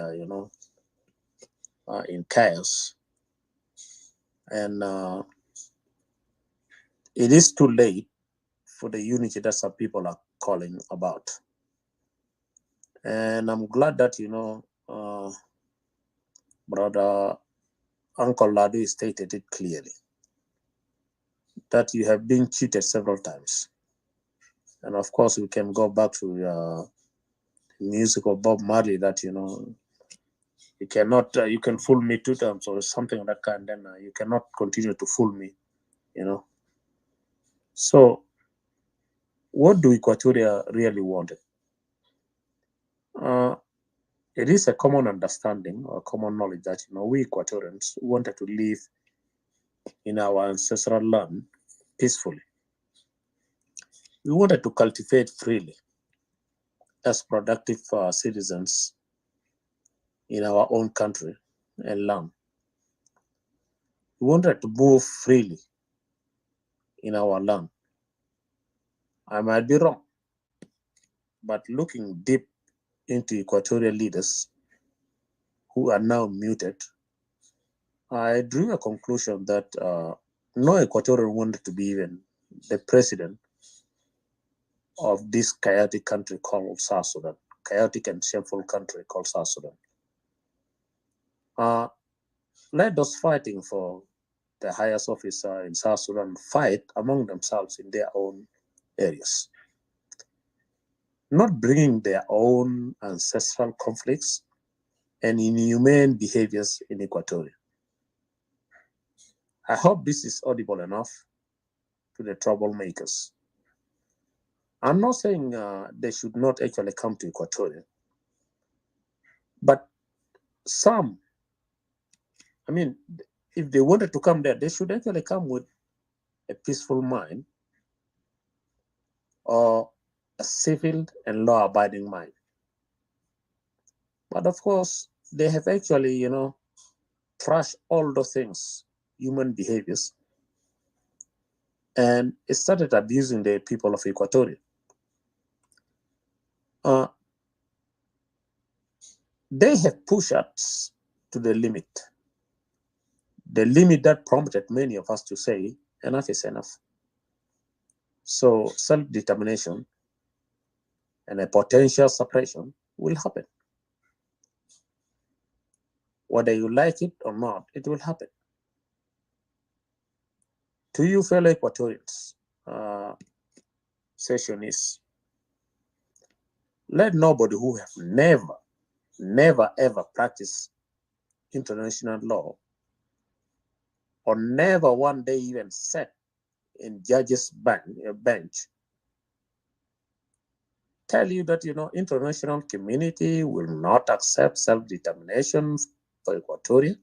in chaos. And it is too late for the unity that some people are calling about. And I'm glad that, Brother Uncle Ladu stated it clearly, that you have been cheated several times. And of course, we can go back to the music of Bob Marley that, you cannot, you can fool me 2 times or something like that kind, then you cannot continue to fool me, So, what do Equatoria really want? It is a common understanding or common knowledge that, we Equatorians wanted to live in our ancestral land peacefully. We wanted to cultivate freely as productive citizens in our own country and land. We wanted to move freely in our land. I might be wrong, but looking deep into Equatorial leaders who are now muted, I drew a conclusion that no Equatorian wanted to be even the president of this chaotic country called South Sudan, chaotic and shameful country called South Sudan. Let those fighting for the highest officer in South Sudan fight among themselves in their own areas, not bringing their own ancestral conflicts and inhumane behaviors in Equatoria. I hope this is audible enough to the troublemakers. I'm not saying they should not actually come to Equatoria, but some, I mean, if they wanted to come there, they should actually come with a peaceful mind or a civil and law-abiding mind. But of course, they have actually, trashed all those things, human behaviors, and it started abusing the people of Equatoria. They have pushed us to the limit that prompted many of us to say, enough is enough. So self-determination and a potential separation will happen. Whether you like it or not, it will happen. To you fellow Equatorians, sessionists, let nobody who have never ever practiced international law or never one day even sat in judge's bench tell you that international community will not accept self-determination for Equatoria,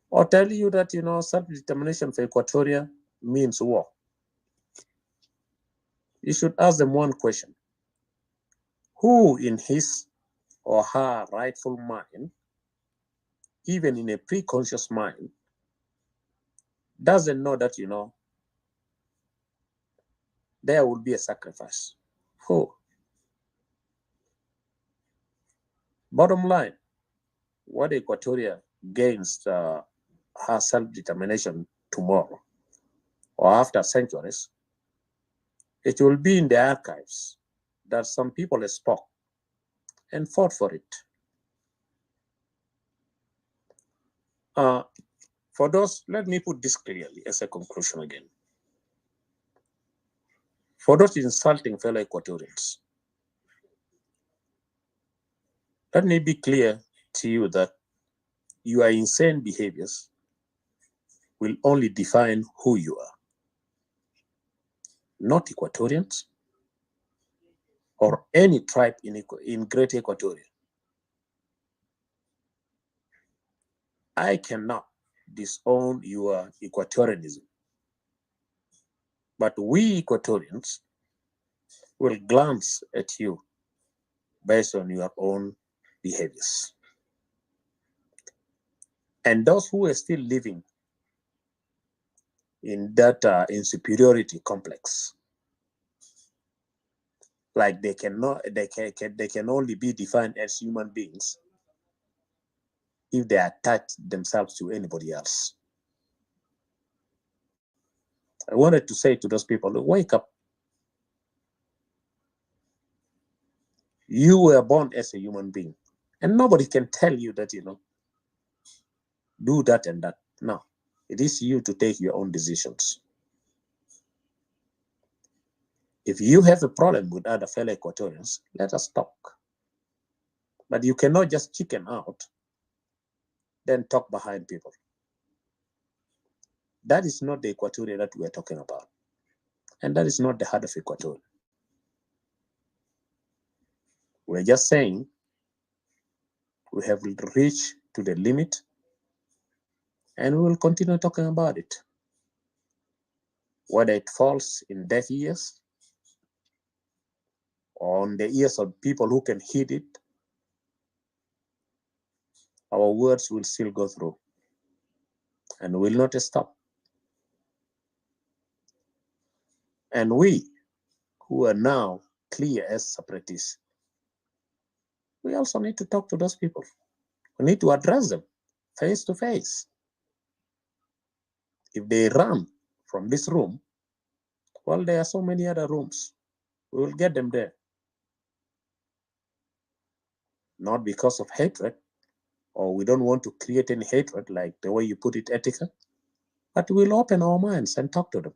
or tell you that self-determination for Equatoria means war. You should ask them one question: who in his or her rightful mind, even in a preconscious mind, doesn't know that there will be a sacrifice? Who? Bottom line, what Equatoria gains her self-determination tomorrow or after centuries, it will be in the archives that some people spoke and fought for it. For those, let me put this clearly as a conclusion again. For those insulting fellow Equatorians, let me be clear to you that your insane behaviors will only define who you are, not Equatorians or any tribe in Great Equatoria. I cannot disown your Equatorianism, but we Equatorians will glance at you based on your own behaviors. And those who are still living in that insuperiority complex, like they can only be defined as human beings if they attach themselves to anybody else. I wanted to say to those people, wake up. You were born as a human being, and nobody can tell you that, do that and that. No, it is you to take your own decisions. If you have a problem with other fellow Equatorians, let us talk. But you cannot just chicken out, then talk behind people. That is not the Equatoria that we are talking about. And that is not the heart of Equatoria. We're just saying we have reached to the limit, and we will continue talking about it. Whether it falls in deaf ears or on the ears of people who can hear it, our words will still go through and will not stop. And we, who are now clear as separatists, we also need to talk to those people. We need to address them. face to face. If they run from this room, well, there are so many other rooms. We will get them there. Not because of hatred, or we don't want to create any hatred like the way you put it, Etika, but we'll open our minds and talk to them.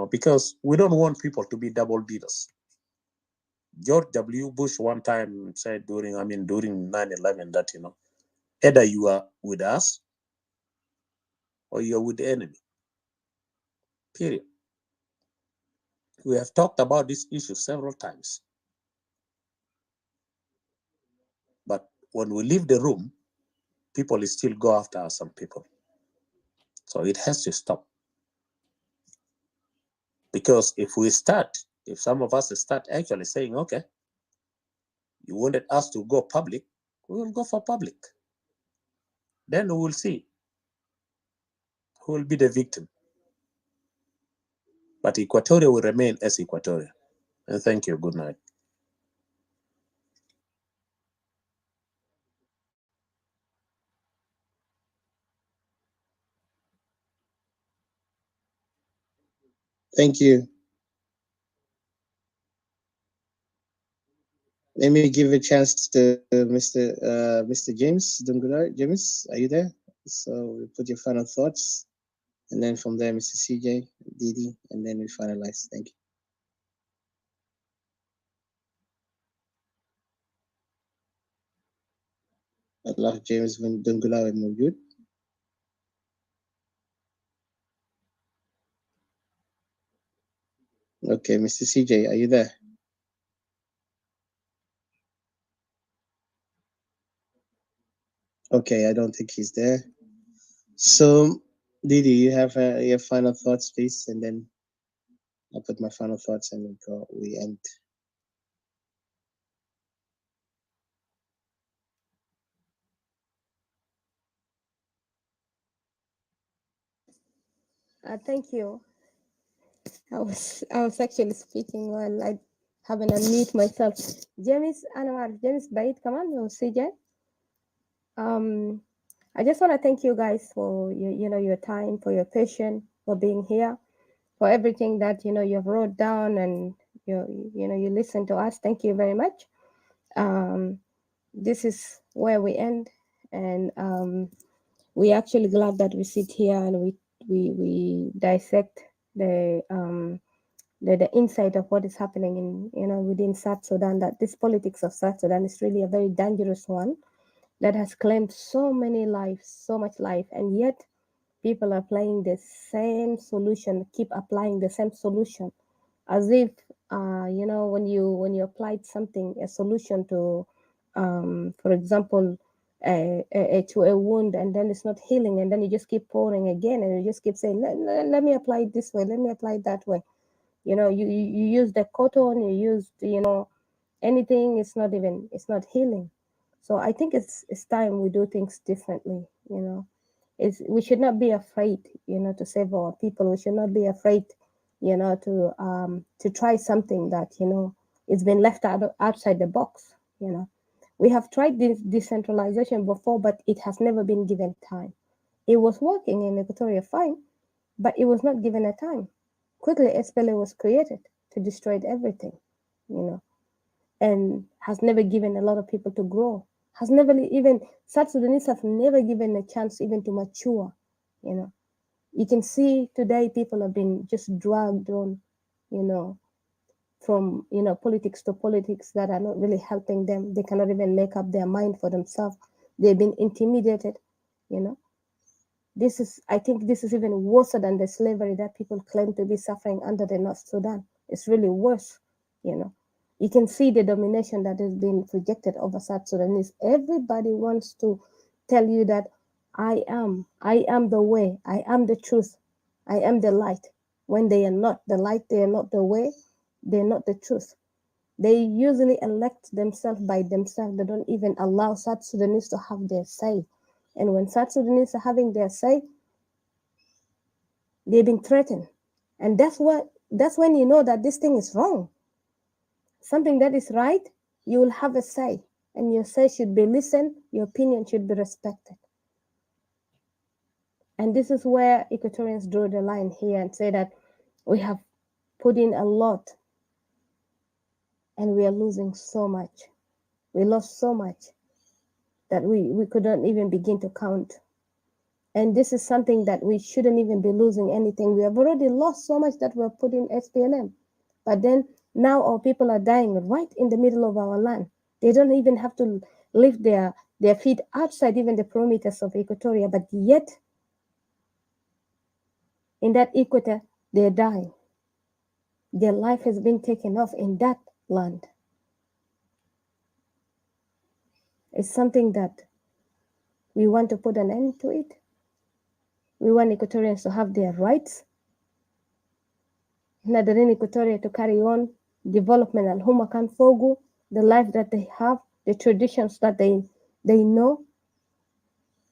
Because we don't want people to be double dealers. George W. Bush one time said during 9/11 that, either you are with us or you're with the enemy. Period. We have talked about this issue several times. But when we leave the room, people still go after some people. So it has to stop. Because if some of us start actually saying, okay, you wanted us to go public, we will go for public. Then we will see who will be the victim. But Equatoria will remain as Equatoria. And thank you. Good night. Thank you. Let me give a chance to Mr. James Dungura. James, are you there? So we put your final thoughts, and then from there, Mr. CJ, Didi, and then we finalize. Thank you. Allah James Dungula is good. Okay, Mr. CJ, are you there? Okay, I don't think he's there. So, Didi, you have your final thoughts, please, and then I'll put my final thoughts and we end. Thank you. I was actually speaking while I haven't unmute myself. James Anwar, James Bait, come on, CJ. I just want to thank you guys for your time, for your patience, for being here, for everything that you have wrote down and you listen to us. Thank you very much. This is where we end, and we're actually glad that we sit here and we dissect the insight of what is happening in within South Sudan. That this politics of South Sudan is really a very dangerous one that has claimed so many lives, so much life, and yet people are playing the same solution, keep applying the same solution, as if when you applied something, a solution to, for example, to a wound, and then it's not healing, and then you just keep pouring again, and you just keep saying, let me apply it this way, let me apply it that way. You use the cotton, you used anything, it's not healing. So I think it's time we do things differently. We should not be afraid, to save our people. We should not be afraid, to try something that it's been left outside the box. We have tried this decentralization before, but it has never been given time. It was working in Equatoria fine, but it was not given a time. Quickly, SPLA was created to destroy everything, and has never given a lot of people to grow. Has never even, South Sudanese have never given a chance even to mature. You can see today people have been just dragged on, from politics to politics that are not really helping them. They cannot even make up their mind for themselves. They've been intimidated. I think this is even worse than the slavery that people claim to be suffering under the North Sudan. It's really worse. You can see the domination that has been projected over South Sudanese. Everybody wants to tell you that I am the way, I am the truth, I am the light. When they are not the light, they are not the way, they're not the truth. They usually elect themselves by themselves. They don't even allow South Sudanese to have their say. And when South Sudanese are having their say, they've been threatened. And that's when you know that this thing is wrong. Something that is right, you will have a say. and your say should be listened, your opinion should be respected. And this is where Equatorians draw the line here and say that we have put in a lot and we are losing so much. We lost so much that we couldn't even begin to count. And this is something that we shouldn't even be losing anything. We have already lost so much that we're put in SPLM. But then now our people are dying right in the middle of our land. They don't even have to lift their feet outside even the perimeters of Equatoria, but yet in that equator, they're dying. Their life has been taken off in that land. It's something that we want to put an end to it. We want Equatorians to have their rights. Nadarin Equatoria to carry on development and Humakan Fogu, the life that they have, the traditions that they know.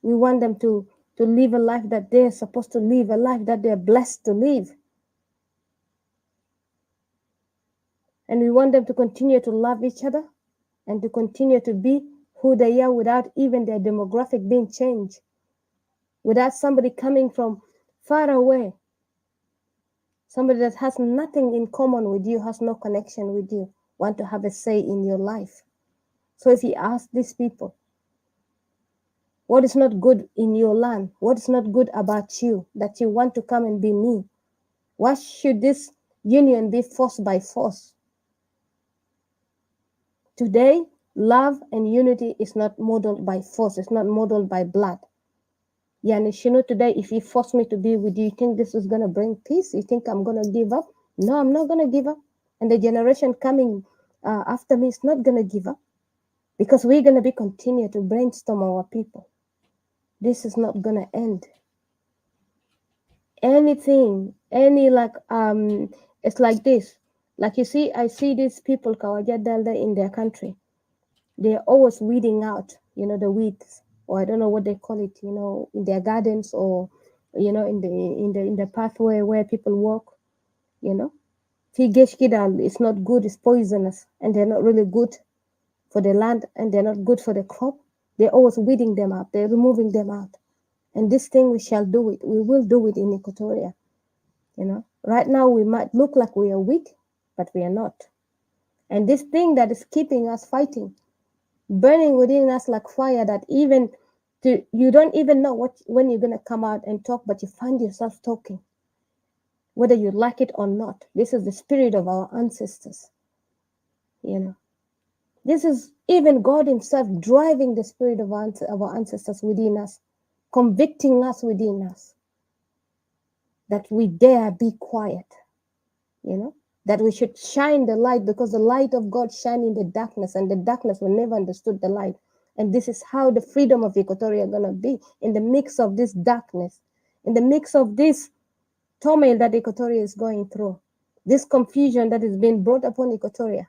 We want them to live a life that they're supposed to live, a life that they're blessed to live. And we want them to continue to love each other and to continue to be who they are without even their demographic being changed. Without somebody coming from far away, somebody that has nothing in common with you, has no connection with you, want to have a say in your life. So if you ask these people, what is not good in your land? What is not good about you that you want to come and be me? Why should this union be forced by force? Today, love and unity is not modeled by force. It's not modeled by blood. Yani, Shino, today, if you force me to be with you, you think this is going to bring peace? You think I'm going to give up? No, I'm not going to give up. And the generation coming after me is not going to give up, because we're going to be continue to brainstorm our people. This is not going to end. Anything, it's like this. Like you see, I see these people, Kawajadalda, in their country. They're always weeding out, the weeds, or I don't know what they call it, in their gardens, or, in the pathway where people walk, Figeshkidal is not good, it's poisonous, and they're not really good for the land, and they're not good for the crop. They're always weeding them out, they're removing them out. And this thing, we shall do it. We will do it in Equatoria. Right now we might look like we are weak, but we are not. And this thing that is keeping us fighting, burning within us like fire, that even you don't even know when you're going to come out and talk, but you find yourself talking, whether you like it or not. This is the spirit of our ancestors. This is even God himself driving the spirit of our ancestors within us, convicting us within us, that we dare be quiet, that we should shine the light, because the light of God shine in the darkness, and the darkness will never understood the light. And this is how the freedom of Equatoria is going to be, in the mix of this darkness, in the mix of this turmoil that Equatoria is going through, this confusion that is being brought upon Equatoria.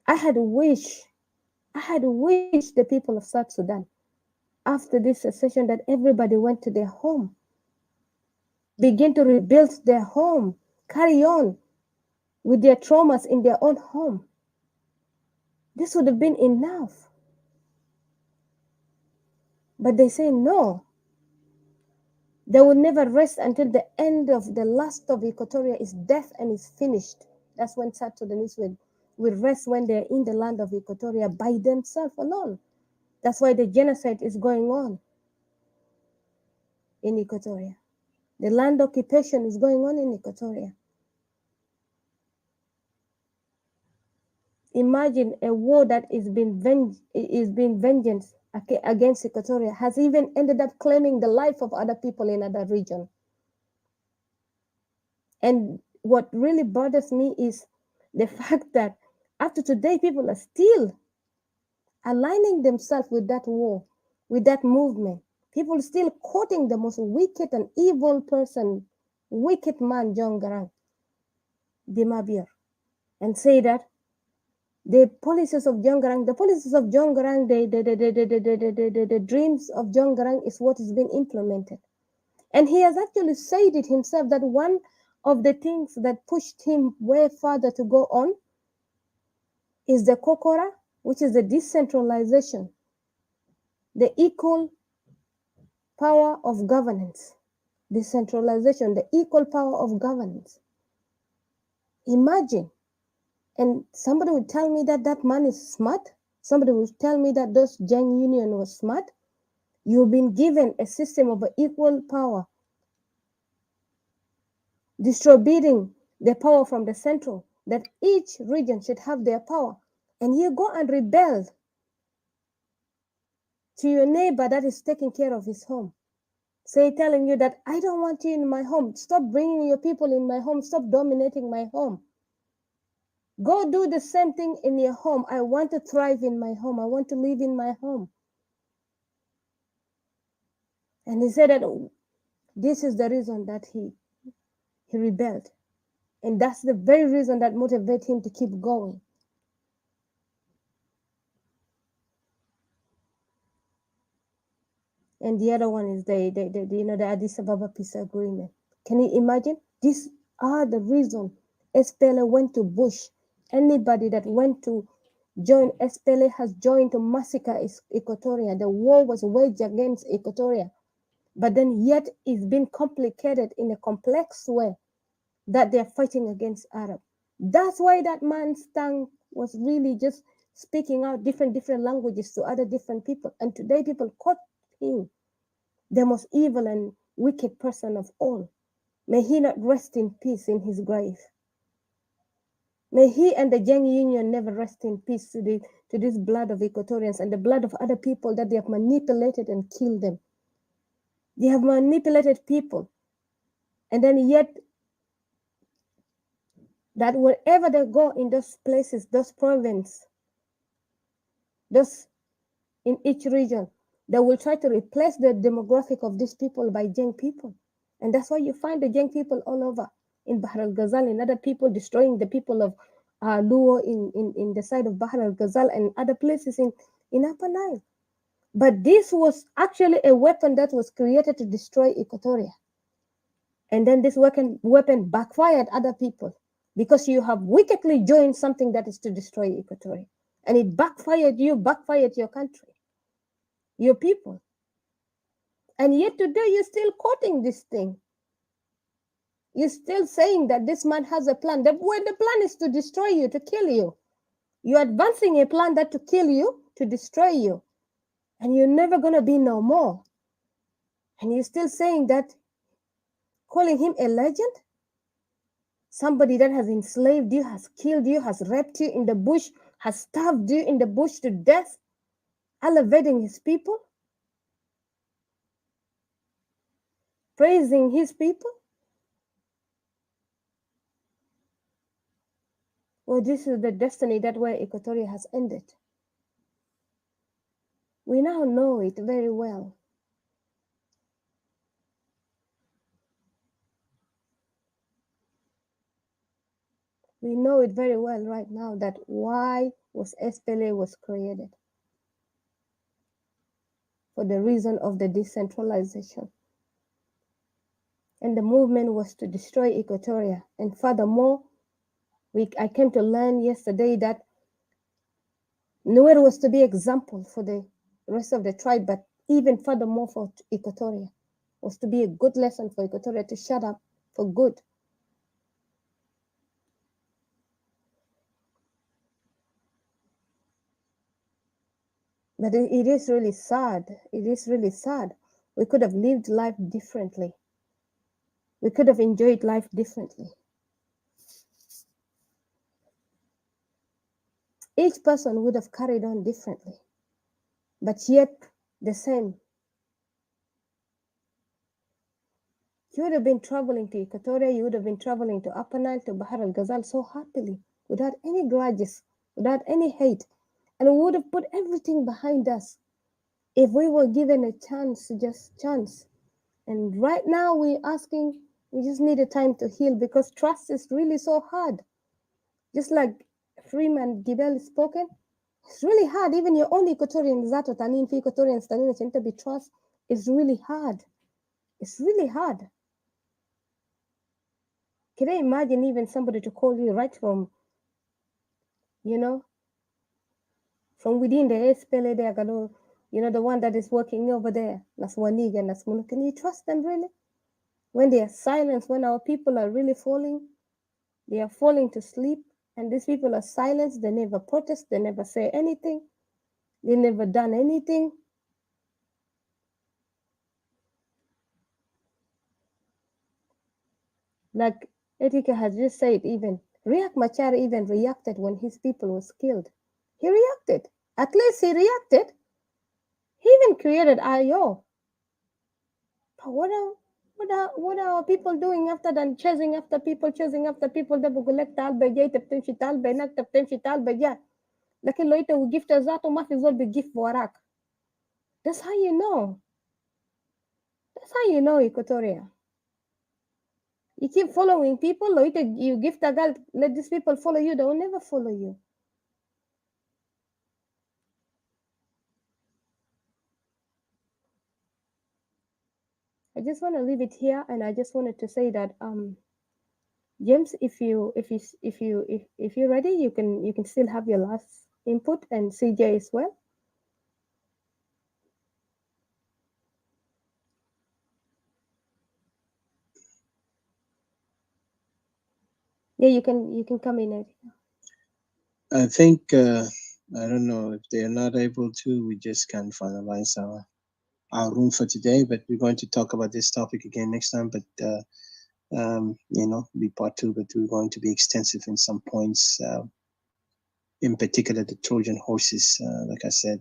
I had wished the people of South Sudan, after this secession, that everybody went to their home, begin to rebuild their home, carry on with their traumas in their own home. This would have been enough. But they say no. They will never rest until the end of the last of Equatoria is death and is finished. That's when South Sudanese will rest, when they're in the land of Equatoria by themselves alone. That's why the genocide is going on in Equatoria. The land occupation is going on in Equatoria. Imagine a war that is being vengeance against Equatoria, has even ended up claiming the life of other people in other regions. And what really bothers me is the fact that after today, people are still aligning themselves with that war, with that movement. People still quoting the most wicked and evil person, wicked man, John Garang, Dimabir, and say that the policies of John Garang, the dreams of John Garang is what is being implemented. And he has actually said it himself, that one of the things that pushed him way further to go on is the Kokora which is the decentralization, the equal power of governance. Decentralization, the equal power of governance. Imagine, and somebody would tell me that that man is smart. Somebody would tell me that those Jang Union was smart. You've been given a system of equal power, distributing the power from the central, that each region should have their power. And you go and rebel to your neighbor that is taking care of his home. Say, telling you that I don't want you in my home. Stop bringing your people in my home. Stop dominating my home. Go do the same thing in your home. I want to thrive in my home. I want to live in my home. And he said that this is the reason that he rebelled. And that's the very reason that motivated him to keep going. And the other one is the Addis Ababa Peace Agreement. Can you imagine? These are the reason SPLA went to Bush. Anybody that went to join SPLA has joined to massacre Equatoria. The war was waged against Equatoria. But then yet it's been complicated in a complex way that they're fighting against Arab. That's why that man's tongue was really just speaking out different languages to other different people. And today people caught him the most evil and wicked person of all. May he not rest in peace in his grave. May he and the Jang Union never rest in peace to this blood of Equatorians and the blood of other people that they have manipulated and killed them. They have manipulated people. And then yet, that wherever they go in those places, those provinces, those in each region, they will try to replace the demographic of these people by Jang people. And that's why you find the Jang people all over in Bahr al-Ghazal and other people destroying the people of Luo in the side of Bahr al-Ghazal and other places in Upper Nile. But this was actually a weapon that was created to destroy Equatoria. And then this weapon backfired other people because you have wickedly joined something that is to destroy Equatoria. And it backfired you, backfired your country, your people. And yet today you're still quoting this thing. You're still saying that this man has a plan. When the plan is to destroy you, to kill you. You're advancing a plan that to kill you, to destroy you. And you're never going to be no more. And you're still saying that, calling him a legend? Somebody that has enslaved you, has killed you, has raped you in the bush, has starved you in the bush to death, elevating his people, praising his people. Well, this is the destiny that where Equatoria has ended. We now know it very well. We know it very well right now that why was SPLA was created. For the reason of the decentralization. And the movement was to destroy Equatoria. And furthermore, I came to learn yesterday that Nuer was to be example for the rest of the tribe, but even furthermore for Equatoria was to be a good lesson for Equatoria to shut up for good. But it is really sad. It is really sad. We could have lived life differently. We could have enjoyed life differently. Each person would have carried on differently, but yet the same. You would have been traveling to Equatoria, you would have been traveling to Upper Nile, to Bahr al-Ghazal so happily, without any grudges, without any hate. And we would have put everything behind us if we were given a chance, just chance. And right now we're asking, we just need a time to heal because trust is really so hard. Just like Freeman Gibel spoken, it's really hard. Even your own Equatorian Zato Tanin fi Equatorians Tanin to be trust is really hard. It's really hard. Can I imagine even somebody to call you right from from within the SPLA, they are gonna, you know, the one that is working over there, Naswaniga and Nasmuna. Can you trust them really? When they are silenced, when our people are really falling, they are falling to sleep, and these people are silenced, they never protest, they never say anything, they never done anything. Like Etika has just said, even Riek Machar even reacted when his people was killed. He reacted. At least he reacted. He even created IO. But what are our people doing after than chasing after people? ده بقول لك تعال بجيت بتمشي تعال بينك بتمشي تعال بجا. لكن لو انت وقفت ذاته ما في زول بيجيف وراك. That's how you know. That's how you know Equatoria. You keep following people, or you give the girl, let these people follow you, they will never follow you. I just want to leave it here, and I just wanted to say that James, if you're ready, you can still have your last input, and CJ as well. Yeah, you can come in. I think I don't know if they're not able to. We just can't finalize our room for today, but we're going to talk about this topic again next time. But you know, be part 2. But we're going to be extensive in some points, in particular the Trojan horses. Like I said,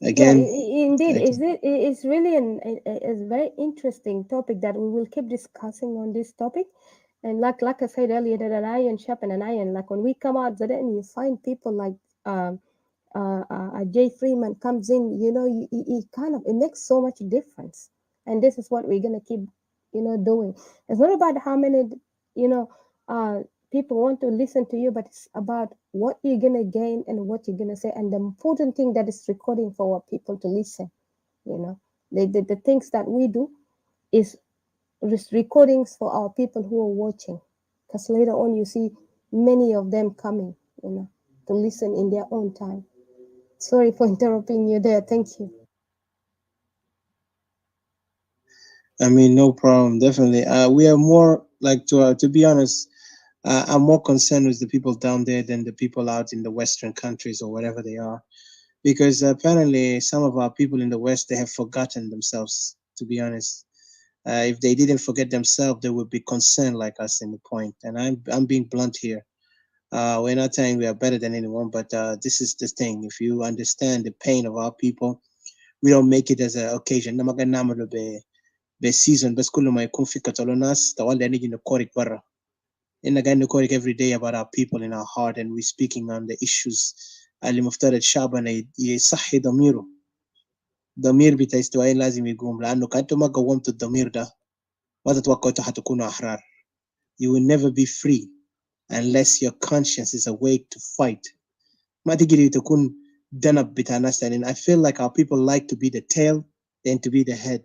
again. Yeah, indeed, it's really a very interesting topic that we will keep discussing on this topic. And like I said earlier, that an iron sharpen an iron. Like when we come out there and you find people like Jay Freeman comes in, you know, it makes so much difference. And this is what we're gonna keep, you know, doing. It's not about how many, you know, people want to listen to you, but it's about what you're gonna gain and what you're gonna say. And the important thing that is recording for our people to listen. You know, the things that we do is recordings for our people who are watching, because later on you see many of them coming, you know, to listen in their own time. Sorry for interrupting you there. Thank you. I mean, no problem. Definitely. We are more like to be honest. I'm more concerned with the people down there than the people out in the Western countries or whatever they are, because apparently some of our people in the West, they have forgotten themselves. To be honest, if they didn't forget themselves, they would be concerned like us in the point. And I'm being blunt here. We're not saying we are better than anyone, but this is the thing. If you understand the pain of our people, we don't make it as an occasion. season بس كل ما يكون في قتلوا ناس طوال نيجي نكورك برا. إننا قاعدين نكورك every day about our people in our heart, and we're speaking on the issues اللي مفترض شعبنا يصحي ضمير بتاع استوائي لازم يقوم، لأنه كأنتم ما قومتوا الضمير ده ما تتوقعوا حتكونوا أحرار. You will never be free unless your conscience is awake to fight. ما تقدر تكون دنب بتاع ناس تانيين. I feel like our people like to be the tail than to be the head.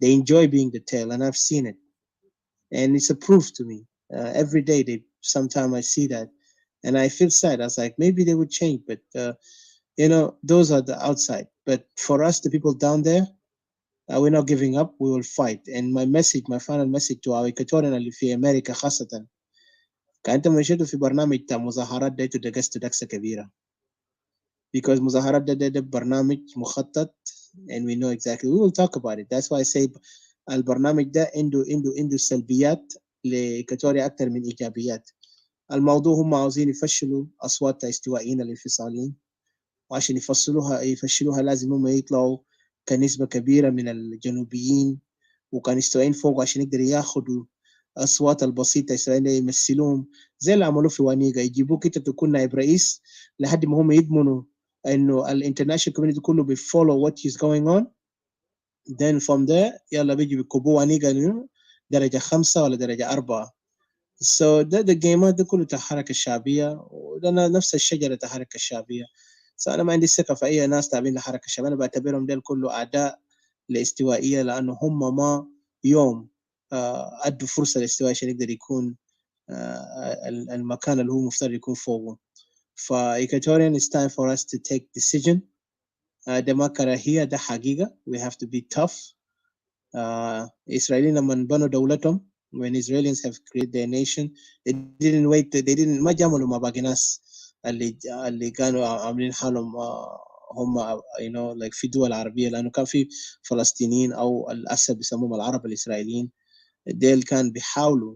They enjoy being the tail, and I've seen it, and it's a proof to me. Every day, sometimes I see that, and I feel sad. I was like, maybe they would change, but you know, those are the outside. But for us, the people down there, we're not giving up. We will fight. And my final message to our Equatorian اللي في أمريكا خاصة، كأنت مشيتوا في برنامج تاع مظاهرات ده تدقست دقسة كبيرة. Because مظاهرات ده برنامج مخطط, and we know exactly. We will talk about it. That's why I say البرنامج ده عنده سلبيات لإيكواتوريا أكثر من إيجابيات. الموضوع هم عاوزين يفشلوا أصوات استوائيين الانفصاليين، وعشان يفشلوها لازم هم يطلعوا كنسبة كبيرة من الجنوبيين وكان استوائيين فوق عشان يقدروا ياخدوا أصوات البسيطة استوائيين يمثلوهم زي اللي عملوه في وانيجا، يجيبوك أنت تكون نائب رئيس لحد ما هم يضمنوا إنه الانترناشونال كوميونتي كله بيفولو what is going on. Then from there يلا بيجي بيكبوا وانيجا درجة 5 ولا درجة 4. So ده الجيمات ده كله تاع الحركة الشعبية، وده نفس الشجرة تاع الحركة الشعبية. So أنا ما عندي ثقة في أي ناس تابعين للحركة الشعبية. أنا بعتبرهم ديل كله أعداء لاستوائية، لأنه هم ما يوم أدوا فرصة للاستواء عشان يقدر يكون المكان اللي هو مفترض يكون فوقه. For Equatorian, it's time for us to take decision. ده here, ده حقيقة. We have to be tough. Israeli لما بنوا دولتهم, when Israelis have created their nation, they didn't wait. They didn't ما جاملوا مع باقي ناس اللي كانوا عاملين حالهم هم like في دول عربية, لأنه كان في فلسطينيين أو الأسد بيسموهم العرب الإسرائيليين. ديل كان بيحاولوا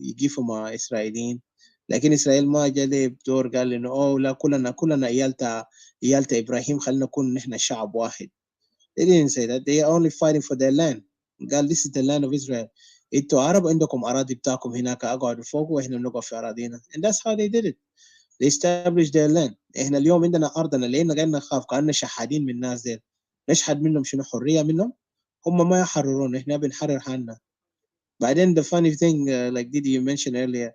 يقفوا مع إسرائيليين, لكن إسرائيل ما جا ليه بدور قال إنه لا كلنا عيالة إبراهيم, خلينا نكون نحن شعب واحد. They didn't say that. They are only fighting for their land. قال this is the land of Israel. انتوا عرب عندكم أراضي بتاعكم هناك, اقعدوا فوق واحنا نقعد في أراضينا. And that's how they did it. They established their land. احنا اليوم عندنا أرضنا, لأننا قاعدين نخاف كأننا شحادين من الناس ديل. نشحد منهم شنو حرية منهم, هم ما يحررون, احنا بنحرر حالنا. But then the funny thing, like Didi you mentioned earlier,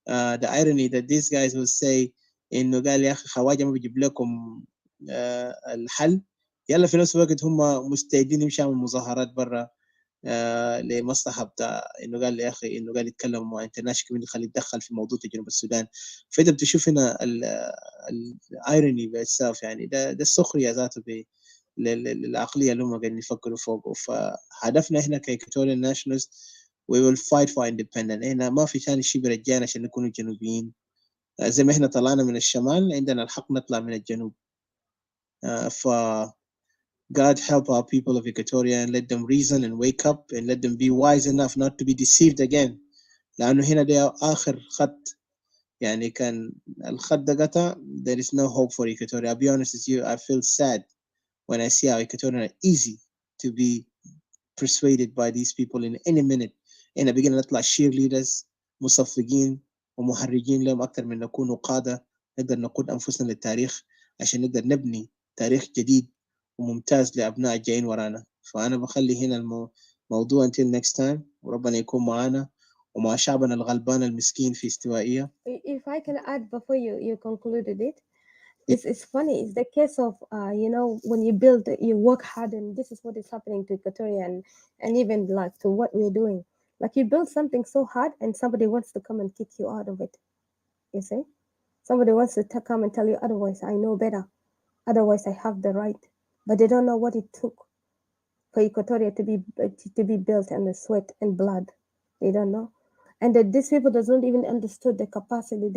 the irony that these guys will say إنه قال يا أخي خواجة ما بيجيب لكم الحل, يلا في نفس الوقت هم مستعدين يمشوا من مظاهرات برا لمصلحة بتاع إنه قال يا أخي إنه قال يتكلم مع انترناشونال كوميونتي خليه يتدخل في موضوع جنوب السودان. فأنت بتشوف هنا الايروني بإتساف, يعني ده السخرية ذاته للعقلية اللي هم قاعدين يفكروا فوقه. فهدفنا إحنا كإيكوتوريان ناشونالست we will fight for independence. إحنا ما في ثاني شيء برجعنا عشان نكونوا جنوبيين. زي ما إحنا طلعنا من الشمال عندنا الحق نطلع من الجنوب. ف God help our people of Equatoria and let them reason and wake up and let them be wise enough not to be deceived again. لأنه هنا ده آخر خط, يعني كان الخط ده قطع, there is no hope for Equatoria. I'll be honest with you, I feel sad when I see how Equatorians are easy to be persuaded by these people in any minute. هنا بقينا نطلع cheerleaders, مصفقين ومحرجين لهم أكثر من نكونوا قادة نقدر نقود أنفسنا للتاريخ عشان نقدر نبني تاريخ جديد وممتاز لأبناء الجايين ورانا. فأنا بخلي هنا الموضوع until next time, وربنا يكون معنا ومع شعبنا الغلبان المسكين في استوائية. If I can add before you concluded it, it's funny. It's the case of when you build, you work hard, and this is what is happening to Equatoria and even like to what we're doing. Like you build something so hard, and somebody wants to come and kick you out of it. You see, somebody wants to come and tell you otherwise. I know better. Otherwise, I have the right. But they don't know what it took for Equatoria to be built on the sweat and blood. They don't know, and that these people doesn't even understood the capacity.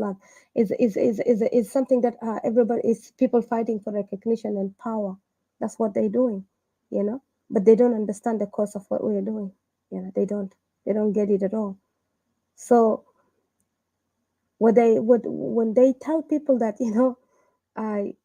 Like is something that everybody is people fighting for recognition and power. That's what they're doing, But they don't understand the cause of what we're doing. They don't get it at all. So when they tell people that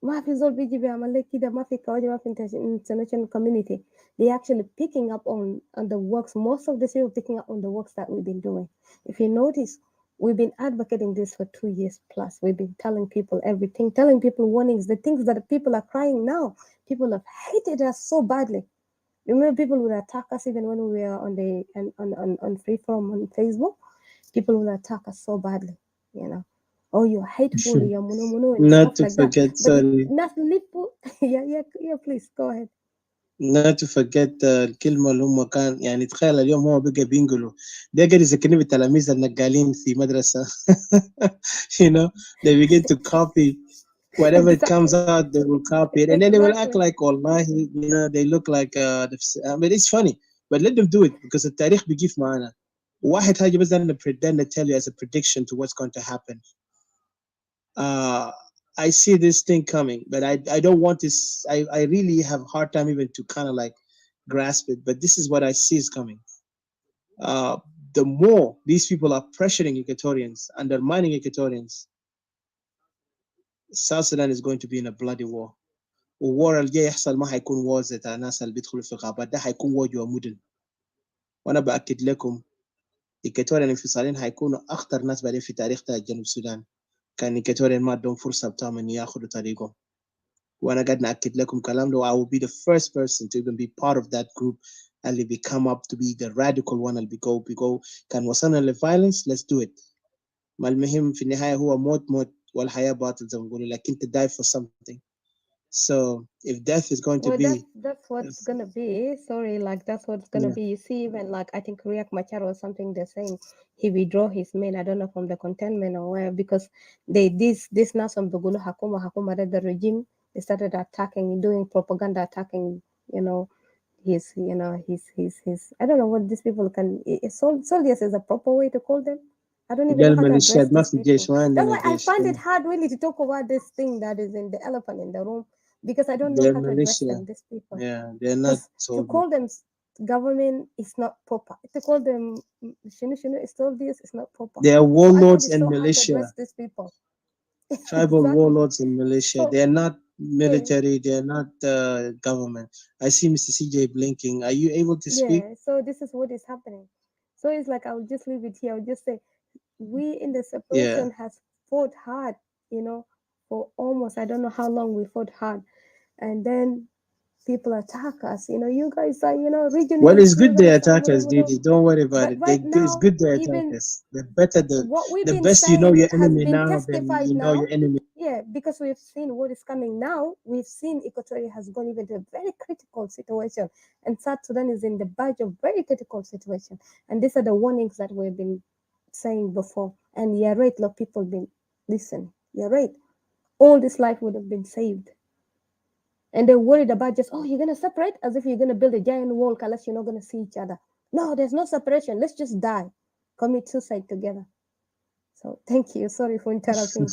ما في زول بيجي بيعمل لك كده, ما في كواجب, ما في international community, they actually picking up on the works. Most of the people picking up on the works that we've been doing. If you notice, we've been advocating this for 2 years plus. We've been telling people everything, telling people warnings, the things that people are crying now. People have hated us so badly. Remember, people would attack us even when we were on freeform on Facebook. People would attack us so badly, Oh, you're hateful, you're mono, and Not stuff to like forget, that. But sorry, nothing. Yeah, please go ahead. not to forget الكلمة اللي هم كان, يعني تخيل اليوم هو بقى بينقلوا ده قاعد يذكرني بالتلاميذ النقالين في مدرسة. They begin to copy whatever it comes out, they will copy it, and then they will act like wallahi, they look like I mean, it's funny, but let them do it because التاريخ بيجيف معنا. واحد حاجة بس أنا pretend to tell you as a prediction to what's going to happen. I see this thing coming, but I don't want this. I really have a hard time even to kind of like grasp it, but this is what I see is coming. The more these people are pressuring Equatorians, undermining Equatorians, South Sudan is going to be in a bloody war. والوار الجاي يحصل ما حيكون وار زي الناس اللي بيدخلوا في غابات, ده حيكون وار جوا مدن. وانا باكد لكم Equatorian انفصالين حيكونوا اخطر ناس بعدين في تاريخ جنوب السودان. كان Equatorian ما عندهم فرصه بتاعهم ان ياخذوا طريقهم. وانا قاعد ناكد لكم كلام ده, I will be the first person to even be part of that group اللي become up to be the radical one اللي بيجو كان وصلنا للviolence, let's do it. ما المهم في النهايه هو موت والحياه باطل زي ما بيقولوا, لكن to die for something. So if death is going to Well, be, that's what's gonna be. Sorry, like that's what's gonna yeah, be. You see, even like I think Riek Machar or something, they're saying he withdraw his men. I don't know from the containment or where, because this now some Bugulu Hakuma the regime, they started attacking, doing propaganda, attacking, you know, his I don't know what these people can. Soldiers is a proper way to call them. I don't even know قال how to ميليشيات address ما these في جيش people. ما That's عندنا why I جيش. find it hard really to talk about this thing that is in the elephant in the room, because I don't know They're how to address militia. them, these people. Yeah, they're not Because to soldiers. call them government is not proper. To call them shunu soldiers is not proper. They are So I find warlords it and so hard to militia, address these people. tribal Exactly. warlords and militia. So They're not yeah, military. They're not government. I see Mr. CJ blinking. Are you able to speak? yeah. So this is what is happening. So it's like I'll just leave it here. I'll just say we in the Yeah. separation has fought hard, for almost I don't know how long we fought hard, and then people attack us. You guys are Well, it's regionalists. You good they guys are attack us, mudo. Didi. Don't worry about But it. right It's now, good they attack even us. The better what we've the been best you know saying your has enemy been now, then testified you know now. your enemy. Yeah, because we've seen what is coming now. We've seen Equatoria has gone even to a very critical situation, and South Sudan is in the verge of very critical situation. And these are the warnings that we've been saying before. And you're right, lot of people been listen. You're right. All this life would have been saved. And they're worried about just, oh, you're gonna separate as if you're gonna build a giant wall, unless you're not gonna see each other. No, there's no separation. Let's just die. Commit suicide together. So thank you. Sorry for interrupting.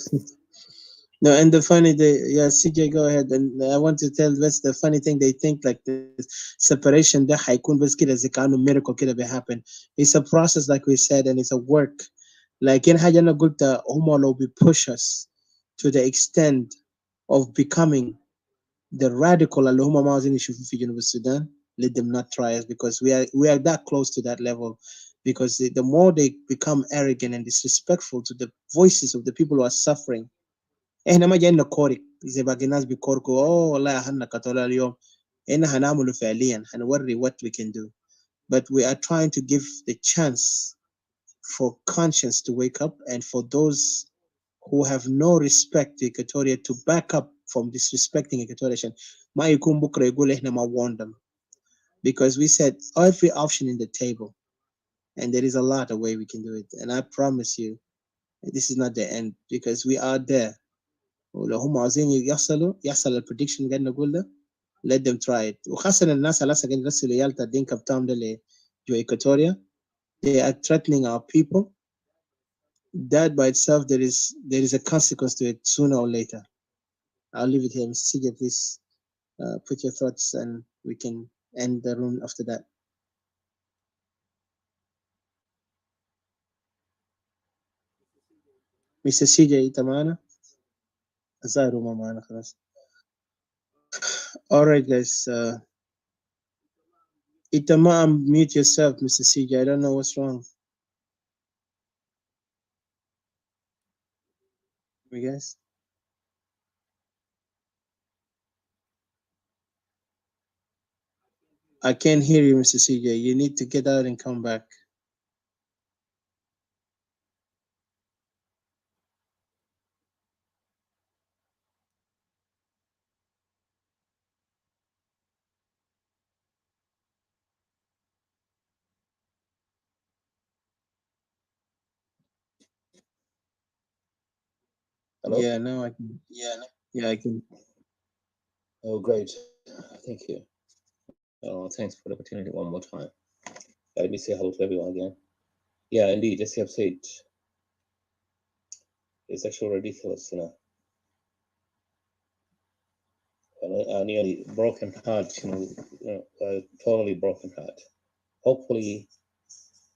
No, and the funny yeah, CJ, go ahead. And I want to tell that's the funny thing. They think like this separation ده حيكون بس كده زي كأنه miracle كده بيhappen. It's a process like we said, and it's a work. Like in حاجة أنا قلت هم لو push us to the extent of becoming the radical اللي هم ما عاوزين يشوفوا في جنوب السودان, let them not try us, because we are that close to that level. Because the more they become arrogant and disrespectful to the voices of the people who are suffering, احنا ما جايين نكورك زي باقي الناس بيكوركوا والله اهلنا قتلوا اليوم. احنا هنعمله فعليا, هنوري what we can do. But we are trying to give the chance for conscience to wake up, and for those who have no respect to Equatoria to back up from disrespecting Equatoria. ما يكون بكرة يقول احنا ما warned them. Because we said every option in the table, and there is a lot of way we can do it. And I promise you, this is not the end, because we are there. ولو هم عاوزين يحصل البريدكشن اللي قاعد نقول ده, let them try it. وخاصة الناس اللي هسه قاعدين يرسلوا عيال بتاع الدينكا بتاعهم ده جو Equatoria, they are threatening our people. That by itself, there is a consequence to it sooner or later. I'll leave it here. Mr. CJ, please put your thoughts, and we can end the room after that. Mr. CJ, انت معنا؟ الظاهر ما معنا خلاص. All right, guys. Itama, mute yourself, Mr. CJ. I don't know what's wrong. You guys? I can't hear you, Mr. CJ. You need to get out and come back. Hello? Yeah, now I can. Yeah, I can. Oh, great. Thank you. Thanks for the opportunity one more time. Let me say hello to everyone again. Yeah, indeed, as you have said, it's actually ridiculous, a nearly broken heart, totally broken heart. Hopefully,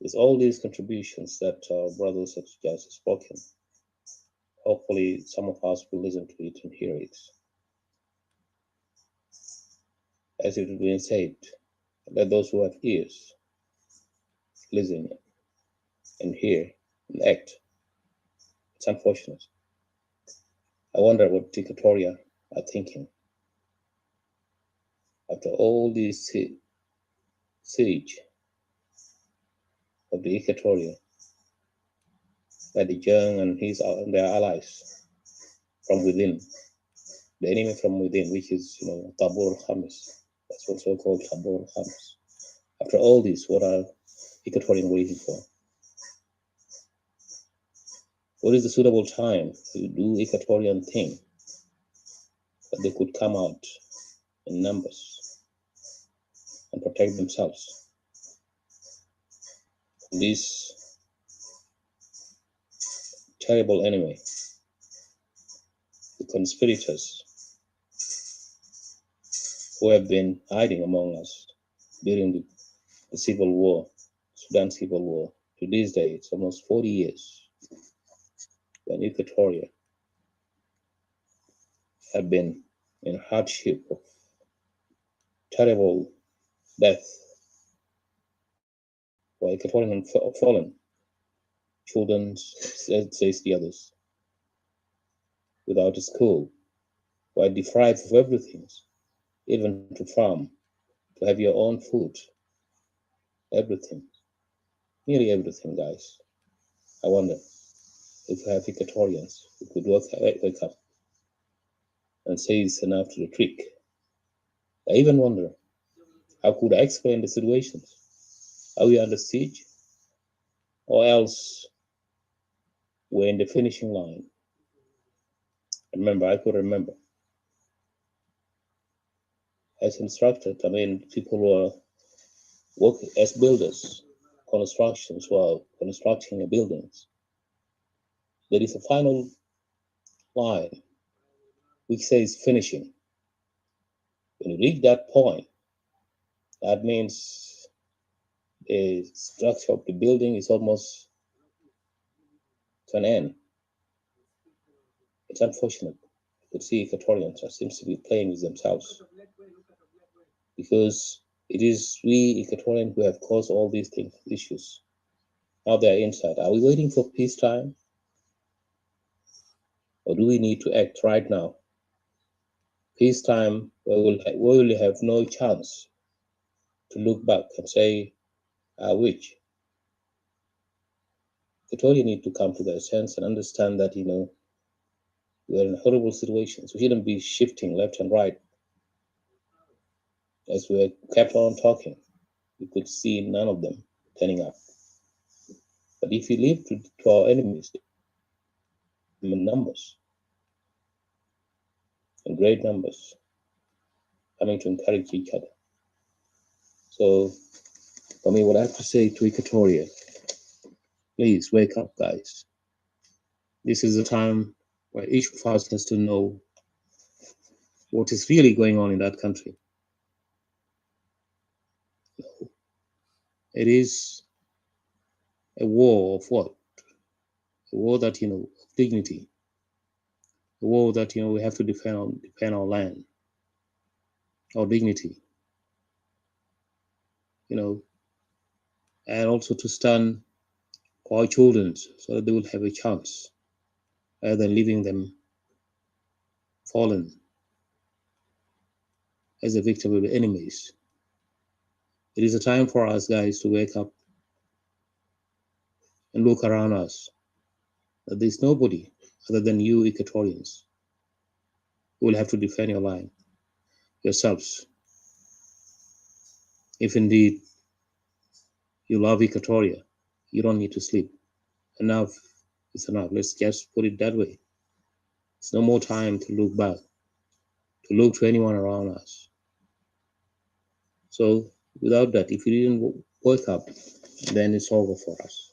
with all these contributions that our brothers have just spoken, hopefully some of us will listen to it and hear it. As it has been said, let those who have ears listen and hear and act. It's unfortunate. I wonder what Equatoria are thinking after all this siege of the Equatoria by the Young and their allies from within. the enemy from within, which is, Tabur Hamis. That's also called Tabur Hamis. After all this, what are Equatorian waiting for? What is the suitable time to do Equatorian thing that they could come out in numbers and protect themselves from this terrible enemy, the conspirators who have been hiding among us during the civil war, Sudan civil war. To this day, it's almost 40 years when Equatoria have been in hardship of terrible death, where Equatorian have fallen, children, says the others, without a school, were deprived of everything, even to farm, to have your own food, everything, nearly everything, guys. I wonder if we have Equatorians who could wake up and say it's enough to the trick. I even wonder, how could I explain the situations? Are we under siege? Or else we're in the finishing line? I could remember. As instructed, people were working as builders, constructions while constructing buildings. There is a final line which says finishing. When you reach that point, that means the structure of the building is almost to an end. It's unfortunate to see Equatorians seems to be playing with themselves, because it is we Equatorians who have caused all these issues. Now they are inside. Are we waiting for peacetime? Or do we need to act right now? Peacetime, we will have no chance to look back and say, which. Equatorians need to come to their sense and understand that, we're in horrible situations. We shouldn't be shifting left and right. As we kept on talking, we could see none of them turning up. But if we leave to our enemies in numbers, in great numbers, coming to encourage each other. So, for me, what I have to say to Equatoria, please wake up, guys. This is the time where each of us has to know what is really going on in that country. It is a war of what? A war that, of dignity. A war that, we have to defend our land, our dignity, and also to stand for our children so that they will have a chance rather than leaving them fallen as a victim of the enemies. It is a time for us, guys, to wake up and look around us, that there's nobody other than you Equatorians who will have to defend your line, yourselves. If indeed you love Equatoria, you don't need to sleep. Enough is enough. Let's just put it that way. It's no more time to look back, to look to anyone around us. So without that, if you didn't wake up, then it's over for us.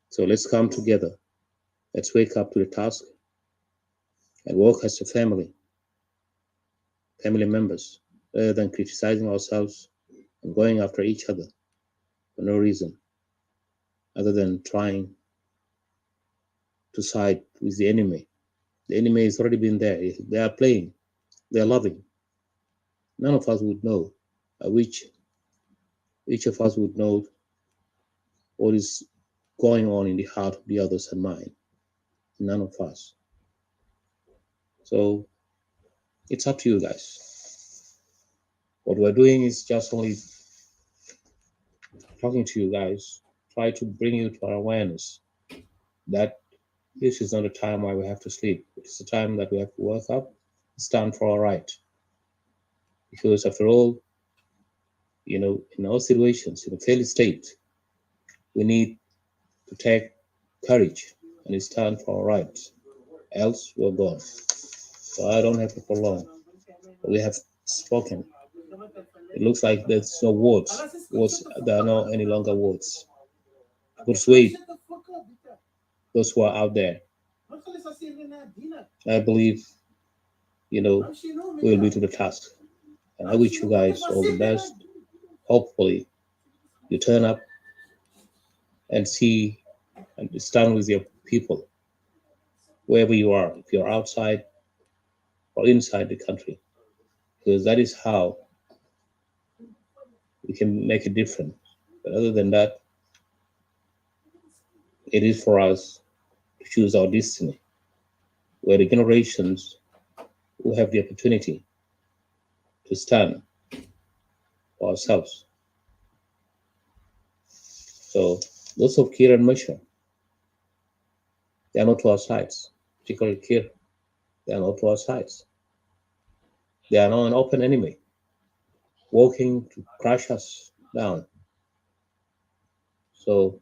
So let's come together. Let's wake up to the task and work as a family members, rather than criticizing ourselves and going after each other for no reason, other than trying to side with the enemy. The enemy has already been there. They are playing. They are loving. None of us would know, which each of us would know what is going on in the heart of the others and mine. None of us. So it's up to you guys. What we're doing is just only talking to you guys, try to bring you to our awareness that this is not a time where we have to sleep. It's a time that we have to wake up stand for our right. Because after all, in our situations, in a failed state, we need to take courage and stand for our rights. Else, we're gone. So I don't have to prolong. We have spoken. It looks like there's no words. There are no any longer words to persuade those who are out there. I believe, we'll be to the task. And I wish you guys all the best. Hopefully, you turn up and see and stand with your people wherever you are, if you're outside or inside the country, because that is how we can make a difference. But other than that, it is for us to choose our destiny, where the generations will have the opportunity to stand for ourselves. So those of Kir and Moshe, they are not to our sides, particularly Kir, they are not to our sides. They are now an open enemy, working to crush us down. So,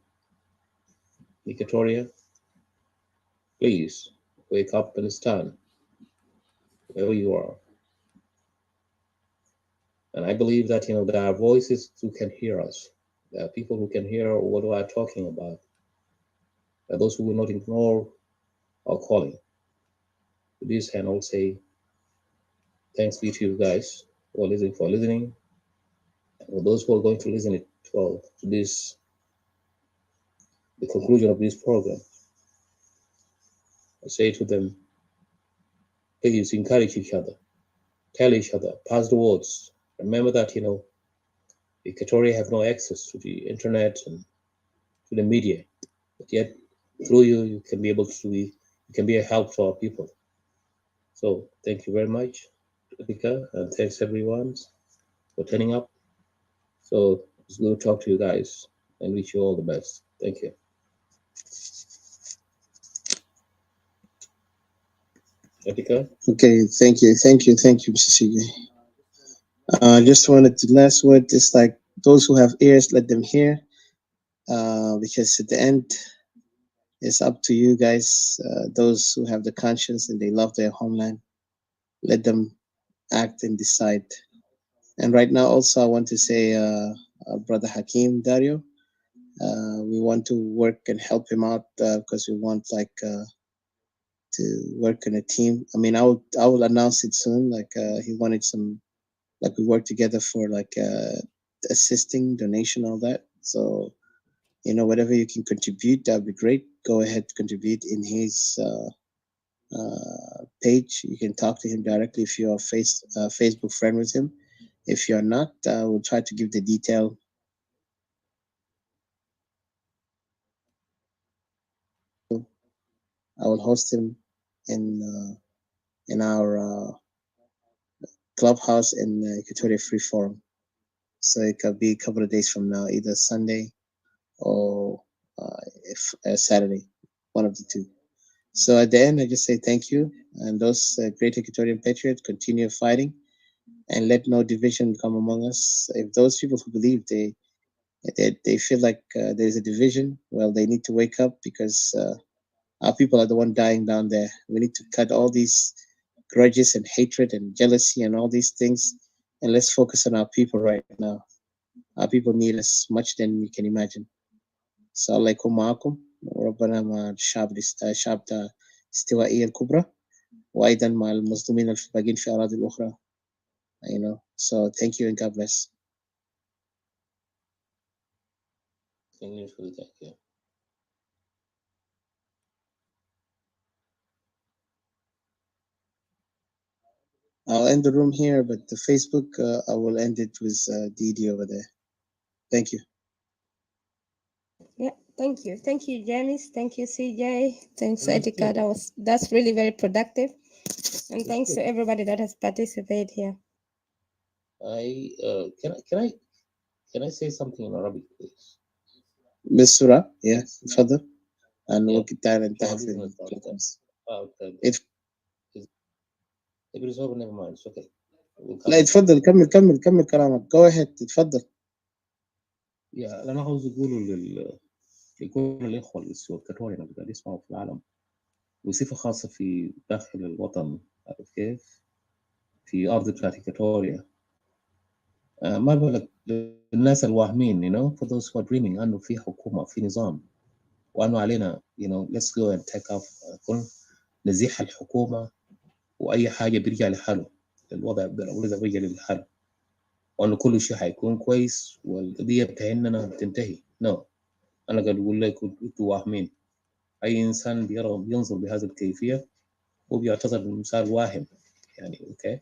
Equatoria, please wake up and stand wherever you are. And I believe that there are voices who can hear us. There are people who can hear what we are talking about. There are those who will not ignore our calling. With this, and I'll say thanks be to you guys for listening. And for those who are going to listen to this, the conclusion of this program, I say to them, please encourage each other, tell each other, pass the words. Remember that, Equatoria have no access to the internet and to the media, but yet through you can be able to you can be a help to our people. So thank you very much, Rika, and thanks everyone for turning up. So it's good to talk to you guys and wish you all the best. Thank you. Rika? Okay, thank you, Mr. CJ. Just wanted to last word is like those who have ears, let them hear. Because at the end, it's up to you guys. Those who have the conscience and they love their homeland, let them act and decide. And right now, also, I want to say, Brother Hakeem Dario, we want to work and help him out because we want to work in a team. I mean, I will announce it soon. He wanted some, we work together for assisting, donation, all that. So, whatever you can contribute, that'd be great. Go ahead, contribute in his page. You can talk to him directly if you're a Facebook friend with him. If you're not, we'll try to give the detail. I will host him in our clubhouse in Equatoria Free Forum. So it could be a couple of days from now, either Sunday or Saturday, one of the two. So at the end, I just say thank you, and those great Equatorian patriots continue fighting, and let no division come among us. If those people who believe they feel like there's a division, well, they need to wake up because our people are the one dying down there. We need to cut all these grudges and hatred and jealousy and all these things, and let's focus on our people right now. Our people need us much than we can imagine. So Allah يكون معكم وربنا مع الشعب ده استوائية الكبرى وأيضا مع المظلومين الباقين في أراضي الأخرى. So thank you and God bless. Thank you. I'll end the room here, but the Facebook, I will end it with Didi over there. Thank you. Yeah, thank you. Thank you, Janice. Thank you, CJ. Thanks, Etika. That's really very productive. And thanks to everybody that has participated here. Can I say something in Arabic, please? Bisura, yeah, further. And we'll get that and If it is over, never mind. It's okay. لا اتفضل كمل كلامك. Go ahead اتفضل. أنا عاوز أقوله لكل الإخوة الإكواتوريين اللي قاعدين يسمعوا في العالم، وصفة خاصة في داخل الوطن، عارف كيف؟ في أرض بتاعت إكواتوريا. ما بالك الناس الواهمين for those who are dreaming أنه في حكومة في نظام وأنه علينا let's go and take off نزيح الحكومة وأي حاجة بيرجع لحاله، الوضع بيرجع لحاله، وأنه كل شيء حيكون كويس والقضية بتاعتنا بتنتهي. أنا قاعد أقول لكم أنتوا واهمين. أي إنسان بينظر بهذه الكيفية وبيعتبر المثال واهم، أوكي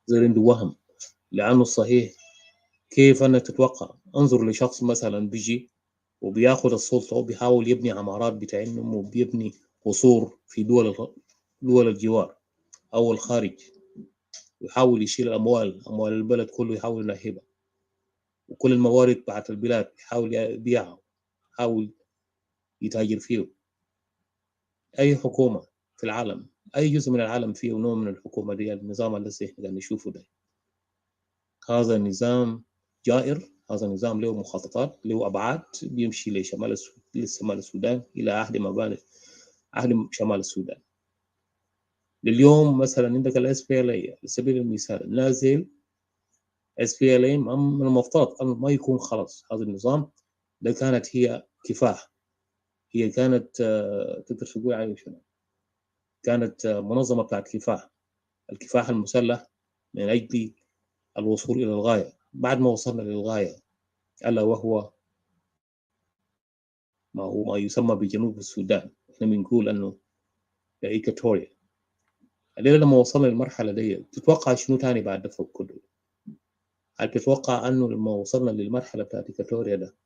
زي عنده وهم. لأنه صحيح كيف أنا تتوقع انظر لشخص مثلا بيجي وبياخد السلطة وبيحاول يبني عمارات بتاعهم وبيبني قصور في دول الجوار أو الخارج، ويحاول يشيل أموال البلد كله، يحاول ينهبها، وكل الموارد بتاعت البلاد يحاول يبيعها، يحاول يتاجر فيه. أي حكومة في العالم، أي جزء من العالم فيه نوع من الحكومة دي، النظام اللي احنا قاعدين نشوفه ده، هذا النظام جائر، هذا النظام له مخططات، له أبعاد، بيمشي لشمال السودان إلى عهد شمال السودان. لليوم مثلا عندك ال SPLA على سبيل المثال نازل SPLA، من المفترض أن ما يكون خلاص هذا النظام ده كانت هي كفاح، هي كانت تقدر تقول عليه شنو، كانت منظمة بتاعت الكفاح المسلح من أجل الوصول إلى الغاية. بعد ما وصلنا للغاية ألا وهو ما يسمى بجنوب السودان، احنا بنقول أنه إيكواتوريا. الليلة لما وصلنا للمرحلة دي تتوقع شنو تاني بعد ده فوق كله؟ هل تتوقع أنه لما وصلنا للمرحلة بتاعت إيكواتوريا ده،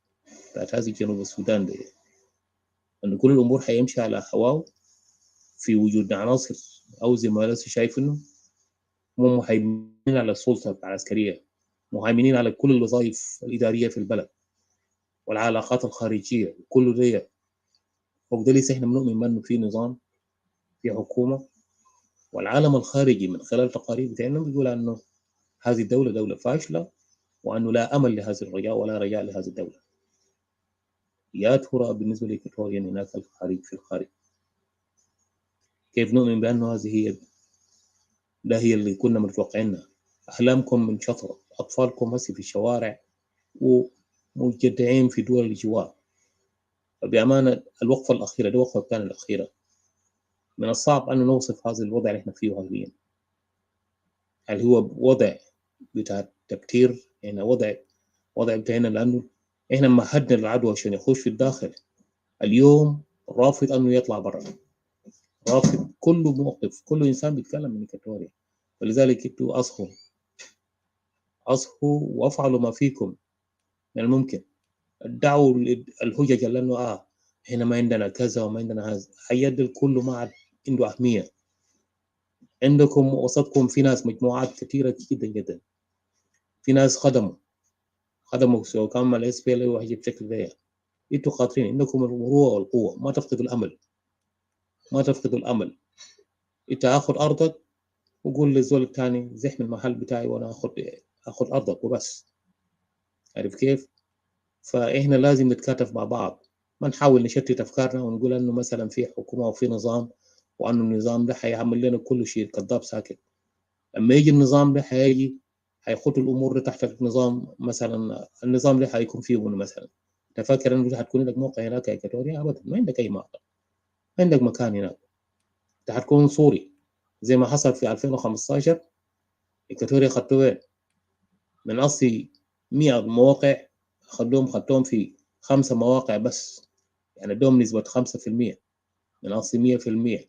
بتاعت هذه جنوب السودان دي، أنه كل الأمور حيمشي على هواه في وجود عناصر أو زي ما لسه شايفينه هم مهيمنين على السلطة العسكرية، مهيمنين على كل الوظائف الإدارية في البلد والعلاقات الخارجية، كل ده فوق ده لسه احنا بنؤمن بأنه في نظام، في حكومة، والعالم الخارجي من خلال تقارير بتاعنا بيقول أنه هذه الدولة دولة فاشلة، وأنه لا أمل لهذا الرجاء ولا رجاء لهذه الدولة. يا ترى بالنسبة لإكواتوريا هناك في الخارج كيف نؤمن بأنه هذه هي اللي كنا متوقعينها؟ أحلامكم من شطرة، أطفالكم هسه في الشوارع ومجتمعين في دول الجوار. فبأمانة الوقفة الأخيرة دي وقفة كانت الأخيرة، من الصعب أن نوصف هذا الوضع اللي احنا فيه حاليا. هل هو وضع بتاع تبتير؟ وضع بتاعنا، لأنه احنا مهدنا العدوى عشان يخش في الداخل، اليوم رافض أنه يطلع برا، رافض كل موقف، كل إنسان بيتكلم من إكواتوريا. ولذلك انتوا أصحوا وافعلوا ما فيكم من الممكن. ادعوا الحجج لأنه هنا ما عندنا كذا وما عندنا هذا، حيد الكل ما عاد عنده أهمية. عندكم وسطكم في ناس، مجموعات كثيرة جدا جدا، في ناس خدموا سواء كان مع ال SPLA أو حاجة بشكل ذي. انتوا قادرين، عندكم المروءة والقوة، ما تفقدوا الأمل، ما تفقدوا الأمل. انت اخذ أرضك وقول للزول الثاني زحم المحل بتاعي وأنا أخذ أرضك وبس. عارف كيف؟ فإحنا لازم نتكاتف مع بعض، ما نحاول نشتت أفكارنا ونقول أنه مثلا في حكومة وفي نظام، وأنه النظام ده حيعمل لنا كل شيء كذاب ساكت. لما يجي النظام ده حيخط الأمور ده تحت النظام. مثلا النظام ده حيكون فيه مثلا، تفكر أنه حتكون لك موقع هناك يا إكواتوريا؟ أبدا، ما عندك أي موقع، ما عندك مكان هناك. أنت حتكون صوري زي ما حصل في 2015. إكواتوريا خدتوا وين؟ من أصل 100 مواقع خدتهم في 5 مواقع بس، يعني دوم نسبة 5% من أصل 100%.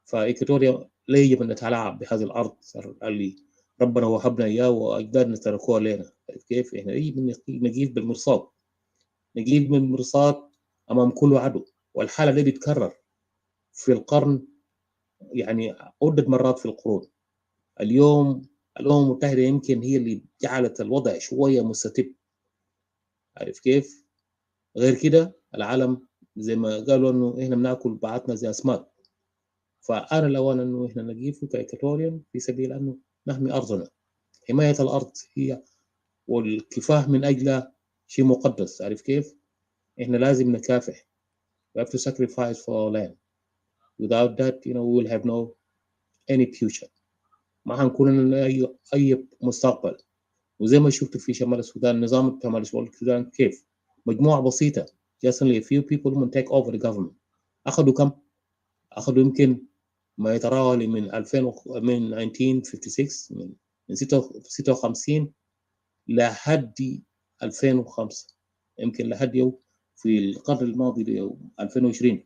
فإكواتوريا لا يجب أن نتلاعب بهذه الأرض اللي ربنا وهبنا إياه وأجدادنا تركوها لنا. كيف؟ إحنا يجب نقيف بالمرصاد، نقيف بالمرصاد أمام كل عدو. والحالة دي بتتكرر في القرن، يعني عدة مرات في القرون. اليوم الأمم المتحدة يمكن هي اللي جعلت الوضع شوية مستتب. عارف كيف؟ غير كده العالم زي ما قالوا انه احنا بناكل بعضنا زي اسماك، فآن الأوان أنه إحنا نقيف كإكواتوريان في سبيل أنه نحمي أرضنا. حماية الأرض هي والكفاح من أجلها شيء مقدس. عارف كيف؟ إحنا لازم نكافح. We have to sacrifice for our land. Without that, we will have no any future. ما هنكون لنا أي مستقبل. وزي ما شفت في شمال السودان، نظام شمال السودان كيف مجموعة بسيطة just only a few people who take over the government. أخذوا كم؟ أخذوا يمكن ما يتراوح من 1956 من 56 لحد 2005، يمكن لحد يوم في القرن الماضي 2020.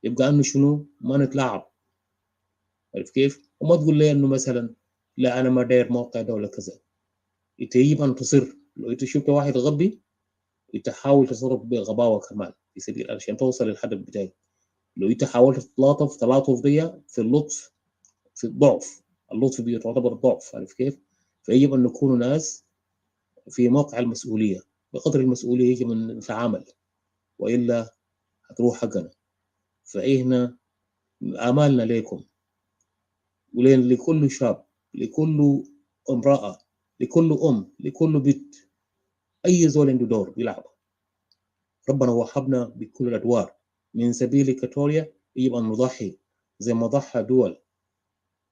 يبقى انه شنو ما نتلاعب. عارف كيف؟ وما تقول لي انه مثلا لا انا ما داير موقع دولة كذا. انت يجب ان تصر. لو انت شفت واحد غبي انت حاول تصرف بغباوة كمان في سبيل عشان توصل للهدف بتاعك. لو انت حاولت تلاطف دي في اللطف في الضعف. اللطف بيعتبر ضعف. عارف كيف؟ فيجب ان نكون ناس في موقع المسؤولية. بقدر المسؤولية يجب ان نتعامل، والا هتروح حقنا. فإحنا آمالنا لكم لكل شاب، لكل امرأة، لكل لكل بنت، أي زول عنده دور بيلعب. ربنا وهبنا بكل الأدوار من سبيل إكواتوريا. يجب أن نضحي زي ما ضحى دول.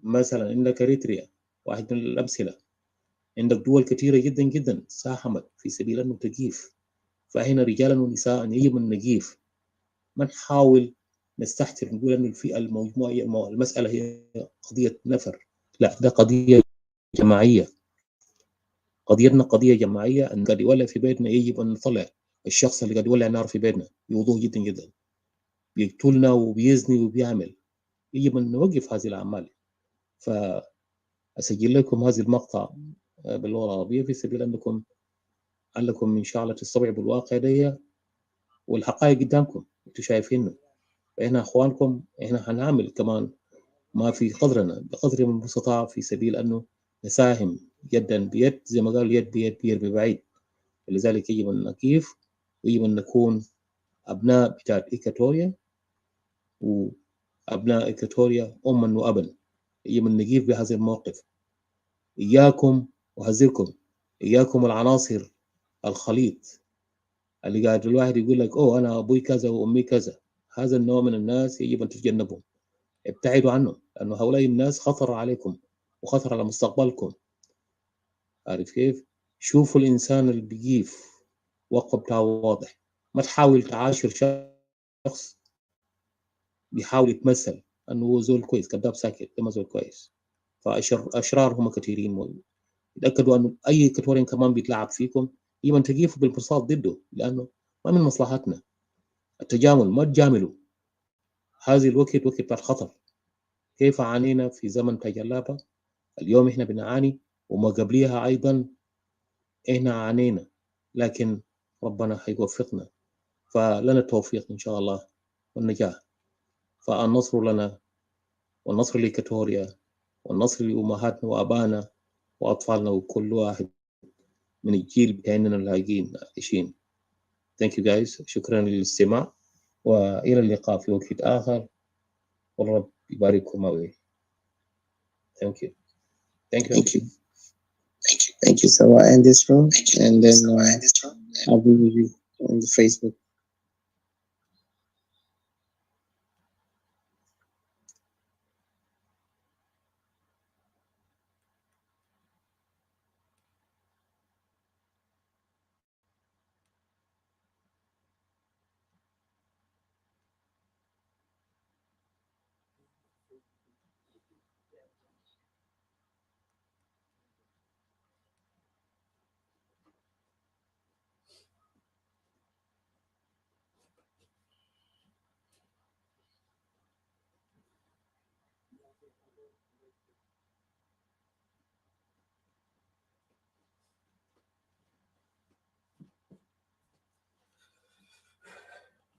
مثلا عندك إريتريا واحد من الأمثلة. عندك دول كثيرة جدا جدا ساهمت في سبيل أنه تجيف. فهنا رجالا ونساء يجب أن نجيف. ما نحاول نستحتر نقول أن الفئة المجموعية المسألة هي قضية نفر. لا، ده قضية جماعية. قضيتنا قضية جماعية. أن قد يولع في بيتنا يجب أن نطلع الشخص اللي قد يولع نار في بيتنا بوضوح جدا جدا. بيقتلنا وبيزني وبيعمل. يجب أن نوقف هذه الأعمال. فأسجل لكم هذه المقطع باللغة العربية في سبيل أنكم علكم إن شاء الله تستوعبوا الواقع ده والحقائق قدامكم. أنتم شايفينه. فإحنا أخوانكم. إحنا هنعمل كمان ما في قدرنا بقدر من المستطاع في سبيل أنه نساهم يدا بيد. زي ما قالوا يد بيد بير ببعيد. لذلك يجب أن نكيف ويجب أن نكون أبناء بتاعت إيكواتوريا وأبناء إيكواتوريا أما وأبا. يجب أن نجيب بهذا الموقف. إياكم وهزركم إياكم العناصر الخليط اللي قاعد الواحد يقول لك أوه أنا أبوي كذا وأمي كذا. هذا النوع من الناس يجب أن تتجنبهم. ابتعدوا عنه لأنه هؤلاء الناس خطر عليكم وخطر على مستقبلكم. عارف كيف؟ شوفوا الإنسان اللي بيجيف وقت بتاعه واضح. ما تحاول تعاشر شخص بيحاول يتمثل أنه هو زول كويس. كذاب ساكت. ده ما زول كويس. فأشرار هم كثيرين. يتأكدوا أنه أي إكواتوريان كمان بيتلاعب فيكم يبقى تجيفوا بالبساط ضده. لأنه ما من مصلحتنا التجامل. ما تجاملوا. هذه الوقت وقت بتاع خطر. كيف عانينا في زمن تجلابة اليوم إحنا بنعاني. وما قبليها أيضا إحنا عانينا. لكن ربنا حيوفقنا. فلنا التوفيق إن شاء الله والنجاح. فالنصر لنا والنصر لإكواتوريا والنصر لأمهاتنا وأبانا وأطفالنا وكل واحد من الجيل بتاعنا اللاقين عايشين. Thank you guys. شكرا للاستماع وإلى اللقاء في وقت آخر. والرب يبارككم أوي. Thank you. Thank you. Thank you. Thank you. So I'll end this room and then I'll be with you on the Facebook.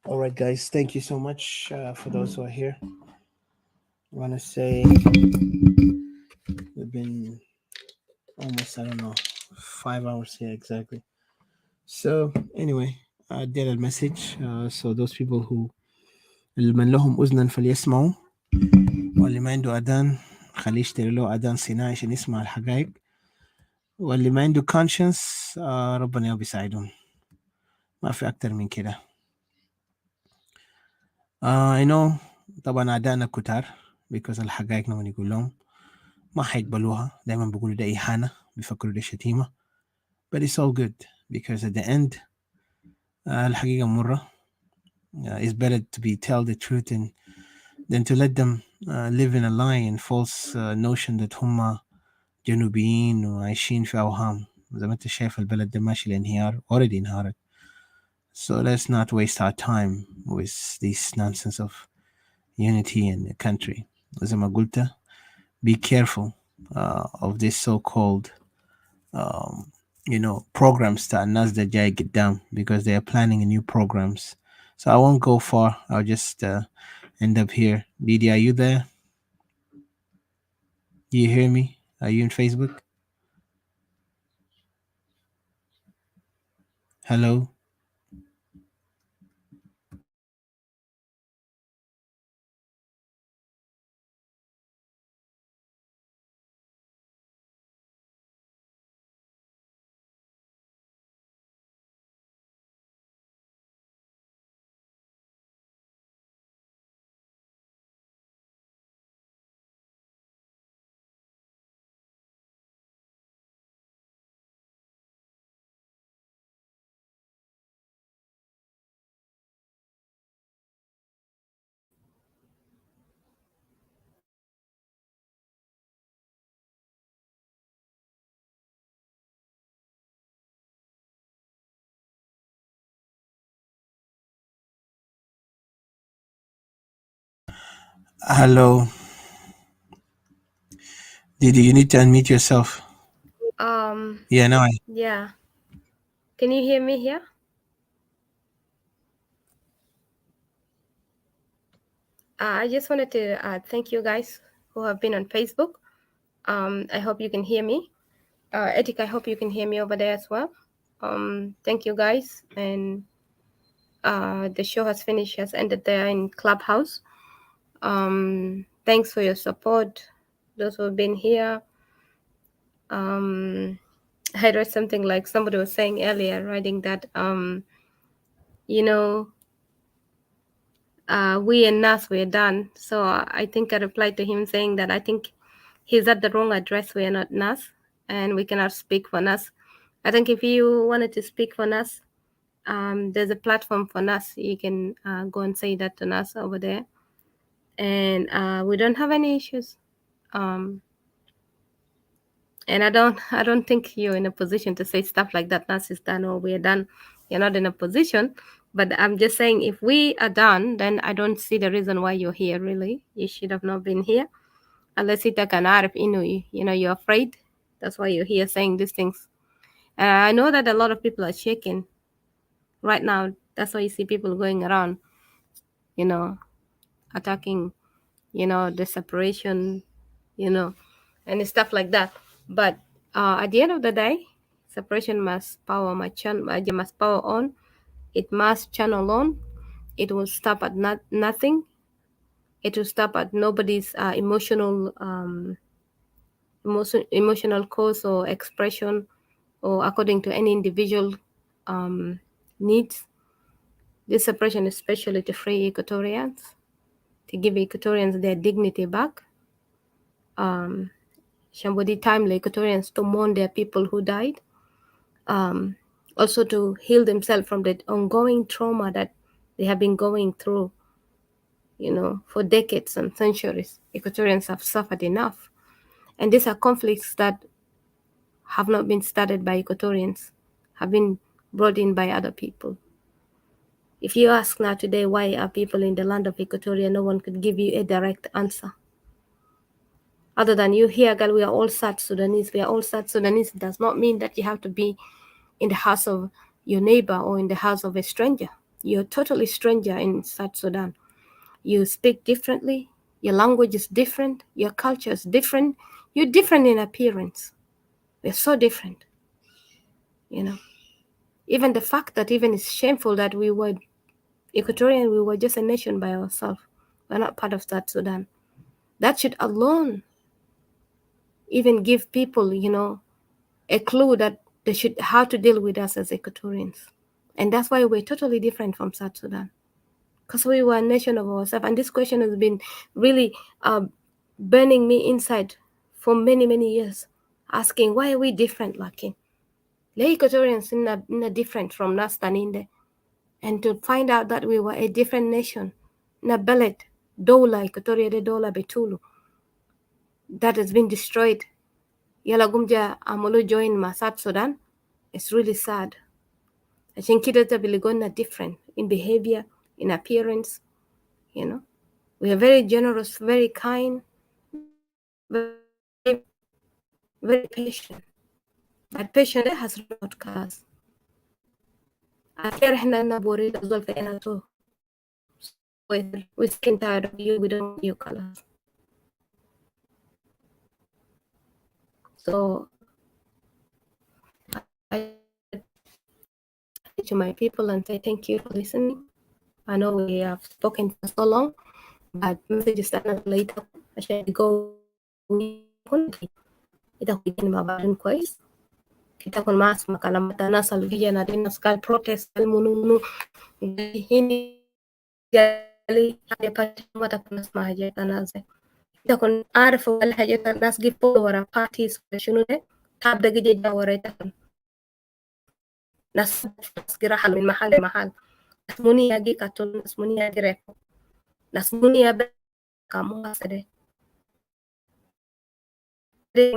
All right, guys. Thank you so much for those who are here. I want to say we've been almost, 5 hours here exactly. So anyway, I did a message. So those people who من لهم أذنا فليسمعوا واللي ما عنده أذان خليه يشتري له أذان صناعي عشان يسمع الحقائق، واللي ما عنده conscience ربنا يا بيساعدهم، ما في أكتر من كده. I know طبعا أعدائنا كتار because الحقائق لما نقول لهم ما حيقبلوها، دايما بيقولوا ده إهانة، بيفكروا ده شتيمة. But it's all good because at the end الحقيقة مرة. It's better to be tell the truth than to let them live in a lie and false notion that هم جنوبيين وعايشين في أوهام. زي ما انت شايف البلد ده ماشي لانهيار، already انهارت. So let's not waste our time with this nonsense of unity in the country. زي ما قلت, be careful of this so-called programs that الناس ده جاي قدام, because they are planning new programs. So I won't go far. I'll just end up here. Didi, are you there? Do you hear me? Are you in Facebook? Hello? Hello? Didi, you need to unmute yourself. Yeah, now Yeah. Can you hear me here? I just wanted to thank you guys who have been on Facebook. I hope you can hear me. Etika, I hope you can hear me over there as well. Thank you guys. And the show has finished, has ended there in Clubhouse. Thanks for your support, those who have been here. I read something like somebody was saying earlier, writing that, we and Nas, we're done. So I think I replied to him saying that I think he's at the wrong address. We are not Nas, and we cannot speak for Nas. I think if you wanted to speak for Nas, there's a platform for Nas. You can go and say that to Nas over there. And we don't have any issues. And I don't think you're in a position to say stuff like that. Nas is done or we're done. You're not in a position. But I'm just saying, if we are done, then I don't see the reason why you're here, really. You should have not been here. Unless it can out of you're afraid. That's why you're here saying these things. And I know that a lot of people are shaking right now. That's why you see people going around, attacking, the separation, and stuff like that. But at the end of the day, separation must power must power on. It must channel on. It will stop at nothing. It will stop at nobody's emotional cause or expression, or according to any individual needs. This separation is especially to free Equatorians, to give Equatorians their dignity back. Somebody timely Equatorians to mourn their people who died. Also to heal themselves from the ongoing trauma that they have been going through, for decades and centuries. Equatorians have suffered enough. And these are conflicts that have not been started by Equatorians, have been brought in by other people. If you ask now today, why are people in the land of Equatoria, no one could give you a direct answer. Other than you here, girl, we are all South Sudanese. We are all South Sudanese. It does not mean that you have to be in the house of your neighbor or in the house of a stranger. You're totally stranger in South Sudan. You speak differently. Your language is different. Your culture is different. You're different in appearance. We're so different. Even the fact that even it's shameful that we were Equatorian, we were just a nation by ourselves. We're not part of South Sudan. That should alone even give people, you know, a clue that they should how to deal with us as Equatorians. And that's why we're totally different from South Sudan, because we were a nation of ourselves. And this question has been really burning me inside for many, many years, asking, why are we different, Laki? The Equatorians are different from Nas Taninde. And to find out that we were a different nation, Nabelet, Dola, Equatoria de Dola Betulu, that has been destroyed. Yala Gumja Amolo joined South Sudan. It's really sad. I think Kidata Biligona different in behavior, in appearance, you know. We are very generous, very kind, very, very patient. But patient has not cause. We're sick tired of you, we don't want your colors. So I to my people and say thank you for listening. I know we have spoken for so long, but messages that later I should go kita kuikin mabarin kwais kita kun mas makalamata nasa lugija na dina skal protest almununu hini gali hadi pati mata kuna smahaja tanaze kita kun arfu wala haja tanas gipo wara parties shunu ne tabda gije jawara ita nas giraha min mahal mahal nasmuni yagi katun nasmuni yagi repo nasmuni yabe kamu asade that's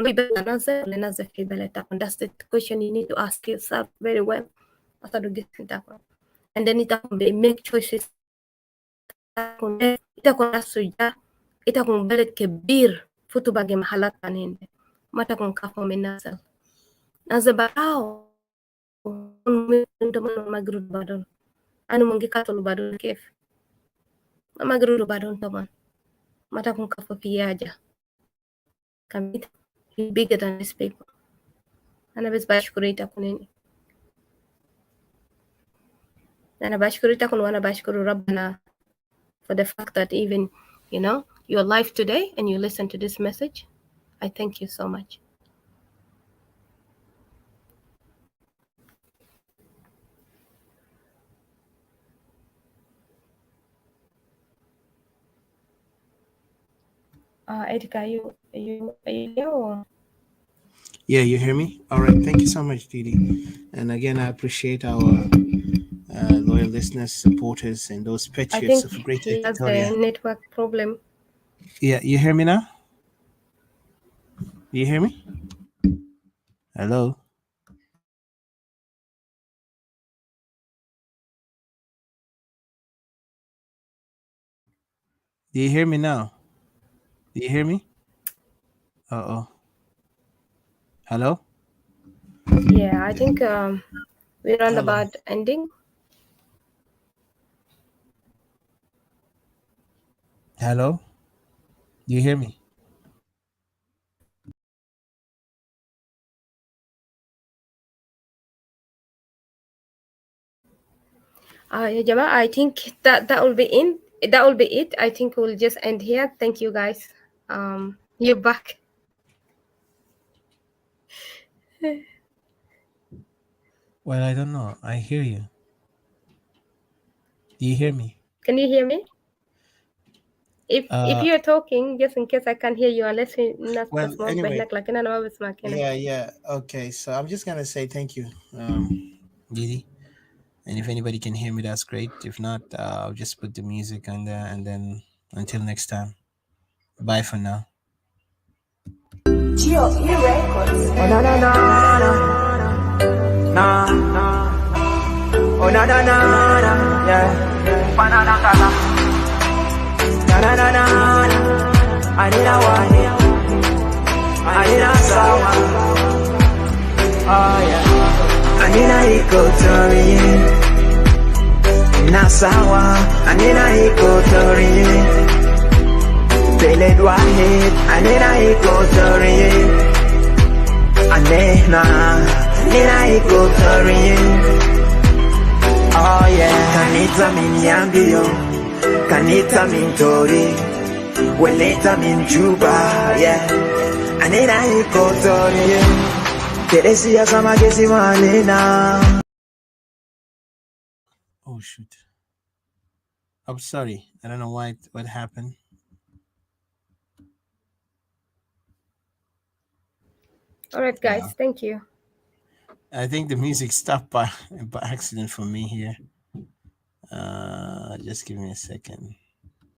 the question you need to ask yourself very well. And then it make choices. Ita kun asuja, ita kun balad kebir futu bagi mahalat taninde. Mata kun kafo minasal. Nazabao magrud badon. Anu mungi katul badon kef. Magrud badon taman. Mata kun kafo piyaja. Kamita. Bigger than this paper. أنا بس بشكريتكم يعني. أنا بشكريتكم وأنا بشكر ربنا for the fact that even, you know, you're alive today and you listen to this message. I thank you so much. Edgar, are you here or? Yeah, you hear me? All right. Thank you so much, Didi. And again, I appreciate our loyal listeners, supporters, and those patriots of Great Equatoria. That's the network problem. Yeah, you hear me now? Do you hear me? Hello? Do you hear me now? Do you hear me? Uh-oh. Hello? Yeah, I think we're on about ending. Hello? Do you hear me? Jama, I think that will be in. That will be it. I think we'll just end here. Thank you, guys. You're back. Well, I don't know. I hear you. Do you hear me? Can you hear me? If you're talking, just in case I can't hear you, unless you not well, anyway, yeah. Yeah. Okay, so I'm just gonna say thank you, Didi. And if anybody can hear me, that's great. If not, I'll just put the music on there, and then until next time, bye for now. Oh na na na na, yeah. Banana kala. Na na na na na. Anina wani. Anina sawa. Oh yeah. Anina Equatorian. Na sawa. Anina Equatorian. Beled wahid. Anina Equatorian. Anina Equatorian. Oh yeah, kanita minyambio, kanita mintori, Well, later I'm in Juba, yeah. And then I Equatoria. Teresia Samagesi Malina. Oh shoot. I'm sorry. I don't know what happened. All right, guys. Thank you. I think the music stopped by accident for me here. Just give me a second.